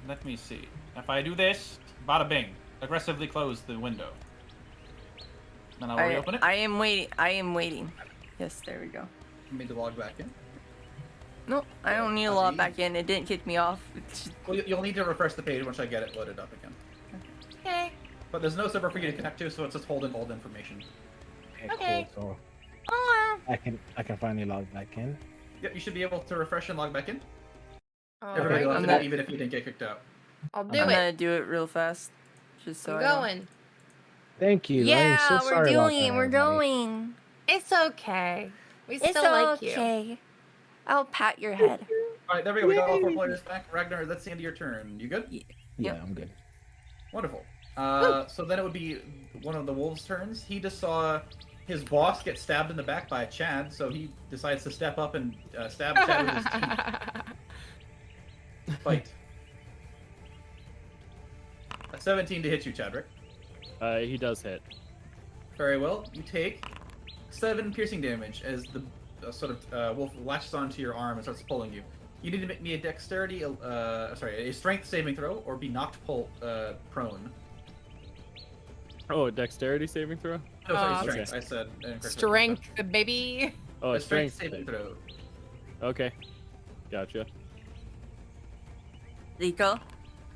[SPEAKER 5] Let me see. If I do this, bada bing, aggressively close the window. Then I'll reopen it.
[SPEAKER 2] I am waiting. Yes, there we go.
[SPEAKER 5] You need to log back in.
[SPEAKER 2] Nope, I don't need to log back in. It didn't kick me off. It's-
[SPEAKER 5] Well, you'll need to refresh the page once I get it loaded up again.
[SPEAKER 6] Okay.
[SPEAKER 5] But there's no server for you to connect to, so it's just hold and hold information.
[SPEAKER 6] Okay.
[SPEAKER 3] Cool. So
[SPEAKER 6] Oh,
[SPEAKER 3] I can finally log back in.
[SPEAKER 5] Yep, you should be able to refresh and log back in.
[SPEAKER 6] all
[SPEAKER 5] Everybody
[SPEAKER 6] right.
[SPEAKER 5] logs
[SPEAKER 2] I'm
[SPEAKER 5] in,
[SPEAKER 2] not-
[SPEAKER 5] even if you didn't get kicked out.
[SPEAKER 6] I'll
[SPEAKER 2] I'm
[SPEAKER 6] do
[SPEAKER 2] gonna
[SPEAKER 6] it.
[SPEAKER 2] do it real fast, just so
[SPEAKER 6] I'm
[SPEAKER 2] I know.
[SPEAKER 6] going.
[SPEAKER 3] Thank you.
[SPEAKER 2] Yeah,
[SPEAKER 3] I'm so
[SPEAKER 2] we're
[SPEAKER 3] sorry about
[SPEAKER 2] doing.
[SPEAKER 3] that,
[SPEAKER 2] We're
[SPEAKER 3] everybody.
[SPEAKER 2] going.
[SPEAKER 6] It's okay. We
[SPEAKER 2] It's
[SPEAKER 6] still like you.
[SPEAKER 2] okay. I'll pat your head.
[SPEAKER 5] All right, there we go. We got all 4 players back. Ragnar, that's the end of your turn. You good?
[SPEAKER 3] Yeah,
[SPEAKER 2] Yep.
[SPEAKER 3] I'm good.
[SPEAKER 5] Wonderful. So then it would be one of the wolves' turns. He just saw his boss get stabbed in the back by Chad, so he decides to step up and stab Chad with his teeth. Fight. A 17 to hit you, Chadrick.
[SPEAKER 4] He does hit.
[SPEAKER 5] Very well. You take 7 piercing damage as the wolf latches onto your arm and starts pulling you. You need to make me a a strength saving throw, or be knocked prone.
[SPEAKER 4] Oh, a dexterity saving throw?
[SPEAKER 5] No, sorry,
[SPEAKER 6] Oh,
[SPEAKER 5] strength.
[SPEAKER 4] okay.
[SPEAKER 5] I said incorrectly.
[SPEAKER 6] Strength, baby.
[SPEAKER 4] Oh,
[SPEAKER 5] A
[SPEAKER 4] a
[SPEAKER 5] strength
[SPEAKER 4] strength
[SPEAKER 5] saving throw.
[SPEAKER 4] Okay. Gotcha.
[SPEAKER 2] Zico,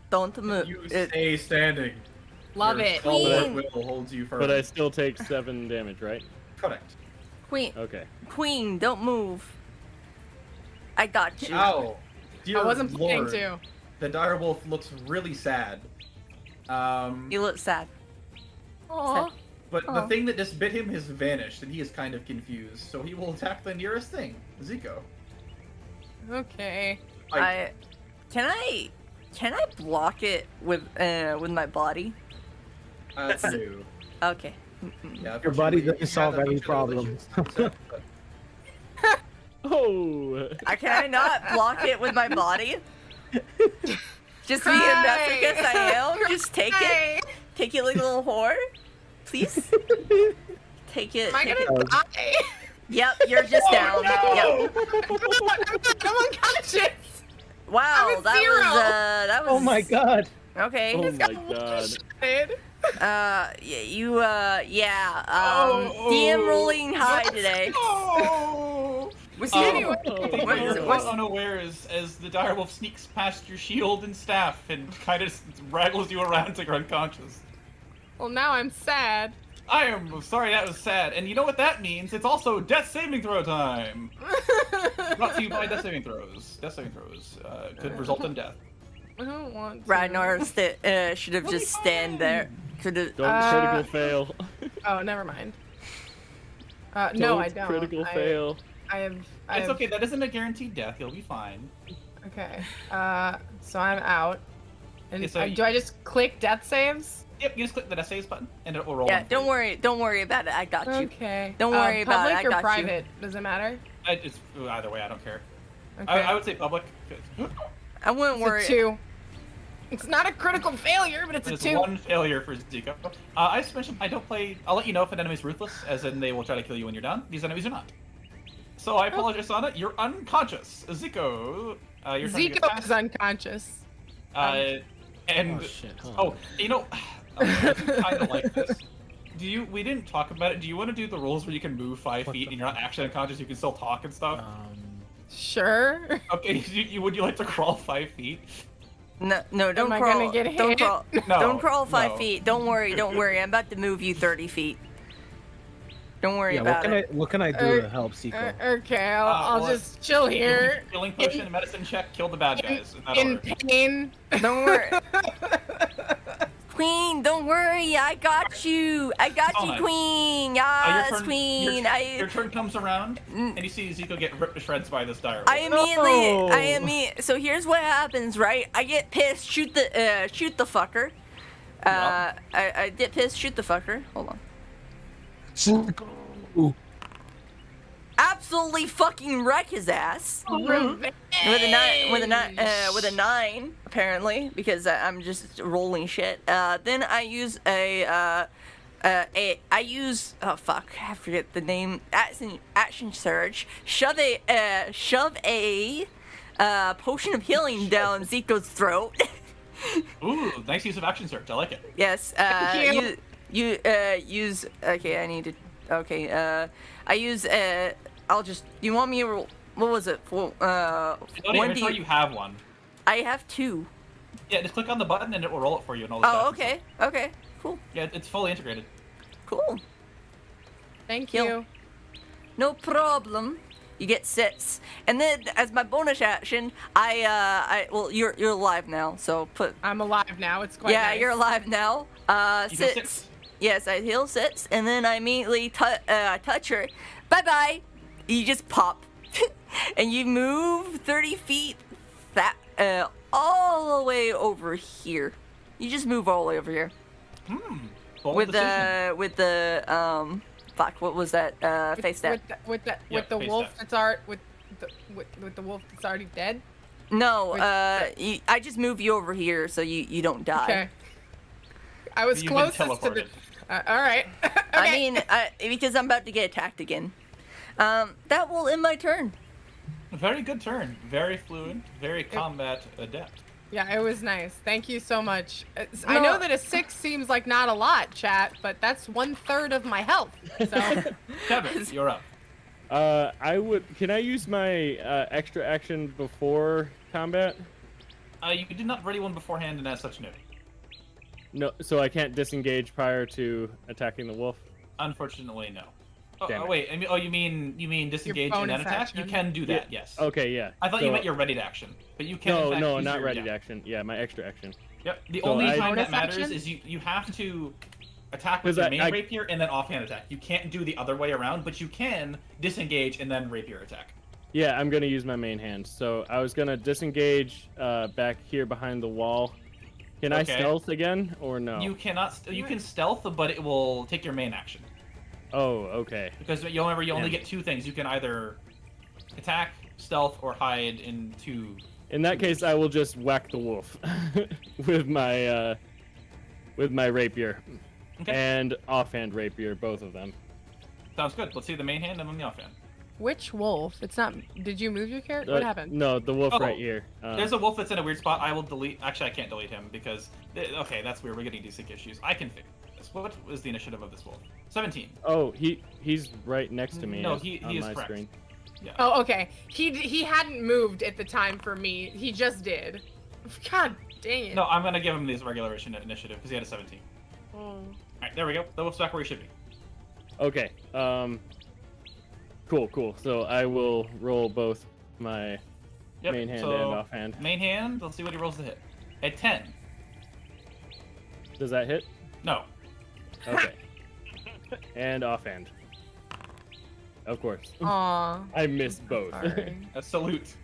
[SPEAKER 2] don't move.
[SPEAKER 5] You stay standing.
[SPEAKER 6] Love
[SPEAKER 5] Your
[SPEAKER 6] it.
[SPEAKER 5] stalwart
[SPEAKER 2] Queen.
[SPEAKER 5] will holds you firm.
[SPEAKER 4] But I still take 7 damage, right?
[SPEAKER 5] Correct.
[SPEAKER 2] Queen,
[SPEAKER 4] Okay.
[SPEAKER 2] Queen, don't move. I got you.
[SPEAKER 5] Ow. Dear
[SPEAKER 6] I wasn't planning
[SPEAKER 5] Lord,
[SPEAKER 6] to.
[SPEAKER 5] The dire wolf looks really sad.
[SPEAKER 2] You look sad.
[SPEAKER 6] Aw.
[SPEAKER 5] But
[SPEAKER 2] Oh.
[SPEAKER 5] the thing that just bit him has vanished, and he is kind of confused. So he will attack the nearest thing, Zico.
[SPEAKER 6] Okay.
[SPEAKER 2] Can I block it with my body?
[SPEAKER 5] No.
[SPEAKER 2] Okay.
[SPEAKER 5] Yeah,
[SPEAKER 3] Your body
[SPEAKER 5] unfortunately,
[SPEAKER 3] doesn't
[SPEAKER 5] you
[SPEAKER 3] solve
[SPEAKER 5] have a
[SPEAKER 3] any
[SPEAKER 5] bunch of other
[SPEAKER 3] problems.
[SPEAKER 5] issues.
[SPEAKER 4] Oh!
[SPEAKER 2] Can I not block it with my body? Just being masochist I am. Just take it. Take it like a little whore. Please. Take it.
[SPEAKER 6] Am I
[SPEAKER 2] take
[SPEAKER 6] gonna
[SPEAKER 2] it.
[SPEAKER 6] die?
[SPEAKER 2] Yep, you're just down.
[SPEAKER 5] no!
[SPEAKER 2] Yep.
[SPEAKER 6] I'm unconscious.
[SPEAKER 2] Wow,
[SPEAKER 6] I'm at
[SPEAKER 2] that
[SPEAKER 6] zero.
[SPEAKER 2] was
[SPEAKER 3] Oh my god.
[SPEAKER 2] Okay.
[SPEAKER 4] Oh
[SPEAKER 6] Just
[SPEAKER 4] my
[SPEAKER 6] got
[SPEAKER 4] god.
[SPEAKER 6] one-shotted.
[SPEAKER 2] DM rolling high today.
[SPEAKER 5] Oh!
[SPEAKER 6] Anyway.
[SPEAKER 2] What's-
[SPEAKER 5] Unaware as the direwolf sneaks past your shield and staff and kind of raggles you around until you're unconscious.
[SPEAKER 6] Well, now I'm sad.
[SPEAKER 5] I am sorry that was sad, and you know what that means? It's also death saving throw time. Brought to you by death saving throws. Death saving throws could result in death.
[SPEAKER 6] I don't want to.
[SPEAKER 2] Ragnar should have just stand there. Could have.
[SPEAKER 4] Don't critical fail.
[SPEAKER 6] Oh, never mind. No, I don't.
[SPEAKER 4] Critical
[SPEAKER 6] I,
[SPEAKER 4] fail.
[SPEAKER 6] I have.
[SPEAKER 5] It's okay. That isn't a guaranteed death. You'll be fine.
[SPEAKER 6] Okay. So I'm out. And
[SPEAKER 5] Okay, so
[SPEAKER 6] do I just click death saves?
[SPEAKER 5] Yep. You just click the death saves button, and it will roll.
[SPEAKER 2] Yeah,
[SPEAKER 5] on for
[SPEAKER 2] don't
[SPEAKER 5] you.
[SPEAKER 2] worry. Don't worry about it. I got you.
[SPEAKER 6] Okay.
[SPEAKER 2] Don't worry about it, I
[SPEAKER 6] Public or
[SPEAKER 2] got you.
[SPEAKER 6] private? Does it matter?
[SPEAKER 5] It's either way. I don't care.
[SPEAKER 6] Okay.
[SPEAKER 5] I would say public. 'Cause
[SPEAKER 2] I wouldn't
[SPEAKER 6] It's
[SPEAKER 2] worry.
[SPEAKER 6] a 2. It's not a critical failure, but it's a
[SPEAKER 5] It's
[SPEAKER 6] 2.
[SPEAKER 5] 1 failure for Zico. I just mentioned I don't play. I'll let you know if an enemy's ruthless, as in they will try to kill you when you're done. These enemies are not. So I apologize, Sana. You're unconscious. Zico, your turn to get
[SPEAKER 6] Zico
[SPEAKER 5] fast.
[SPEAKER 6] is unconscious.
[SPEAKER 5] And
[SPEAKER 3] Oh, shit, hold
[SPEAKER 5] oh,
[SPEAKER 3] on.
[SPEAKER 5] you know, I kind of like this. We didn't talk about it. Do you want to do the rules where you can move 5
[SPEAKER 3] What
[SPEAKER 5] feet
[SPEAKER 3] the-
[SPEAKER 5] and you're not actually unconscious? You can still talk and stuff.
[SPEAKER 6] Sure.
[SPEAKER 5] Okay, would you like to crawl 5 feet?
[SPEAKER 2] No, don't
[SPEAKER 6] I
[SPEAKER 2] crawl.
[SPEAKER 6] gonna get
[SPEAKER 2] don't
[SPEAKER 6] hit?
[SPEAKER 2] crawl.
[SPEAKER 5] No,
[SPEAKER 2] don't crawl 5
[SPEAKER 5] no.
[SPEAKER 2] feet. Don't worry. Don't worry. I'm about to move you 30 feet. Don't worry
[SPEAKER 3] Yeah,
[SPEAKER 2] about it.
[SPEAKER 3] what can I do to help Seiko?
[SPEAKER 6] Okay, I'll
[SPEAKER 5] well,
[SPEAKER 6] just chill here.
[SPEAKER 5] Healing potion, medicine check, kill the bad guys. In that
[SPEAKER 6] In
[SPEAKER 5] order.
[SPEAKER 6] pain.
[SPEAKER 2] Don't worry. Queen, don't worry. I got you. I got you,
[SPEAKER 5] Fine.
[SPEAKER 2] Queen.
[SPEAKER 5] Your
[SPEAKER 2] Yes,
[SPEAKER 5] turn-
[SPEAKER 2] Queen.
[SPEAKER 5] Your turn comes around, and you see Zico get ripped to shreds by this dire.
[SPEAKER 2] I immediately.
[SPEAKER 3] No.
[SPEAKER 2] So here's what happens, right? I get pissed. Shoot the fucker. I get pissed. Shoot the fucker. Hold on. Absolutely fucking wreck his ass.
[SPEAKER 6] Revenge.
[SPEAKER 2] With a 9 apparently, because I'm just rolling shit. Then I use I forget the name. Action surge. Shove a potion of healing down Zico's throat.
[SPEAKER 5] Ooh, nice use of action search. I like it.
[SPEAKER 2] Yes.
[SPEAKER 6] Thank
[SPEAKER 2] You use. Okay, I need to. Okay. I use. I'll just. You want me to roll? What was it? For
[SPEAKER 5] Loading inventory, you have one.
[SPEAKER 2] I have 2.
[SPEAKER 5] Yeah, just click on the button and it will roll it for you and all the stats
[SPEAKER 2] Oh,
[SPEAKER 5] and stuff.
[SPEAKER 2] okay. Okay. Cool.
[SPEAKER 5] Yeah, it's fully integrated.
[SPEAKER 2] Cool.
[SPEAKER 6] Thank
[SPEAKER 2] Kill.
[SPEAKER 6] you.
[SPEAKER 2] No problem. You get 6, and then as my bonus action, well, you're alive now, so put.
[SPEAKER 6] I'm alive now. It's quite
[SPEAKER 2] Yeah,
[SPEAKER 6] nice.
[SPEAKER 2] you're alive now.
[SPEAKER 5] You heal
[SPEAKER 2] 6.
[SPEAKER 5] 6.
[SPEAKER 2] Yes, I heal 6, and then I immediately touch her. Bye bye. You just pop. and you move 30 feet all the way over here. You just move all the way over here.
[SPEAKER 5] Bold
[SPEAKER 2] With
[SPEAKER 5] decision.
[SPEAKER 2] fuck, what was that? Face stab.
[SPEAKER 6] With the
[SPEAKER 5] face
[SPEAKER 6] wolf
[SPEAKER 5] stab.
[SPEAKER 6] that's already with the wolf that's already dead.
[SPEAKER 2] No,
[SPEAKER 6] With
[SPEAKER 2] I just move you over here so you don't die.
[SPEAKER 6] Okay. I was
[SPEAKER 5] You've been
[SPEAKER 6] closest to the.
[SPEAKER 5] teleported.
[SPEAKER 6] All right. Okay.
[SPEAKER 2] I mean, because I'm about to get attacked again. That will end my turn.
[SPEAKER 5] Very good turn. Very fluent. Very combat adept.
[SPEAKER 6] Yeah, it was nice. Thank you so much. I know that a 6 seems like not a lot, chat, but that's 1/3 of my health. So
[SPEAKER 5] Kevin, you're up.
[SPEAKER 4] Can I use my extra action before combat?
[SPEAKER 5] You did not ready one beforehand, and as such, no.
[SPEAKER 4] No, so I can't disengage prior to attacking the wolf.
[SPEAKER 5] Unfortunately, no.
[SPEAKER 4] Damn it.
[SPEAKER 5] Wait. I mean, you mean disengage and then
[SPEAKER 6] bonus
[SPEAKER 5] attack?
[SPEAKER 6] action.
[SPEAKER 5] You can do that. Yes.
[SPEAKER 4] Okay, yeah.
[SPEAKER 5] I thought you
[SPEAKER 4] So-
[SPEAKER 5] meant your ready to action, but you can. in fact,
[SPEAKER 4] No,
[SPEAKER 5] use
[SPEAKER 4] not
[SPEAKER 5] your-
[SPEAKER 4] ready
[SPEAKER 5] yeah.
[SPEAKER 4] to action. Yeah, my extra action.
[SPEAKER 5] Yep. The
[SPEAKER 4] So
[SPEAKER 5] only
[SPEAKER 4] I-
[SPEAKER 5] time that
[SPEAKER 6] Bonus
[SPEAKER 5] matters
[SPEAKER 6] action?
[SPEAKER 5] is you have to attack with
[SPEAKER 4] 'Cause
[SPEAKER 5] your
[SPEAKER 4] I-
[SPEAKER 5] main
[SPEAKER 4] I-
[SPEAKER 5] rapier and then offhand attack. You can't do the other way around, but you can disengage and then rapier attack.
[SPEAKER 4] Yeah, I'm gonna use my main hand. So I was gonna disengage back here behind the wall. Can I
[SPEAKER 5] Okay.
[SPEAKER 4] stealth again or no?
[SPEAKER 5] You cannot. You can stealth, but it will take your main action
[SPEAKER 4] Oh, okay.
[SPEAKER 5] because you only
[SPEAKER 4] Damn.
[SPEAKER 5] get two things. You can either attack, stealth, or hide in two.
[SPEAKER 4] In that case, I will just whack the wolf with my rapier
[SPEAKER 5] Okay.
[SPEAKER 4] and offhand rapier, both of them.
[SPEAKER 5] Sounds good. Let's see the main hand and then the offhand.
[SPEAKER 6] which wolf? It's not. Did you move your character? What happened?
[SPEAKER 4] No, the wolf
[SPEAKER 5] Oh,
[SPEAKER 4] right here.
[SPEAKER 5] There's a wolf that's in a weird spot. I will delete. Actually, I can't delete him because. Okay, that's weird. We're getting desync issues. I can fix this. What was the initiative of this wolf? 17.
[SPEAKER 4] Oh, he's right next to me.
[SPEAKER 5] No,
[SPEAKER 4] on
[SPEAKER 5] he is
[SPEAKER 4] my
[SPEAKER 5] correct.
[SPEAKER 4] screen.
[SPEAKER 5] Yeah.
[SPEAKER 6] Oh, okay. He hadn't moved at the time for me. He just did. God dang it.
[SPEAKER 5] No, I'm gonna give him this regular initiative because he had a 17.
[SPEAKER 6] Oh.
[SPEAKER 5] All right, there we go. The wolf's back where he should be.
[SPEAKER 4] Okay. Cool. So I will roll both my
[SPEAKER 5] Yep.
[SPEAKER 4] main hand
[SPEAKER 5] so,
[SPEAKER 4] and offhand.
[SPEAKER 5] Main hand. Let's see what he rolls to hit. At 10.
[SPEAKER 4] Does that hit?
[SPEAKER 5] No.
[SPEAKER 4] Okay. And offhand. Of course.
[SPEAKER 6] Aw.
[SPEAKER 4] I missed both.
[SPEAKER 6] Sorry.
[SPEAKER 5] A salute.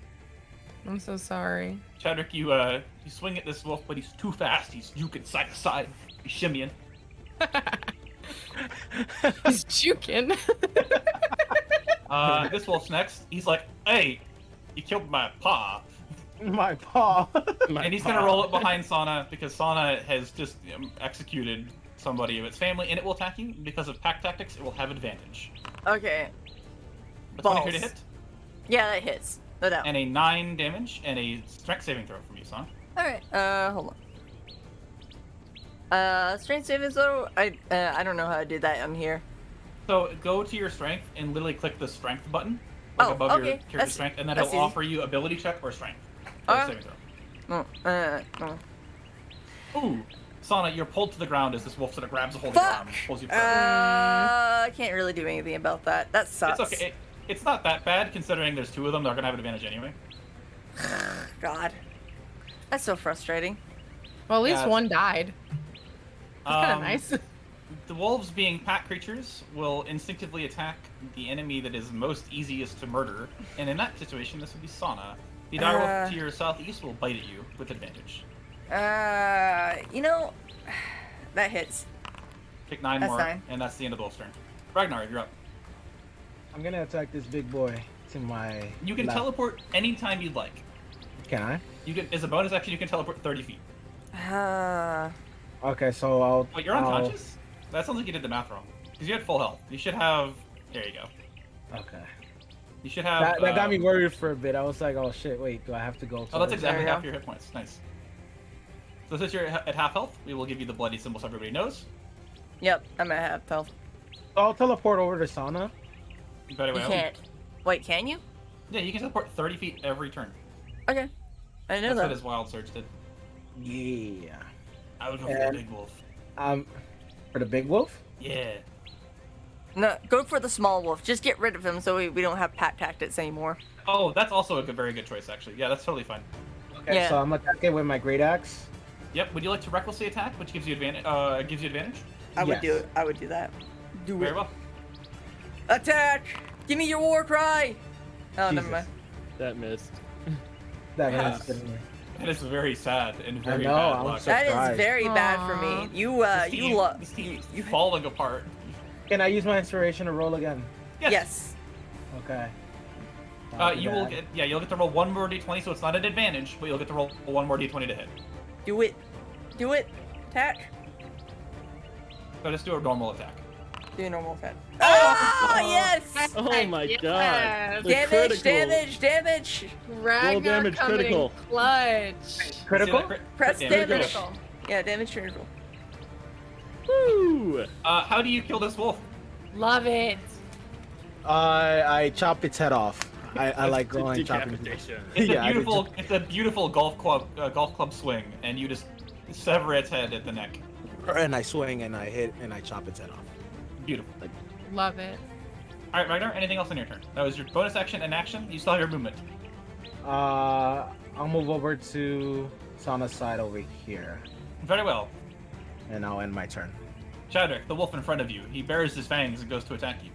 [SPEAKER 6] I'm so sorry.
[SPEAKER 5] Chadwick, you swing at this wolf, but he's too fast. He's juking side to side. He's shimmying.
[SPEAKER 6] He's juking.
[SPEAKER 5] This wolf's next. He's like, hey, you killed my paw.
[SPEAKER 3] My paw.
[SPEAKER 5] And he's gonna roll it behind Sana because Sana has just executed somebody of its family, and it will attack you because of pack tactics. It will have advantage.
[SPEAKER 2] Okay.
[SPEAKER 5] A 23 to
[SPEAKER 2] Balls.
[SPEAKER 5] hit,
[SPEAKER 2] Yeah, that hits. No doubt.
[SPEAKER 5] and a 9 damage, and a strength saving throw from you, Sana.
[SPEAKER 2] Alright, hold on. Strength saving throw? I don't know how to do that on here.
[SPEAKER 5] So go to your strength and literally click the strength button, like
[SPEAKER 2] Oh,
[SPEAKER 5] above your
[SPEAKER 2] okay.
[SPEAKER 5] character
[SPEAKER 2] That's-
[SPEAKER 5] strength, and then
[SPEAKER 2] that's
[SPEAKER 5] it'll
[SPEAKER 2] easy.
[SPEAKER 5] offer you ability check or strength. Or
[SPEAKER 2] Okay.
[SPEAKER 5] saving throw.
[SPEAKER 2] No.
[SPEAKER 5] Ooh, Sana, you're pulled to the ground as this wolf sort of grabs a hold of your arm
[SPEAKER 2] Fuck!
[SPEAKER 5] and pulls you.
[SPEAKER 2] I can't really do anything about that. That sucks.
[SPEAKER 5] It's okay. It's not that bad considering there's two of them. They're gonna have an advantage anyway.
[SPEAKER 2] God. That's so frustrating.
[SPEAKER 6] Well, at least
[SPEAKER 5] Yeah.
[SPEAKER 6] one died. That's kind of
[SPEAKER 5] Um,
[SPEAKER 6] nice.
[SPEAKER 5] The wolves, being pack creatures, will instinctively attack the enemy that is most easiest to murder, and in that situation, this would be Sana. The direwolf to your southeast will bite at you with advantage.
[SPEAKER 2] You know, that hits.
[SPEAKER 5] Take 9
[SPEAKER 2] That's
[SPEAKER 5] more,
[SPEAKER 2] fine.
[SPEAKER 5] and that's the end of the wolf's turn. Ragnar, you're up.
[SPEAKER 3] I'm gonna attack this big boy to my.
[SPEAKER 5] You can
[SPEAKER 3] left.
[SPEAKER 5] teleport anytime you'd like.
[SPEAKER 3] Can I?
[SPEAKER 5] You can, as a bonus action, you can teleport 30 feet.
[SPEAKER 3] Okay, so I'll.
[SPEAKER 5] Wait, you're unconscious? That sounds like you did the math wrong. Because you had full health. You should have. There you go.
[SPEAKER 3] Okay.
[SPEAKER 5] You should have.
[SPEAKER 3] That got me worried for a bit. I was like, oh shit, wait, do I have to go?
[SPEAKER 5] Oh, that's
[SPEAKER 3] towards-
[SPEAKER 5] exactly
[SPEAKER 2] There you
[SPEAKER 5] half your hit points. Nice. So since you're at half health, we will give you the bloody symbol so everybody knows.
[SPEAKER 2] Yep, I'm at half health.
[SPEAKER 3] I'll teleport over to Sana.
[SPEAKER 5] Very
[SPEAKER 2] You
[SPEAKER 5] well.
[SPEAKER 2] can't. Wait, can you?
[SPEAKER 5] Yeah, you can teleport 30 feet every turn.
[SPEAKER 2] Okay. I didn't know
[SPEAKER 5] That's what
[SPEAKER 2] that.
[SPEAKER 5] his wild surge did.
[SPEAKER 3] Yeah.
[SPEAKER 5] I would go for
[SPEAKER 3] And-
[SPEAKER 5] the big wolf.
[SPEAKER 3] For the big wolf.
[SPEAKER 5] Yeah.
[SPEAKER 2] No, go for the small wolf. Just get rid of him so we don't have pack tactics anymore.
[SPEAKER 5] Oh, that's also a very good choice, actually. Yeah, that's totally fine.
[SPEAKER 3] Okay,
[SPEAKER 2] Yeah.
[SPEAKER 3] so I'm attacking with my great axe.
[SPEAKER 5] Yep. Would you like to recklessly attack, which gives you advantage?
[SPEAKER 2] I would
[SPEAKER 3] Yes.
[SPEAKER 2] do it. I would do that. Do
[SPEAKER 5] Very
[SPEAKER 2] it.
[SPEAKER 5] well.
[SPEAKER 2] Attack! Give me your war cry! Oh,
[SPEAKER 3] Jesus.
[SPEAKER 2] never mind.
[SPEAKER 4] That missed.
[SPEAKER 3] That
[SPEAKER 5] Yes.
[SPEAKER 3] is getting me.
[SPEAKER 5] That is very sad and very
[SPEAKER 3] know,
[SPEAKER 5] bad
[SPEAKER 3] I'm
[SPEAKER 5] luck.
[SPEAKER 3] so-
[SPEAKER 2] That is
[SPEAKER 3] surprised.
[SPEAKER 2] very bad for
[SPEAKER 6] Aw.
[SPEAKER 2] me. You,
[SPEAKER 5] This team- this team
[SPEAKER 2] you,
[SPEAKER 5] is falling apart.
[SPEAKER 3] Can I use my inspiration to roll again?
[SPEAKER 2] yes.
[SPEAKER 3] Okay.
[SPEAKER 5] You'll get to roll one more d20, so it's not an advantage, but you'll get to roll one more d20 to hit.
[SPEAKER 2] Do it. Do it. Attack.
[SPEAKER 5] So just do a normal attack.
[SPEAKER 2] Do a normal attack. Oh, yes!
[SPEAKER 4] Oh my
[SPEAKER 6] Yes.
[SPEAKER 4] god. The
[SPEAKER 2] Damage,
[SPEAKER 4] critical.
[SPEAKER 2] damage, damage.
[SPEAKER 6] Ragnar
[SPEAKER 4] damage
[SPEAKER 6] coming
[SPEAKER 4] critical.
[SPEAKER 6] in clutch.
[SPEAKER 3] Critical?
[SPEAKER 5] See that
[SPEAKER 2] Press
[SPEAKER 5] crit
[SPEAKER 2] damage.
[SPEAKER 6] Critical.
[SPEAKER 2] Yeah, damage critical.
[SPEAKER 4] Woo!
[SPEAKER 5] How do you kill this wolf?
[SPEAKER 6] Love it.
[SPEAKER 3] I chop its head off. I like going chopping.
[SPEAKER 4] Decapitation.
[SPEAKER 5] It's
[SPEAKER 3] Yeah, I
[SPEAKER 5] a
[SPEAKER 3] did
[SPEAKER 5] beautiful, it's a beautiful golf club swing, and you just sever its head at the neck.
[SPEAKER 3] And I swing and I hit and I chop its head off.
[SPEAKER 5] Beautiful.
[SPEAKER 6] Love it.
[SPEAKER 5] All right, Ragnar. Anything else on your turn? That was your bonus action and action. You still have your movement.
[SPEAKER 3] I'll move over to Sana's side over here,
[SPEAKER 5] Very well.
[SPEAKER 3] and I'll end my turn.
[SPEAKER 5] Chadwick, the wolf in front of you, he bares his fangs and goes to attack you.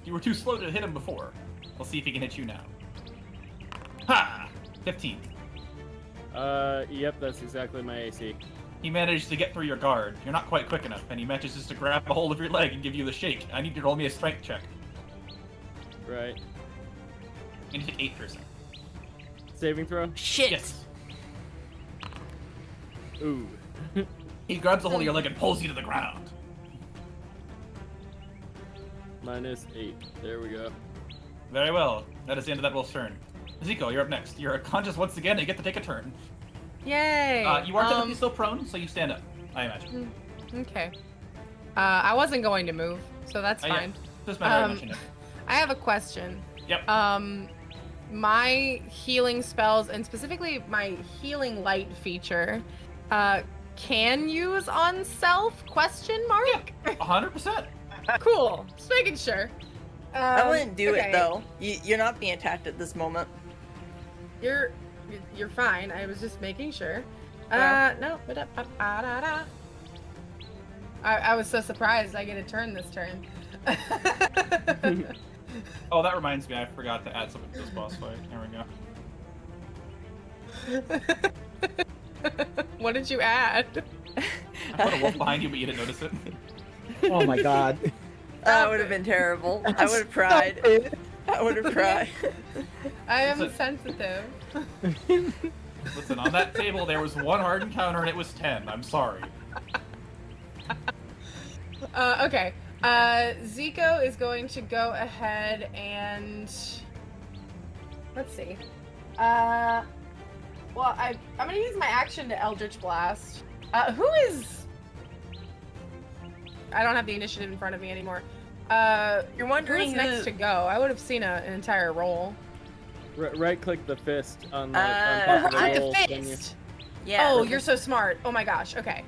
[SPEAKER 5] You were too slow to hit him before. We'll see if he can hit you now. Ha! 15.
[SPEAKER 4] Yep, that's exactly my AC.
[SPEAKER 5] He managed to get through your guard. You're not quite quick enough, and he manages to grab a hold of your leg and give you the shake. I need you to roll me a strength check.
[SPEAKER 4] Right.
[SPEAKER 5] And you take 8%.
[SPEAKER 4] Saving throw?
[SPEAKER 2] Shit.
[SPEAKER 5] Yes.
[SPEAKER 4] Ooh.
[SPEAKER 5] He grabs a hold of your leg and pulls you to the ground.
[SPEAKER 4] -8. There we go.
[SPEAKER 5] Very well. That is the end of that wolf's turn. Zico, you're up next. You're conscious once again, and you get to take a turn.
[SPEAKER 6] Yay.
[SPEAKER 5] You are technically still prone, so you stand up, I imagine.
[SPEAKER 6] Okay. I wasn't going to move, so that's
[SPEAKER 5] Yeah.
[SPEAKER 6] fine.
[SPEAKER 5] Doesn't matter how much you know.
[SPEAKER 6] I have a question.
[SPEAKER 5] Yep.
[SPEAKER 6] My healing spells, and specifically my healing light feature, can use on self? Question mark?
[SPEAKER 5] 100%.
[SPEAKER 6] Cool. Just making sure.
[SPEAKER 2] I wouldn't do
[SPEAKER 6] okay.
[SPEAKER 2] it though. You're not being attacked at this moment.
[SPEAKER 6] You're fine. I was just making sure.
[SPEAKER 2] Yeah.
[SPEAKER 6] No. I was so surprised I get a turn this turn.
[SPEAKER 5] Oh, that reminds me, I forgot to add something to this boss fight. There we go.
[SPEAKER 6] What did you add?
[SPEAKER 5] I put a wolf behind you, but you didn't notice it.
[SPEAKER 3] Oh my god.
[SPEAKER 2] That would have been terrible. I would have cried. I would have cried.
[SPEAKER 6] I am
[SPEAKER 5] Listen.
[SPEAKER 6] sensitive.
[SPEAKER 5] Listen, on that table there was one hard encounter and it was 10. I'm sorry.
[SPEAKER 6] Okay. Zico is going to go ahead and let's see. Well, I'm gonna use my action to Eldritch Blast. Who is? I don't have the initiative in front of me anymore.
[SPEAKER 2] You're wondering
[SPEAKER 6] Who's next to go? I would have seen an entire roll.
[SPEAKER 4] Right click the fist on the
[SPEAKER 2] Uh,
[SPEAKER 4] on top of the
[SPEAKER 6] Right,
[SPEAKER 4] roll,
[SPEAKER 6] the
[SPEAKER 4] then you-
[SPEAKER 6] fist.
[SPEAKER 2] Yeah.
[SPEAKER 6] Oh,
[SPEAKER 2] the
[SPEAKER 6] you're so smart. Oh my gosh. Okay.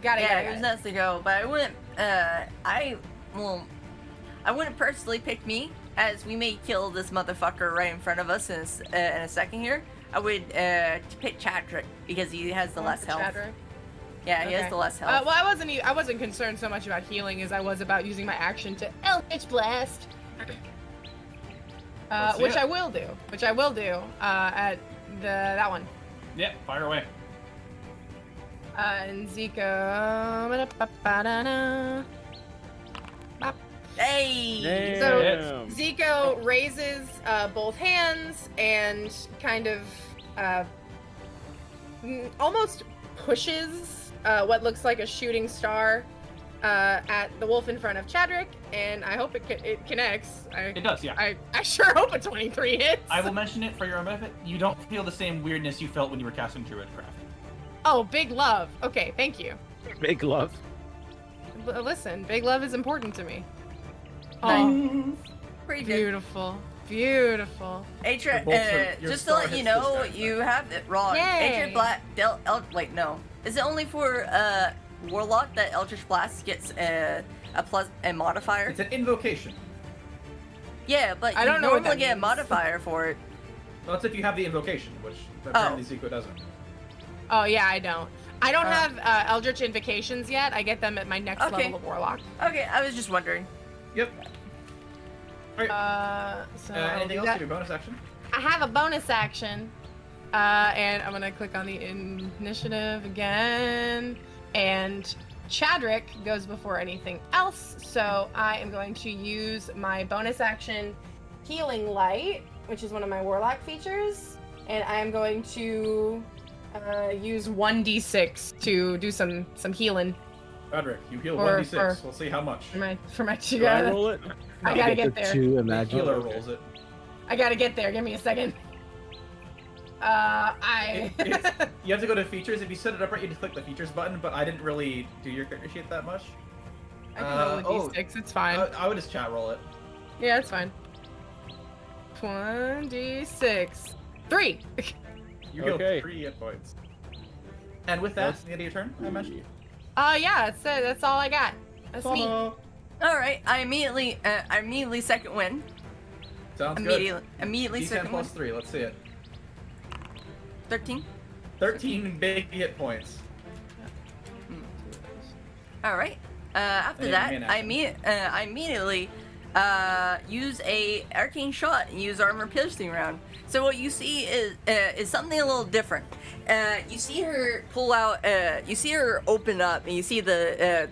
[SPEAKER 6] Got it.
[SPEAKER 2] Yeah,
[SPEAKER 6] got it,
[SPEAKER 2] who's
[SPEAKER 6] got it.
[SPEAKER 2] next to go? But I wouldn't. I wouldn't personally pick me, as we may kill this motherfucker right in front of us in a second here. I would pick Chadrick because he has the less health.
[SPEAKER 6] Chadrick.
[SPEAKER 2] Yeah, he
[SPEAKER 6] Okay.
[SPEAKER 2] has the less health.
[SPEAKER 6] Well, I wasn't concerned so much about healing as I was about using my action to Eldritch Blast.
[SPEAKER 5] Let's see
[SPEAKER 6] Which
[SPEAKER 5] it.
[SPEAKER 6] I will do. At that one.
[SPEAKER 5] Yeah, fire away.
[SPEAKER 6] And Zico.
[SPEAKER 2] Hey.
[SPEAKER 4] Damn.
[SPEAKER 6] Zico raises both hands and kind of almost pushes what looks like a shooting star at the wolf in front of Chadrick, and I hope it connects.
[SPEAKER 5] It does, yeah.
[SPEAKER 6] I sure hope a 23 hits.
[SPEAKER 5] I will mention it for your own benefit. You don't feel the same weirdness you felt when you were casting Druidcraft.
[SPEAKER 6] Oh, big love. Okay, thank you.
[SPEAKER 3] Big love.
[SPEAKER 6] Listen, big love is important to me.
[SPEAKER 2] Nice.
[SPEAKER 6] Oh,
[SPEAKER 2] Pretty good.
[SPEAKER 6] beautiful, beautiful.
[SPEAKER 2] Atra,
[SPEAKER 5] bolts of your
[SPEAKER 2] just to
[SPEAKER 5] star
[SPEAKER 2] let you
[SPEAKER 5] hits
[SPEAKER 2] know,
[SPEAKER 5] this guy.
[SPEAKER 2] you have it wrong.
[SPEAKER 6] Yay.
[SPEAKER 2] Adrian Black, wait, no. Is it only for Warlock that Eldritch Blast gets a modifier?
[SPEAKER 5] It's an invocation.
[SPEAKER 2] Yeah, but
[SPEAKER 6] I
[SPEAKER 2] you
[SPEAKER 6] don't know what
[SPEAKER 2] normally
[SPEAKER 6] that
[SPEAKER 2] get a
[SPEAKER 6] means.
[SPEAKER 2] modifier for it.
[SPEAKER 5] Well, that's if you have the invocation, which apparently Zico doesn't.
[SPEAKER 6] Oh yeah, I don't. I don't
[SPEAKER 2] Uh.
[SPEAKER 6] have Eldritch Invocations yet. I get them at my next
[SPEAKER 2] Okay.
[SPEAKER 6] level of Warlock.
[SPEAKER 2] Okay, I was just wondering.
[SPEAKER 5] Yep. Alright.
[SPEAKER 6] So
[SPEAKER 5] Anything else? Your bonus action?
[SPEAKER 6] I have a bonus action, and I'm gonna click on the initiative again, and Chadrick goes before anything else. So I am going to use my bonus action, Healing Light, which is one of my Warlock features, and I am going to use 1d6 to do some healing.
[SPEAKER 5] Roderick, you heal
[SPEAKER 6] Or-
[SPEAKER 5] 1d6.
[SPEAKER 6] or-
[SPEAKER 5] We'll see how much.
[SPEAKER 6] For my
[SPEAKER 4] Do I roll it?
[SPEAKER 6] I gotta get there.
[SPEAKER 3] To
[SPEAKER 5] The
[SPEAKER 3] imagine.
[SPEAKER 5] healer rolls it.
[SPEAKER 6] I gotta get there. Give me a second.
[SPEAKER 5] You have to go to features. If you set it up right, you just click the features button, but I didn't really do your character sheet that much.
[SPEAKER 6] I can roll a d6. It's fine.
[SPEAKER 5] I would just chat roll it.
[SPEAKER 6] Yeah, it's fine. 1d6. 3.
[SPEAKER 5] You heal
[SPEAKER 4] Okay.
[SPEAKER 5] 3 hit points. And with that, the end of your turn, I imagine.
[SPEAKER 6] Yeah, that's it. That's all I got. That's me.
[SPEAKER 2] All right, I immediately second win.
[SPEAKER 5] Sounds good.
[SPEAKER 2] Immediately
[SPEAKER 5] D10
[SPEAKER 2] second win.
[SPEAKER 5] plus 3, let's see it.
[SPEAKER 2] 13.
[SPEAKER 5] 13 big hit points.
[SPEAKER 2] All right. After
[SPEAKER 5] And
[SPEAKER 2] that,
[SPEAKER 5] then
[SPEAKER 2] I immediately use a arcane shot and use armor piercing round. So what you see is something a little different. You see her pull out. You see her open up, and you see the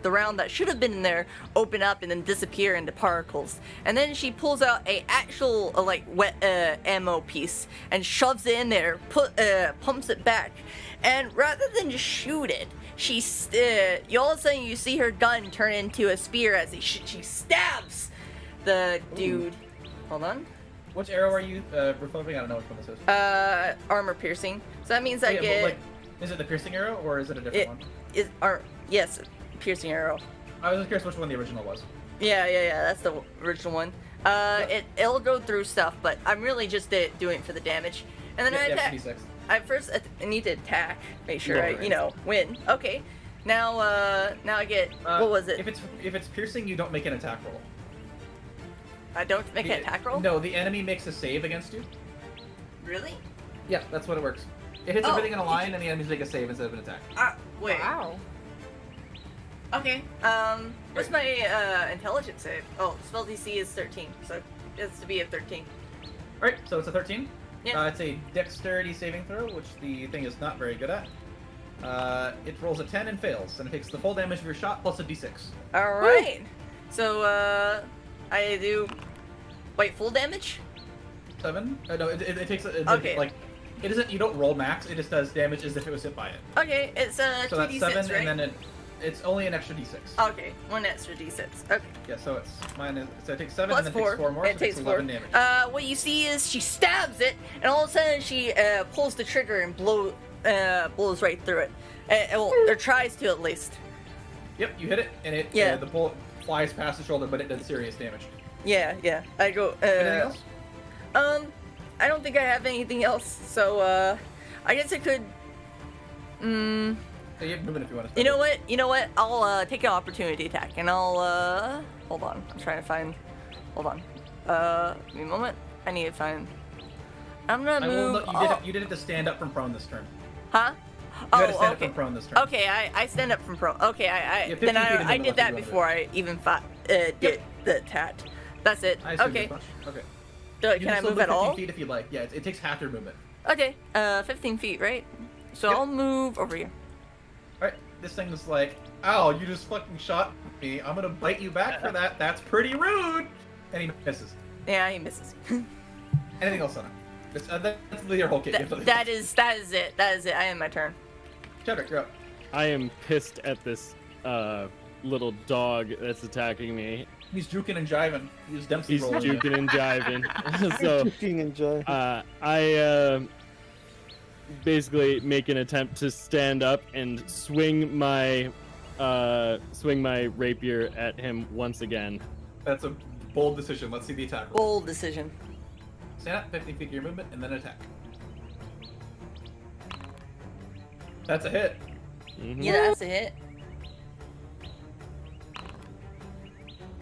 [SPEAKER 2] round that should have been in there open up and then disappear into particles. And then she pulls out a actual like wet ammo piece and shoves it in there. Pumps it back, and rather than just shoot it, you all of a sudden you see her gun turn into a spear as she stabs the dude. Hold on.
[SPEAKER 5] Which arrow are you reflecting? I don't know which one this is.
[SPEAKER 2] Armor piercing. So that means I
[SPEAKER 5] Yeah, but,
[SPEAKER 2] get.
[SPEAKER 5] like, is it the piercing arrow or is it a different one?
[SPEAKER 2] Yes, piercing arrow.
[SPEAKER 5] I was just curious which one the original was.
[SPEAKER 2] Yeah. That's the original one. It'll go through stuff, but I'm really just doing it for the damage. And then I attack.
[SPEAKER 5] D6.
[SPEAKER 2] I need to attack. Make sure
[SPEAKER 5] Roll
[SPEAKER 2] I,
[SPEAKER 5] it.
[SPEAKER 2] win. Okay. Now I get. What was it?
[SPEAKER 5] If it's piercing, you don't make an attack roll.
[SPEAKER 2] I don't make an attack roll.
[SPEAKER 5] No, the enemy makes a save against you.
[SPEAKER 2] Really?
[SPEAKER 5] Yeah, that's what it works. It hits
[SPEAKER 2] Oh,
[SPEAKER 5] everything in a line, and the enemies make a save instead of an attack.
[SPEAKER 2] Wait.
[SPEAKER 6] Wow.
[SPEAKER 2] Okay. What's my intelligence save? Oh, spell DC is 13, so it has to be a 13.
[SPEAKER 5] Alright, so it's a 13.
[SPEAKER 2] Yeah.
[SPEAKER 5] It's a dexterity saving throw, which the thing is not very good at. It rolls a 10 and fails, and it takes the full damage of your shot plus a d6.
[SPEAKER 2] All right. So I do. Wait, full damage?
[SPEAKER 5] 7? No, it takes
[SPEAKER 2] Okay.
[SPEAKER 5] like it isn't. You don't roll max. It just does damage as if it was hit by it.
[SPEAKER 2] Okay, it's
[SPEAKER 5] So
[SPEAKER 2] 2d6,
[SPEAKER 5] that's 7,
[SPEAKER 2] right?
[SPEAKER 5] and then it's only an extra d6.
[SPEAKER 2] Okay, one extra d6. Okay.
[SPEAKER 5] Yeah, so it's mine. So it takes 7,
[SPEAKER 2] Plus
[SPEAKER 5] and then
[SPEAKER 2] 4.
[SPEAKER 5] takes 4 more.
[SPEAKER 2] It
[SPEAKER 5] so
[SPEAKER 2] takes 4.
[SPEAKER 5] 11 damage.
[SPEAKER 2] What you see is she stabs it, and all of a sudden she pulls the trigger and blows right through it. Or tries to at least.
[SPEAKER 5] Yep, you hit it, and it
[SPEAKER 2] Yeah.
[SPEAKER 5] the bullet flies past the shoulder, but it does serious damage.
[SPEAKER 2] Yeah. I go.
[SPEAKER 5] Anything else?
[SPEAKER 2] I don't think I have anything else. So I guess I could.
[SPEAKER 5] So you have movement if you want to.
[SPEAKER 2] You know what? I'll take an opportunity attack, and I'll hold on. I'm trying to find. Hold on. Give me a moment. I need to find. I'm gonna move.
[SPEAKER 5] You did it to stand up from prone this turn.
[SPEAKER 2] Huh?
[SPEAKER 5] You had to stand up
[SPEAKER 2] okay.
[SPEAKER 5] from prone this turn.
[SPEAKER 2] Okay, I stand up from prone. Okay,
[SPEAKER 5] Yeah, 15
[SPEAKER 2] then
[SPEAKER 5] feet in the
[SPEAKER 2] I
[SPEAKER 5] middle
[SPEAKER 2] did
[SPEAKER 5] if
[SPEAKER 2] that
[SPEAKER 5] you wanna
[SPEAKER 2] before I even did the attack. That's it.
[SPEAKER 5] I assumed
[SPEAKER 2] Okay.
[SPEAKER 5] as much. Okay.
[SPEAKER 2] Can
[SPEAKER 5] You
[SPEAKER 2] I
[SPEAKER 5] still
[SPEAKER 2] move
[SPEAKER 5] move
[SPEAKER 2] at
[SPEAKER 5] 15
[SPEAKER 2] all?
[SPEAKER 5] feet if you like. Yeah, it takes half your movement.
[SPEAKER 2] Okay. 15 feet, right? So
[SPEAKER 5] Yep.
[SPEAKER 2] I'll move over here.
[SPEAKER 5] Alright, this thing is like, ow, you just fucking shot me. I'm gonna bite you back for that. That's pretty rude. And he misses.
[SPEAKER 2] Yeah, he misses.
[SPEAKER 5] Anything else on it? That's your whole kit.
[SPEAKER 2] That is it. I end my turn.
[SPEAKER 5] Chadrick, you're up.
[SPEAKER 4] I am pissed at this little dog that's attacking me.
[SPEAKER 5] He's juking and jiving. He's Dempsey
[SPEAKER 4] He's
[SPEAKER 5] rolling. you.
[SPEAKER 4] juking and jiving. So
[SPEAKER 3] Juking and joy.
[SPEAKER 4] I basically make an attempt to stand up and swing my rapier at him once again.
[SPEAKER 5] That's a bold decision. Let's see the attack roll.
[SPEAKER 2] Bold decision.
[SPEAKER 5] Stand up, 15 feet of your movement, and then attack. That's a hit.
[SPEAKER 4] Mhm.
[SPEAKER 2] Yeah, that's a hit.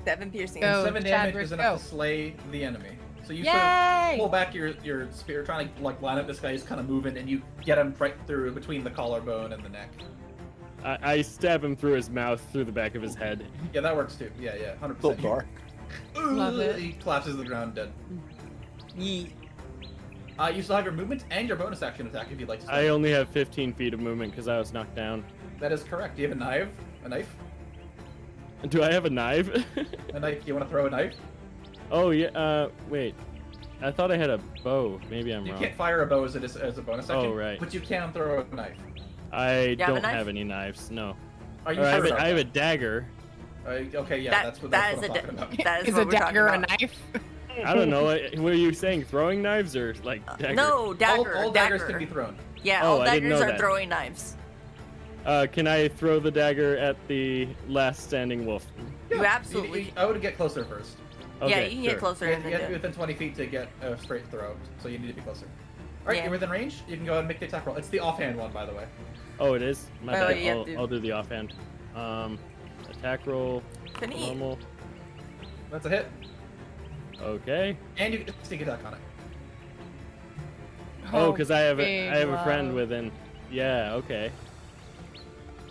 [SPEAKER 2] 7 piercing.
[SPEAKER 6] Go.
[SPEAKER 5] 7 damage
[SPEAKER 6] Chadrick,
[SPEAKER 5] is enough
[SPEAKER 6] go.
[SPEAKER 5] to slay the enemy. So you sort
[SPEAKER 6] Yay!
[SPEAKER 5] of pull back your spear, trying to like line up this guy who's kind of moving, and you get him right through between the collarbone and the neck.
[SPEAKER 4] I stab him through his mouth, through the back of his head.
[SPEAKER 5] Yeah, that works too. Yeah, 100%.
[SPEAKER 3] So dark.
[SPEAKER 6] Love it.
[SPEAKER 5] He collapses to the ground dead.
[SPEAKER 2] Yeet.
[SPEAKER 5] You still have your movement and your bonus action attack if you'd like to start.
[SPEAKER 4] I only have 15 feet of movement because I was knocked down.
[SPEAKER 5] That is correct. Do you have a knife? A knife?
[SPEAKER 4] Do I have a knife?
[SPEAKER 5] A knife? You want to throw a knife?
[SPEAKER 4] Oh yeah. Wait. I thought I had a bow. Maybe I'm
[SPEAKER 5] You
[SPEAKER 4] wrong.
[SPEAKER 5] can't fire a bow as a bonus action.
[SPEAKER 4] Oh, right.
[SPEAKER 5] But you can throw a knife.
[SPEAKER 4] I
[SPEAKER 2] have a
[SPEAKER 4] don't
[SPEAKER 2] knife?
[SPEAKER 4] have any knives. No.
[SPEAKER 5] Are you
[SPEAKER 4] Or I
[SPEAKER 5] sure
[SPEAKER 4] have,
[SPEAKER 5] about
[SPEAKER 4] I have a
[SPEAKER 5] that?
[SPEAKER 4] dagger.
[SPEAKER 5] Okay, yeah,
[SPEAKER 2] That-
[SPEAKER 5] that's what
[SPEAKER 2] that
[SPEAKER 5] I'm
[SPEAKER 2] is a
[SPEAKER 5] talking about.
[SPEAKER 2] That is,
[SPEAKER 6] Is
[SPEAKER 2] what
[SPEAKER 6] a
[SPEAKER 2] we're talking
[SPEAKER 6] dagger a
[SPEAKER 2] about.
[SPEAKER 6] knife?
[SPEAKER 4] I don't know. Were you saying throwing knives or like dagger?
[SPEAKER 2] No, dagger.
[SPEAKER 5] All
[SPEAKER 2] dagger.
[SPEAKER 5] daggers can be thrown.
[SPEAKER 2] Yeah,
[SPEAKER 4] Oh,
[SPEAKER 2] all
[SPEAKER 4] I didn't
[SPEAKER 2] daggers
[SPEAKER 4] know
[SPEAKER 2] are
[SPEAKER 4] that.
[SPEAKER 2] throwing knives.
[SPEAKER 4] Can I throw the dagger at the last standing wolf?
[SPEAKER 2] You absolutely.
[SPEAKER 5] I would get closer first.
[SPEAKER 2] Yeah,
[SPEAKER 4] Okay,
[SPEAKER 2] you can
[SPEAKER 4] sure.
[SPEAKER 2] get closer
[SPEAKER 5] You
[SPEAKER 2] and
[SPEAKER 5] have
[SPEAKER 2] then
[SPEAKER 5] to be
[SPEAKER 2] do it.
[SPEAKER 5] within 20 feet to get a straight throw, so you need to be closer. Alright,
[SPEAKER 2] Yeah.
[SPEAKER 5] you're within range. You can go ahead and make the attack roll. It's the offhand one, by the way.
[SPEAKER 4] Oh, it is. My
[SPEAKER 2] Oh,
[SPEAKER 4] bad.
[SPEAKER 2] you have to-
[SPEAKER 4] I'll do the offhand. Attack roll.
[SPEAKER 2] Can he-
[SPEAKER 4] Normal.
[SPEAKER 5] That's a hit.
[SPEAKER 4] Okay.
[SPEAKER 5] And you get a sneak attack on it.
[SPEAKER 4] Oh, because I have
[SPEAKER 6] big
[SPEAKER 4] a friend
[SPEAKER 6] love.
[SPEAKER 4] within. Yeah. Okay.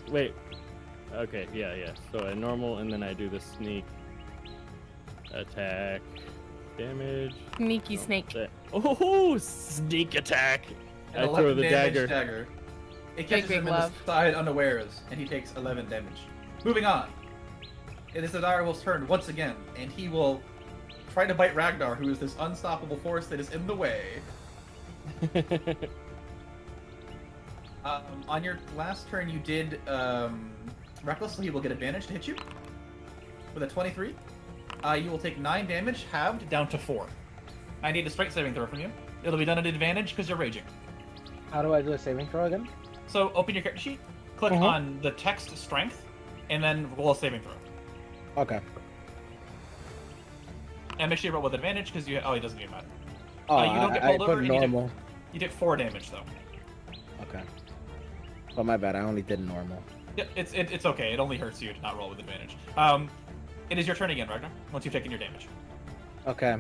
[SPEAKER 4] Wait. Okay. Yeah. Yeah. So I normal, and then I do the sneak attack damage.
[SPEAKER 6] Sneaky
[SPEAKER 4] Oh,
[SPEAKER 6] snake.
[SPEAKER 4] Oh, sneak attack!
[SPEAKER 5] An
[SPEAKER 4] I
[SPEAKER 5] 11
[SPEAKER 4] throw the
[SPEAKER 5] damage
[SPEAKER 4] dagger.
[SPEAKER 5] It catches
[SPEAKER 6] big
[SPEAKER 5] him in
[SPEAKER 6] love.
[SPEAKER 5] the side unawares, and he takes 11 damage. Moving on. It is the dire wolf's turn once again, and he will try to bite Ragnar, who is this unstoppable force that is in the way. On your last turn, you did reckless, so he will get advantage to hit you. With a 23, you will take 9 damage, halved down to 4. I need a strength saving throw from you. It'll be done at advantage because you're raging.
[SPEAKER 3] How do I do a saving throw again?
[SPEAKER 5] So open your character sheet, click
[SPEAKER 3] Mhm.
[SPEAKER 5] on the text strength, and then roll a saving throw.
[SPEAKER 3] Okay.
[SPEAKER 5] And make sure you roll with advantage because you. Oh, it doesn't even matter.
[SPEAKER 3] Oh,
[SPEAKER 5] you don't get
[SPEAKER 3] I
[SPEAKER 5] rolled over,
[SPEAKER 3] put
[SPEAKER 5] and you
[SPEAKER 3] normal.
[SPEAKER 5] You did 4 damage though.
[SPEAKER 3] Okay. Oh, my bad. I only did normal.
[SPEAKER 5] Yeah, it's okay. It only hurts you to not roll with advantage. It is your turn again, Ragnar. Once you've taken your damage.
[SPEAKER 3] Okay.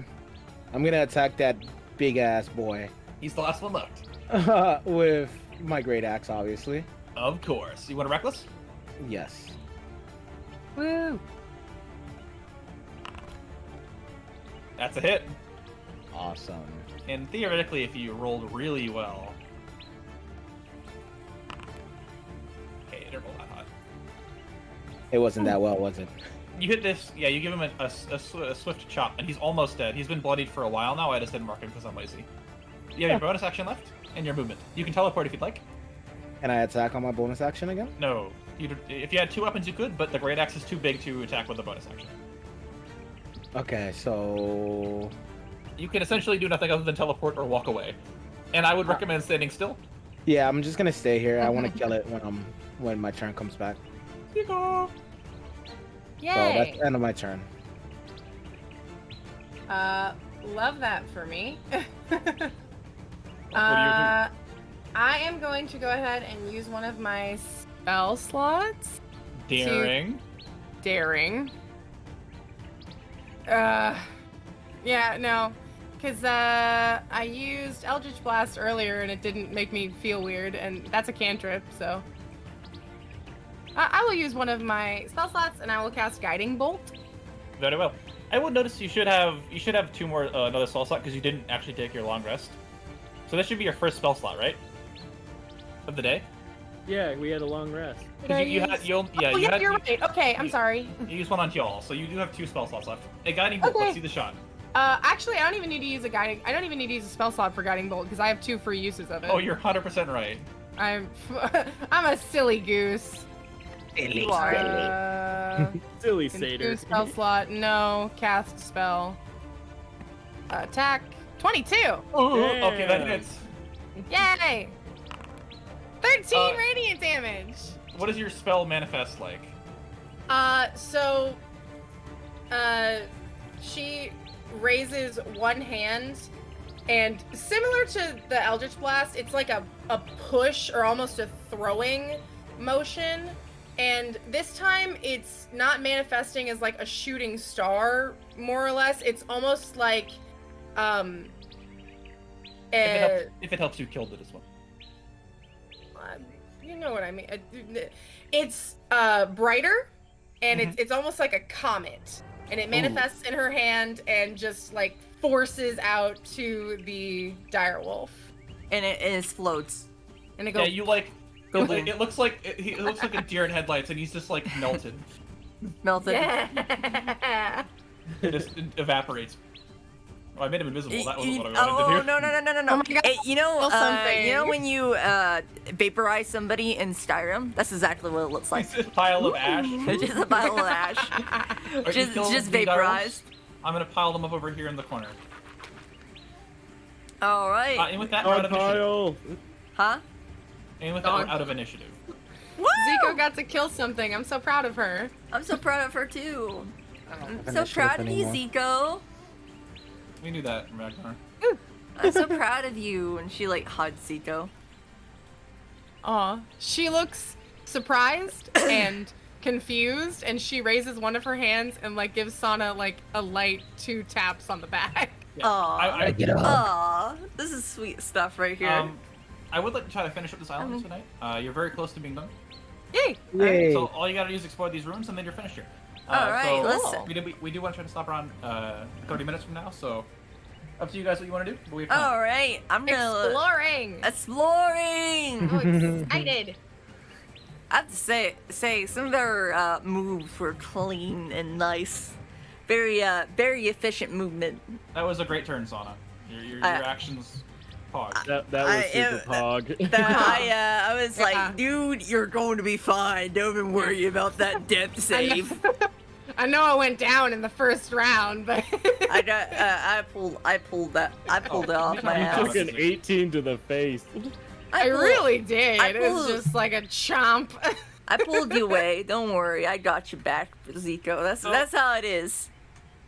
[SPEAKER 3] I'm gonna attack that big ass boy
[SPEAKER 5] He's the last one left.
[SPEAKER 3] with my great axe, obviously.
[SPEAKER 5] Of course. You want a reckless?
[SPEAKER 3] Yes.
[SPEAKER 6] Woo!
[SPEAKER 5] That's a hit.
[SPEAKER 3] Awesome.
[SPEAKER 5] And theoretically, if you rolled really well. Okay, it didn't roll that hot.
[SPEAKER 3] It wasn't that well, was it?
[SPEAKER 5] You hit this, yeah, you give him a swift chop, and he's almost dead. He's been bloodied for a while now. I just didn't mark him because I'm lazy. You have your bonus action left, and your movement. You can teleport if you'd like.
[SPEAKER 3] Can I attack on my bonus action again?
[SPEAKER 5] No. If you had 2 weapons, you could, but the great axe is too big to attack with a bonus action.
[SPEAKER 3] Okay, so
[SPEAKER 5] You can essentially do nothing other than teleport or walk away. And I would recommend standing still.
[SPEAKER 3] yeah, I'm just gonna stay here. I want to kill it when my turn comes back. So that's
[SPEAKER 6] Yay!
[SPEAKER 3] the end of my turn.
[SPEAKER 1] Love that for me.
[SPEAKER 5] What do you
[SPEAKER 1] I am going to go ahead and use one of my
[SPEAKER 6] Spell slots.
[SPEAKER 5] do? Daring.
[SPEAKER 6] Daring. Yeah, no. Because I used Eldritch Blast earlier and it didn't make me feel weird, and that's a cantrip, so. I will use one of my spell slots and I will cast Guiding Bolt.
[SPEAKER 5] Very well. I would notice you should have 2 more another spell slot because you didn't actually take your long rest. So that should be your first spell slot, right? Of the day.
[SPEAKER 4] Yeah, we had a long rest.
[SPEAKER 1] Did I
[SPEAKER 5] Because you had
[SPEAKER 1] use-
[SPEAKER 5] you'll yeah
[SPEAKER 1] Oh,
[SPEAKER 5] you
[SPEAKER 1] yeah,
[SPEAKER 5] had
[SPEAKER 1] you're right. Okay, I'm
[SPEAKER 5] you-
[SPEAKER 1] sorry.
[SPEAKER 5] you use one on y'all, so you do have 2 spell slots left. A guiding bolt.
[SPEAKER 1] Okay.
[SPEAKER 5] Let's see the shot.
[SPEAKER 1] Actually, I don't even need to use I don't even need to use a spell slot for Guiding Bolt because I have 2 free uses of it.
[SPEAKER 5] Oh, you're 100% right.
[SPEAKER 1] I'm a silly goose.
[SPEAKER 2] You are.
[SPEAKER 4] Silly
[SPEAKER 1] Can
[SPEAKER 4] satyr.
[SPEAKER 1] do spell slot. No. Cast spell. Attack. 22.
[SPEAKER 5] Okay, that
[SPEAKER 4] Damn.
[SPEAKER 5] hits.
[SPEAKER 1] Yay! 13
[SPEAKER 5] Uh,
[SPEAKER 1] radiant damage.
[SPEAKER 5] What does your spell manifest like?
[SPEAKER 1] So, she raises one hand, and similar to the Eldritch Blast, it's like a push or almost a throwing motion. And this time, it's not manifesting as like a shooting star, more or less. It's almost like,
[SPEAKER 5] If it helps you killed it as well.
[SPEAKER 1] you know what I mean. It's brighter, and it's almost like a comet. and it manifests in her hand and just like forces out to the direwolf.
[SPEAKER 2] And it explodes.
[SPEAKER 1] And it goes.
[SPEAKER 5] Yeah, you like.
[SPEAKER 2] Go
[SPEAKER 5] It,
[SPEAKER 2] boom.
[SPEAKER 5] it looks like it looks like a deer in headlights, and he's just like melted.
[SPEAKER 2] Melted.
[SPEAKER 1] Yeah.
[SPEAKER 5] It just evaporates. Oh, I made him invisible. That wasn't what I
[SPEAKER 2] Oh
[SPEAKER 5] wanted to do.
[SPEAKER 2] no!
[SPEAKER 6] Oh my God,
[SPEAKER 2] Hey, you know
[SPEAKER 1] something.
[SPEAKER 2] when you vaporize somebody in Skyrim? That's exactly what it looks like.
[SPEAKER 5] It's a pile of ash.
[SPEAKER 2] It's just a pile of ash.
[SPEAKER 5] Are you killing
[SPEAKER 2] just
[SPEAKER 5] the direwolves?
[SPEAKER 2] vaporized.
[SPEAKER 5] I'm gonna pile them up over here in the corner.
[SPEAKER 2] All right.
[SPEAKER 5] And with that, we're out
[SPEAKER 4] Dog
[SPEAKER 5] of initiative.
[SPEAKER 4] pile.
[SPEAKER 2] Huh?
[SPEAKER 5] And with that, we're out of initiative.
[SPEAKER 2] Woo!
[SPEAKER 6] Zico got to kill something. I'm so proud of her.
[SPEAKER 2] I'm so proud of her too. I'm so
[SPEAKER 3] initiative
[SPEAKER 2] proud of you,
[SPEAKER 3] anymore.
[SPEAKER 2] Zico.
[SPEAKER 5] We knew that, Ragnar.
[SPEAKER 2] I'm so proud of you. And she like hugged Zico.
[SPEAKER 6] Aw. She looks surprised and confused, and she raises one of her hands and like gives Sana like a light 2 taps on the back.
[SPEAKER 5] Yeah.
[SPEAKER 2] Aw.
[SPEAKER 3] Get up.
[SPEAKER 2] Aw, this is sweet stuff right here.
[SPEAKER 5] I would like to try to finish up this island tonight. You're very close to being done.
[SPEAKER 6] Yay!
[SPEAKER 3] Yay.
[SPEAKER 5] So all you gotta do is explore these rooms, and then you're finished here.
[SPEAKER 2] Alright,
[SPEAKER 5] so
[SPEAKER 2] listen.
[SPEAKER 5] we do want to try to stop around 30 minutes from now. So up to you guys what you want to do. But we have time.
[SPEAKER 2] All right, I'm gonna
[SPEAKER 6] Exploring.
[SPEAKER 2] exploring.
[SPEAKER 1] Oh, excited.
[SPEAKER 2] I have to say some of our moves were clean and nice. Very efficient movement.
[SPEAKER 5] That was a great turn, Sana. Your actions pause.
[SPEAKER 4] That was super pog.
[SPEAKER 2] I was
[SPEAKER 6] Yeah.
[SPEAKER 2] like, dude, you're going to be fine. Don't even worry about that death save.
[SPEAKER 6] I know I went down in the first round, but
[SPEAKER 2] I pulled it off my
[SPEAKER 5] You
[SPEAKER 4] You
[SPEAKER 2] ass.
[SPEAKER 4] took an 18 to the face.
[SPEAKER 6] I really did.
[SPEAKER 2] I
[SPEAKER 6] It was
[SPEAKER 2] pulled-
[SPEAKER 6] just like a chomp.
[SPEAKER 2] I pulled you away. Don't worry, I got you back, Zico. That's how it is.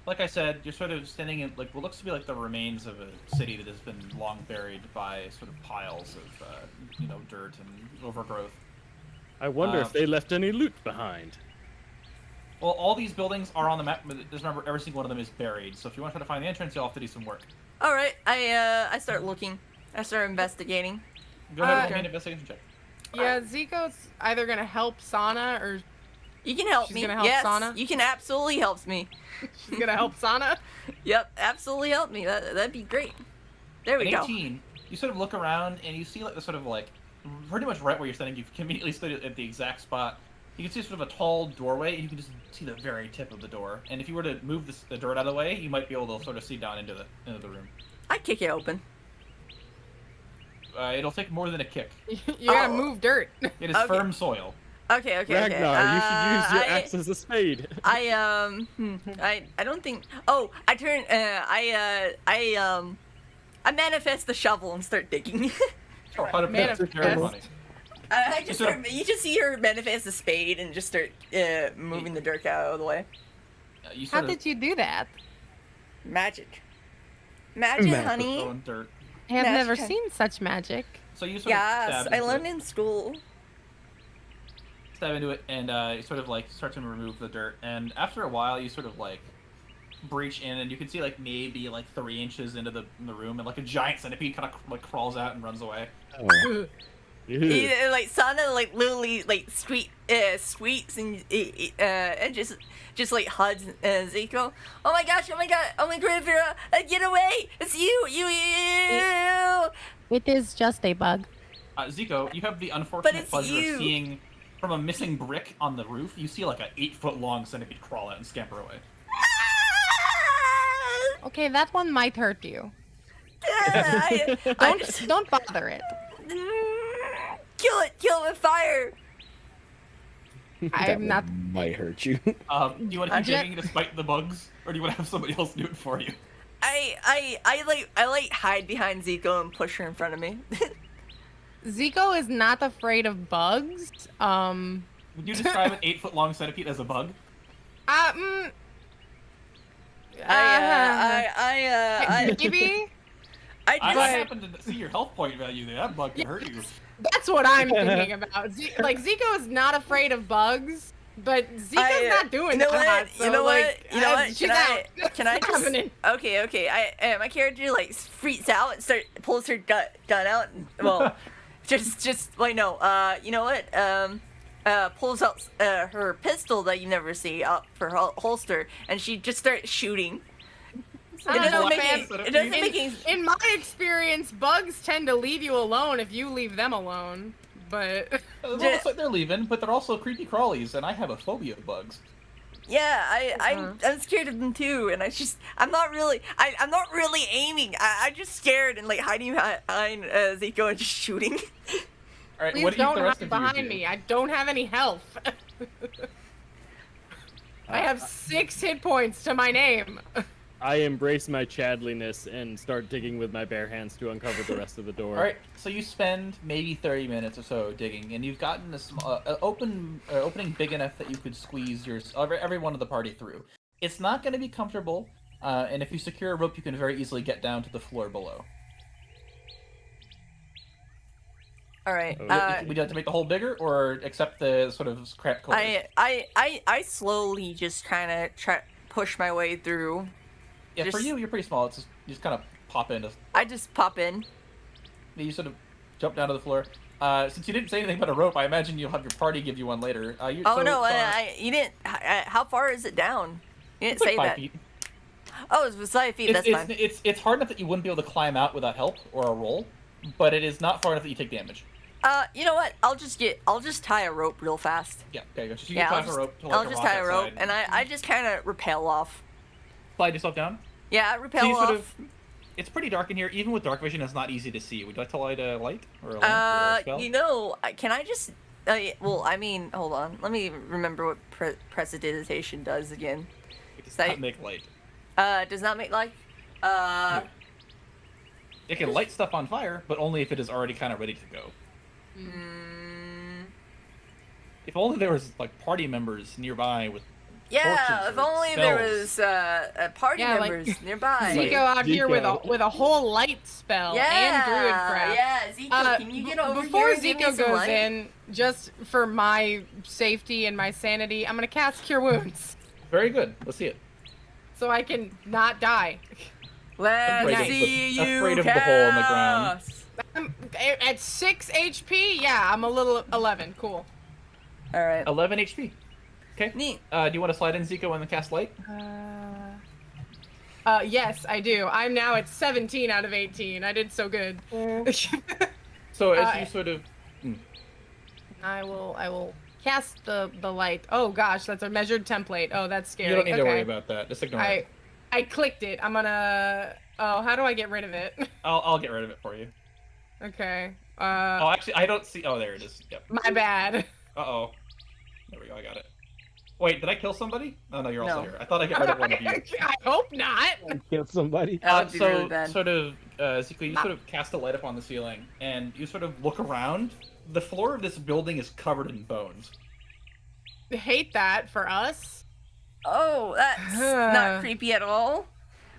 [SPEAKER 5] Like I said, you're sort of standing in like what looks to be like the remains of a city that has been long buried by sort of piles of dirt and overgrowth.
[SPEAKER 4] I wonder if they left any loot behind.
[SPEAKER 5] Well, all these buildings are on the map, but just remember every single one of them is buried. So if you want to try to find the entrance, you'll have to do some work.
[SPEAKER 2] All right, I start looking. I start investigating.
[SPEAKER 5] Go ahead and
[SPEAKER 6] Okay.
[SPEAKER 5] make an investigation check.
[SPEAKER 6] Yeah, Zico's either gonna help Sana or
[SPEAKER 2] You can help
[SPEAKER 6] She's
[SPEAKER 2] me.
[SPEAKER 6] gonna help
[SPEAKER 2] Yes,
[SPEAKER 6] Sana?
[SPEAKER 2] you can absolutely help me.
[SPEAKER 6] she's gonna help Sana.
[SPEAKER 2] Yep, absolutely help me. That'd be great. There we
[SPEAKER 5] At
[SPEAKER 2] go.
[SPEAKER 5] 18, you sort of look around and you see like the sort of like pretty much right where you're standing. You conveniently stood at the exact spot. You can see sort of a tall doorway, and you can just see the very tip of the door. And if you were to move the dirt out of the way, you might be able to sort of see down into the room.
[SPEAKER 2] I kick it open.
[SPEAKER 5] It'll take more than a kick.
[SPEAKER 6] You gotta
[SPEAKER 2] Oh.
[SPEAKER 6] move dirt.
[SPEAKER 5] It is
[SPEAKER 2] Okay.
[SPEAKER 5] firm soil.
[SPEAKER 2] Okay.
[SPEAKER 4] Ragnar, you should use your axe as a spade.
[SPEAKER 2] I don't think. Oh, I turn. I manifest the shovel and start digging.
[SPEAKER 5] Oh, 100%. Very
[SPEAKER 6] Manifest.
[SPEAKER 5] funny.
[SPEAKER 2] I just
[SPEAKER 5] So-
[SPEAKER 2] start, you just see her manifest a spade and just start moving the dirt out of the way.
[SPEAKER 5] You
[SPEAKER 6] How
[SPEAKER 5] sort of
[SPEAKER 6] did you do that?
[SPEAKER 2] Magic, magic,
[SPEAKER 3] Magic.
[SPEAKER 2] honey.
[SPEAKER 5] throwing dirt.
[SPEAKER 6] I have never
[SPEAKER 2] Magic.
[SPEAKER 6] seen such magic.
[SPEAKER 5] So you sort
[SPEAKER 2] Yes,
[SPEAKER 5] of stab
[SPEAKER 2] I
[SPEAKER 5] into
[SPEAKER 2] learned
[SPEAKER 5] it,
[SPEAKER 2] in school.
[SPEAKER 5] stab into it, and you sort of like start to remove the dirt. And after a while, you sort of like breach in, and you can see like maybe like 3 inches into the room, and like a giant centipede kind of like crawls out and runs away.
[SPEAKER 3] Oh.
[SPEAKER 4] Ew.
[SPEAKER 2] Like Sana, like literally, like squeaks and just like hugs Zico. Oh my gosh! Oh my god! Oh my god! Vera, get away! It's you! You!
[SPEAKER 6] It is just a bug.
[SPEAKER 5] Zico, you have the unfortunate
[SPEAKER 2] it's
[SPEAKER 5] pleasure
[SPEAKER 2] you.
[SPEAKER 5] of seeing from a missing brick on the roof. You see like a 8-foot long centipede crawl out and scamper away.
[SPEAKER 6] Okay, that one might hurt you.
[SPEAKER 2] I
[SPEAKER 6] Don't bother it.
[SPEAKER 2] kill it with fire.
[SPEAKER 6] I'm not.
[SPEAKER 3] Might hurt you.
[SPEAKER 5] Do you want to keep
[SPEAKER 6] Jet-
[SPEAKER 5] digging despite the bugs, or do you want to have somebody else do it for you?
[SPEAKER 2] I hide behind Zico and push her in front of me.
[SPEAKER 6] Zico is not afraid of bugs.
[SPEAKER 5] Would you describe an 8-foot long centipede as a bug?
[SPEAKER 6] Maybe.
[SPEAKER 5] I
[SPEAKER 2] I
[SPEAKER 6] But-
[SPEAKER 5] happen to see your health point value there. That bug can hurt you.
[SPEAKER 6] That's what I'm thinking about. Zico is not afraid of bugs, but Zico's not doing
[SPEAKER 2] you know
[SPEAKER 6] that.
[SPEAKER 2] what?
[SPEAKER 6] So,
[SPEAKER 2] you know
[SPEAKER 6] like,
[SPEAKER 2] what? You know what?
[SPEAKER 6] She's
[SPEAKER 2] Can
[SPEAKER 6] out.
[SPEAKER 2] I
[SPEAKER 6] It's
[SPEAKER 2] just?
[SPEAKER 6] happening.
[SPEAKER 2] Okay. My character like freaks out and pulls her gun out. And, well, just wait no. You know what? pulls out her pistol that you never see out for her holster, and she just starts shooting.
[SPEAKER 6] I don't know,
[SPEAKER 2] it doesn't make any.
[SPEAKER 6] In my experience, bugs tend to leave you alone if you leave them alone. But
[SPEAKER 5] Well, looks like they're leaving, but they're also creepy crawlies, and I have a phobia of bugs.
[SPEAKER 2] Yeah, I'm scared of them too, and I'm not really aiming. I'm just scared and like hiding behind Zico and just shooting.
[SPEAKER 5] All right,
[SPEAKER 6] please
[SPEAKER 5] what do you think
[SPEAKER 6] don't
[SPEAKER 5] the rest
[SPEAKER 6] hide
[SPEAKER 5] of you
[SPEAKER 6] behind
[SPEAKER 5] do?
[SPEAKER 6] me. I don't have any health. I have 6 hit points to my name.
[SPEAKER 4] I embrace my chadliness and start digging with my bare hands to uncover the rest of the door.
[SPEAKER 5] All right, so you spend maybe 30 minutes or so digging, and you've gotten a small opening big enough that you could squeeze every one of the party through. It's not going to be comfortable, and if you secure a rope, you can very easily get down to the floor below.
[SPEAKER 2] All right.
[SPEAKER 5] Would you like to make the hole bigger, or accept the sort of crap core?
[SPEAKER 2] I slowly just kind of push my way through.
[SPEAKER 5] Yeah, for you, you're pretty small. It's just, you just kind of pop in.
[SPEAKER 2] I just pop in.
[SPEAKER 5] You sort of jump down to the floor. Since you didn't say anything about a rope, I imagine you'll have your party give you one later. You
[SPEAKER 2] didn't. How far is it down? You didn't
[SPEAKER 5] it's like
[SPEAKER 2] say
[SPEAKER 5] 5
[SPEAKER 2] that.
[SPEAKER 5] feet.
[SPEAKER 2] Oh, it was 5 feet. That's fine.
[SPEAKER 5] It's hard enough that you wouldn't be able to climb out without help or a roll, but it is not far enough that you take damage.
[SPEAKER 2] You know what? I'll just tie a rope real fast.
[SPEAKER 5] Yeah, okay, go. So you
[SPEAKER 2] Yeah,
[SPEAKER 5] tie
[SPEAKER 2] I'll just,
[SPEAKER 5] a rope to like
[SPEAKER 2] I'll
[SPEAKER 5] a
[SPEAKER 2] just
[SPEAKER 5] rock
[SPEAKER 2] tie a rope,
[SPEAKER 5] outside.
[SPEAKER 2] and I just kind of rappel off.
[SPEAKER 5] Slide yourself down.
[SPEAKER 2] Yeah, I
[SPEAKER 5] So
[SPEAKER 2] rappel
[SPEAKER 5] you
[SPEAKER 2] off.
[SPEAKER 5] sort of. It's pretty dark in here. Even with dark vision, it's not easy to see. Would you like to light a light or a lamp or a spell?
[SPEAKER 2] You know, can I just? Well, I mean, hold on. Let me remember what prestidigitation does again.
[SPEAKER 5] It does
[SPEAKER 2] Say-
[SPEAKER 5] not make light.
[SPEAKER 2] Does not make light.
[SPEAKER 5] It can light stuff on fire, but only if it is already kind of ready to go. If only there was like party members nearby with
[SPEAKER 2] Yeah,
[SPEAKER 5] torches
[SPEAKER 2] if
[SPEAKER 5] or
[SPEAKER 2] only there
[SPEAKER 5] spells.
[SPEAKER 2] was party
[SPEAKER 6] Yeah, like-
[SPEAKER 2] members nearby.
[SPEAKER 6] Zico out here with
[SPEAKER 4] Zico.
[SPEAKER 6] a whole light spell and druid crap.
[SPEAKER 2] Yeah, Zico, can you get over
[SPEAKER 6] Before
[SPEAKER 2] here and give me
[SPEAKER 6] Zico
[SPEAKER 2] some
[SPEAKER 6] goes
[SPEAKER 2] light?
[SPEAKER 6] in, just for my safety and my sanity, I'm gonna cast Cure Wounds
[SPEAKER 5] Very good. Let's see it.
[SPEAKER 6] so I can not die.
[SPEAKER 2] Let's
[SPEAKER 5] Afraid of
[SPEAKER 2] see
[SPEAKER 5] the-
[SPEAKER 2] you
[SPEAKER 5] afraid of the hole in the ground.
[SPEAKER 2] cast.
[SPEAKER 6] I'm at 6 HP. Yeah, I'm a little 11. Cool.
[SPEAKER 2] All right.
[SPEAKER 5] 11 HP. Okay.
[SPEAKER 2] Neat.
[SPEAKER 5] Do you want to slide in Zico and then cast light?
[SPEAKER 6] Yes, I do. I'm now at 17 out of 18. I did so good.
[SPEAKER 5] So as you sort of.
[SPEAKER 6] I will cast the light. Oh gosh, that's a measured template. Oh, that's scary.
[SPEAKER 5] You don't need to worry
[SPEAKER 6] Okay.
[SPEAKER 5] about that. Just ignore it.
[SPEAKER 6] I clicked it. I'm gonna. Oh, how do I get rid of it?
[SPEAKER 5] I'll get rid of it for you.
[SPEAKER 6] Okay.
[SPEAKER 5] Oh, actually, I don't see. Oh, there it is. Yep.
[SPEAKER 6] My bad.
[SPEAKER 5] Uh-oh. There we go. I got it. Wait, did I kill somebody? Oh, no, you're also
[SPEAKER 2] No.
[SPEAKER 5] here. I thought I got rid of one of you.
[SPEAKER 6] I hope not.
[SPEAKER 3] Kill somebody.
[SPEAKER 2] That would be
[SPEAKER 5] So,
[SPEAKER 2] really bad.
[SPEAKER 5] sort of, Zico, you sort of cast a light up on the ceiling, and you sort of look around. The floor of this building is covered in bones.
[SPEAKER 6] Hate that for us.
[SPEAKER 2] Oh, that's not creepy at all.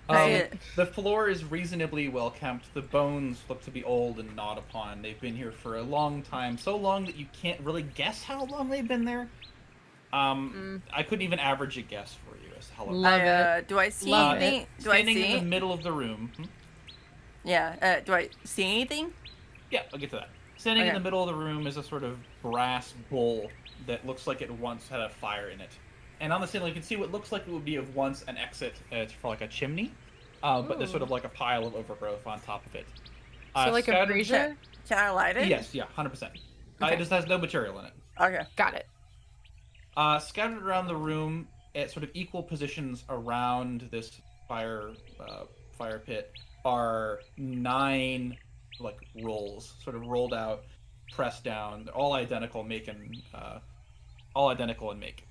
[SPEAKER 5] The floor is reasonably well kept. The bones look to be old and gnawed upon. They've been here for a long time, so long that you can't really guess how long they've been there. I couldn't even average a guess for you as to how long.
[SPEAKER 6] Love it.
[SPEAKER 2] Do I see
[SPEAKER 6] Love
[SPEAKER 2] anything? Do I
[SPEAKER 5] Standing
[SPEAKER 2] see?
[SPEAKER 5] in the middle of the room.
[SPEAKER 2] Yeah. Do I see anything?
[SPEAKER 5] Yeah, I'll get to that. Standing in
[SPEAKER 2] Okay.
[SPEAKER 5] the middle of the room is a sort of brass bowl that looks like it once had a fire in it. And on the ceiling, you can see what looks like it would be of once an exit for like a chimney, but there's sort of like a pile of overgrowth on top of it.
[SPEAKER 6] So like a
[SPEAKER 5] scattered-
[SPEAKER 6] brazier.
[SPEAKER 2] Can I light it?
[SPEAKER 5] Yes, yeah, 100%.
[SPEAKER 6] Okay.
[SPEAKER 5] It just has no material in it.
[SPEAKER 2] Okay.
[SPEAKER 6] Got it.
[SPEAKER 5] Scattered around the room at sort of equal positions around this fire pit are 9 like rolls, sort of rolled out, pressed down. They're all identical, all identical in make.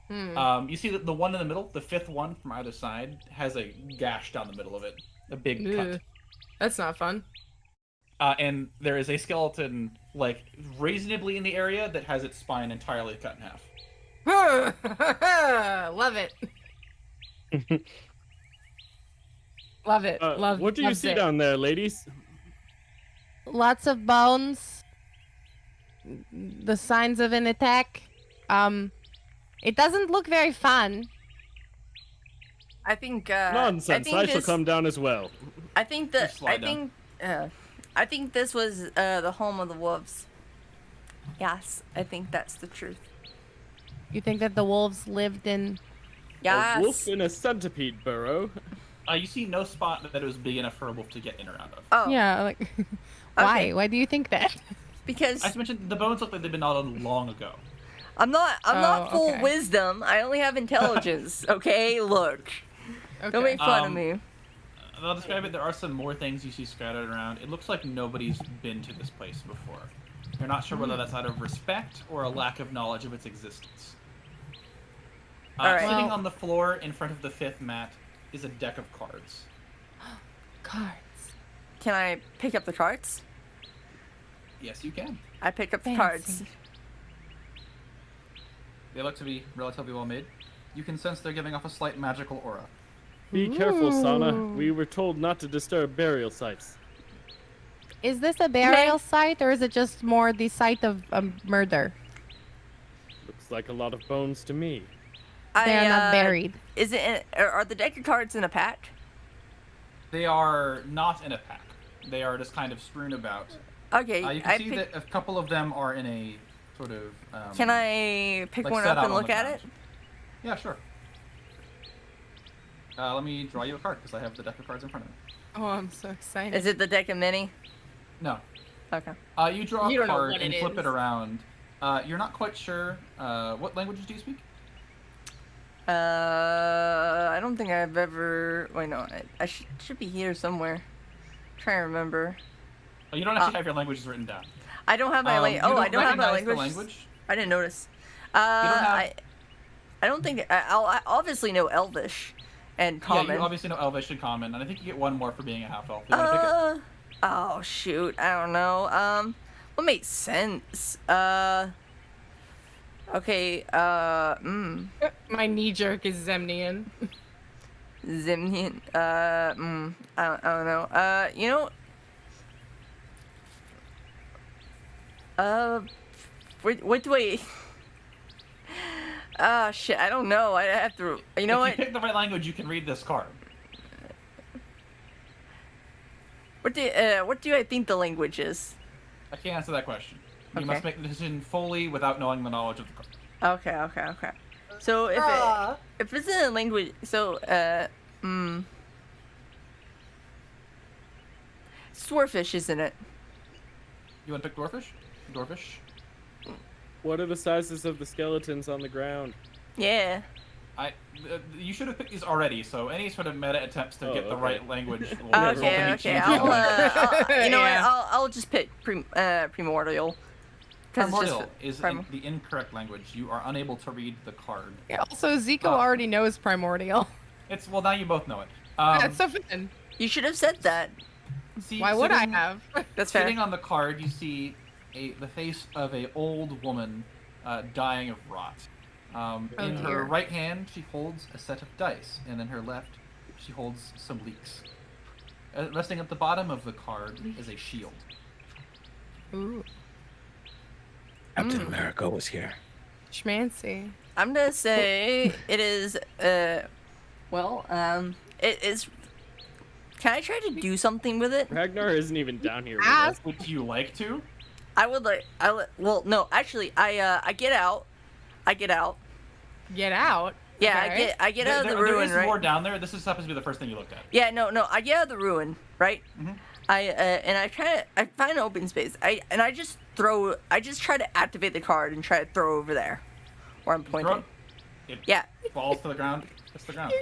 [SPEAKER 5] You see that the one in the middle, the 5th one from either side, has a gash down the middle of it, a big
[SPEAKER 6] Ugh.
[SPEAKER 5] cut.
[SPEAKER 6] That's not fun.
[SPEAKER 5] And there is a skeleton, like, reasonably in the area that has its spine entirely cut in half.
[SPEAKER 6] Love it. Love it. Love.
[SPEAKER 4] What do you
[SPEAKER 6] loves
[SPEAKER 4] see
[SPEAKER 6] it.
[SPEAKER 4] down there, ladies?
[SPEAKER 6] Lots of bones. The signs of an attack. It doesn't look very fun.
[SPEAKER 2] I think.
[SPEAKER 4] Nonsense. I shall come down as well.
[SPEAKER 2] I think that.
[SPEAKER 5] Just slide down.
[SPEAKER 2] I think this was the home of the wolves. Yes, I think that's the truth.
[SPEAKER 6] You think that the wolves lived in?
[SPEAKER 4] A wolf
[SPEAKER 2] Yes.
[SPEAKER 4] in a centipede burrow.
[SPEAKER 5] You see no spot that it was big enough for a wolf to get in or out of.
[SPEAKER 2] Oh,
[SPEAKER 6] Yeah, like why?
[SPEAKER 2] Okay.
[SPEAKER 6] Why do you think that?
[SPEAKER 2] because
[SPEAKER 5] As mentioned, the bones look like they've been gnawed on long ago.
[SPEAKER 2] I'm not
[SPEAKER 6] Oh,
[SPEAKER 2] full
[SPEAKER 6] okay.
[SPEAKER 2] wisdom. I only have intelligence. Okay, look. Don't make fun of me.
[SPEAKER 5] I'll describe it. There are some more things you see scattered around. It looks like nobody's been to this place before. You're not sure whether that's out of respect or a lack of knowledge of its existence.
[SPEAKER 2] All right.
[SPEAKER 5] Sitting
[SPEAKER 6] Well-
[SPEAKER 5] on the floor in front of the 5th mat is a deck of cards.
[SPEAKER 6] Cards.
[SPEAKER 2] Can I pick up the cards?
[SPEAKER 5] Yes, you can.
[SPEAKER 2] I pick up the
[SPEAKER 6] Fancy.
[SPEAKER 2] cards.
[SPEAKER 5] They look to be relatively well made. You can sense they're giving off a slight magical aura.
[SPEAKER 4] Be careful, Sana.
[SPEAKER 6] Ooh.
[SPEAKER 4] We were told not to disturb burial sites.
[SPEAKER 6] Is this a burial site or is it just more the site of a murder?
[SPEAKER 4] Looks like a lot of bones to me.
[SPEAKER 6] They're not buried.
[SPEAKER 2] Is it? Are the deck of cards in a pack?
[SPEAKER 5] They are not in a pack. They are just kind of strewn about.
[SPEAKER 2] Okay.
[SPEAKER 5] You can see that a couple of them are in a sort of.
[SPEAKER 2] Can I pick
[SPEAKER 5] like
[SPEAKER 2] one
[SPEAKER 5] set
[SPEAKER 2] up
[SPEAKER 5] out
[SPEAKER 2] and
[SPEAKER 5] on
[SPEAKER 2] look
[SPEAKER 5] the
[SPEAKER 2] at
[SPEAKER 5] ground.
[SPEAKER 2] it?
[SPEAKER 5] Yeah, sure. Let me draw you a card because I have the deck of cards in front of me.
[SPEAKER 6] Oh, I'm so excited.
[SPEAKER 2] Is it the deck of mini?
[SPEAKER 5] No.
[SPEAKER 2] Okay.
[SPEAKER 5] You draw
[SPEAKER 6] You
[SPEAKER 5] a
[SPEAKER 6] don't know
[SPEAKER 5] card
[SPEAKER 6] what
[SPEAKER 5] and
[SPEAKER 6] it
[SPEAKER 5] flip
[SPEAKER 6] is.
[SPEAKER 5] it around. You're not quite sure. What languages do you speak?
[SPEAKER 2] I don't think I've ever. Wait, no. I should be here somewhere. Trying to remember.
[SPEAKER 5] Oh, you don't actually have your languages written down.
[SPEAKER 2] I don't have my
[SPEAKER 5] You
[SPEAKER 2] I don't have my
[SPEAKER 5] recognize the
[SPEAKER 2] language.
[SPEAKER 5] language.
[SPEAKER 2] I didn't notice.
[SPEAKER 5] don't have-
[SPEAKER 2] I don't think I obviously know Elvish and
[SPEAKER 5] Yeah,
[SPEAKER 2] Common.
[SPEAKER 5] you obviously know Elvish and Common, and I think you get one more for being a half elf. You want to pick it?
[SPEAKER 2] Oh shoot, I don't know. What makes sense? Okay.
[SPEAKER 6] My knee jerk is Zemnian.
[SPEAKER 2] Zimnian. I don't know. You know. What do I? Ah, shit. I don't know. I have to. You know
[SPEAKER 5] If
[SPEAKER 2] what?
[SPEAKER 5] you pick the right language, you can read this card.
[SPEAKER 2] What do I think the language is?
[SPEAKER 5] I can't answer that question. You
[SPEAKER 2] Okay.
[SPEAKER 5] must make the decision fully without knowing the knowledge of the card.
[SPEAKER 2] Okay. So if it's in a language, so Swordfish, isn't it?
[SPEAKER 5] You want to pick Dwarfish? Dwarfish?
[SPEAKER 4] What are the sizes of the skeletons on the ground?
[SPEAKER 2] Yeah.
[SPEAKER 5] You should have picked these already, so any sort of meta attempts to
[SPEAKER 4] Oh,
[SPEAKER 5] get the
[SPEAKER 4] okay.
[SPEAKER 5] right language will result in you
[SPEAKER 2] Okay.
[SPEAKER 5] changing
[SPEAKER 2] I'll,
[SPEAKER 5] the language.
[SPEAKER 2] you know
[SPEAKER 6] Yeah.
[SPEAKER 2] what? I'll just pick Primordial. 'Cause it's just
[SPEAKER 5] Primordial is
[SPEAKER 2] prim-
[SPEAKER 5] the incorrect language. You are unable to read the card.
[SPEAKER 6] Yeah, also, Zico
[SPEAKER 5] Oh.
[SPEAKER 6] already knows Primordial.
[SPEAKER 5] Well, now you both know it.
[SPEAKER 6] That's so fun.
[SPEAKER 2] You should have said that.
[SPEAKER 5] See,
[SPEAKER 6] Why would I
[SPEAKER 5] sitting-
[SPEAKER 6] have?
[SPEAKER 2] That's fair.
[SPEAKER 5] Sitting on the card, you see the face of a old woman dying of rot. In
[SPEAKER 6] dear.
[SPEAKER 5] her right hand, she holds a set of dice, and in her left, she holds some leeks. Resting at the bottom of the card is a shield.
[SPEAKER 6] Ooh,
[SPEAKER 3] Captain America was here.
[SPEAKER 6] schmancy.
[SPEAKER 2] I'm gonna say it is. It is. Can I try to do something with it?
[SPEAKER 4] Ragnar isn't even down here with
[SPEAKER 6] Ask.
[SPEAKER 4] us.
[SPEAKER 5] Would you like to?
[SPEAKER 2] I would like. Well, no. Actually, I get out.
[SPEAKER 6] Get out.
[SPEAKER 2] Yeah,
[SPEAKER 6] Okay.
[SPEAKER 2] I get out of the
[SPEAKER 5] there
[SPEAKER 2] ruin,
[SPEAKER 5] is
[SPEAKER 2] right?
[SPEAKER 5] more down there. This just happens to be the first thing you looked at.
[SPEAKER 2] Yeah, no. I get out of the ruin, right?
[SPEAKER 5] Mhm.
[SPEAKER 2] I find open space. I just try to activate the card and try to throw over there, where I'm
[SPEAKER 5] Throw
[SPEAKER 2] pointing.
[SPEAKER 5] it. It
[SPEAKER 2] Yeah.
[SPEAKER 5] falls to the ground. It's the ground.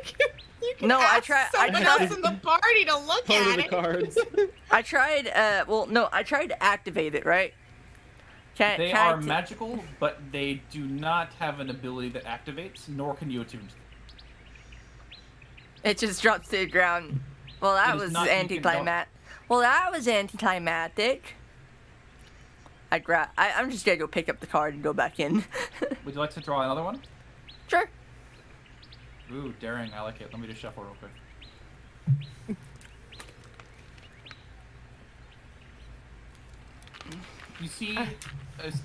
[SPEAKER 6] You can
[SPEAKER 2] No, I
[SPEAKER 6] ask
[SPEAKER 2] try- I
[SPEAKER 6] someone
[SPEAKER 2] tried-
[SPEAKER 6] else in the party to look
[SPEAKER 4] Part of
[SPEAKER 6] at
[SPEAKER 4] the
[SPEAKER 6] it.
[SPEAKER 4] cards.
[SPEAKER 2] I tried. I tried to activate it, right?
[SPEAKER 5] They
[SPEAKER 2] can I
[SPEAKER 5] are magical, but they do not have an ability that activates, nor can you attune to them.
[SPEAKER 2] It just drops to the ground. Well, that
[SPEAKER 5] It is
[SPEAKER 2] was
[SPEAKER 5] not- you can
[SPEAKER 2] anticlimactic. Well, that was anticlimactic. I'm just gonna go pick up the card and go back in.
[SPEAKER 5] Would you like to draw another one?
[SPEAKER 2] Sure.
[SPEAKER 5] Ooh, daring. I like it. Let me just shuffle real quick. You see,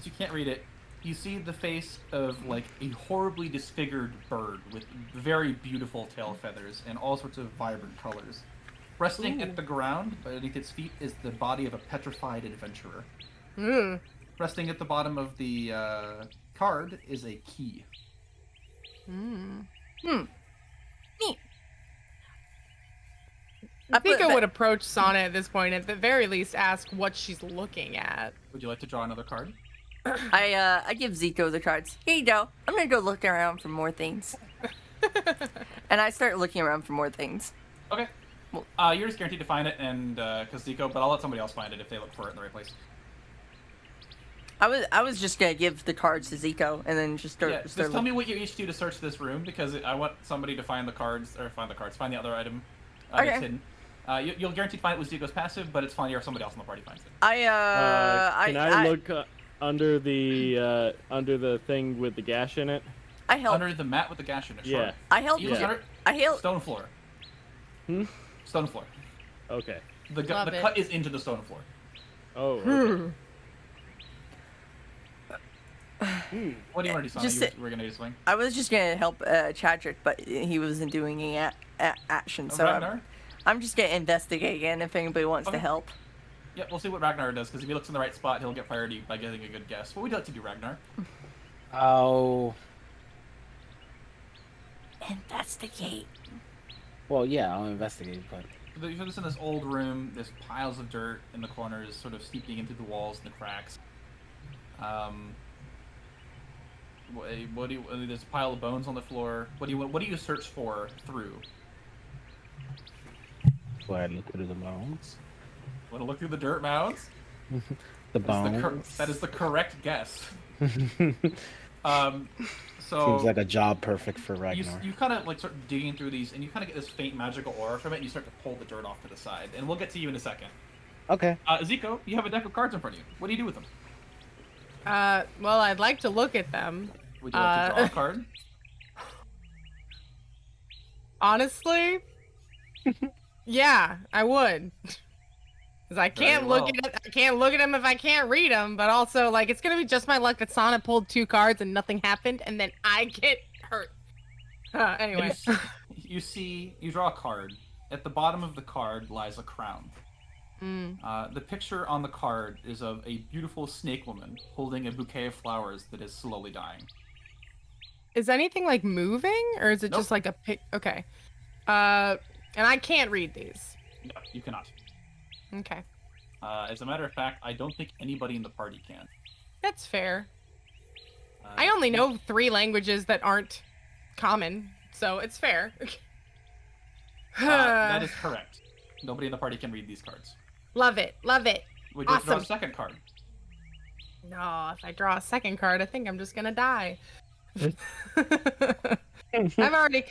[SPEAKER 5] you can't read it. You see the face of like a horribly disfigured bird with very beautiful tail feathers and all sorts of vibrant colors. Resting at the ground beneath its feet is the body of a petrified adventurer.
[SPEAKER 6] Mm.
[SPEAKER 5] resting at the bottom of the card is a key.
[SPEAKER 6] Neat.
[SPEAKER 2] I
[SPEAKER 6] I think
[SPEAKER 2] put
[SPEAKER 6] I
[SPEAKER 2] that-
[SPEAKER 6] would approach Sana at this point, at the very least, ask what she's looking at.
[SPEAKER 5] Would you like to draw another card?
[SPEAKER 2] I give Zico the cards. Here you go. I'm gonna go look around for more things. And I start looking around for more things.
[SPEAKER 5] Okay. You're just guaranteed to find it, and because Zico, but I'll let somebody else find it if they look for it in the right place.
[SPEAKER 2] I was just gonna give the cards to Zico and then just start.
[SPEAKER 5] Yeah, just tell me what you each do to search this room, because I want somebody to find the cards, find the other item
[SPEAKER 2] Okay.
[SPEAKER 5] that's hidden. You'll guaranteed find it with Zico's passive, but it's fine if somebody else in the party finds it.
[SPEAKER 4] Can I look under the thing with the gash in it?
[SPEAKER 2] I help.
[SPEAKER 5] Under the mat with the gash in it. Sure.
[SPEAKER 4] Yeah.
[SPEAKER 2] I help.
[SPEAKER 5] You
[SPEAKER 4] Yeah.
[SPEAKER 5] start
[SPEAKER 2] I help.
[SPEAKER 5] stone floor. Stone floor.
[SPEAKER 4] Okay.
[SPEAKER 5] The
[SPEAKER 6] Love it.
[SPEAKER 5] cut is into the stone floor.
[SPEAKER 4] Oh. Okay.
[SPEAKER 5] What do you want to do, Sana?
[SPEAKER 2] Just
[SPEAKER 5] You
[SPEAKER 2] sit-
[SPEAKER 5] were gonna do swing.
[SPEAKER 2] I was just gonna help Chadrick, but he wasn't doing any action, so
[SPEAKER 5] Ragnar?
[SPEAKER 2] I'm just gonna investigate again if anybody wants to
[SPEAKER 5] Okay.
[SPEAKER 2] help.
[SPEAKER 5] Yeah, we'll see what Ragnar does, because if he looks in the right spot, he'll get priority by getting a good guess. What would you like to do, Ragnar?
[SPEAKER 3] Oh,
[SPEAKER 2] Investigate.
[SPEAKER 3] well, yeah, I'll investigate, but
[SPEAKER 5] You're just in this old room. There's piles of dirt in the corners, sort of seeping into the walls and the cracks. What do you? There's a pile of bones on the floor. What do you search for through?
[SPEAKER 3] go ahead and look through the bones.
[SPEAKER 5] Want to look through the dirt mounds?
[SPEAKER 3] The
[SPEAKER 5] That's
[SPEAKER 3] bones.
[SPEAKER 5] that is the correct guess. So
[SPEAKER 3] Seems like a job perfect for
[SPEAKER 5] you,
[SPEAKER 3] Ragnar.
[SPEAKER 5] you kind of like start digging through these, and you kind of get this faint magical aura from it, and you start to pull the dirt off to the side. And we'll get to you in a second.
[SPEAKER 3] Okay.
[SPEAKER 5] Zico, you have a deck of cards in front of you. What do you do with them?
[SPEAKER 6] Well, I'd like to look at them.
[SPEAKER 5] Would you like to draw a card?
[SPEAKER 6] Honestly, yeah, I would. Because I can't
[SPEAKER 5] Very well.
[SPEAKER 6] I can't look at them if I can't read them. But also, like, it's gonna be just my luck that Sana pulled 2 cards and nothing happened, and then I get hurt. Anyway.
[SPEAKER 5] You draw a card. At the bottom of the card lies a crown. The picture on the card is of a beautiful snake woman holding a bouquet of flowers that is slowly dying.
[SPEAKER 6] Is anything like moving, or is it
[SPEAKER 5] Nope.
[SPEAKER 6] just like a pic? Okay. And I can't read these.
[SPEAKER 5] No, you cannot.
[SPEAKER 6] Okay,
[SPEAKER 5] As a matter of fact, I don't think anybody in the party can.
[SPEAKER 6] that's fair.
[SPEAKER 5] Uh,
[SPEAKER 6] I only know 3 languages that aren't common, so it's fair.
[SPEAKER 5] that is correct. Nobody in the party can read these cards.
[SPEAKER 6] Love it, love it.
[SPEAKER 5] Would you like to draw a
[SPEAKER 6] Awesome.
[SPEAKER 5] second card?
[SPEAKER 6] No, if I draw a second card, I think I'm just gonna die. I've already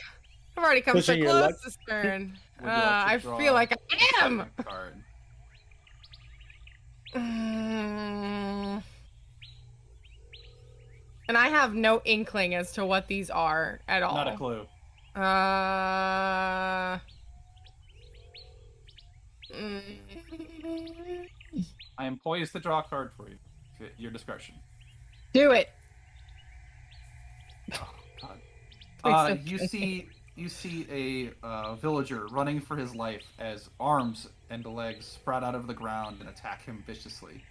[SPEAKER 6] come so
[SPEAKER 3] Pushing your
[SPEAKER 6] close
[SPEAKER 3] luck.
[SPEAKER 6] this turn.
[SPEAKER 5] Would you like to
[SPEAKER 6] I
[SPEAKER 5] draw
[SPEAKER 6] feel like I
[SPEAKER 5] a
[SPEAKER 6] am.
[SPEAKER 5] second card?
[SPEAKER 6] And I have no inkling as to what these are at all.
[SPEAKER 5] Not a clue. I am poised to draw a card for you. At your discretion.
[SPEAKER 6] Do it.
[SPEAKER 5] God.
[SPEAKER 6] Please
[SPEAKER 5] You see a villager running for his life as arms and legs sprout out of the ground and attack him viciously.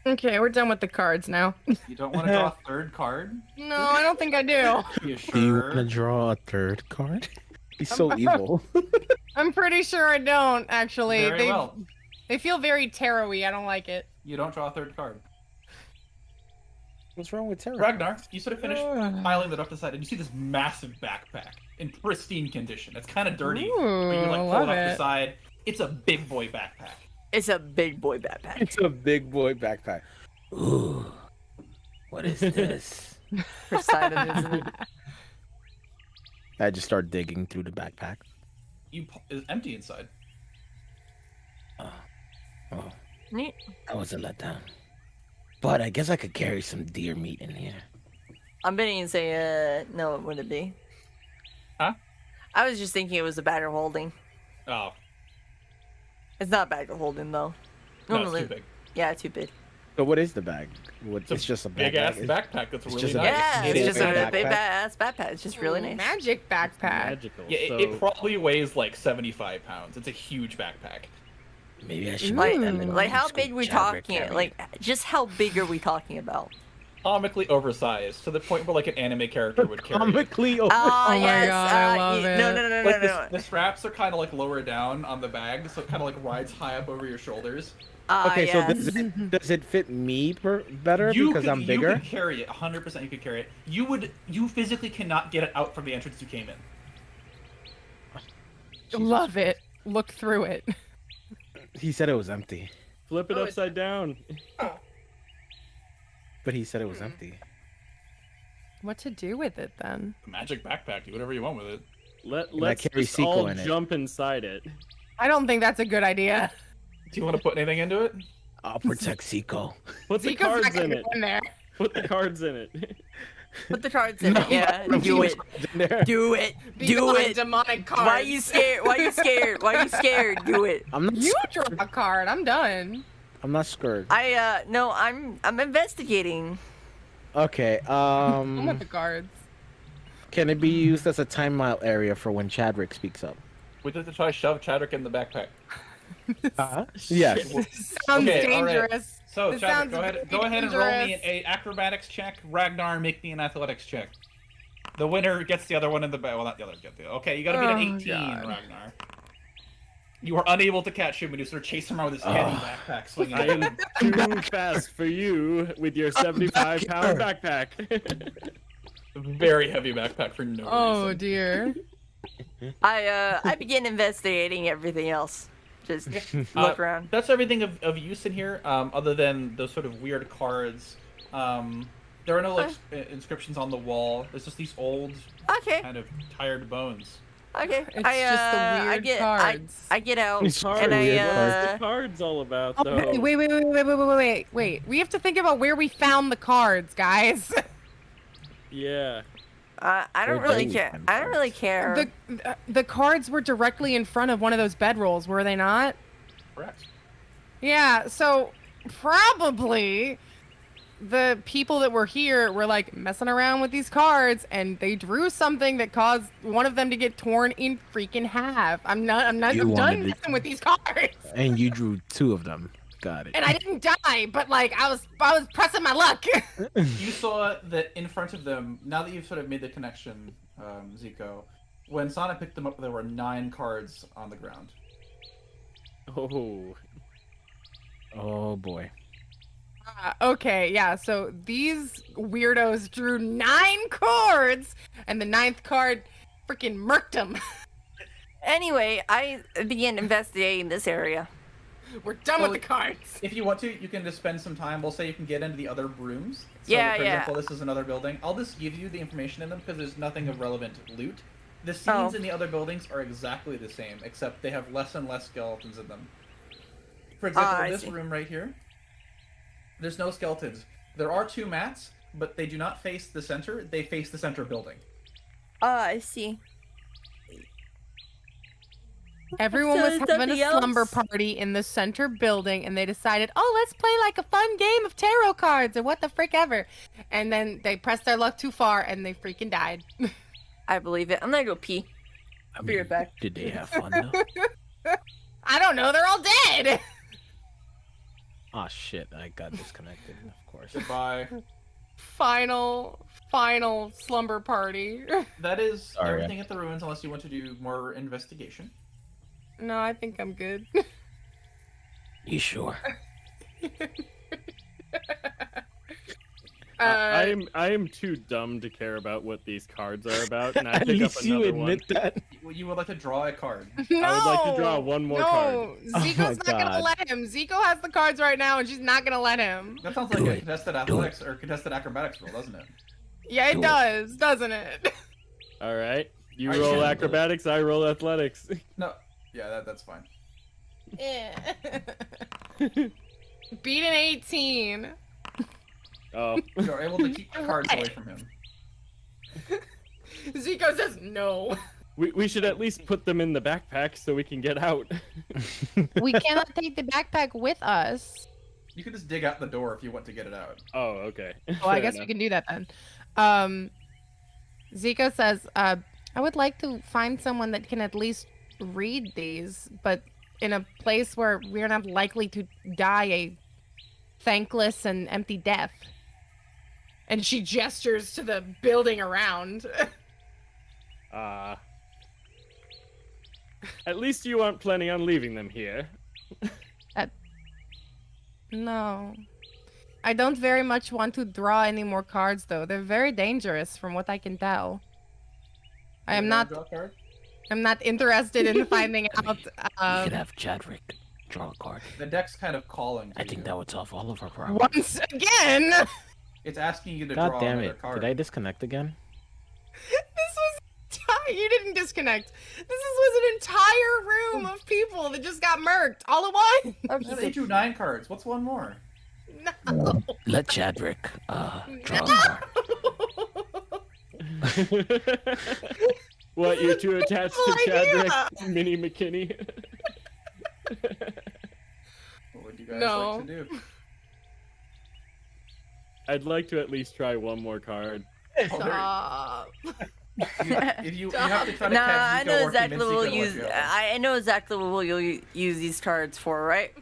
[SPEAKER 6] Okay, we're done with the cards now.
[SPEAKER 5] You don't want to draw a third card?
[SPEAKER 6] No, I don't think I do.
[SPEAKER 5] You
[SPEAKER 3] Do you want to
[SPEAKER 5] sure?
[SPEAKER 3] draw a third card? He's so evil.
[SPEAKER 6] I'm pretty sure I don't, actually.
[SPEAKER 5] Very well.
[SPEAKER 6] They feel very tarot-y. I don't like it.
[SPEAKER 5] You don't draw a third card.
[SPEAKER 3] What's wrong with Terra?
[SPEAKER 5] Ragnar, you sort of finish piling it off the side, and you see this massive backpack in pristine condition. It's kind of dirty, but you
[SPEAKER 6] Ooh,
[SPEAKER 5] like pull
[SPEAKER 6] love
[SPEAKER 5] it off the
[SPEAKER 6] it.
[SPEAKER 5] side. It's a big boy backpack.
[SPEAKER 2] It's a big boy backpack.
[SPEAKER 3] It's a big boy backpack. Ooh, what is this?
[SPEAKER 2] Poseidon, isn't it?
[SPEAKER 3] I just start digging through the backpack.
[SPEAKER 5] It's empty inside.
[SPEAKER 3] Oh,
[SPEAKER 2] Neat.
[SPEAKER 3] that was a letdown. But I guess I could carry some deer meat in here.
[SPEAKER 2] I'm betting you say, no, it wouldn't be.
[SPEAKER 5] Huh?
[SPEAKER 2] I was just thinking it was a bag of holding.
[SPEAKER 5] Oh,
[SPEAKER 2] It's not a bag of holding, though.
[SPEAKER 5] no, it's too big.
[SPEAKER 2] Yeah, too big.
[SPEAKER 3] So what is the bag? It's just a
[SPEAKER 5] big
[SPEAKER 3] backpack.
[SPEAKER 5] ass backpack that's
[SPEAKER 3] it's
[SPEAKER 5] really
[SPEAKER 3] just a
[SPEAKER 5] nice.
[SPEAKER 2] Yeah,
[SPEAKER 3] It
[SPEAKER 2] it's
[SPEAKER 3] is
[SPEAKER 2] just
[SPEAKER 3] a
[SPEAKER 2] a big
[SPEAKER 3] backpack?
[SPEAKER 2] ass backpack. It's just really
[SPEAKER 6] Ooh,
[SPEAKER 2] nice.
[SPEAKER 6] Magic backpack.
[SPEAKER 4] Magical.
[SPEAKER 5] Yeah,
[SPEAKER 4] so
[SPEAKER 5] it probably weighs like 75 pounds. It's a huge backpack.
[SPEAKER 3] Maybe I should
[SPEAKER 2] Like,
[SPEAKER 3] make that little
[SPEAKER 2] like how
[SPEAKER 3] preschool
[SPEAKER 2] big we
[SPEAKER 3] Chadwick
[SPEAKER 2] talking?
[SPEAKER 3] carry.
[SPEAKER 2] Like, just how big are we talking about?
[SPEAKER 5] Comically oversized to the point where like an anime character would carry it.
[SPEAKER 3] comically over.
[SPEAKER 2] Oh,
[SPEAKER 6] my
[SPEAKER 2] yes.
[SPEAKER 6] God, I love
[SPEAKER 2] No,
[SPEAKER 6] it.
[SPEAKER 2] no, no, no,
[SPEAKER 5] Like
[SPEAKER 2] no.
[SPEAKER 5] the straps are kind of like lower down on the bag, so it kind of like rides high up over your shoulders.
[SPEAKER 3] Okay, so
[SPEAKER 2] Yes.
[SPEAKER 3] does it fit me better because I'm bigger?
[SPEAKER 5] You could carry it. 100% you could carry it. You physically cannot get it out from the entrance you came in.
[SPEAKER 6] Love it. Look through it.
[SPEAKER 3] He said it was empty,
[SPEAKER 4] Flip it
[SPEAKER 1] Oh,
[SPEAKER 4] upside down.
[SPEAKER 3] but he said it was empty.
[SPEAKER 6] What to do with it then?
[SPEAKER 5] Magic backpack. Do whatever you want with it.
[SPEAKER 4] Let's
[SPEAKER 3] carry
[SPEAKER 4] just
[SPEAKER 3] Sequel
[SPEAKER 4] all
[SPEAKER 3] in it.
[SPEAKER 4] jump inside it.
[SPEAKER 6] I don't think that's a good idea.
[SPEAKER 5] Do you want to put anything into it?
[SPEAKER 3] I'll protect Zico.
[SPEAKER 4] Put the
[SPEAKER 6] Zico's not
[SPEAKER 4] cards
[SPEAKER 6] gonna
[SPEAKER 4] in
[SPEAKER 6] go
[SPEAKER 4] it.
[SPEAKER 6] in there.
[SPEAKER 4] Put the cards in it.
[SPEAKER 2] Put the cards in it. Yeah, do it. Do it.
[SPEAKER 6] These
[SPEAKER 2] Do
[SPEAKER 6] are
[SPEAKER 2] it.
[SPEAKER 6] demonic cards.
[SPEAKER 2] Why are you scared? Why are you scared? Why are you scared? Do it.
[SPEAKER 3] I'm not.
[SPEAKER 6] You draw a card. I'm done.
[SPEAKER 3] I'm not scared.
[SPEAKER 2] No, I'm investigating.
[SPEAKER 3] Okay.
[SPEAKER 6] I'm with the cards.
[SPEAKER 3] Can it be used as a time mile area for when Chadwick speaks up?
[SPEAKER 5] We'd like to try shove Chadwick in the backpack.
[SPEAKER 3] Yes.
[SPEAKER 6] Sounds
[SPEAKER 5] Okay, all right.
[SPEAKER 6] dangerous.
[SPEAKER 5] So
[SPEAKER 6] This
[SPEAKER 5] Chadwick,
[SPEAKER 6] sounds
[SPEAKER 5] go ahead and roll me
[SPEAKER 6] dangerous.
[SPEAKER 5] a acrobatics check. Ragnar, make me an athletics check. The winner gets the other one in the back. Well, not the other. Get the. Okay, you gotta beat an
[SPEAKER 6] Oh,
[SPEAKER 5] 18,
[SPEAKER 6] God.
[SPEAKER 5] Ragnar. You are unable to catch him, and you sort of chase him around with his heavy backpack swinging.
[SPEAKER 4] I am too fast for you with your 75-pound backpack.
[SPEAKER 5] Very heavy backpack for no
[SPEAKER 6] Oh
[SPEAKER 5] reason.
[SPEAKER 6] dear.
[SPEAKER 2] I begin investigating everything else. Just look around.
[SPEAKER 5] That's everything of use in here, other than those sort of weird cards. There are no like inscriptions on the wall. There's just these old,
[SPEAKER 2] Okay.
[SPEAKER 5] kind of tired bones.
[SPEAKER 2] Okay.
[SPEAKER 6] It's just the weird cards.
[SPEAKER 2] I get out
[SPEAKER 3] It's
[SPEAKER 2] and
[SPEAKER 3] weird
[SPEAKER 2] I
[SPEAKER 4] What's the cards all about,
[SPEAKER 6] Oh,
[SPEAKER 4] though?
[SPEAKER 6] wait. We have to think about where we found the cards, guys.
[SPEAKER 4] Yeah.
[SPEAKER 2] I don't
[SPEAKER 3] Where
[SPEAKER 2] really
[SPEAKER 3] do we
[SPEAKER 2] care.
[SPEAKER 3] find
[SPEAKER 2] I don't really care.
[SPEAKER 6] The cards were directly in front of one of those bedrolls, were they not?
[SPEAKER 5] Correct.
[SPEAKER 6] Yeah, so probably the people that were here were like messing around with these cards and they drew something that caused one of them to get torn in freaking half. I'm done
[SPEAKER 3] wanted
[SPEAKER 6] messing with these cards.
[SPEAKER 3] And you drew 2 of them. Got it.
[SPEAKER 6] And I didn't die, but like I was pressing my luck.
[SPEAKER 5] You saw that in front of them. Now that you've sort of made the connection, Zico, when Sana picked them up, there were 9 cards on the ground.
[SPEAKER 4] Oh.
[SPEAKER 3] Oh boy.
[SPEAKER 6] Okay, yeah, so these weirdos drew 9 cards and the 9th card freaking murked them.
[SPEAKER 2] Anyway, I begin investigating this area.
[SPEAKER 6] We're done with the cards.
[SPEAKER 5] If you want to, you can just spend some time. We'll say you can get into the other rooms. So,
[SPEAKER 2] Yeah,
[SPEAKER 5] for
[SPEAKER 2] yeah.
[SPEAKER 5] example, this is another building. I'll just give you the information in them because there's nothing of relevant loot. The scenes
[SPEAKER 2] Oh.
[SPEAKER 5] in the other buildings are exactly the same, except they have less and less skeletons in them. For example,
[SPEAKER 2] I
[SPEAKER 5] this
[SPEAKER 2] see.
[SPEAKER 5] room right here, there's no skeletons. There are 2 mats, but they do not face the center. They face the center building.
[SPEAKER 2] I see.
[SPEAKER 6] Everyone
[SPEAKER 2] So
[SPEAKER 6] was
[SPEAKER 2] is
[SPEAKER 6] having a
[SPEAKER 2] something
[SPEAKER 6] slumber
[SPEAKER 2] else?
[SPEAKER 6] party in the center building, and they decided, oh, let's play like a fun game of tarot cards or what the frick ever. And then they pressed their luck too far, and they freaking died.
[SPEAKER 2] I believe it. I'm gonna go pee. I'll be right back.
[SPEAKER 3] Did they have fun though?
[SPEAKER 6] I don't know, they're all dead.
[SPEAKER 3] Oh shit! I got disconnected. Of course.
[SPEAKER 5] Goodbye.
[SPEAKER 6] Final slumber party.
[SPEAKER 5] That is
[SPEAKER 3] Sorry.
[SPEAKER 5] everything at the ruins, unless you want to do more investigation.
[SPEAKER 6] No, I think I'm good.
[SPEAKER 3] You sure?
[SPEAKER 4] I am too dumb to care about what these cards are about, and I
[SPEAKER 3] At
[SPEAKER 4] pick up
[SPEAKER 3] least you
[SPEAKER 4] another one.
[SPEAKER 3] admit that.
[SPEAKER 5] You would like to draw a card.
[SPEAKER 6] No,
[SPEAKER 4] I would like to draw one more card.
[SPEAKER 3] Oh
[SPEAKER 6] Zico's
[SPEAKER 3] my
[SPEAKER 6] not gonna
[SPEAKER 3] God.
[SPEAKER 6] let him. Zico has the cards right now, and she's not gonna let him.
[SPEAKER 5] That sounds like
[SPEAKER 3] Do
[SPEAKER 5] a
[SPEAKER 3] it.
[SPEAKER 5] contested athletics or contested acrobatics roll, doesn't it?
[SPEAKER 6] Yeah, it
[SPEAKER 3] Do it.
[SPEAKER 6] does, doesn't it?
[SPEAKER 4] All right. You
[SPEAKER 5] Are you
[SPEAKER 4] roll
[SPEAKER 5] sure?
[SPEAKER 4] acrobatics, I roll athletics.
[SPEAKER 5] No. Yeah, that's fine.
[SPEAKER 6] Beat an 18.
[SPEAKER 4] Oh.
[SPEAKER 5] You're able to keep the cards away from him.
[SPEAKER 6] Zico says no.
[SPEAKER 4] We should at least put them in the backpack so we can get out.
[SPEAKER 6] We cannot take the backpack with us.
[SPEAKER 5] You can just dig out the door if you want to get it out.
[SPEAKER 4] Oh, okay.
[SPEAKER 6] Well, I
[SPEAKER 4] Fair
[SPEAKER 6] guess
[SPEAKER 4] enough.
[SPEAKER 6] we can do that then. Zico says, I would like to find someone that can at least read these, but in a place where we're not likely to die a thankless and empty death. And she gestures to the building around.
[SPEAKER 4] At least you aren't planning on leaving them here.
[SPEAKER 6] No. I don't very much want to draw any more cards, though. They're very dangerous, from what I can tell. I am not.
[SPEAKER 5] Draw a card?
[SPEAKER 6] I'm not interested in finding out.
[SPEAKER 3] You could have Chadwick draw a card.
[SPEAKER 5] The deck's kind of calling.
[SPEAKER 3] I think that would solve all of our problems.
[SPEAKER 6] Once again.
[SPEAKER 5] It's asking you to
[SPEAKER 3] God
[SPEAKER 5] draw
[SPEAKER 3] damn
[SPEAKER 5] another
[SPEAKER 3] it!
[SPEAKER 5] card.
[SPEAKER 3] Did I disconnect again?
[SPEAKER 6] This was. You didn't disconnect. Was an entire room of people that just got murked all at once.
[SPEAKER 5] Yeah, they drew 9 cards. What's one more?
[SPEAKER 6] No.
[SPEAKER 3] Let Chadwick draw a card.
[SPEAKER 4] What, you're too attached to
[SPEAKER 6] idea.
[SPEAKER 4] Chadwick, Minnie McKinney?
[SPEAKER 5] What would you guys
[SPEAKER 6] No.
[SPEAKER 5] like to do?
[SPEAKER 4] I'd like to at least try one more card.
[SPEAKER 6] Stop.
[SPEAKER 5] If you have to try to
[SPEAKER 2] Nah,
[SPEAKER 5] catch
[SPEAKER 2] I
[SPEAKER 5] Nico
[SPEAKER 2] know
[SPEAKER 5] or
[SPEAKER 2] exactly
[SPEAKER 5] convince
[SPEAKER 2] what
[SPEAKER 5] Nico
[SPEAKER 2] we'll
[SPEAKER 5] to let
[SPEAKER 2] use.
[SPEAKER 5] you out.
[SPEAKER 2] I know exactly what you'll use these cards for, right?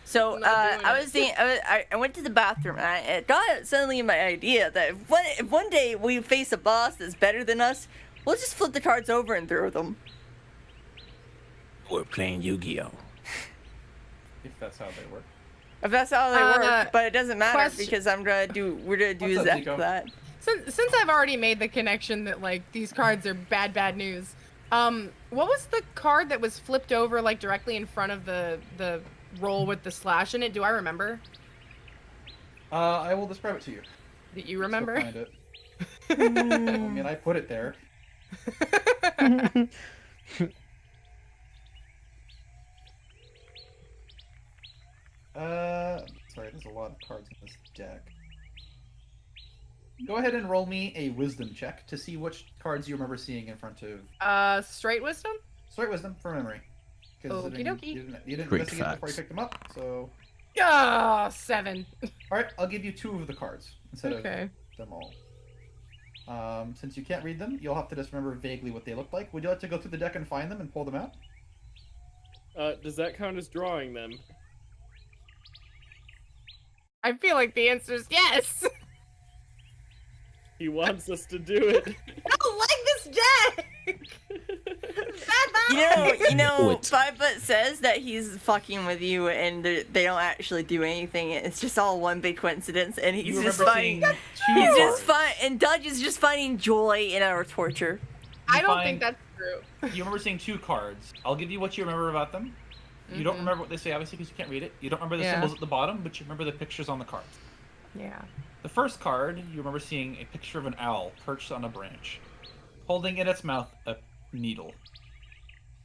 [SPEAKER 2] So
[SPEAKER 6] I'm not doing
[SPEAKER 2] I
[SPEAKER 6] it.
[SPEAKER 2] was thinking, I went to the bathroom and it got suddenly my idea that if one day we face a boss that's better than us, we'll just flip the cards over and throw them.
[SPEAKER 3] We're playing Yu-Gi-Oh.
[SPEAKER 5] If that's how they work.
[SPEAKER 2] If that's how they work, but it doesn't matter
[SPEAKER 6] question-
[SPEAKER 2] because we're gonna do
[SPEAKER 5] What's up,
[SPEAKER 2] exactly
[SPEAKER 5] Zico?
[SPEAKER 2] that.
[SPEAKER 6] Since I've already made the connection that like these cards are bad news. What was the card that was flipped over like directly in front of the roll with the slash in it? Do I remember?
[SPEAKER 5] I will describe it to you.
[SPEAKER 6] Do you
[SPEAKER 5] Let's go
[SPEAKER 6] remember?
[SPEAKER 5] find it. I mean, I put it there. Sorry, there's a lot of cards in this deck. Go ahead and roll me a wisdom check to see which cards you remember seeing in front of.
[SPEAKER 6] Straight wisdom?
[SPEAKER 5] Straight wisdom for memory. 'Cause, I
[SPEAKER 6] Okie
[SPEAKER 5] mean,
[SPEAKER 6] dokie.
[SPEAKER 5] you didn't
[SPEAKER 3] Great
[SPEAKER 5] investigate before you
[SPEAKER 3] facts.
[SPEAKER 5] picked them up, so.
[SPEAKER 6] Ah, 7.
[SPEAKER 5] Alright, I'll give you 2 of the cards instead
[SPEAKER 6] Okay.
[SPEAKER 5] of them all. Since you can't read them, you'll have to just remember vaguely what they look like. Would you like to go through the deck and find them and pull them out?
[SPEAKER 4] Does that count as drawing them?
[SPEAKER 6] I feel like the answer is yes.
[SPEAKER 4] He wants us to do it.
[SPEAKER 6] I don't like this deck.
[SPEAKER 2] You know,
[SPEAKER 3] Do it.
[SPEAKER 2] 5 says that he's fucking with you and they don't actually do anything. It's just all one big coincidence, and he's
[SPEAKER 5] You
[SPEAKER 2] just
[SPEAKER 5] remember
[SPEAKER 2] finding.
[SPEAKER 5] seeing two
[SPEAKER 2] He's
[SPEAKER 5] cards.
[SPEAKER 2] just fun, and Dudge is just finding joy in our torture.
[SPEAKER 6] I don't
[SPEAKER 5] find-
[SPEAKER 6] think that's true.
[SPEAKER 5] You remember seeing 2 cards. I'll give you what you remember about them. You don't remember what they say, obviously, because you can't read it. You don't remember the
[SPEAKER 6] Yeah.
[SPEAKER 5] symbols at the bottom, but you remember the pictures on the cards.
[SPEAKER 6] Yeah.
[SPEAKER 5] The first card, you remember seeing a picture of an owl perched on a branch, holding in its mouth a needle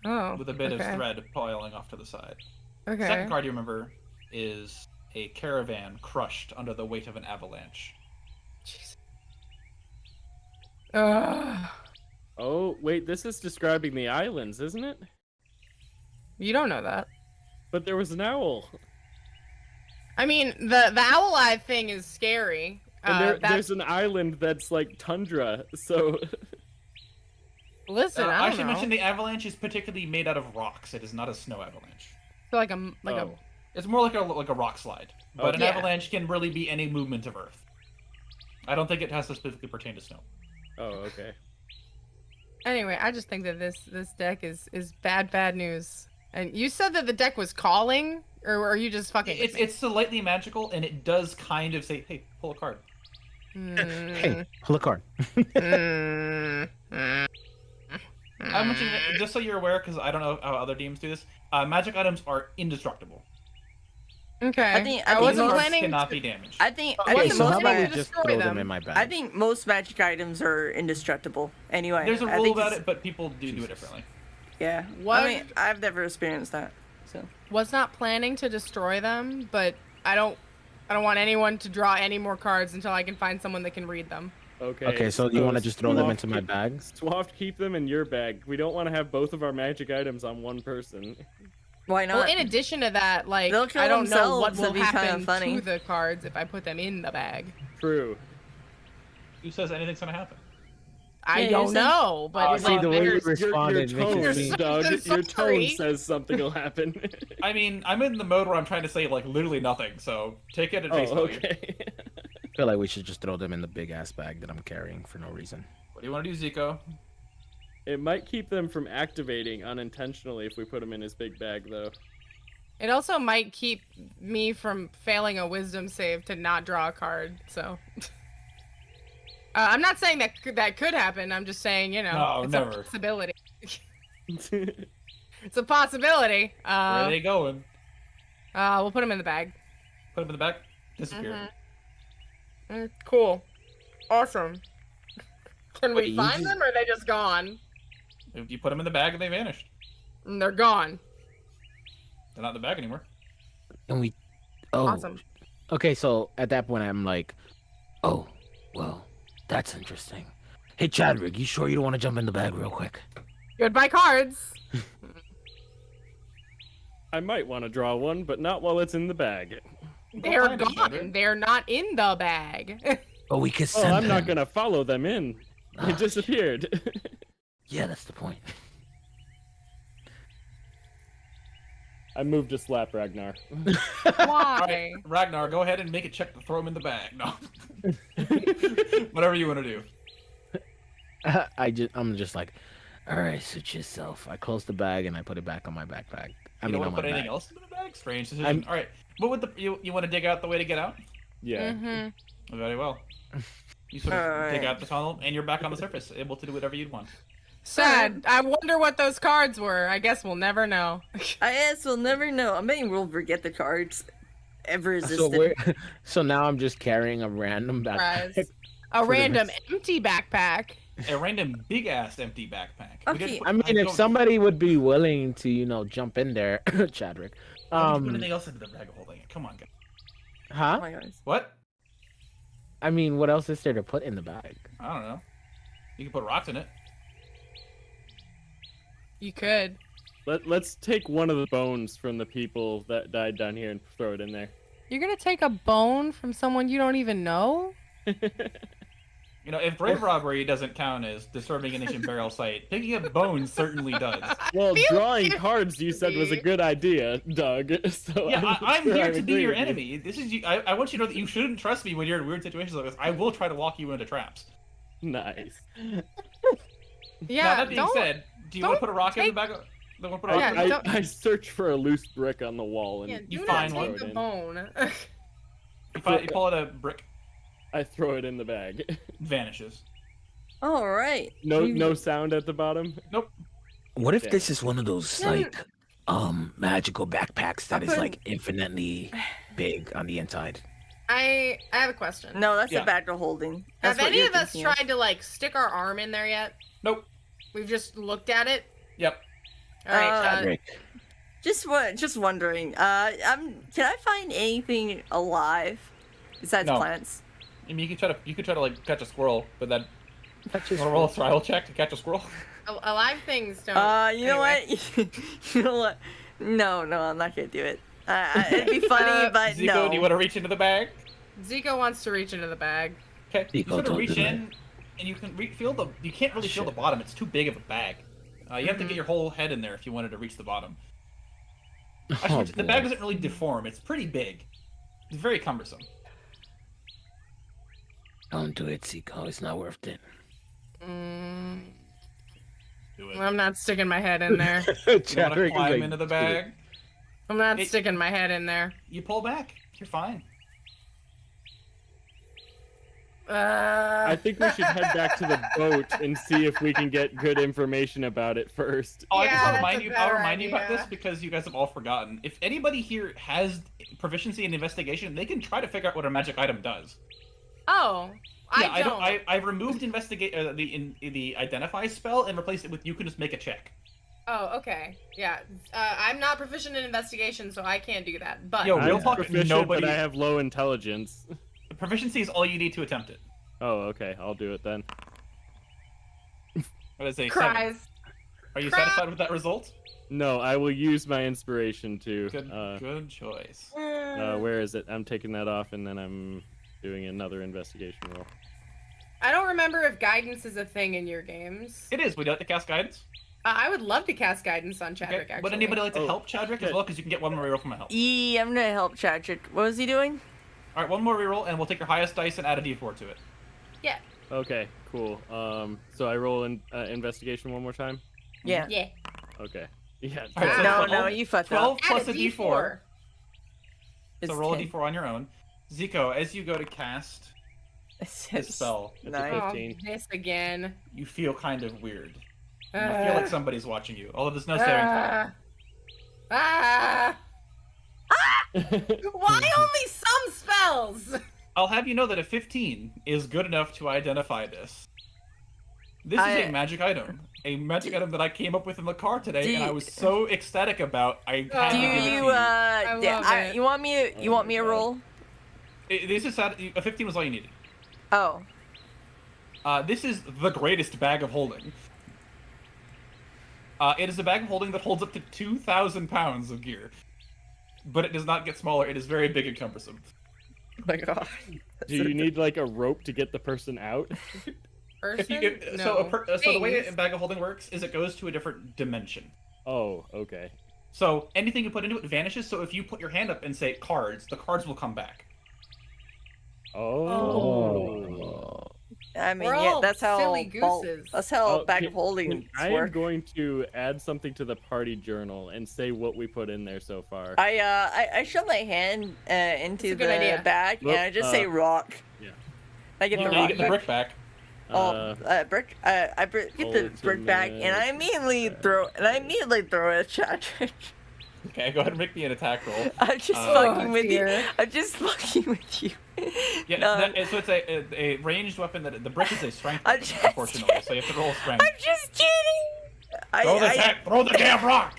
[SPEAKER 6] Oh.
[SPEAKER 5] with a bit
[SPEAKER 6] okay.
[SPEAKER 5] of thread piling off to the side.
[SPEAKER 6] Okay.
[SPEAKER 5] The second card you remember is a caravan crushed under the weight of an avalanche.
[SPEAKER 6] Jeez. Ugh.
[SPEAKER 4] Oh, wait, this is describing the islands, isn't it?
[SPEAKER 6] You don't know that.
[SPEAKER 4] But there was an owl.
[SPEAKER 6] I mean, the owl eye thing is scary.
[SPEAKER 4] And
[SPEAKER 6] That's
[SPEAKER 4] there's an island that's like tundra, so...
[SPEAKER 6] listen. I
[SPEAKER 5] I
[SPEAKER 6] don't
[SPEAKER 5] should
[SPEAKER 6] know.
[SPEAKER 5] mention the avalanche is particularly made out of rocks. It is not a snow avalanche.
[SPEAKER 6] So like a
[SPEAKER 4] Oh.
[SPEAKER 5] It's more like a rock slide. But an
[SPEAKER 6] Yeah.
[SPEAKER 5] avalanche can really be any movement of Earth. I don't think it has to specifically pertain to snow.
[SPEAKER 4] Oh, okay.
[SPEAKER 6] Anyway, I just think that this deck is bad news. And you said that the deck was calling, or are you just fucking? with me?
[SPEAKER 5] It's slightly magical, and it does kind of say, "Hey, pull a card."
[SPEAKER 3] Hey, pull a card.
[SPEAKER 6] Mm.
[SPEAKER 5] I'm mentioning that just so you're aware, because I don't know how other DMs do this. Magic items are indestructible.
[SPEAKER 6] Okay.
[SPEAKER 2] I think
[SPEAKER 6] wasn't
[SPEAKER 2] most
[SPEAKER 6] planning.
[SPEAKER 5] cannot
[SPEAKER 6] To...
[SPEAKER 5] be damaged.
[SPEAKER 2] I think
[SPEAKER 6] Okay,
[SPEAKER 3] Okay,
[SPEAKER 2] think
[SPEAKER 3] so
[SPEAKER 2] most
[SPEAKER 3] how about we
[SPEAKER 6] planning to
[SPEAKER 3] just
[SPEAKER 6] destroy
[SPEAKER 3] throw them
[SPEAKER 6] them.
[SPEAKER 3] in my bag?
[SPEAKER 2] I think most magic items are indestructible. Anyway,
[SPEAKER 5] There's a
[SPEAKER 2] I
[SPEAKER 5] rule
[SPEAKER 2] think
[SPEAKER 5] about
[SPEAKER 2] it's-
[SPEAKER 5] it, but people do it differently.
[SPEAKER 2] Yeah.
[SPEAKER 6] What-
[SPEAKER 2] I mean, I've never experienced that. So.
[SPEAKER 6] Was not planning to destroy them, but I don't want anyone to draw any more cards until I can find someone that can read them.
[SPEAKER 4] Okay.
[SPEAKER 3] Okay, so you want to just throw them
[SPEAKER 4] Swaft,
[SPEAKER 3] into my bag?
[SPEAKER 4] Swaft, keep them in your bag. We don't want to have both of our magic items on one person.
[SPEAKER 2] Why not?
[SPEAKER 6] Well, in addition to that, like
[SPEAKER 2] They'll kill
[SPEAKER 6] I don't know what
[SPEAKER 2] themselves,
[SPEAKER 6] will
[SPEAKER 2] it'd be kinda
[SPEAKER 6] happen
[SPEAKER 2] funny.
[SPEAKER 6] to the cards if I put them in the bag.
[SPEAKER 4] True.
[SPEAKER 5] Who says anything's gonna happen?
[SPEAKER 6] I
[SPEAKER 2] Yeah,
[SPEAKER 6] don't
[SPEAKER 2] you're saying-
[SPEAKER 6] know, but
[SPEAKER 3] See, the way you
[SPEAKER 6] there's-
[SPEAKER 3] responded
[SPEAKER 4] your
[SPEAKER 3] makes it
[SPEAKER 4] tone,
[SPEAKER 3] seem-
[SPEAKER 4] Doug,
[SPEAKER 6] There's
[SPEAKER 4] your
[SPEAKER 6] sorry.
[SPEAKER 4] tone says something will happen.
[SPEAKER 5] I mean, I'm in the mode where I'm trying to say like literally nothing, so take it at face
[SPEAKER 4] Oh,
[SPEAKER 5] value.
[SPEAKER 4] okay.
[SPEAKER 3] I feel like we should just throw them in the big ass bag that I'm carrying for no reason.
[SPEAKER 5] What do you want to do, Zico?
[SPEAKER 4] It might keep them from activating unintentionally if we put them in his big bag, though.
[SPEAKER 6] It also might keep me from failing a wisdom save to not draw a card. So I'm not saying that that could happen. I'm just saying, you know,
[SPEAKER 5] No,
[SPEAKER 6] it's
[SPEAKER 5] never.
[SPEAKER 6] a possibility. It's a possibility.
[SPEAKER 5] Where are they going?
[SPEAKER 6] We'll put them in the bag.
[SPEAKER 5] Put them in the back. Disappear.
[SPEAKER 6] Cool. Awesome. Can
[SPEAKER 3] Wait,
[SPEAKER 6] we
[SPEAKER 3] you
[SPEAKER 6] find
[SPEAKER 3] just-
[SPEAKER 6] them, or are they just gone?
[SPEAKER 5] If you put them in the bag and they vanished.
[SPEAKER 6] And they're gone.
[SPEAKER 5] They're not in the bag anymore.
[SPEAKER 3] And we. Oh.
[SPEAKER 6] Awesome.
[SPEAKER 3] Okay, so at that point, I'm like, oh, well, that's interesting. Hey, Chadwick, you sure you don't want to jump in the bag real quick?
[SPEAKER 6] Goodbye cards.
[SPEAKER 4] I might want to draw one, but not while it's in the bag.
[SPEAKER 6] They're
[SPEAKER 5] find it,
[SPEAKER 6] gone.
[SPEAKER 5] Chandra.
[SPEAKER 6] They're not in the bag.
[SPEAKER 3] Oh, we could
[SPEAKER 4] Oh,
[SPEAKER 3] send
[SPEAKER 4] I'm not
[SPEAKER 3] them.
[SPEAKER 4] gonna follow them in.
[SPEAKER 3] Ah,
[SPEAKER 4] They
[SPEAKER 3] shit.
[SPEAKER 4] disappeared.
[SPEAKER 3] Yeah, that's the point.
[SPEAKER 4] I moved to slap Ragnar.
[SPEAKER 6] Why?
[SPEAKER 5] Alright, Ragnar, go ahead and make a check to throw them in the bag. No. Whatever you want to do.
[SPEAKER 3] I'm just like, all right, suit yourself. I close the bag and I put it back on my backpack.
[SPEAKER 5] You don't
[SPEAKER 3] on
[SPEAKER 5] want to
[SPEAKER 3] my
[SPEAKER 5] put anything
[SPEAKER 3] bag.
[SPEAKER 5] else in the bag? Strange decision.
[SPEAKER 3] I'm-
[SPEAKER 5] Alright. What would you want to dig out the way to get out?
[SPEAKER 4] Yeah.
[SPEAKER 6] Mm-hmm.
[SPEAKER 5] Very well. You sort of dig
[SPEAKER 2] Alright.
[SPEAKER 5] out the tunnel and you're back on the surface, able to do whatever you'd want.
[SPEAKER 6] Sad. I wonder what those cards were. I guess we'll never know.
[SPEAKER 2] I guess we'll never know. I'm betting we'll forget the cards ever
[SPEAKER 3] So
[SPEAKER 2] existed.
[SPEAKER 3] so now I'm just carrying a random backpack.
[SPEAKER 6] Surprise. A
[SPEAKER 3] the
[SPEAKER 6] random
[SPEAKER 3] rest.
[SPEAKER 6] empty backpack.
[SPEAKER 5] A random big ass empty backpack. We
[SPEAKER 2] Okay.
[SPEAKER 5] didn't put-
[SPEAKER 3] I mean, if
[SPEAKER 5] don't-
[SPEAKER 3] somebody would be willing to, jump in there, Chadwick.
[SPEAKER 5] why did you put anything else into the bag of holding it? Come on, guys.
[SPEAKER 2] Oh
[SPEAKER 3] Huh?
[SPEAKER 2] my gosh.
[SPEAKER 5] What?
[SPEAKER 3] I mean, what else is there to put in the bag?
[SPEAKER 5] I don't know. You can put rocks in it.
[SPEAKER 6] You could.
[SPEAKER 4] Let's take one of the bones from the people that died down here and throw it in there.
[SPEAKER 6] You're gonna take a bone from someone you don't even know?
[SPEAKER 5] You know, if grave robbery doesn't count as disturbing an ancient burial site, picking up bones certainly does.
[SPEAKER 4] Well,
[SPEAKER 6] feel
[SPEAKER 4] drawing
[SPEAKER 6] guilty.
[SPEAKER 4] cards you said was a good idea, Doug. So
[SPEAKER 5] Yeah, I'm
[SPEAKER 4] sure
[SPEAKER 5] here
[SPEAKER 4] I
[SPEAKER 5] to
[SPEAKER 4] would
[SPEAKER 5] be
[SPEAKER 4] agree
[SPEAKER 5] your
[SPEAKER 4] with you.
[SPEAKER 5] enemy. This is you. I want you to know that you shouldn't trust me when you're in weird situations like this. I will try to walk you into traps.
[SPEAKER 4] Nice.
[SPEAKER 6] Yeah.
[SPEAKER 5] Now that being
[SPEAKER 6] don't.
[SPEAKER 5] said, do you want to
[SPEAKER 6] don't
[SPEAKER 5] put a rock in the
[SPEAKER 6] take-
[SPEAKER 5] back? Do you want to put a
[SPEAKER 4] I,
[SPEAKER 5] rock?
[SPEAKER 6] Yeah,
[SPEAKER 5] in
[SPEAKER 4] I,
[SPEAKER 6] don't-
[SPEAKER 4] I search for a loose brick on the wall and
[SPEAKER 6] Yeah,
[SPEAKER 5] You
[SPEAKER 6] do
[SPEAKER 5] find
[SPEAKER 6] not
[SPEAKER 5] one.
[SPEAKER 6] take the
[SPEAKER 4] in.
[SPEAKER 6] bone.
[SPEAKER 5] You pull out a brick,
[SPEAKER 4] I throw it in the bag.
[SPEAKER 5] vanishes.
[SPEAKER 2] All right.
[SPEAKER 4] No sound at the bottom.
[SPEAKER 5] Nope.
[SPEAKER 3] What if
[SPEAKER 4] Yeah.
[SPEAKER 3] this is one of those
[SPEAKER 6] Yeah.
[SPEAKER 3] like magical backpacks that
[SPEAKER 2] I
[SPEAKER 3] is
[SPEAKER 2] put-
[SPEAKER 3] like infinitely big on the inside?
[SPEAKER 6] I have a question.
[SPEAKER 2] No, that's
[SPEAKER 5] Yeah.
[SPEAKER 2] a bag of holding.
[SPEAKER 6] Have
[SPEAKER 2] That's what
[SPEAKER 6] any
[SPEAKER 2] you're
[SPEAKER 6] of us
[SPEAKER 2] thinking
[SPEAKER 6] tried to like stick our arm in there yet?
[SPEAKER 5] Nope.
[SPEAKER 6] We've just looked at it.
[SPEAKER 5] Yep.
[SPEAKER 6] All right.
[SPEAKER 3] Chadwick.
[SPEAKER 2] Just wondering. Can I find anything alive besides
[SPEAKER 5] No.
[SPEAKER 2] plants?
[SPEAKER 5] I mean, you could try to like catch a squirrel, but then
[SPEAKER 3] That's just
[SPEAKER 5] want to roll a survival check to catch a squirrel.
[SPEAKER 6] Alive things don't.
[SPEAKER 2] You know
[SPEAKER 6] anyway.
[SPEAKER 2] what? You know what? No, I'm not gonna do it. It'd be funny, but
[SPEAKER 5] Zico,
[SPEAKER 2] no.
[SPEAKER 5] do you want to reach into the bag?
[SPEAKER 6] Zico wants to reach into the bag.
[SPEAKER 5] Okay. You
[SPEAKER 3] Zico,
[SPEAKER 5] sort of
[SPEAKER 3] don't
[SPEAKER 5] reach
[SPEAKER 3] do that.
[SPEAKER 5] in, and you can feel the. You can't really feel the bottom. It's too big of a bag. You have to get your whole head in there if you wanted to reach the bottom. Actually,
[SPEAKER 3] Oh,
[SPEAKER 5] the
[SPEAKER 3] boy.
[SPEAKER 5] bag doesn't really deform. It's pretty big. It's very cumbersome.
[SPEAKER 3] Don't do it, Zico. It's not worth it.
[SPEAKER 6] Mm,
[SPEAKER 5] Do it.
[SPEAKER 6] I'm not sticking my head in there.
[SPEAKER 5] You want to
[SPEAKER 3] Chadwick is
[SPEAKER 5] climb
[SPEAKER 3] like,
[SPEAKER 5] into the
[SPEAKER 3] "Screw it."
[SPEAKER 5] bag?
[SPEAKER 6] I'm not
[SPEAKER 5] It-
[SPEAKER 6] sticking my head in there.
[SPEAKER 5] You pull back. You're fine.
[SPEAKER 4] I think we should head back to the boat and see if we can get good information about it first.
[SPEAKER 5] Oh, I
[SPEAKER 6] Yeah,
[SPEAKER 5] just want to
[SPEAKER 6] that's
[SPEAKER 5] remind
[SPEAKER 6] a
[SPEAKER 5] you. I'll
[SPEAKER 6] better
[SPEAKER 5] remind you about this
[SPEAKER 6] idea.
[SPEAKER 5] because you guys have all forgotten. If anybody here has proficiency in investigation, they can try to figure out what a magic item does.
[SPEAKER 6] Oh,
[SPEAKER 5] Yeah,
[SPEAKER 6] I don't.
[SPEAKER 5] I removed investigate the identify spell and replaced it with you can just make a check.
[SPEAKER 6] Oh, okay. Yeah. I'm not proficient in investigation, so I can't do that. But
[SPEAKER 5] Yo, real
[SPEAKER 4] I'm
[SPEAKER 5] talk,
[SPEAKER 4] proficient,
[SPEAKER 5] nobody-
[SPEAKER 4] but I have low intelligence.
[SPEAKER 5] Proficiency is all you need to attempt it.
[SPEAKER 4] Oh, okay. I'll do it then.
[SPEAKER 5] What is a 7?
[SPEAKER 6] cries.
[SPEAKER 5] Are you
[SPEAKER 6] Crap.
[SPEAKER 5] satisfied with that result?
[SPEAKER 4] No, I will use my inspiration to.
[SPEAKER 5] Good choice.
[SPEAKER 4] Where is it? I'm taking that off, and then I'm doing another investigation roll.
[SPEAKER 1] I don't remember if guidance is a thing in your games.
[SPEAKER 5] It is. Would you like to cast guidance?
[SPEAKER 1] I would love to cast guidance on Chadwick.
[SPEAKER 5] Okay.
[SPEAKER 1] Actually,
[SPEAKER 5] Would anybody like to
[SPEAKER 4] Oh,
[SPEAKER 5] help Chadwick as
[SPEAKER 4] good.
[SPEAKER 5] well? Because you can get one more reroll from a help.
[SPEAKER 2] Yeah, I'm gonna help Chadrick. What was he doing?
[SPEAKER 5] All right, one more reroll, and we'll take your highest dice and add a d4 to it.
[SPEAKER 1] Yeah.
[SPEAKER 4] Okay, cool. So I roll in investigation one more time.
[SPEAKER 2] Yeah.
[SPEAKER 1] Yeah.
[SPEAKER 4] Okay. Yeah.
[SPEAKER 5] All right, so
[SPEAKER 2] No,
[SPEAKER 5] 12
[SPEAKER 2] no, you fucked
[SPEAKER 5] 12
[SPEAKER 2] up.
[SPEAKER 5] plus
[SPEAKER 1] Add
[SPEAKER 5] a d4.
[SPEAKER 2] It's
[SPEAKER 5] So roll
[SPEAKER 2] 10.
[SPEAKER 5] a d4 on your own. Zico, as you go to cast
[SPEAKER 2] It's
[SPEAKER 5] this spell,
[SPEAKER 4] That's a
[SPEAKER 2] Nice.
[SPEAKER 1] Oh,
[SPEAKER 4] 15.
[SPEAKER 1] this again.
[SPEAKER 5] you feel kind of weird. I feel like somebody's watching you, although there's no saving throw.
[SPEAKER 1] Ah. Why only some spells?
[SPEAKER 5] I'll have you know that a 15 is good enough to identify this. This is a magic item. A magic item that I came up with in the car today, and I was so ecstatic about. I had
[SPEAKER 2] Do
[SPEAKER 5] to give it to
[SPEAKER 2] you
[SPEAKER 5] you.
[SPEAKER 1] love it.
[SPEAKER 2] you want me to roll?
[SPEAKER 5] This is a 15 was all you needed.
[SPEAKER 2] Oh.
[SPEAKER 5] This is the greatest bag of holding. It is a bag of holding that holds up to 2,000 pounds of gear. But it does not get smaller. It is very big and cumbersome.
[SPEAKER 2] Oh my god.
[SPEAKER 4] Do you need like a rope to get the person out?
[SPEAKER 5] If you,
[SPEAKER 1] Person?
[SPEAKER 5] so the way
[SPEAKER 1] Things.
[SPEAKER 5] a bag of holding works is it goes to a different dimension.
[SPEAKER 4] Oh, okay.
[SPEAKER 5] So anything you put into it vanishes. So if you put your hand up and say cards, the cards will come back.
[SPEAKER 4] Oh.
[SPEAKER 2] I mean,
[SPEAKER 1] We're
[SPEAKER 2] yeah,
[SPEAKER 1] all
[SPEAKER 2] that's how
[SPEAKER 1] silly
[SPEAKER 2] ball-
[SPEAKER 1] gooses.
[SPEAKER 2] that's how
[SPEAKER 4] Oh,
[SPEAKER 2] bag
[SPEAKER 4] can-
[SPEAKER 2] of holding
[SPEAKER 4] I am
[SPEAKER 2] work.
[SPEAKER 4] going to add something to the party journal and say what we put in there so far.
[SPEAKER 2] I shove my hand into
[SPEAKER 1] a good
[SPEAKER 2] the
[SPEAKER 1] idea.
[SPEAKER 2] bag
[SPEAKER 4] Look,
[SPEAKER 2] and I just say rock.
[SPEAKER 4] yeah.
[SPEAKER 2] I get
[SPEAKER 5] You
[SPEAKER 2] the
[SPEAKER 5] know, you
[SPEAKER 2] rock.
[SPEAKER 5] get the brick back.
[SPEAKER 2] Brick. I get the brick back and I immediately throw it at Chadrick.
[SPEAKER 5] Okay, go ahead and make me an attack roll.
[SPEAKER 2] I'm just
[SPEAKER 5] Oh,
[SPEAKER 2] fucking with you.
[SPEAKER 1] dear.
[SPEAKER 2] I'm just fucking with you.
[SPEAKER 5] Yeah,
[SPEAKER 2] No,
[SPEAKER 5] so it's a ranged weapon that the brick is a strength
[SPEAKER 2] I'm
[SPEAKER 5] weapon,
[SPEAKER 2] just
[SPEAKER 5] unfortunately. So you have to roll strength.
[SPEAKER 2] I'm just kidding.
[SPEAKER 5] Throw the damn rock!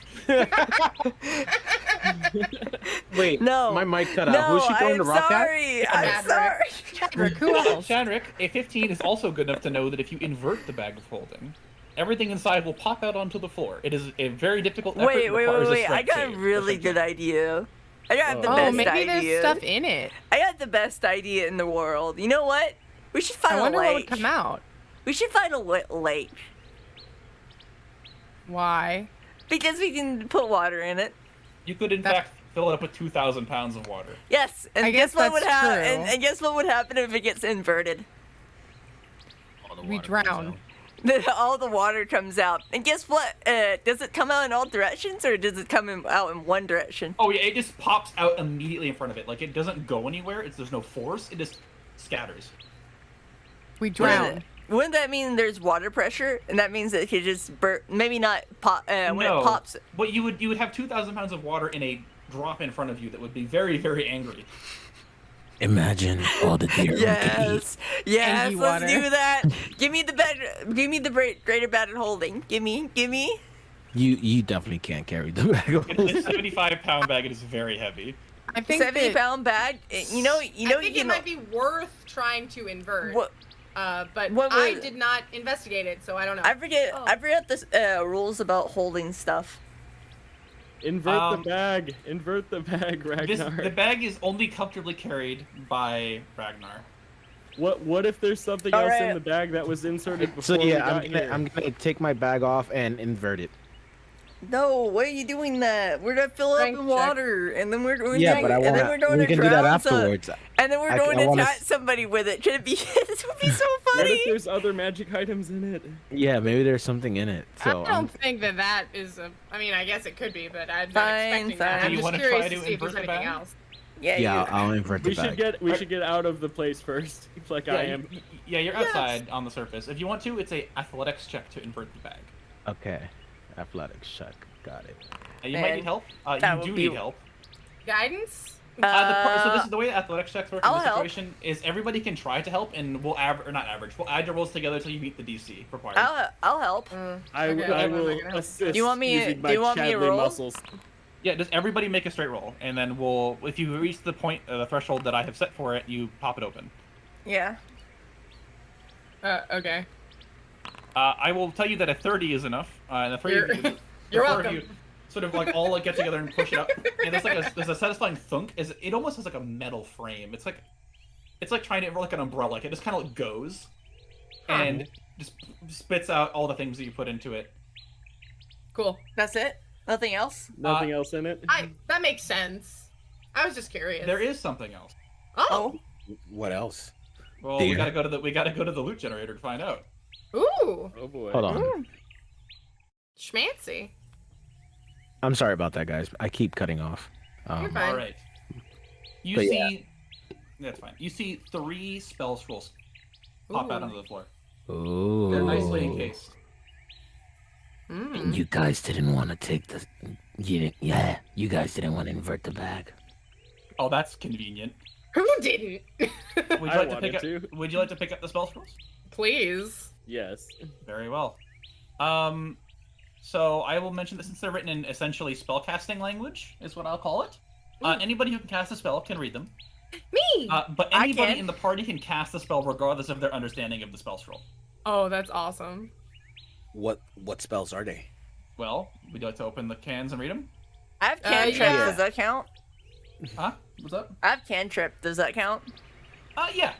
[SPEAKER 3] Wait,
[SPEAKER 2] No.
[SPEAKER 3] my mic cut
[SPEAKER 2] No,
[SPEAKER 3] out. Who's she throwing
[SPEAKER 2] I'm
[SPEAKER 3] the rock
[SPEAKER 2] sorry. I'm
[SPEAKER 1] Chadrick.
[SPEAKER 2] sorry.
[SPEAKER 1] Chadwick, who else?
[SPEAKER 5] Shanrick, a 15 is also good enough to know that if you invert the bag of holding, everything inside will pop out onto the floor. It is a very difficult effort.
[SPEAKER 2] Wait,
[SPEAKER 5] and
[SPEAKER 2] wait,
[SPEAKER 5] requires
[SPEAKER 2] wait,
[SPEAKER 5] a
[SPEAKER 2] wait. I
[SPEAKER 5] strength
[SPEAKER 2] got a
[SPEAKER 5] save,
[SPEAKER 2] really good
[SPEAKER 5] essentially.
[SPEAKER 2] idea. I got the
[SPEAKER 4] Oh,
[SPEAKER 2] best
[SPEAKER 6] maybe
[SPEAKER 2] idea.
[SPEAKER 6] there's stuff in it.
[SPEAKER 2] I got the best idea in the world. You know what? We should find
[SPEAKER 6] I
[SPEAKER 2] a
[SPEAKER 6] wonder what would
[SPEAKER 2] lake.
[SPEAKER 6] come out.
[SPEAKER 2] We should find a lake
[SPEAKER 6] Why?
[SPEAKER 2] because we can put water in it.
[SPEAKER 5] You could, in fact, fill it up with 2,000 pounds of water.
[SPEAKER 2] Yes, and
[SPEAKER 6] I
[SPEAKER 2] guess
[SPEAKER 6] guess
[SPEAKER 2] what would
[SPEAKER 6] that's
[SPEAKER 2] happen?
[SPEAKER 6] true.
[SPEAKER 2] And guess what would happen if it gets inverted?
[SPEAKER 5] All the
[SPEAKER 6] We
[SPEAKER 5] water comes
[SPEAKER 6] drown.
[SPEAKER 5] out.
[SPEAKER 2] Then all the water comes out. And guess what? Does it come out in all directions or does it come out in one direction?
[SPEAKER 5] Oh yeah, it just pops out immediately in front of it. Like it doesn't go anywhere. There's no force. It just scatters.
[SPEAKER 6] We
[SPEAKER 2] Wouldn't
[SPEAKER 6] drown.
[SPEAKER 2] it- Wouldn't that mean there's water pressure? And that means that it could just maybe not pop when
[SPEAKER 5] no,
[SPEAKER 2] it pops.
[SPEAKER 5] but you would have 2,000 pounds of water in a drop in front of you that would be very, very angry.
[SPEAKER 3] Imagine all the deer.
[SPEAKER 2] Yes, yes,
[SPEAKER 6] Angry
[SPEAKER 2] let's
[SPEAKER 6] water.
[SPEAKER 2] do that. Give me the greater battle holding. Give me.
[SPEAKER 3] You definitely can't carry the bag of
[SPEAKER 5] It's a 75-pound bag. It is very heavy.
[SPEAKER 6] I think
[SPEAKER 2] 70-pound bag. You know
[SPEAKER 1] I
[SPEAKER 2] you
[SPEAKER 1] think
[SPEAKER 2] can.
[SPEAKER 1] it might be worth trying to invert.
[SPEAKER 2] What
[SPEAKER 1] But
[SPEAKER 2] what
[SPEAKER 1] I
[SPEAKER 2] was-
[SPEAKER 1] did not investigate it, so I don't know.
[SPEAKER 2] I forget.
[SPEAKER 1] Oh.
[SPEAKER 2] I forget the rules about holding stuff.
[SPEAKER 4] Invert the bag. Invert the bag, Ragnar.
[SPEAKER 5] The bag is only comfortably carried by Ragnar.
[SPEAKER 4] What if there's something
[SPEAKER 2] All
[SPEAKER 4] else
[SPEAKER 2] right.
[SPEAKER 4] in the bag that was inserted before
[SPEAKER 3] So
[SPEAKER 4] we
[SPEAKER 3] yeah,
[SPEAKER 4] got here?
[SPEAKER 3] I'm gonna take my bag off and invert it.
[SPEAKER 2] No, why are you doing that? We're gonna fill it up
[SPEAKER 1] Strength
[SPEAKER 2] in
[SPEAKER 1] check.
[SPEAKER 2] water, and then we're going
[SPEAKER 3] Yeah,
[SPEAKER 2] to,
[SPEAKER 3] but I
[SPEAKER 2] and then we're
[SPEAKER 3] want
[SPEAKER 2] going
[SPEAKER 3] we
[SPEAKER 2] to
[SPEAKER 3] can do that
[SPEAKER 2] drown some-
[SPEAKER 3] afterwards.
[SPEAKER 2] and then we're
[SPEAKER 3] I
[SPEAKER 2] going to
[SPEAKER 3] wanna
[SPEAKER 2] attack somebody with it. Should it be? This would be so
[SPEAKER 4] What
[SPEAKER 2] funny.
[SPEAKER 4] if there's other magic items in it?
[SPEAKER 3] Yeah, maybe there's something in it. So
[SPEAKER 1] I don't think that is a. I mean, I guess it could be, but I'm not
[SPEAKER 2] Fine,
[SPEAKER 1] expecting
[SPEAKER 2] fine.
[SPEAKER 1] that.
[SPEAKER 2] Do
[SPEAKER 1] I'm
[SPEAKER 5] you
[SPEAKER 1] just
[SPEAKER 5] wanna
[SPEAKER 1] curious
[SPEAKER 5] try
[SPEAKER 1] to
[SPEAKER 5] to
[SPEAKER 1] see if there's
[SPEAKER 5] invert the
[SPEAKER 1] anything
[SPEAKER 5] bag?
[SPEAKER 1] else.
[SPEAKER 3] yeah, I'll invert the
[SPEAKER 4] We
[SPEAKER 3] bag.
[SPEAKER 4] should get out of the place first, like I am.
[SPEAKER 5] You're outside on the surface. If you want to, it's a athletics check to invert the bag.
[SPEAKER 3] Okay, athletics check. Got it.
[SPEAKER 5] You might
[SPEAKER 2] Man,
[SPEAKER 5] need help.
[SPEAKER 2] that
[SPEAKER 5] You
[SPEAKER 2] would
[SPEAKER 5] do
[SPEAKER 2] be-
[SPEAKER 5] need help.
[SPEAKER 1] Guidance?
[SPEAKER 5] So this is the way athletics checks work in
[SPEAKER 2] I'll
[SPEAKER 5] this
[SPEAKER 2] help.
[SPEAKER 5] situation. Is everybody can try to help, and we'll not average. We'll add your rolls together until you meet the DC required.
[SPEAKER 2] I'll help.
[SPEAKER 4] I
[SPEAKER 1] Okay,
[SPEAKER 4] I
[SPEAKER 1] I'm
[SPEAKER 4] will
[SPEAKER 1] not gonna help.
[SPEAKER 4] assist
[SPEAKER 2] Do you want me-
[SPEAKER 4] using
[SPEAKER 2] do
[SPEAKER 4] my
[SPEAKER 2] you want me to
[SPEAKER 4] Chadley
[SPEAKER 2] roll?
[SPEAKER 4] muscles.
[SPEAKER 5] Yeah, just everybody make a straight roll, and then if you reach the point, the threshold that I have set for it, you pop it open.
[SPEAKER 2] Yeah.
[SPEAKER 1] Okay.
[SPEAKER 5] I will tell you that a 30 is enough, and the 3 of you, the
[SPEAKER 1] You're
[SPEAKER 5] 4 of
[SPEAKER 1] welcome.
[SPEAKER 5] you sort of like all get together and push it up, and there's a satisfying thunk. It almost has like a metal frame. It's like trying to like an umbrella. Like it just kind of like goes, and just spits out all the things that you put into it.
[SPEAKER 6] Cool.
[SPEAKER 2] That's it. Nothing else.
[SPEAKER 4] Nothing else in it.
[SPEAKER 6] That makes sense. I was just curious.
[SPEAKER 5] There is something else.
[SPEAKER 6] Oh.
[SPEAKER 3] What else?
[SPEAKER 5] Well,
[SPEAKER 3] Dear.
[SPEAKER 5] we gotta go to the loot generator to find out.
[SPEAKER 6] Ooh.
[SPEAKER 4] Oh boy.
[SPEAKER 3] Hold on.
[SPEAKER 6] Schmancy.
[SPEAKER 3] I'm sorry about that, guys. I keep cutting off.
[SPEAKER 6] You're fine.
[SPEAKER 5] All right. You
[SPEAKER 3] But
[SPEAKER 5] see, that's fine. You see 3 spell scrolls pop out
[SPEAKER 6] Ooh.
[SPEAKER 5] onto the floor.
[SPEAKER 3] Ooh.
[SPEAKER 5] They're nicely encased.
[SPEAKER 6] Mm.
[SPEAKER 3] You guys didn't want to take the. You guys didn't want to invert the bag.
[SPEAKER 5] Oh, that's convenient.
[SPEAKER 6] Who didn't?
[SPEAKER 5] Would you
[SPEAKER 4] I
[SPEAKER 5] like to
[SPEAKER 4] wanted
[SPEAKER 5] pick up?
[SPEAKER 4] to.
[SPEAKER 5] Would you like to pick up the spell scrolls?
[SPEAKER 6] Please.
[SPEAKER 4] Yes.
[SPEAKER 5] Very well. So I will mention that since they're written in essentially spellcasting language, is what I'll call it. Anybody who can cast a spell can read them.
[SPEAKER 6] Me.
[SPEAKER 5] But
[SPEAKER 2] I
[SPEAKER 5] anybody
[SPEAKER 2] can.
[SPEAKER 5] in the party can cast the spell regardless of their understanding of the spell scroll.
[SPEAKER 6] Oh, that's awesome.
[SPEAKER 3] What spells are they?
[SPEAKER 5] Well, would you like to open the cans and read them?
[SPEAKER 2] I have cantrip.
[SPEAKER 6] yeah.
[SPEAKER 2] Does that count?
[SPEAKER 5] Huh? What's up?
[SPEAKER 2] I have cantrip. Does that count?
[SPEAKER 5] Yeah.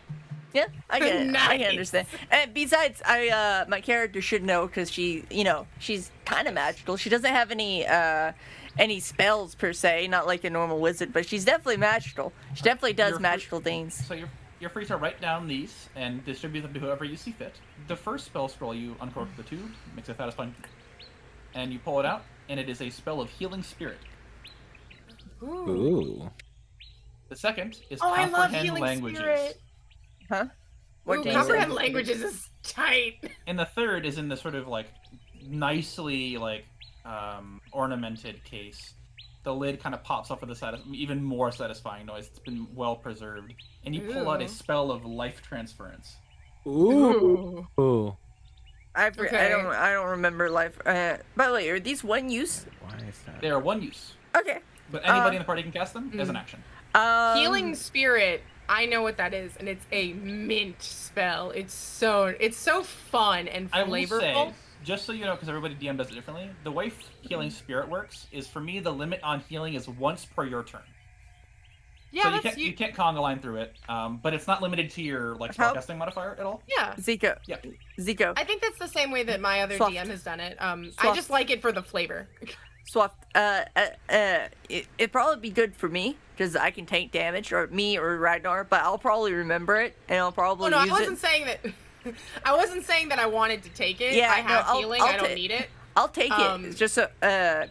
[SPEAKER 2] Yeah, I get it. I can
[SPEAKER 6] Nice.
[SPEAKER 2] understand. And besides, my character should know because she's kind of magical. She doesn't have any spells per se, not like a normal wizard, but she's definitely magical. She definitely does
[SPEAKER 5] You're
[SPEAKER 2] magical things.
[SPEAKER 5] So you're free to write down these and distribute them to whoever you see fit. The first spell scroll, you uncork the tube, makes it satisfying, and you pull it out, and it is a spell of healing spirit.
[SPEAKER 3] Ooh.
[SPEAKER 5] The second is
[SPEAKER 6] Oh, I love
[SPEAKER 5] comprehend
[SPEAKER 6] healing
[SPEAKER 5] languages.
[SPEAKER 6] spirit.
[SPEAKER 2] Huh? What
[SPEAKER 6] Ooh,
[SPEAKER 2] do you
[SPEAKER 6] comprehend
[SPEAKER 2] say?
[SPEAKER 6] languages is tight.
[SPEAKER 5] And the third is in the sort of like nicely like ornamented case. The lid kind of pops up with a even more satisfying noise. It's been well preserved, and you pull out a
[SPEAKER 6] Ooh.
[SPEAKER 5] spell of life transference.
[SPEAKER 3] Ooh. Ooh.
[SPEAKER 2] I
[SPEAKER 6] Okay.
[SPEAKER 2] don't remember life. By the way, are these one use?
[SPEAKER 3] Why is that?
[SPEAKER 5] They are one use,
[SPEAKER 2] Okay.
[SPEAKER 5] but anybody in the party can cast them as an action.
[SPEAKER 6] Healing spirit. I know what that is, and it's a mint spell. It's so fun and
[SPEAKER 5] I will
[SPEAKER 6] flavorful.
[SPEAKER 5] say, just so you know, because everybody DM does it differently, the way healing spirit works is for me the limit on healing is once per your turn.
[SPEAKER 6] Yeah,
[SPEAKER 5] So
[SPEAKER 6] that's
[SPEAKER 5] you can't conga line through it, but it's not limited to your like
[SPEAKER 2] How-
[SPEAKER 5] spellcasting modifier at all.
[SPEAKER 6] Yeah.
[SPEAKER 2] Zico.
[SPEAKER 5] Yeah.
[SPEAKER 2] Zico.
[SPEAKER 6] I think that's the same way that my other
[SPEAKER 2] Swaft.
[SPEAKER 6] DM has done it. I
[SPEAKER 2] Swaft.
[SPEAKER 6] just like it for the flavor.
[SPEAKER 2] Swaft. It'd probably be good for me because I can take damage, or me or Ragnar. But I'll probably remember it, and I'll probably
[SPEAKER 6] Oh no, I
[SPEAKER 2] use
[SPEAKER 6] wasn't
[SPEAKER 2] it.
[SPEAKER 6] saying that. I wasn't saying that I wanted to take it.
[SPEAKER 2] Yeah,
[SPEAKER 6] I
[SPEAKER 2] no,
[SPEAKER 6] have
[SPEAKER 2] I'll-
[SPEAKER 6] healing.
[SPEAKER 2] I'll
[SPEAKER 6] I don't
[SPEAKER 2] ta-
[SPEAKER 6] need it.
[SPEAKER 2] I'll take
[SPEAKER 6] Um,
[SPEAKER 2] it just so,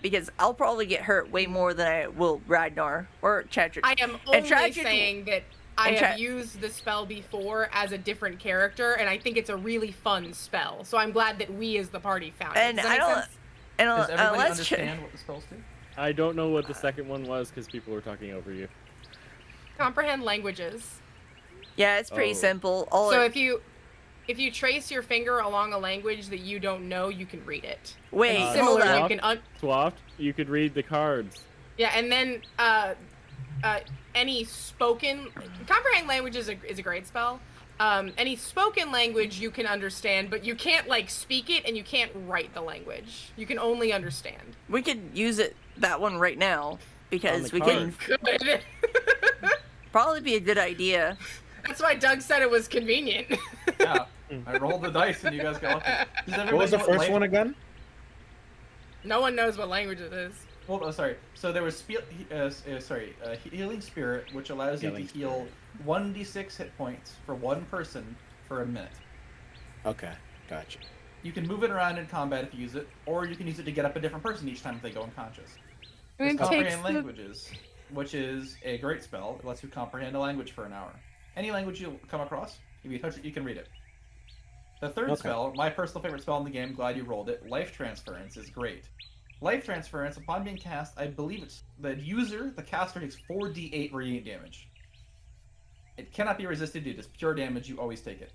[SPEAKER 2] because I'll probably get hurt way more than I will Ragnar or Chadrick.
[SPEAKER 6] I am
[SPEAKER 2] And
[SPEAKER 6] only
[SPEAKER 2] Tragic-
[SPEAKER 6] saying that I
[SPEAKER 2] and
[SPEAKER 6] have used the spell before as a different character, and I think it's a really fun spell. So I'm glad that we, as the party, found it.
[SPEAKER 2] And
[SPEAKER 6] Does that
[SPEAKER 2] I
[SPEAKER 6] make
[SPEAKER 2] don't.
[SPEAKER 6] sense?
[SPEAKER 2] And
[SPEAKER 5] Does everybody
[SPEAKER 2] unless
[SPEAKER 5] understand what the spells do?
[SPEAKER 4] I don't know what the second one was because people were talking over you.
[SPEAKER 6] Comprehend languages.
[SPEAKER 2] yeah, it's pretty
[SPEAKER 4] Oh.
[SPEAKER 2] simple.
[SPEAKER 6] So if you trace your finger along a language that you don't know, you can read it.
[SPEAKER 2] wait,
[SPEAKER 6] And
[SPEAKER 4] Uh,
[SPEAKER 2] hold
[SPEAKER 6] similarly,
[SPEAKER 2] on.
[SPEAKER 6] you can
[SPEAKER 4] Swaft, you could read the cards.
[SPEAKER 6] yeah, and then any spoken comprehend language is a great spell. Any spoken language you can understand, but you can't like speak it, and you can't write the language. You can only understand.
[SPEAKER 2] We could use that one right now because
[SPEAKER 4] the
[SPEAKER 2] we can
[SPEAKER 4] card.
[SPEAKER 6] Good.
[SPEAKER 2] probably be a good idea.
[SPEAKER 6] That's why Doug said it was convenient.
[SPEAKER 5] Yeah, I rolled the dice and you guys got lucky. Does everybody
[SPEAKER 3] What was the
[SPEAKER 5] know
[SPEAKER 3] first
[SPEAKER 5] life-
[SPEAKER 3] one again?
[SPEAKER 6] No one knows what language it is.
[SPEAKER 5] Well, oh, sorry. So there was healing spirit, which allows you
[SPEAKER 3] Healing
[SPEAKER 5] to heal 1d6 hit points for one person for a minute.
[SPEAKER 3] Okay, gotcha.
[SPEAKER 5] You can move it around in combat if you use it, or you can use it to get up a different person each time if they go unconscious.
[SPEAKER 6] And
[SPEAKER 5] There's
[SPEAKER 6] it takes
[SPEAKER 5] comprehend languages, which is a great spell. It lets you comprehend a language for an hour. Any language you come across, if you touch it, you can read it. The third
[SPEAKER 3] Okay.
[SPEAKER 5] spell, my personal favorite spell in the game, glad you rolled it, Life Transference, is great. Life Transference, upon being cast, I believe it's the user, the caster, takes 4d8 radiant damage. It cannot be resisted, it is pure damage, you always take it.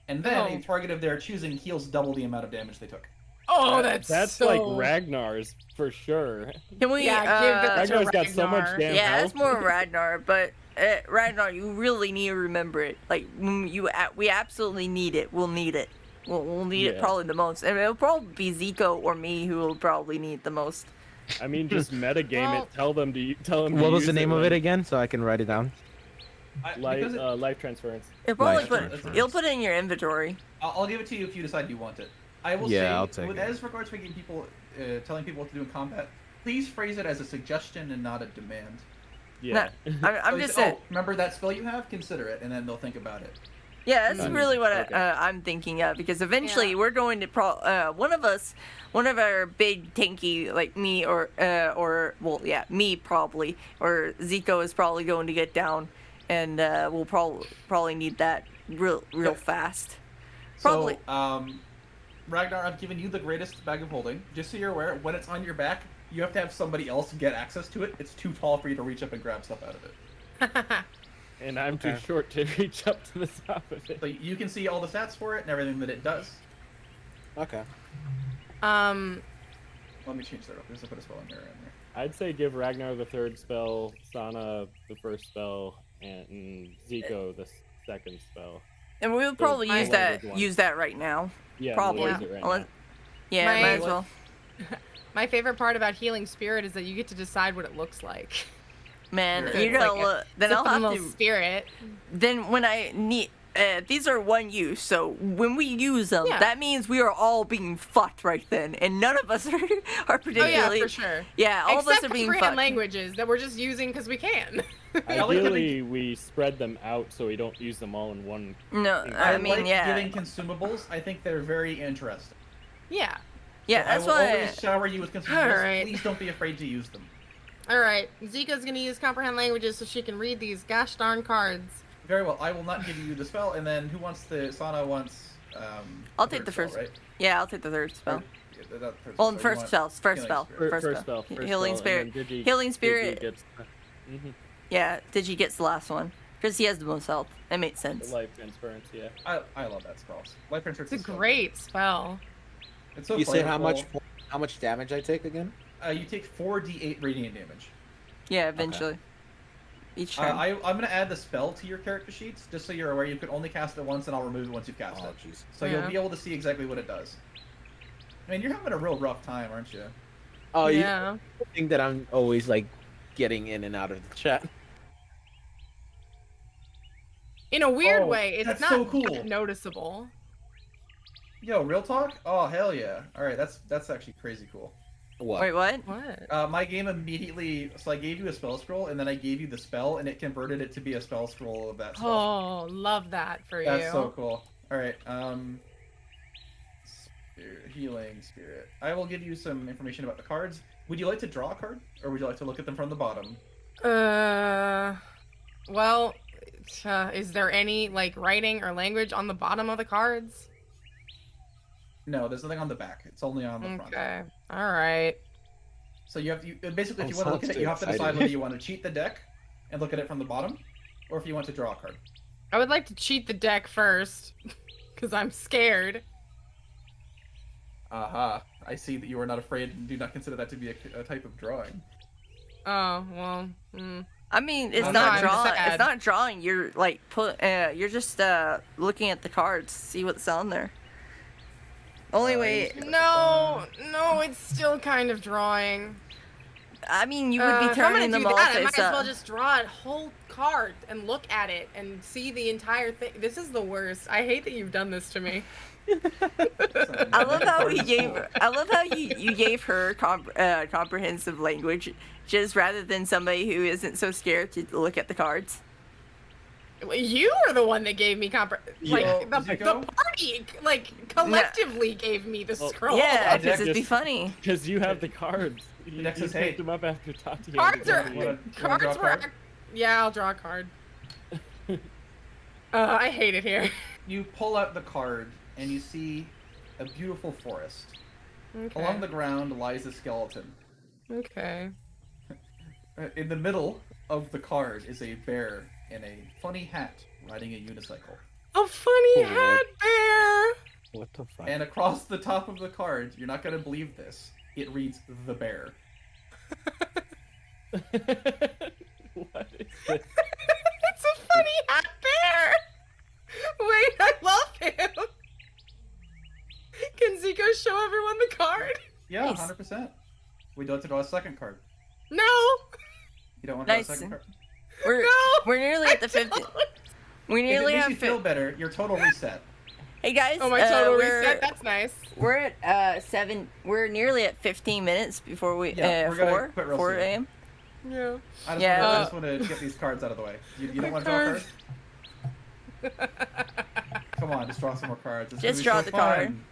[SPEAKER 5] And then
[SPEAKER 6] Oh.
[SPEAKER 5] a target of their choosing heals double the amount of damage they took.
[SPEAKER 6] Oh, that's so...
[SPEAKER 4] like Ragnar's for sure.
[SPEAKER 2] Can we?
[SPEAKER 6] Yeah, give that to
[SPEAKER 4] Ragnar's got so much
[SPEAKER 6] Ragnar.
[SPEAKER 4] damn
[SPEAKER 2] Yeah,
[SPEAKER 4] health.
[SPEAKER 2] that's more Ragnar, but Ragnar, you really need to remember it. Like we absolutely need it. We'll need it. We'll need it
[SPEAKER 4] Yeah.
[SPEAKER 2] probably the most, and it'll probably be Zico or me who will probably need it the most.
[SPEAKER 4] I mean, just metagame
[SPEAKER 6] Well-
[SPEAKER 4] it. Tell them to
[SPEAKER 3] What was
[SPEAKER 4] use
[SPEAKER 3] the name of
[SPEAKER 4] when-
[SPEAKER 3] it again, so I can write it down?
[SPEAKER 5] Because
[SPEAKER 4] life transference.
[SPEAKER 2] It'll probably
[SPEAKER 3] Life
[SPEAKER 2] put
[SPEAKER 3] transference.
[SPEAKER 2] you'll put it in your inventory.
[SPEAKER 5] I'll give it to you if you decide you want it. I will
[SPEAKER 3] Yeah, I'll
[SPEAKER 5] say,
[SPEAKER 3] take
[SPEAKER 5] with,
[SPEAKER 3] it.
[SPEAKER 5] as regards to making people, telling people what to do in combat, please phrase it as a suggestion and not a demand.
[SPEAKER 4] Yeah.
[SPEAKER 2] I'm
[SPEAKER 5] So you
[SPEAKER 2] just
[SPEAKER 5] say,
[SPEAKER 2] saying.
[SPEAKER 5] oh, remember that spell you have? Consider it, and then they'll think about it.
[SPEAKER 2] Yeah, that's really what
[SPEAKER 4] Okay.
[SPEAKER 2] I'm thinking of, because eventually
[SPEAKER 6] Yeah.
[SPEAKER 2] we're going to one of our big tanky, like me or me probably, or Zico is probably going to get down, and we'll probably need that real fast. Probably.
[SPEAKER 5] So, Ragnar, I've given you the greatest bag of holding. Just so you're aware, when it's on your back, you have to have somebody else get access to it. It's too tall for you to reach up and grab stuff out of it.
[SPEAKER 4] And I'm too
[SPEAKER 3] Okay.
[SPEAKER 4] short to reach up to the top of it.
[SPEAKER 5] So you can see all the stats for it and everything that it does.
[SPEAKER 3] Okay.
[SPEAKER 5] Let me change that up. There's a bit of spell in there.
[SPEAKER 4] I'd say give Ragnar the third spell, Sana the first spell, and Zico the second spell.
[SPEAKER 2] And we'll probably
[SPEAKER 6] my-
[SPEAKER 2] use that right now.
[SPEAKER 4] Yeah,
[SPEAKER 2] Probably.
[SPEAKER 4] we'll use it right
[SPEAKER 2] Unless-
[SPEAKER 4] now.
[SPEAKER 2] Yeah,
[SPEAKER 6] My-
[SPEAKER 2] might as well.
[SPEAKER 6] My favorite part about healing spirit is that you get to decide what it looks like.
[SPEAKER 2] Man,
[SPEAKER 5] So
[SPEAKER 2] you
[SPEAKER 6] it's
[SPEAKER 2] know,
[SPEAKER 6] like a-
[SPEAKER 2] then
[SPEAKER 6] It's a
[SPEAKER 2] I'll
[SPEAKER 6] fun
[SPEAKER 2] have
[SPEAKER 6] little
[SPEAKER 2] to.
[SPEAKER 6] spirit.
[SPEAKER 2] Then when I need. These are one use, so when we use them,
[SPEAKER 6] Yeah.
[SPEAKER 2] that means we are all being fucked right then, and none of us are
[SPEAKER 6] Oh
[SPEAKER 2] particularly.
[SPEAKER 6] yeah, for sure.
[SPEAKER 2] Yeah, all
[SPEAKER 6] Except
[SPEAKER 2] of us are being
[SPEAKER 6] comprehend
[SPEAKER 2] fucked.
[SPEAKER 6] languages that we're just using because we can.
[SPEAKER 5] I like
[SPEAKER 4] Ideally, we spread them out so we don't use them all in one.
[SPEAKER 2] No,
[SPEAKER 5] I
[SPEAKER 2] I mean,
[SPEAKER 5] like
[SPEAKER 2] yeah,
[SPEAKER 5] giving consumables. I think they're very interesting.
[SPEAKER 6] Yeah.
[SPEAKER 2] yeah.
[SPEAKER 5] So
[SPEAKER 2] That's
[SPEAKER 5] I will
[SPEAKER 2] why.
[SPEAKER 5] always shower you with consumables.
[SPEAKER 6] Alright.
[SPEAKER 5] Please don't be afraid to use them.
[SPEAKER 6] All right. Zika's gonna use comprehend languages so she can read these gosh darn cards.
[SPEAKER 5] Very well. I will not give you the spell, and then who wants the Sana wants?
[SPEAKER 2] I'll take the
[SPEAKER 5] spell,
[SPEAKER 2] first.
[SPEAKER 5] Right?
[SPEAKER 2] Yeah, I'll take the third spell.
[SPEAKER 5] Yeah, that first
[SPEAKER 2] Well,
[SPEAKER 5] spell. You
[SPEAKER 2] first
[SPEAKER 5] want
[SPEAKER 2] spell, first
[SPEAKER 5] Healing
[SPEAKER 2] spell,
[SPEAKER 5] Spirit.
[SPEAKER 2] first spell. Healing
[SPEAKER 4] and
[SPEAKER 2] spirit.
[SPEAKER 4] then
[SPEAKER 2] Healing spirit.
[SPEAKER 4] Gets, mhm,
[SPEAKER 2] Yeah, Digi gets the last one because he has the most health. That makes
[SPEAKER 4] the
[SPEAKER 2] sense.
[SPEAKER 4] life transference, yeah.
[SPEAKER 5] I love that spell. Life Transference
[SPEAKER 6] It's a
[SPEAKER 5] is so
[SPEAKER 6] great spell.
[SPEAKER 5] good. It's so
[SPEAKER 3] You say how
[SPEAKER 5] flavorful.
[SPEAKER 3] much damage I take again?
[SPEAKER 5] You take 4d8 radiant damage.
[SPEAKER 2] Yeah, eventually. Each turn.
[SPEAKER 5] I'm gonna add the spell to your character sheets just so you're aware. You can only cast it once, and I'll remove it once you've cast
[SPEAKER 3] Oh,
[SPEAKER 5] it.
[SPEAKER 3] jeez.
[SPEAKER 5] So
[SPEAKER 6] Yeah.
[SPEAKER 5] you'll be able to see exactly what it does. I mean, you're having a real rough time, aren't you?
[SPEAKER 3] Oh,
[SPEAKER 6] Yeah.
[SPEAKER 3] you think that I'm always like getting in and out of the chat?
[SPEAKER 6] In a weird
[SPEAKER 5] Oh,
[SPEAKER 6] way, it's
[SPEAKER 5] that's
[SPEAKER 6] not
[SPEAKER 5] so cool.
[SPEAKER 6] that noticeable.
[SPEAKER 5] Yo, real talk? Oh hell yeah! All right, that's actually crazy cool.
[SPEAKER 3] What?
[SPEAKER 2] Wait, what?
[SPEAKER 6] What?
[SPEAKER 5] My game immediately. So I gave you a spell scroll, and then I gave you the spell, and it converted it to be a spell scroll of that spell.
[SPEAKER 6] Oh, love that for you.
[SPEAKER 5] That's so cool. All right. Healing spirit. I will give you some information about the cards. Would you like to draw a card, or would you like to look at them from the bottom?
[SPEAKER 6] Well, is there any like writing or language on the bottom of the cards?
[SPEAKER 5] No, there's nothing on the back. It's only on the front.
[SPEAKER 6] Okay. All right.
[SPEAKER 5] So you have basically, if
[SPEAKER 3] Oh,
[SPEAKER 5] you want to look at
[SPEAKER 3] sounds
[SPEAKER 5] it, you have to decide
[SPEAKER 3] exciting.
[SPEAKER 5] whether you want to cheat the deck and look at it from the bottom, or if you want to draw a card.
[SPEAKER 6] I would like to cheat the deck first, because I'm scared.
[SPEAKER 5] Aha! I see that you are not afraid and do not consider that to be a type of drawing.
[SPEAKER 6] Oh well.
[SPEAKER 2] I mean, it's
[SPEAKER 5] I'm
[SPEAKER 2] not
[SPEAKER 6] I'm
[SPEAKER 2] drawing.
[SPEAKER 6] sad.
[SPEAKER 2] It's not drawing. You're like you're just looking at the cards, see what's on there. Only way.
[SPEAKER 6] No, it's still kind of drawing.
[SPEAKER 2] I mean, you would be
[SPEAKER 6] If I'm gonna
[SPEAKER 2] turning them
[SPEAKER 6] do
[SPEAKER 2] all
[SPEAKER 6] that, I
[SPEAKER 2] face
[SPEAKER 6] might as well
[SPEAKER 2] up.
[SPEAKER 6] just draw a whole card and look at it and see the entire thing. This is the worst. I hate that you've done this to me.
[SPEAKER 2] I love how you gave. I love how you gave her comprehensive language, just rather than somebody who isn't so scared to look at the cards.
[SPEAKER 6] You are the one that gave me
[SPEAKER 5] Yo,
[SPEAKER 6] the
[SPEAKER 5] Zico?
[SPEAKER 6] party collectively gave me the
[SPEAKER 4] Well,
[SPEAKER 6] scroll.
[SPEAKER 2] Yeah,
[SPEAKER 4] I
[SPEAKER 2] because
[SPEAKER 4] just-
[SPEAKER 2] it'd be funny.
[SPEAKER 4] Because you have the cards. You
[SPEAKER 5] Next
[SPEAKER 4] just
[SPEAKER 5] is hate.
[SPEAKER 4] picked them up after talking.
[SPEAKER 6] Cards are
[SPEAKER 5] wanna draw a
[SPEAKER 6] cards were.
[SPEAKER 5] card?
[SPEAKER 6] Yeah, I'll draw a card. I hate it here.
[SPEAKER 5] You pull out the card and you see a beautiful forest.
[SPEAKER 6] Okay.
[SPEAKER 5] Along the ground lies a skeleton.
[SPEAKER 6] Okay.
[SPEAKER 5] In the middle of the card is a bear in a funny hat riding a unicycle.
[SPEAKER 6] A funny
[SPEAKER 3] Oh,
[SPEAKER 6] hat bear.
[SPEAKER 3] What the fuck?
[SPEAKER 5] And across the top of the card, you're not gonna believe this, it reads "The Bear."
[SPEAKER 4] What is this?
[SPEAKER 6] It's a funny hat bear. Wait, I love him. Can Zico show everyone the card?
[SPEAKER 5] Yeah,
[SPEAKER 2] Nice.
[SPEAKER 5] 100%. We'd like to draw a second card.
[SPEAKER 6] No.
[SPEAKER 5] You don't want to draw
[SPEAKER 2] Nice.
[SPEAKER 5] a second card?
[SPEAKER 2] We're
[SPEAKER 1] No,
[SPEAKER 2] we're nearly at the 50. We
[SPEAKER 5] If it
[SPEAKER 2] nearly
[SPEAKER 5] makes
[SPEAKER 2] have
[SPEAKER 5] you feel
[SPEAKER 2] 50.
[SPEAKER 5] better, your total reset.
[SPEAKER 2] Hey guys,
[SPEAKER 6] Oh, my total
[SPEAKER 2] we're,
[SPEAKER 6] reset. That's nice.
[SPEAKER 2] We're at 7. We're nearly at 15 minutes before we
[SPEAKER 5] Yeah, we're gonna
[SPEAKER 2] 4
[SPEAKER 5] quit real
[SPEAKER 2] 4
[SPEAKER 5] soon.
[SPEAKER 2] a.m.
[SPEAKER 6] Yeah.
[SPEAKER 5] I
[SPEAKER 2] Yeah.
[SPEAKER 5] just want to get these cards out of the way. You don't want to draw
[SPEAKER 6] cards.
[SPEAKER 5] cards? Come on, just draw some more cards. It's
[SPEAKER 2] Just
[SPEAKER 5] gonna
[SPEAKER 2] draw
[SPEAKER 5] be so
[SPEAKER 2] the card.
[SPEAKER 5] fun.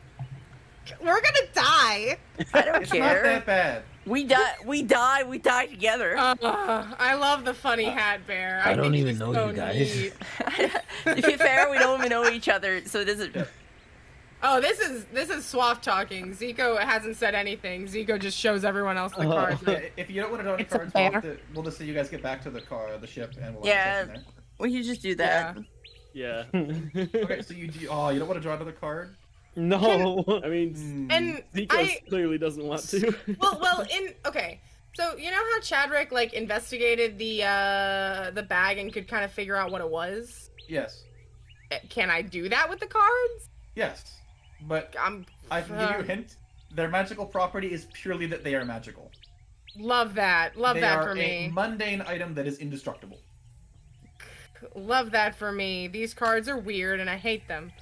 [SPEAKER 1] We're gonna die.
[SPEAKER 2] I don't
[SPEAKER 5] It's not
[SPEAKER 2] care.
[SPEAKER 5] that bad.
[SPEAKER 2] We die together.
[SPEAKER 6] I love the funny hat bear.
[SPEAKER 3] I don't
[SPEAKER 6] think
[SPEAKER 3] even
[SPEAKER 6] he's
[SPEAKER 3] know
[SPEAKER 6] so
[SPEAKER 3] you guys.
[SPEAKER 6] neat.
[SPEAKER 2] To be fair, we don't even know each other, so it doesn't.
[SPEAKER 5] Yeah.
[SPEAKER 6] Oh, this is Swaff talking. Zico hasn't said anything. Zico just shows everyone else the cards.
[SPEAKER 5] Yeah, if you don't want to draw any
[SPEAKER 6] It's a
[SPEAKER 5] cards,
[SPEAKER 6] bear.
[SPEAKER 5] we'll just see you guys get back to the ship, and we'll
[SPEAKER 2] Yeah.
[SPEAKER 5] have a session
[SPEAKER 2] We could just do that.
[SPEAKER 4] Yeah.
[SPEAKER 5] there. Okay, so you don't want to draw another card?
[SPEAKER 4] No. I mean,
[SPEAKER 5] Hmm.
[SPEAKER 6] And
[SPEAKER 4] Zico clearly doesn't want to.
[SPEAKER 6] okay. So you know how Chadrick like investigated the bag and could kind of figure out what it was?
[SPEAKER 5] Yes,
[SPEAKER 6] Can I do that with the cards?
[SPEAKER 5] yes, but
[SPEAKER 6] I'm
[SPEAKER 5] I can give you a hint. Their magical property is purely that they are magical.
[SPEAKER 6] love that. Love
[SPEAKER 5] They
[SPEAKER 6] that
[SPEAKER 5] are
[SPEAKER 6] for
[SPEAKER 5] a
[SPEAKER 6] me.
[SPEAKER 5] mundane item that is indestructible.
[SPEAKER 6] Love that for me. These cards are weird and I hate them.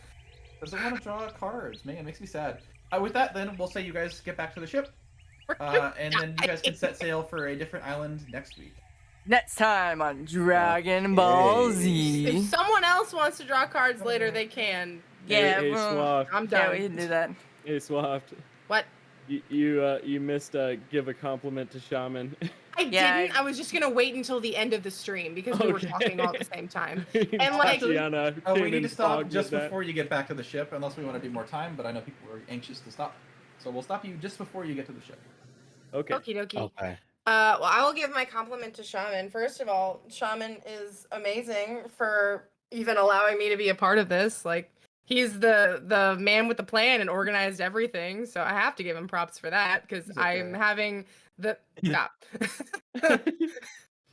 [SPEAKER 5] Doesn't want to draw cards, man. It makes me sad. With that, then we'll say you guys get back to the ship, and then you guys can set sail for a different island next week.
[SPEAKER 2] Next time on Dragon Ball
[SPEAKER 6] If
[SPEAKER 2] Z.
[SPEAKER 6] someone else wants to draw cards later, they can.
[SPEAKER 2] Yeah,
[SPEAKER 4] Hey,
[SPEAKER 2] well,
[SPEAKER 4] Swaff.
[SPEAKER 6] I'm
[SPEAKER 2] yeah,
[SPEAKER 6] done.
[SPEAKER 2] we can do that.
[SPEAKER 4] Hey, Swaft.
[SPEAKER 6] What?
[SPEAKER 4] You missed give a compliment to Shaman.
[SPEAKER 6] I
[SPEAKER 2] Yeah,
[SPEAKER 6] didn't. I was just gonna wait until the end of the stream because we were
[SPEAKER 4] Okay.
[SPEAKER 6] talking all at the same time.
[SPEAKER 4] And
[SPEAKER 6] like-
[SPEAKER 4] Tatiana
[SPEAKER 5] We
[SPEAKER 4] came
[SPEAKER 5] need
[SPEAKER 4] in
[SPEAKER 5] to stop
[SPEAKER 4] fogged
[SPEAKER 5] just
[SPEAKER 4] with that.
[SPEAKER 5] before you get back to the ship, unless we want to do more time. But I know people are anxious to stop, so we'll stop you just before you get to the ship.
[SPEAKER 4] Okay.
[SPEAKER 6] Okie dokie.
[SPEAKER 3] Okay.
[SPEAKER 1] Well, I will give my compliment to Shaman. First of all, Shaman is amazing for
[SPEAKER 6] Even allowing me to be a part of this, like he's the man with the plan and organized everything. So I have to give him props for that because
[SPEAKER 5] Is it
[SPEAKER 6] I'm
[SPEAKER 5] the-
[SPEAKER 6] having the stop.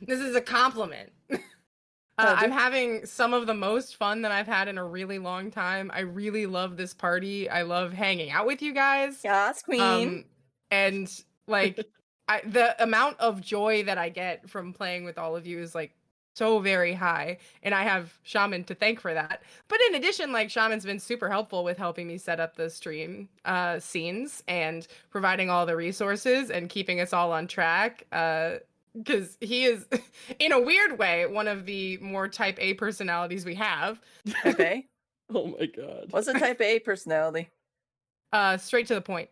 [SPEAKER 6] This is a compliment. I'm having some of the most fun that I've had in a really long time. I really love this party. I love hanging out with you guys.
[SPEAKER 2] Yes, Queen.
[SPEAKER 6] And like the amount of joy that I get from playing with all of you is like so very high, and I have Shaman to thank for that. But in addition, like Shaman's been super helpful with helping me set up the stream scenes and providing all the resources and keeping us all on track. Because he is, in a weird way, one of the more type A personalities we have.
[SPEAKER 2] Okay.
[SPEAKER 4] Oh my god.
[SPEAKER 2] What's a type A personality?
[SPEAKER 6] Straight to the point.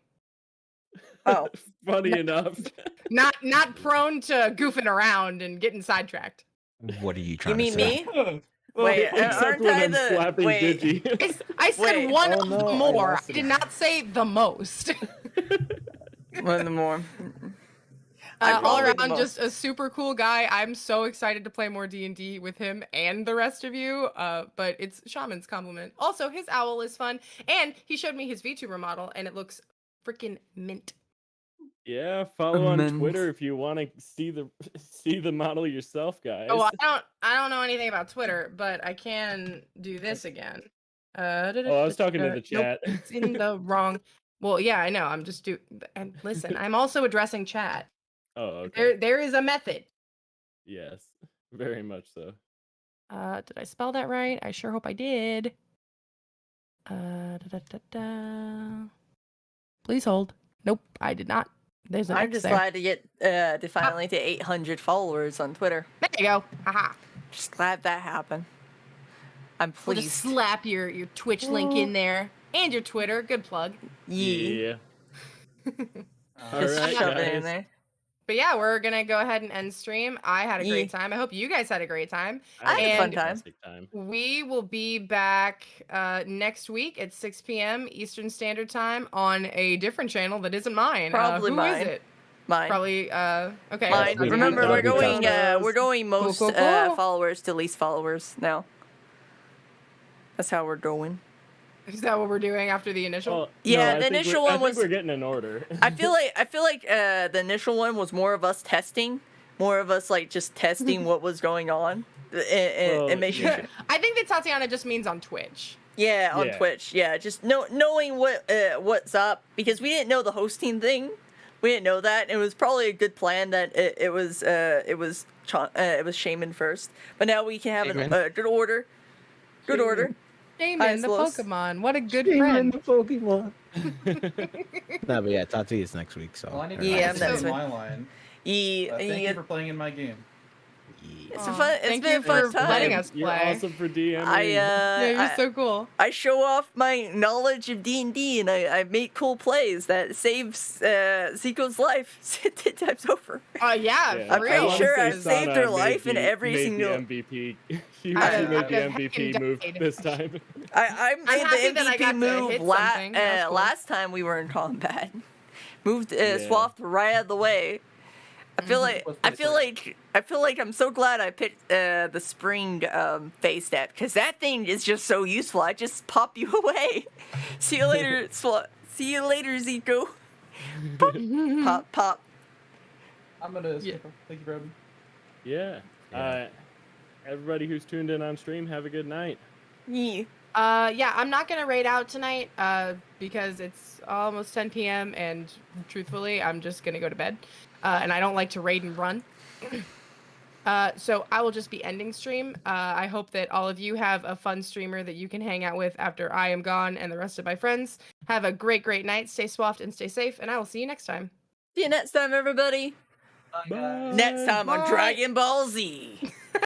[SPEAKER 2] Oh.
[SPEAKER 4] Funny enough.
[SPEAKER 6] Not prone to goofing around and getting sidetracked.
[SPEAKER 3] What are you
[SPEAKER 2] You
[SPEAKER 3] trying
[SPEAKER 2] mean
[SPEAKER 3] to say?
[SPEAKER 2] me? Wait,
[SPEAKER 4] Except
[SPEAKER 2] aren't
[SPEAKER 4] when
[SPEAKER 2] I
[SPEAKER 4] I'm
[SPEAKER 2] the-
[SPEAKER 4] slapping
[SPEAKER 2] wait.
[SPEAKER 4] Digi.
[SPEAKER 6] I said
[SPEAKER 2] Wait.
[SPEAKER 6] one
[SPEAKER 3] Oh,
[SPEAKER 6] of
[SPEAKER 3] no,
[SPEAKER 6] the
[SPEAKER 3] I
[SPEAKER 6] more.
[SPEAKER 3] lost
[SPEAKER 6] I
[SPEAKER 3] it
[SPEAKER 6] did
[SPEAKER 3] now.
[SPEAKER 6] not say the most.
[SPEAKER 2] One of the more.
[SPEAKER 6] All
[SPEAKER 2] probably the
[SPEAKER 6] around,
[SPEAKER 2] most.
[SPEAKER 6] just a super cool guy. I'm so excited to play more D&D with him and the rest of you. But it's Shaman's compliment. Also, his owl is fun, and he showed me his VTuber model, and it looks freaking mint.
[SPEAKER 4] Yeah, follow on
[SPEAKER 2] Immense.
[SPEAKER 4] Twitter if you want to see the model yourself, guys.
[SPEAKER 6] Oh, I don't know anything about Twitter, but I can do this again.
[SPEAKER 4] I was talking to the
[SPEAKER 6] Nope,
[SPEAKER 4] chat.
[SPEAKER 6] it's in the wrong. Well, yeah, I know. I'm just and listen, I'm also addressing chat.
[SPEAKER 4] Oh, okay.
[SPEAKER 6] There is a method.
[SPEAKER 4] Yes, very much so.
[SPEAKER 6] Did I spell that right? I sure hope I did. Please hold. Nope, I did not. There's an
[SPEAKER 2] I'm
[SPEAKER 6] X
[SPEAKER 2] just
[SPEAKER 6] there.
[SPEAKER 2] glad to get to finally to 800 followers on Twitter.
[SPEAKER 6] There you go. Haha.
[SPEAKER 2] Just glad that happened. I'm
[SPEAKER 6] We'll
[SPEAKER 2] pleased.
[SPEAKER 6] just slap your Twitch link in there and your Twitter. Good plug.
[SPEAKER 2] Yee.
[SPEAKER 4] Yeah. All
[SPEAKER 2] Just
[SPEAKER 4] right,
[SPEAKER 2] shove it in
[SPEAKER 4] guys.
[SPEAKER 2] there.
[SPEAKER 6] But yeah, we're gonna go ahead and end stream. I had a
[SPEAKER 2] Yee.
[SPEAKER 6] great time. I hope you guys had a great time.
[SPEAKER 2] I had a fun
[SPEAKER 6] And-
[SPEAKER 2] time.
[SPEAKER 4] Fantastic time.
[SPEAKER 6] We will be back next week at 6 p.m. Eastern Standard Time on a different channel that isn't mine.
[SPEAKER 2] Probably
[SPEAKER 6] Who
[SPEAKER 2] mine.
[SPEAKER 6] is it?
[SPEAKER 2] Mine.
[SPEAKER 6] Probably okay.
[SPEAKER 2] Mine.
[SPEAKER 4] we
[SPEAKER 2] Remember,
[SPEAKER 4] did
[SPEAKER 2] we're
[SPEAKER 4] talk
[SPEAKER 2] going.
[SPEAKER 4] about
[SPEAKER 2] We're going most
[SPEAKER 6] Cool, cool, cool.
[SPEAKER 2] followers to least followers now. That's how we're going.
[SPEAKER 6] Is that what we're doing after the initial?
[SPEAKER 4] Well,
[SPEAKER 2] Yeah,
[SPEAKER 4] I
[SPEAKER 2] the
[SPEAKER 4] think
[SPEAKER 2] initial
[SPEAKER 4] I
[SPEAKER 2] one
[SPEAKER 4] think
[SPEAKER 2] was-
[SPEAKER 4] we're getting an order.
[SPEAKER 2] I feel like the initial one was more of us testing, more of us like just testing what was going on,
[SPEAKER 4] Well,
[SPEAKER 2] and making sure.
[SPEAKER 6] I think that Tatiana just means on Twitch.
[SPEAKER 2] Yeah, on
[SPEAKER 4] Yeah.
[SPEAKER 2] Twitch. Yeah, just knowing what's up because we didn't know the hosting thing. We didn't know that. It was probably a good plan that it was Shaman first, but now we can have
[SPEAKER 3] Shaman.
[SPEAKER 2] good order. Good order.
[SPEAKER 6] Shaman, the
[SPEAKER 2] Los.
[SPEAKER 6] Pokemon. What a good
[SPEAKER 3] Shaman
[SPEAKER 6] friend.
[SPEAKER 3] the Pokemon. No, but yeah, talk to you next week. So.
[SPEAKER 5] Well, I need to
[SPEAKER 2] Yeah,
[SPEAKER 5] find
[SPEAKER 2] that's
[SPEAKER 5] my line. Thank you for playing in my game.
[SPEAKER 2] It's
[SPEAKER 6] Aw,
[SPEAKER 2] a fun. It's
[SPEAKER 6] thank
[SPEAKER 2] been
[SPEAKER 6] you
[SPEAKER 2] a fun
[SPEAKER 6] for
[SPEAKER 2] time.
[SPEAKER 6] letting us
[SPEAKER 4] You're
[SPEAKER 6] play.
[SPEAKER 4] awesome for DMing.
[SPEAKER 6] Yeah, you're so cool.
[SPEAKER 2] I show off my knowledge of D&D, and I make cool plays that saves Zico's life 10 times over.
[SPEAKER 6] Yeah,
[SPEAKER 4] Yeah,
[SPEAKER 6] for
[SPEAKER 2] I'm
[SPEAKER 6] real.
[SPEAKER 2] pretty sure I
[SPEAKER 6] This is-
[SPEAKER 2] saved her life in
[SPEAKER 4] made
[SPEAKER 2] every
[SPEAKER 4] the
[SPEAKER 2] single.
[SPEAKER 4] MVP. She
[SPEAKER 6] I
[SPEAKER 4] made
[SPEAKER 6] would've
[SPEAKER 4] the MVP
[SPEAKER 6] heckin'
[SPEAKER 4] move
[SPEAKER 6] died.
[SPEAKER 4] this time.
[SPEAKER 2] I made
[SPEAKER 6] happy
[SPEAKER 2] the
[SPEAKER 6] that I
[SPEAKER 2] MVP
[SPEAKER 6] got to
[SPEAKER 2] move
[SPEAKER 6] hit something. That was cool.
[SPEAKER 2] last time we were in combat. Moved,
[SPEAKER 4] Yeah.
[SPEAKER 2] swapped right out of the way. I feel like
[SPEAKER 5] What's
[SPEAKER 2] I
[SPEAKER 5] that
[SPEAKER 2] feel
[SPEAKER 5] play?
[SPEAKER 2] like I'm so glad I picked the spring phase step because that thing is just so useful. I just pop you away. See you later, See you later, Zico. Pop, pop.
[SPEAKER 5] I'm gonna skip her. Thank you, Broden.
[SPEAKER 4] Yeah. Everybody who's tuned in on stream, have a good night.
[SPEAKER 2] Yeah.
[SPEAKER 6] Yeah, I'm not gonna raid out tonight because it's almost 10 p.m. and truthfully, I'm just gonna go to bed. And I don't like to raid and run. So I will just be ending stream. I hope that all of you have a fun streamer that you can hang out with after I am gone and the rest of my friends. Have a great, great night. Stay swaffed and stay safe, and I will see you next time.
[SPEAKER 2] See you next time, everybody.
[SPEAKER 4] Bye.
[SPEAKER 2] Next time on
[SPEAKER 6] Bye.
[SPEAKER 2] Dragon Ball Z.